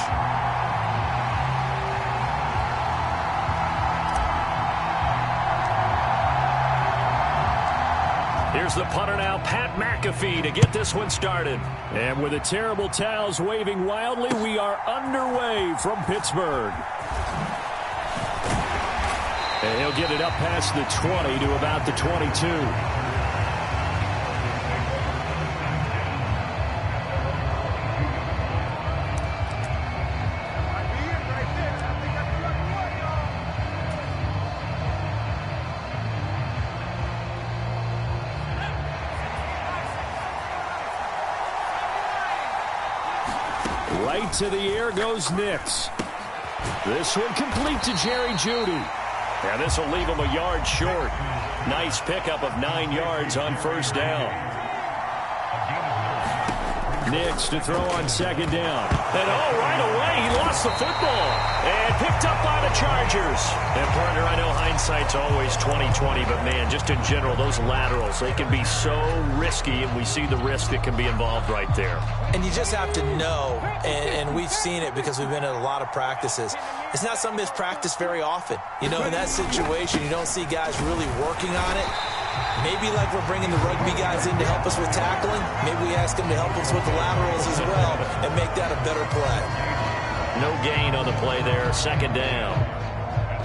Here's the punter now, Pat McAfee, to get this one started. And with the terrible towels waving wildly, we are underway from Pittsburgh. And he'll get it up past the 20 to about the 22. Right to the air goes Nix. This one complete to Jerry Jeudy. And this will leave him a yard short. Nice pickup of 9 yards on first down. Nix to throw on second down. And right away, he lost the football. And picked up by the Chargers. And partner, I know hindsight's always 20/20, but man, just in general, those laterals, they can be so risky, and we see the risk that can be involved right there. And you just have to know, and we've seen it because we've been at a lot of practices, it's not something that's practiced very often. You know, in that situation, you don't see guys really working on it. Maybe like we're bringing the rugby guys in to help us with tackling, maybe we ask them to help us with the laterals as well and make that a better play. No gain on the play there, second down.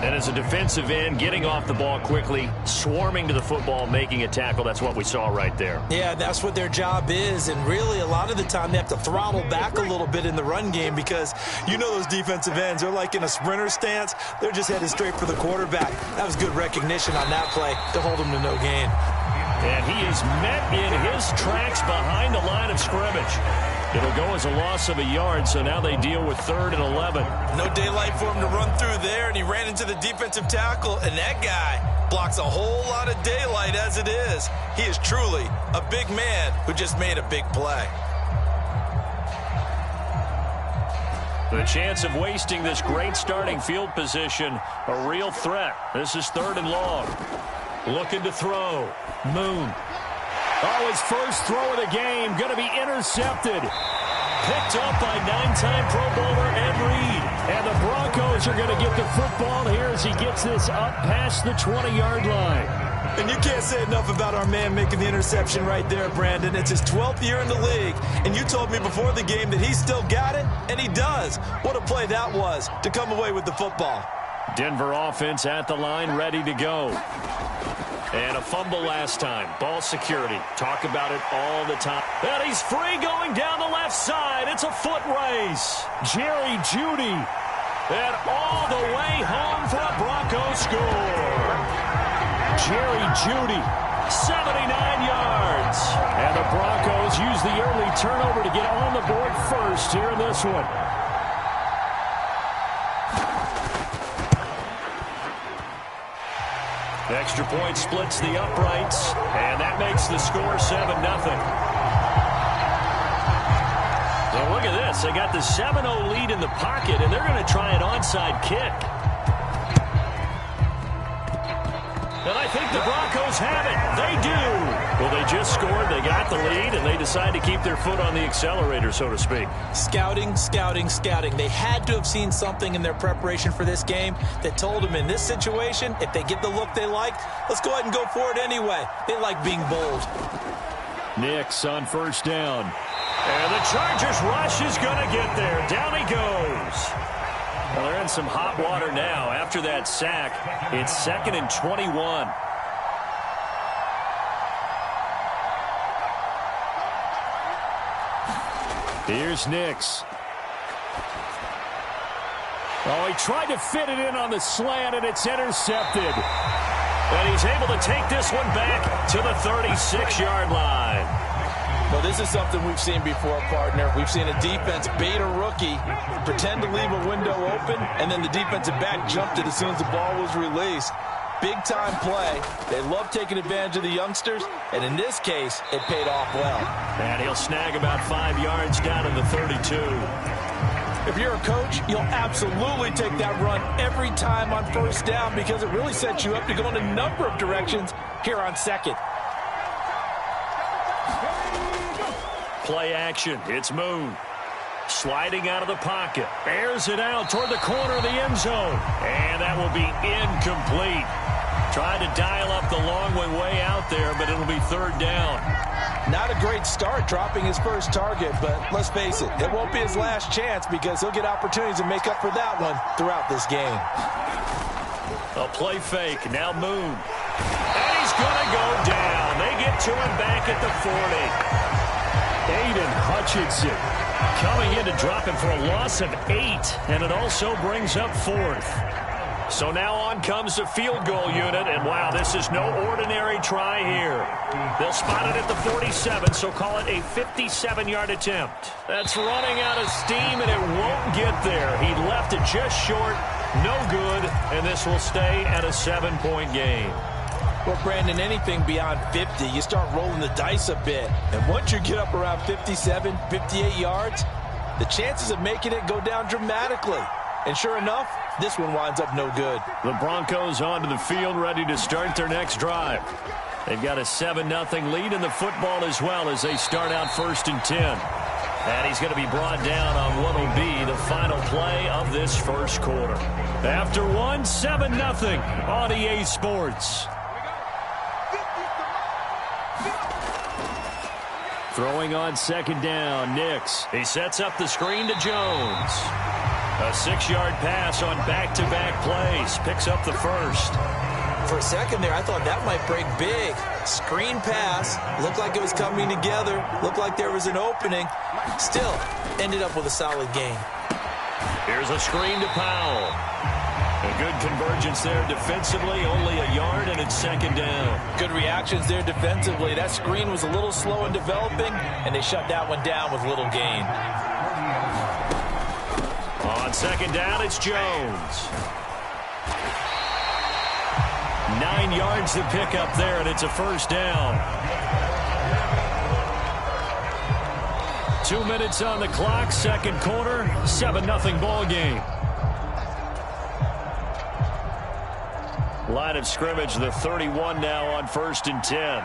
And as a defensive end, getting off the ball quickly, swarming to the football, making a tackle, that's what we saw right there. Yeah, that's what their job is, and really a lot of the time they have to throttle back a little bit in the run game because you know those defensive ends, they're like in a sprinter stance, they're just headed straight for the quarterback. That was good recognition on that play to hold him to no gain. And he is met in his tracks behind the line of scrimmage. It'll go as a loss of a yard, so now they deal with 3rd and 11. No daylight for him to run through there, and he ran into the defensive tackle, and that guy blocks a whole lot of daylight as it is. He is truly a big man who just made a big play. The chance of wasting this great starting field position, a real threat. This is 3rd and long. Looking to throw. Moon. Oh, his first throw of the game, going to be intercepted. Picked up by 9-time Pro Bowler Ed Reed. And the Broncos are going to get the football here as he gets this up past the 20-yard line. And you can't say enough about our man making the interception right there, Brandon. It's his 12th year in the league, and you told me before the game that he still got it, and he does. What a play that was to come away with the football. Denver offense at the line, ready to go. And a fumble last time. Ball security. Talk about it all the time. And he's free going down the left side. It's a foot race. Jerry Jeudy. And all the way home for a Broncos score. Jerry Jeudy, 79 yards. And the Broncos use the early turnover to get on the board first here in this one. Extra point splits the uprights, and that makes the score 7-0. Well, look at this. They got the 7-0 lead in the pocket, and they're going to try an onside kick. And I think the Broncos have it. They do. Well, they just scored. They got the lead, and they decide to keep their foot on the accelerator, so to speak. Scouting, scouting, scouting. They had to have seen something in their preparation for this game that told them in this situation, if they get the look they like, let's go ahead and go for it anyway. They like being bold. Nix on first down. And the Chargers rush is going to get there. Down he goes. Well, they're in some hot water now. After that sack, it's 2nd and 21. Here's Nix. Oh, he tried to fit it in on the slant, and it's intercepted. And he's able to take this one back to the 36-yard line. Well, this is something we've seen before, partner. We've seen a defense bait a rookie, pretend to leave a window open, and then the defensive back jumped it as soon as the ball was released. Big-time play. They love taking advantage of the youngsters, and in this case, it paid off well. And he'll snag about 5 yards down in the 32. If you're a coach, you'll absolutely take that run every time on first down because it really sets you up to go in a number of directions here on second. Play action. It's Moon. Sliding out of the pocket. Airs it out toward the corner of the end zone. And that will be incomplete. Tried to dial up the long one way out there, but it'll be 3rd down. Not a great start dropping his first target, but let's face it, it won't be his last chance because he'll get opportunities to make up for that one throughout this game. A play fake. Now Moon. And he's going to go down. They get to him back at the 40. Aiden Hutchinson coming in to drop him for a loss of 8, and it also brings up 4th. So now on comes the field goal unit, and wow, this is no ordinary try here. They'll spot it at the 47, so call it a 57-yard attempt. That's running out of steam, and it won't get there. He left it just short, no good, and this will stay at a 7-point game. Well, Brandon, anything beyond 50, you start rolling the dice a bit. And once you get up around 57, 58 yards, the chances of making it go down dramatically. And sure enough, this one winds up no good. The Broncos onto the field, ready to start their next drive. They've got a 7-0 lead in the football as well as they start out 1st and 10. And he's going to be brought down on what will be the final play of this first quarter. After one, 7-0 on EA Sports. Throwing on 2nd down, Nix. He sets up the screen to Jones. A 6-yard pass on back-to-back plays. Picks up the first. For a second there, I thought that might break big. Screen pass. Looked like it was coming together. Looked like there was an opening. Still, ended up with a solid gain. Here's a screen to Powell. A good convergence there defensively. Only a yard, and it's 2nd down. Good reactions there defensively. That screen was a little slow in developing, and they shut that one down with little gain. On 2nd down, it's Jones. 9 yards to pick up there, and it's a 1st down. 2 minutes on the clock, 2nd quarter, 7-0 ball game. Line of scrimmage, the 31 now on 1st and 10.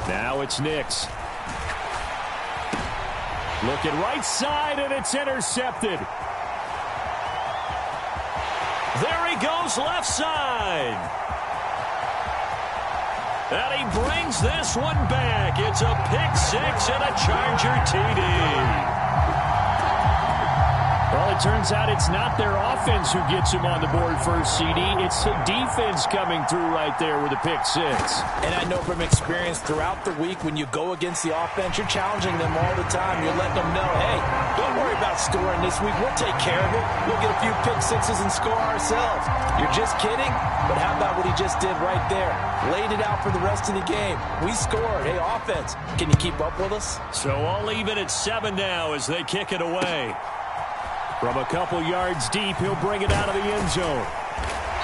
Now it's Nix. Looking right side, and it's intercepted. There he goes, left side. And he brings this one back. It's a pick 6 and a Charger TD. Well, it turns out it's not their offense who gets him on the board first, CD. It's the defense coming through right there with a pick 6. And I know from experience throughout the week, when you go against the offense, you're challenging them all the time. You're letting them know, hey, don't worry about scoring this week. We'll take care of it. We'll get a few pick 6s and score ourselves. You're just kidding? But how about what he just did right there? Laid it out for the rest of the game. We scored. Hey, offense, can you keep up with us? So all even at 7 now as they kick it away. From a couple yards deep, he'll bring it out of the end zone.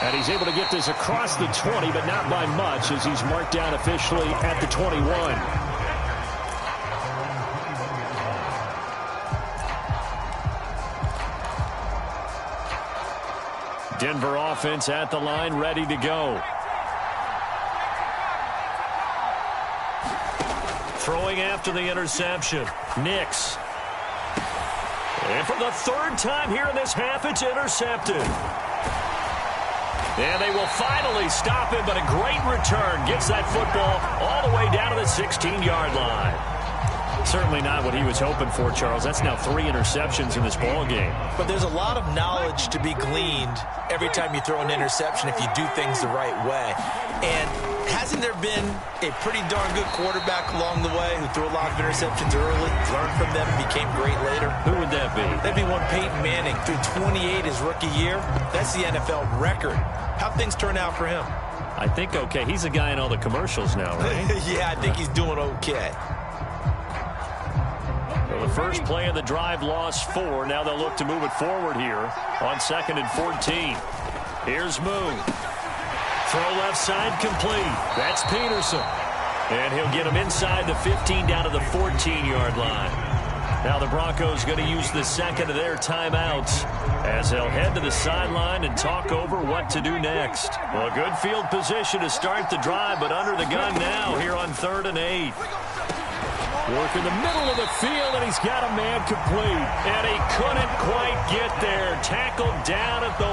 And he's able to get this across the 20, but not by much, as he's marked down officially at the 21. Denver offense at the line, ready to go. Throwing after the interception, Nix. And for the 3rd time here in this half, it's intercepted. And they will finally stop him, but a great return. Gets that football all the way down to the 16-yard line. Certainly not what he was hoping for, Charles. That's now 3 interceptions in this ball game. But there's a lot of knowledge to be gleaned every time you throw an interception if you do things the right way. And hasn't there been a pretty darn good quarterback along the way who threw a lot of interceptions early, learned from them, and became great later? Who would that be? That'd be one Peyton Manning. Threw 28 his rookie year. That's the NFL record. How'd things turn out for him? I think okay. He's a guy in all the commercials now, right? Yeah, I think he's doing okay. Well, the first play of the drive lost 4. Now they'll look to move it forward here on 2nd and 14. Here's Moon. Throw left side complete. That's Peterson. And he'll get him inside the 15 down to the 14-yard line. Now the Broncos going to use the 2nd of their timeouts as they'll head to the sideline and talk over what to do next. Well, a good field position to start the drive, but under the gun now here on 3rd and 8. Work in the middle of the field, and he's got a man complete. And he couldn't quite get there. Tackled down at the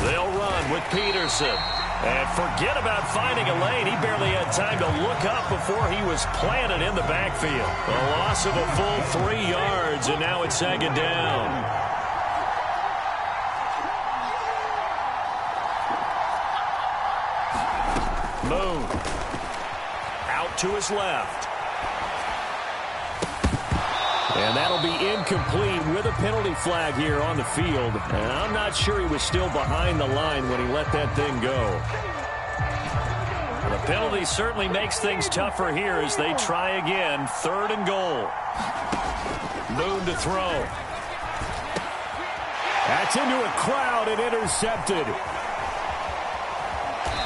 1. They'll run with Peterson. And forget about finding a lane. He barely had time to look up before he was planted in the backfield. A loss of a full 3 yards, and now it's 2nd down. Moon. Out to his left. And that'll be incomplete with a penalty flag here on the field. And I'm not sure he was still behind the line when he let that thing go. The penalty certainly makes things tougher here as they try again. 3rd and goal. Moon to throw. That's into a crowd and intercepted.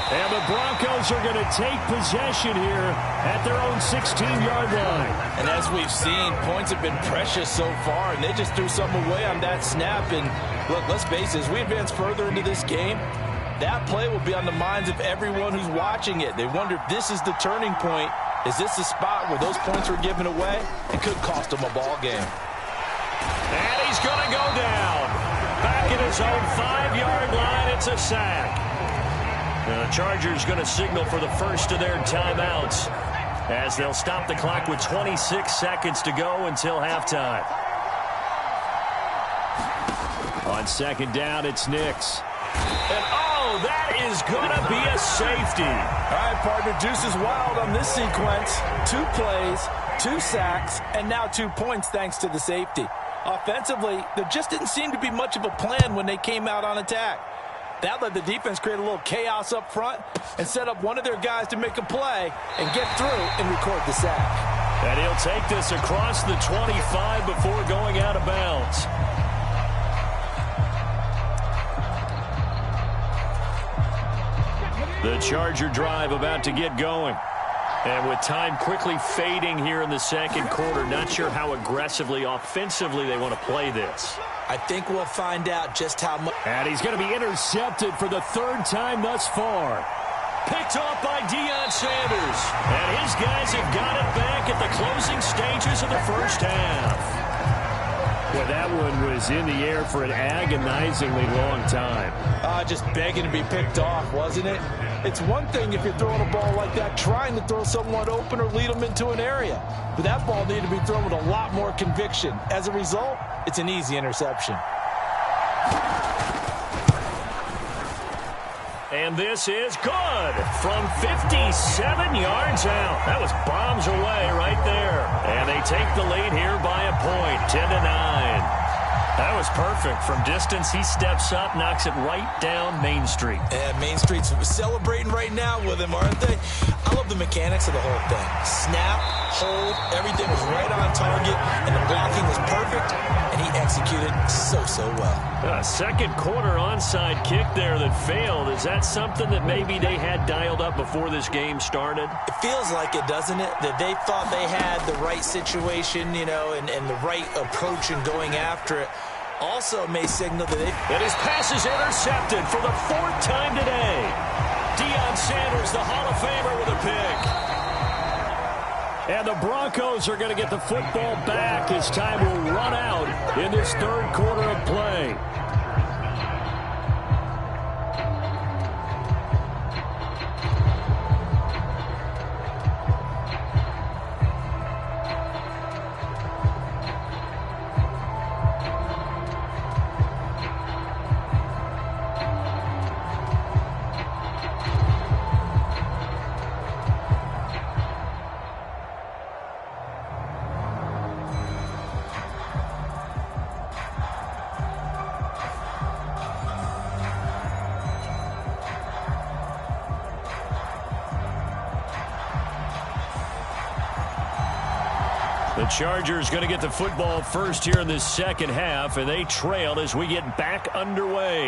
And the Broncos are going to take possession here at their own 16-yard line. And as we've seen, points have been precious so far, and they just threw something away on that snap. And look, let's face it, as we advance further into this game, that play will be on the minds of everyone who's watching it. They wonder if this is the turning point. Is this the spot where those points were given away? It could cost them a ball game. And he's going to go down. Back at his own 5-yard line, it's a sack. The Chargers going to signal for the first of their timeouts as they'll stop the clock with 26 seconds to go until halftime. On 2nd down, it's Nix. And oh, that is going to be a safety. All right, partner, juice is wild on this sequence. 2 plays, 2 sacks, and now 2 points thanks to the safety. Offensively, there just didn't seem to be much of a plan when they came out on attack. That let the defense create a little chaos up front and set up one of their guys to make a play and get through and record the sack. And he'll take this across the 25 before going out of bounds. The Charger drive about to get going. And with time quickly fading here in the 2nd quarter, not sure how aggressively, offensively they want to play this. I think we'll find out just how much. And he's going to be intercepted for the 3rd time thus far. Picked off by Deion Sanders. And his guys have got it back at the closing stages of the first half. Well, that one was in the air for an agonizingly long time. Just begging to be picked off, wasn't it? It's one thing if you're throwing a ball like that, trying to throw someone open or lead them into an area. But that ball needed to be thrown with a lot more conviction. As a result, it's an easy interception. And this is good from 57 yards out. That was bombs away right there. And they take the lead here by a point, 10-9. That was perfect. From distance, he steps up, knocks it right down Main Street. And Main Street's celebrating right now with him, aren't they? I love the mechanics of the whole thing. Snap, hold, everything was right on target, and the blocking was perfect, and he executed so well. A 2nd quarter onside kick there that failed. Is that something that maybe they had dialed up before this game started? It feels like it, doesn't it? That they thought they had the right situation, you know, and the right approach in going after it. Also may signal that And his pass is intercepted for the 4th time today. Deion Sanders, the Hall of Famer, with a pick. And the Broncos are going to get the football back as time will run out in this 3rd quarter of play. The Chargers going to get the football first here in this 2nd half, and they trail as we get back underway.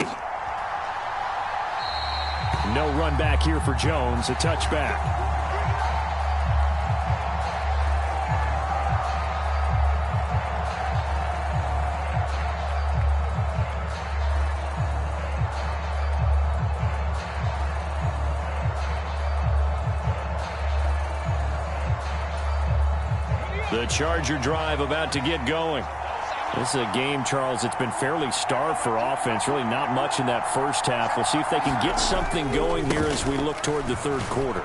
No run back here for Jones, a touchback. The Charger drive about to get going. This is a game, Charles, it's been fairly starved for offense. Really not much in that first half. We'll see if they can get something going here as we look toward the 3rd quarter.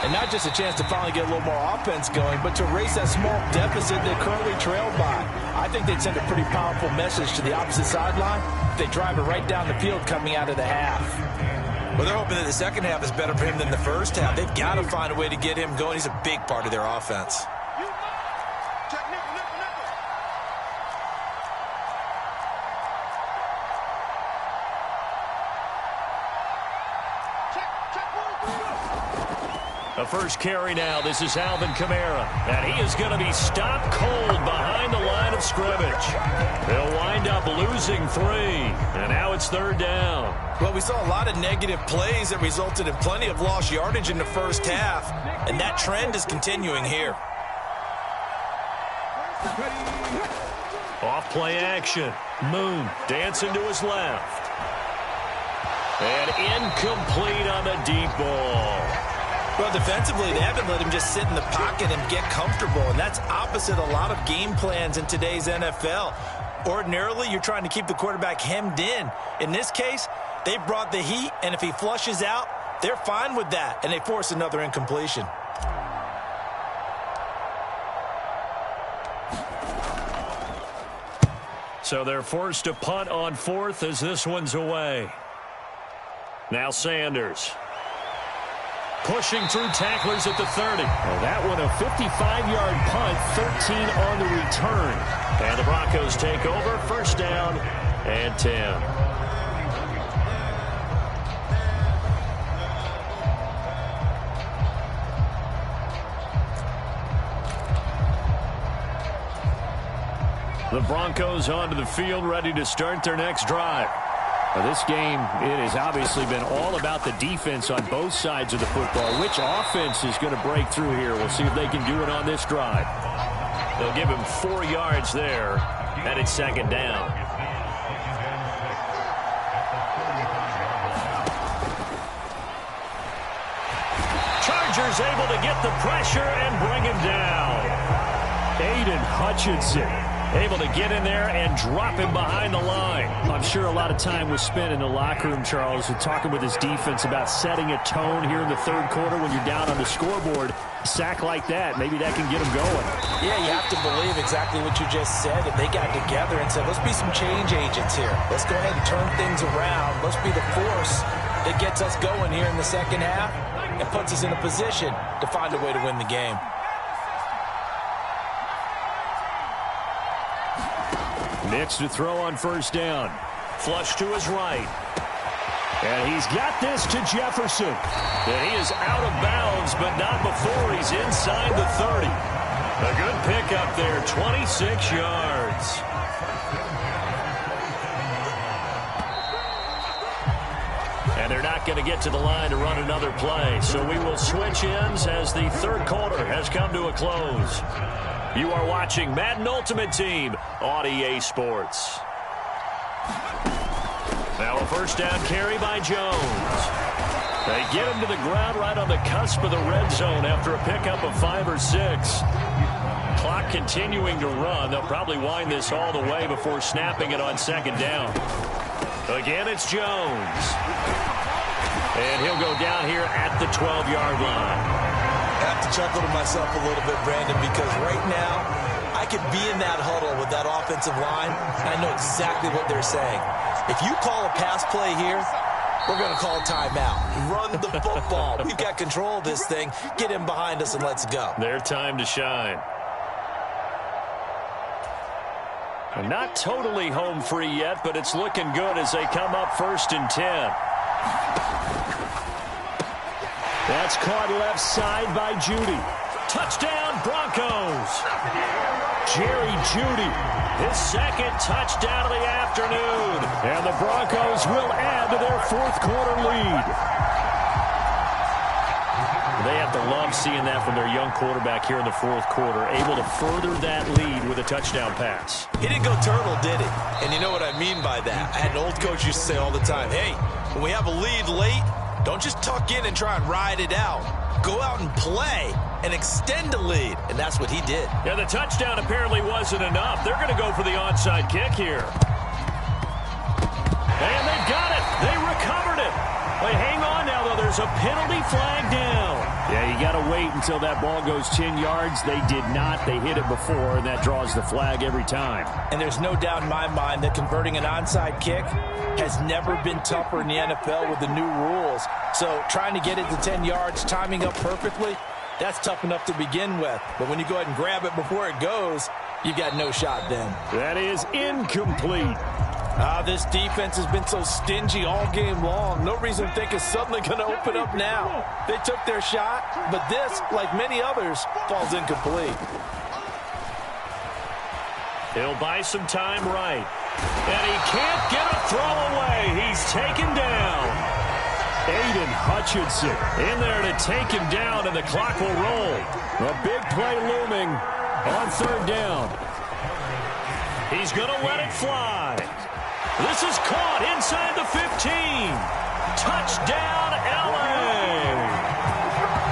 And not just a chance to finally get a little more offense going, but to erase that small deficit they currently trailed by. I think they'd send a pretty powerful message to the opposite sideline if they drive it right down the field coming out of the half. Well, they're hoping that the 2nd half is better for him than the first half. They've got to find a way to get him going. He's a big part of their offense. first carry now. This is Alvin Kamara. And he is going to be stopped cold behind the line of scrimmage. They'll wind up losing 3. And now it's 3rd down. Well, we saw a lot of negative plays that resulted in plenty of lost yardage in the first half. And that trend is continuing here. Off play action. Moon dancing to his left. And incomplete on the deep ball. Well, defensively, they haven't let him just sit in the pocket and get comfortable, and that's opposite a lot of game plans in today's NFL. Ordinarily, you're trying to keep the quarterback hemmed in. In this case, they brought the heat, and if he flushes out, they're fine with that, and they force another incompletion. So they're forced to punt on 4th as this one's away. Now Sanders. Pushing through tacklers at the 30. Well, that one a 55-yard punt, 13 on the return. And the Broncos take over, 1st down and 10. The Broncos onto the field, ready to start their next drive. Now, this game, it has obviously been all about the defense on both sides of the football. Which offense is going to break through here? We'll see if they can do it on this drive. They'll give him 4 yards there, and it's 2nd down. Chargers able to get the pressure and bring him down. Aiden Hutchinson able to get in there and drop him behind the line. I'm sure a lot of time was spent in the locker room, Charles, and talking with his defense about setting a tone here in the 3rd quarter when you're down on the scoreboard. A sack like that, maybe that can get him going. Yeah, you have to believe exactly what you just said. If they got together and said, let's be some change agents here. Let's go ahead and turn things around. Let's be the force that gets us going here in the 2nd half and puts us in a position to find a way to win the game. Mitch to throw on 1st down. Flush to his right. And he's got this to Jefferson. And he is out of bounds, but not before he's inside the 30. A good pickup there, 26 yards. And they're not going to get to the line to run another play. So we will switch ends as the 3rd quarter has come to a close. You are watching Madden Ultimate Team on EA Sports. Now a 1st down carry by Jones. They get him to the ground right on the cusp of the red zone after a pickup of 5 or 6. Clock continuing to run. They'll probably wind this all the way before snapping it on 2nd down. Again, it's Jones. And he'll go down here at the 12-yard line. I have to chuckle to myself a little bit, Brandon, because right now I could be in that huddle with that offensive line, and I know exactly what they're saying. If you call a pass play here, we're going to call a timeout. Run the football. We've got control of this thing. Get him behind us and let's go. Their time to shine. And not totally home free yet, but it's looking good as they come up 1st and 10. That's caught left side by Judy. Touchdown, Broncos. Jerry Judy, his 2nd touchdown of the afternoon. And the Broncos will add to their 4th quarter lead. They have to love seeing that from their young quarterback here in the 4th quarter, able to further that lead with a touchdown pass. He didn't go turtle, did he? And you know what I mean by that. I had an old coach used to say all the time, hey, when we have a lead late, don't just tuck in and try and ride it out. Go out and play and extend the lead. And that's what he did. Yeah, the touchdown apparently wasn't enough. They're going to go for the onside kick here. And they've got it. They recovered it. But hang on now, though. There's a penalty flag down. Yeah, you got to wait until that ball goes 10 yards. They did not. They hit it before, and that draws the flag every time. And there's no doubt in my mind that converting an onside kick has never been tougher in the NFL with the new rules. So trying to get it to 10 yards, timing up perfectly, that's tough enough to begin with. But when you go ahead and grab it before it goes, you've got no shot then. That is incomplete. This defense has been so stingy all game long. No reason to think it's suddenly going to open up now. They took their shot, but this, like many others, falls incomplete. He'll buy some time right. And he can't get a throw away. He's taken down. Aiden Hutchinson in there to take him down, and the clock will roll. A big play looming on third down. He's going to let it fly. This is caught inside the 15. Touchdown, L.A.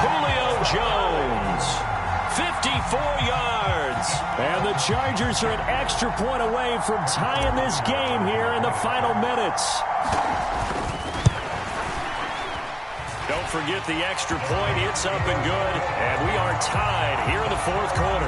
Julio Jones, 54 yards. And the Chargers are an extra point away from tying this game here in the final minutes. Don't forget the extra point. It's up and good. And we are tied here in the fourth quarter.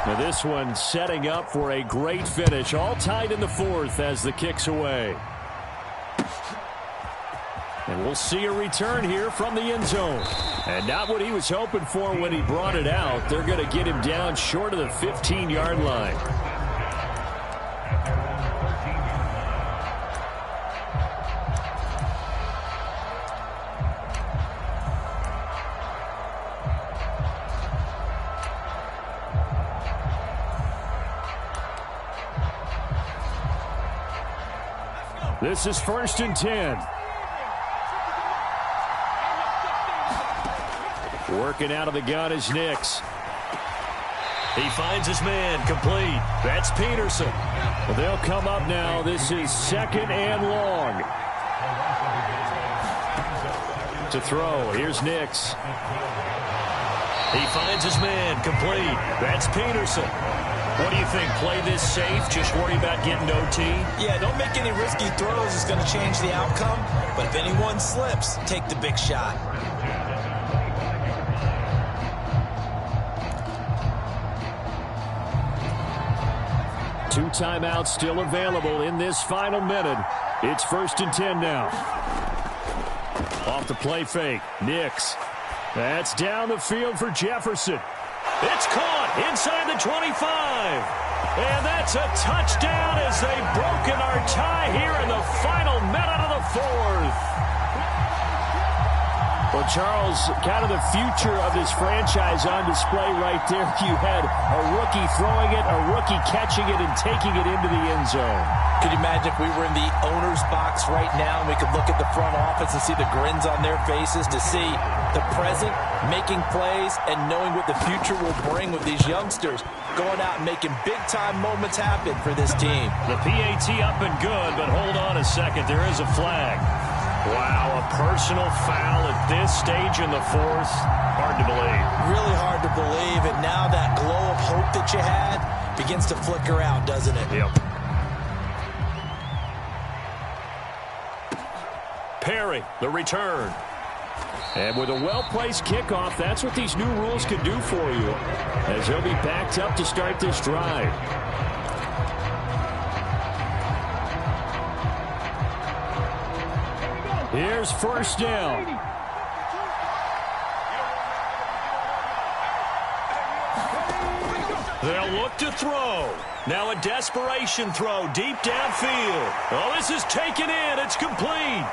Now this one setting up for a great finish. All tied in the fourth as the kick's away. And we'll see a return here from the end zone. And not what he was hoping for when he brought it out. They're going to get him down short of the 15-yard line. This is 1st and 10. Working out of the gun is Nix. He finds his man, complete. That's Peterson. Well, they'll come up now. This is 2nd and long. To throw, here's Nix. He finds his man, complete. That's Peterson. What do you think? Play this safe? Just worry about getting OT? Yeah, don't make any risky throws. It's going to change the outcome. But if anyone slips, take the big shot. Two timeouts still available in this final minute. It's 1st and 10 now. Off the play fake. Nix. That's down the field for Jefferson. It's caught inside the 25. And that's a touchdown as they've broken our tie here in the final minute of the fourth. Well, Charles, kind of the future of this franchise on display right there. You had a rookie throwing it, a rookie catching it, and taking it into the end zone. Could you imagine if we were in the owner's box right now and we could look at the front office and see the grins on their faces, to see the present, making plays, and knowing what the future will bring with these youngsters going out and making big-time moments happen for this team. The PAT up and good, but hold on a second. There is a flag. Wow, a personal foul at this stage in the fourth. Hard to believe. Really hard to believe, and now that glow of hope that you had begins to flicker out, doesn't it? Yep. Perry, the return. And with a well-placed kickoff, that's what these new rules can do for you, as they'll be backed up to start this drive. Here's 1st down. They'll look to throw. Now a desperation throw deep downfield. Oh, this is taken in. It's complete.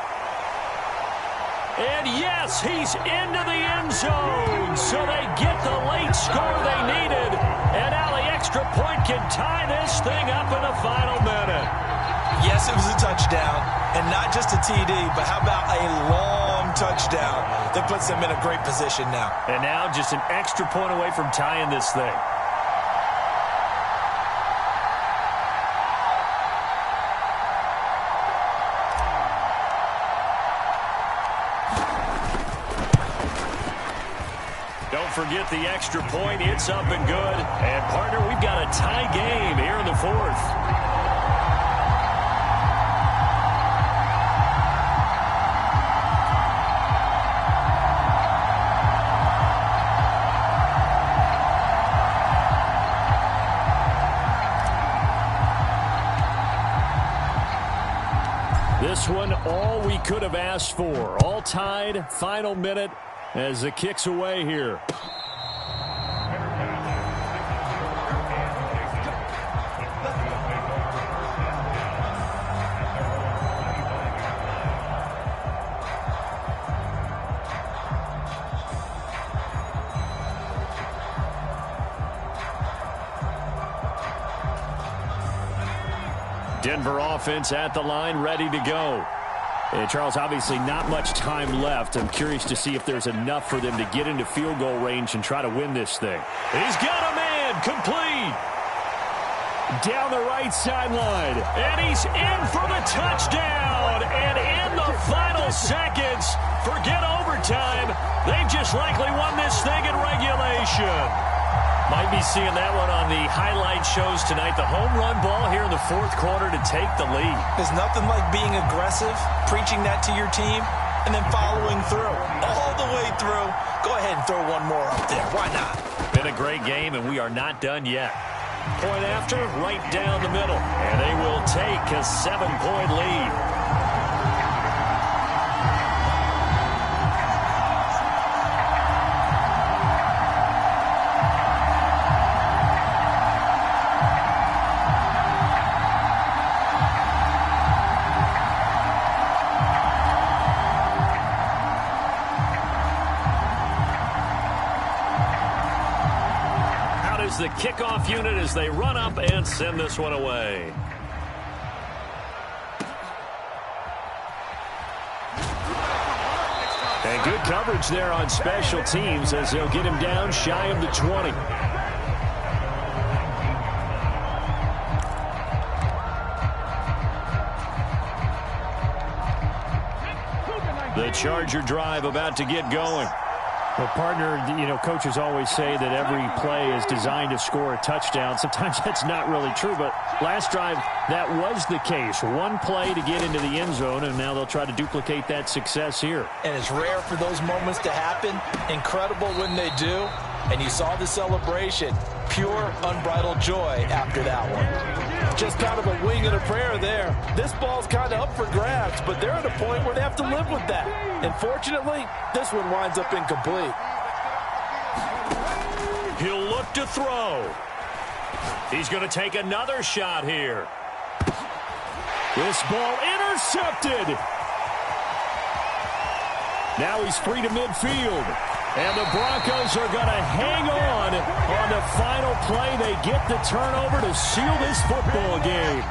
And yes, he's into the end zone. So they get the late score they needed. And now the extra point can tie this thing up in the final minute. Yes, it was a touchdown, and not just a TD, but how about a long touchdown that puts them in a great position now. And now just an extra point away from tying this thing. Don't forget the extra point. It's up and good. And, partner, we've got a tie game here in the fourth. this one all we could have asked for. All tied, final minute as the kick's away here. Denver offense at the line, ready to go. And Charles, obviously not much time left. I'm curious to see if there's enough for them to get into field goal range and try to win this thing. He's got a man, complete. Down the right sideline, and he's in for the touchdown. And in the final seconds, forget overtime, they've just likely won this thing in regulation. Might be seeing that one on the highlight shows tonight. The home run ball here in the fourth quarter to take the lead. There's nothing like being aggressive, preaching that to your team, and then following through. All the way through. Go ahead and throw one more up there. Why not? Been a great game, and we are not done yet. Point after, right down the middle. And they will take a 7-point lead. The kickoff unit as they run up and send this one away. And good coverage there on special teams as they'll get him down shy of the 20. The Charger drive about to get going. Well, partner, coaches always say that every play is designed to score a touchdown. Sometimes that's not really true, but last drive, that was the case. One play to get into the end zone, and now they'll try to duplicate that success here. And it's rare for those moments to happen. Incredible when they do. And you saw the celebration. Pure, unbridled joy after that one. Just kind of a wing and a prayer there. This ball's kind of up for grabs, but they're at a point where they have to live with that. And fortunately, this one winds up incomplete. He'll look to throw. He's going to take another shot here. This ball intercepted. Now he's free to midfield. And the Broncos are going to hang on the final play. They get the turnover to seal this football game.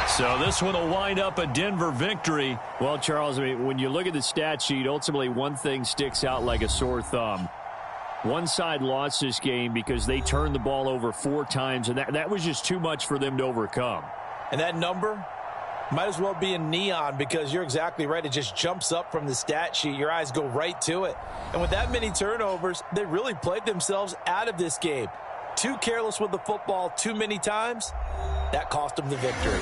So this one will wind up a Denver victory. Well, Charles, I mean, when you look at the stat sheet, ultimately one thing sticks out like a sore thumb. One side lost this game because they turned the ball over 4 times, and that was just too much for them to overcome. And that number might as well be in neon because you're exactly right. It just jumps up from the stat sheet. Your eyes go right to it. And with that many turnovers, they really played themselves out of this game. Too careless with the football too many times. That cost them the victory.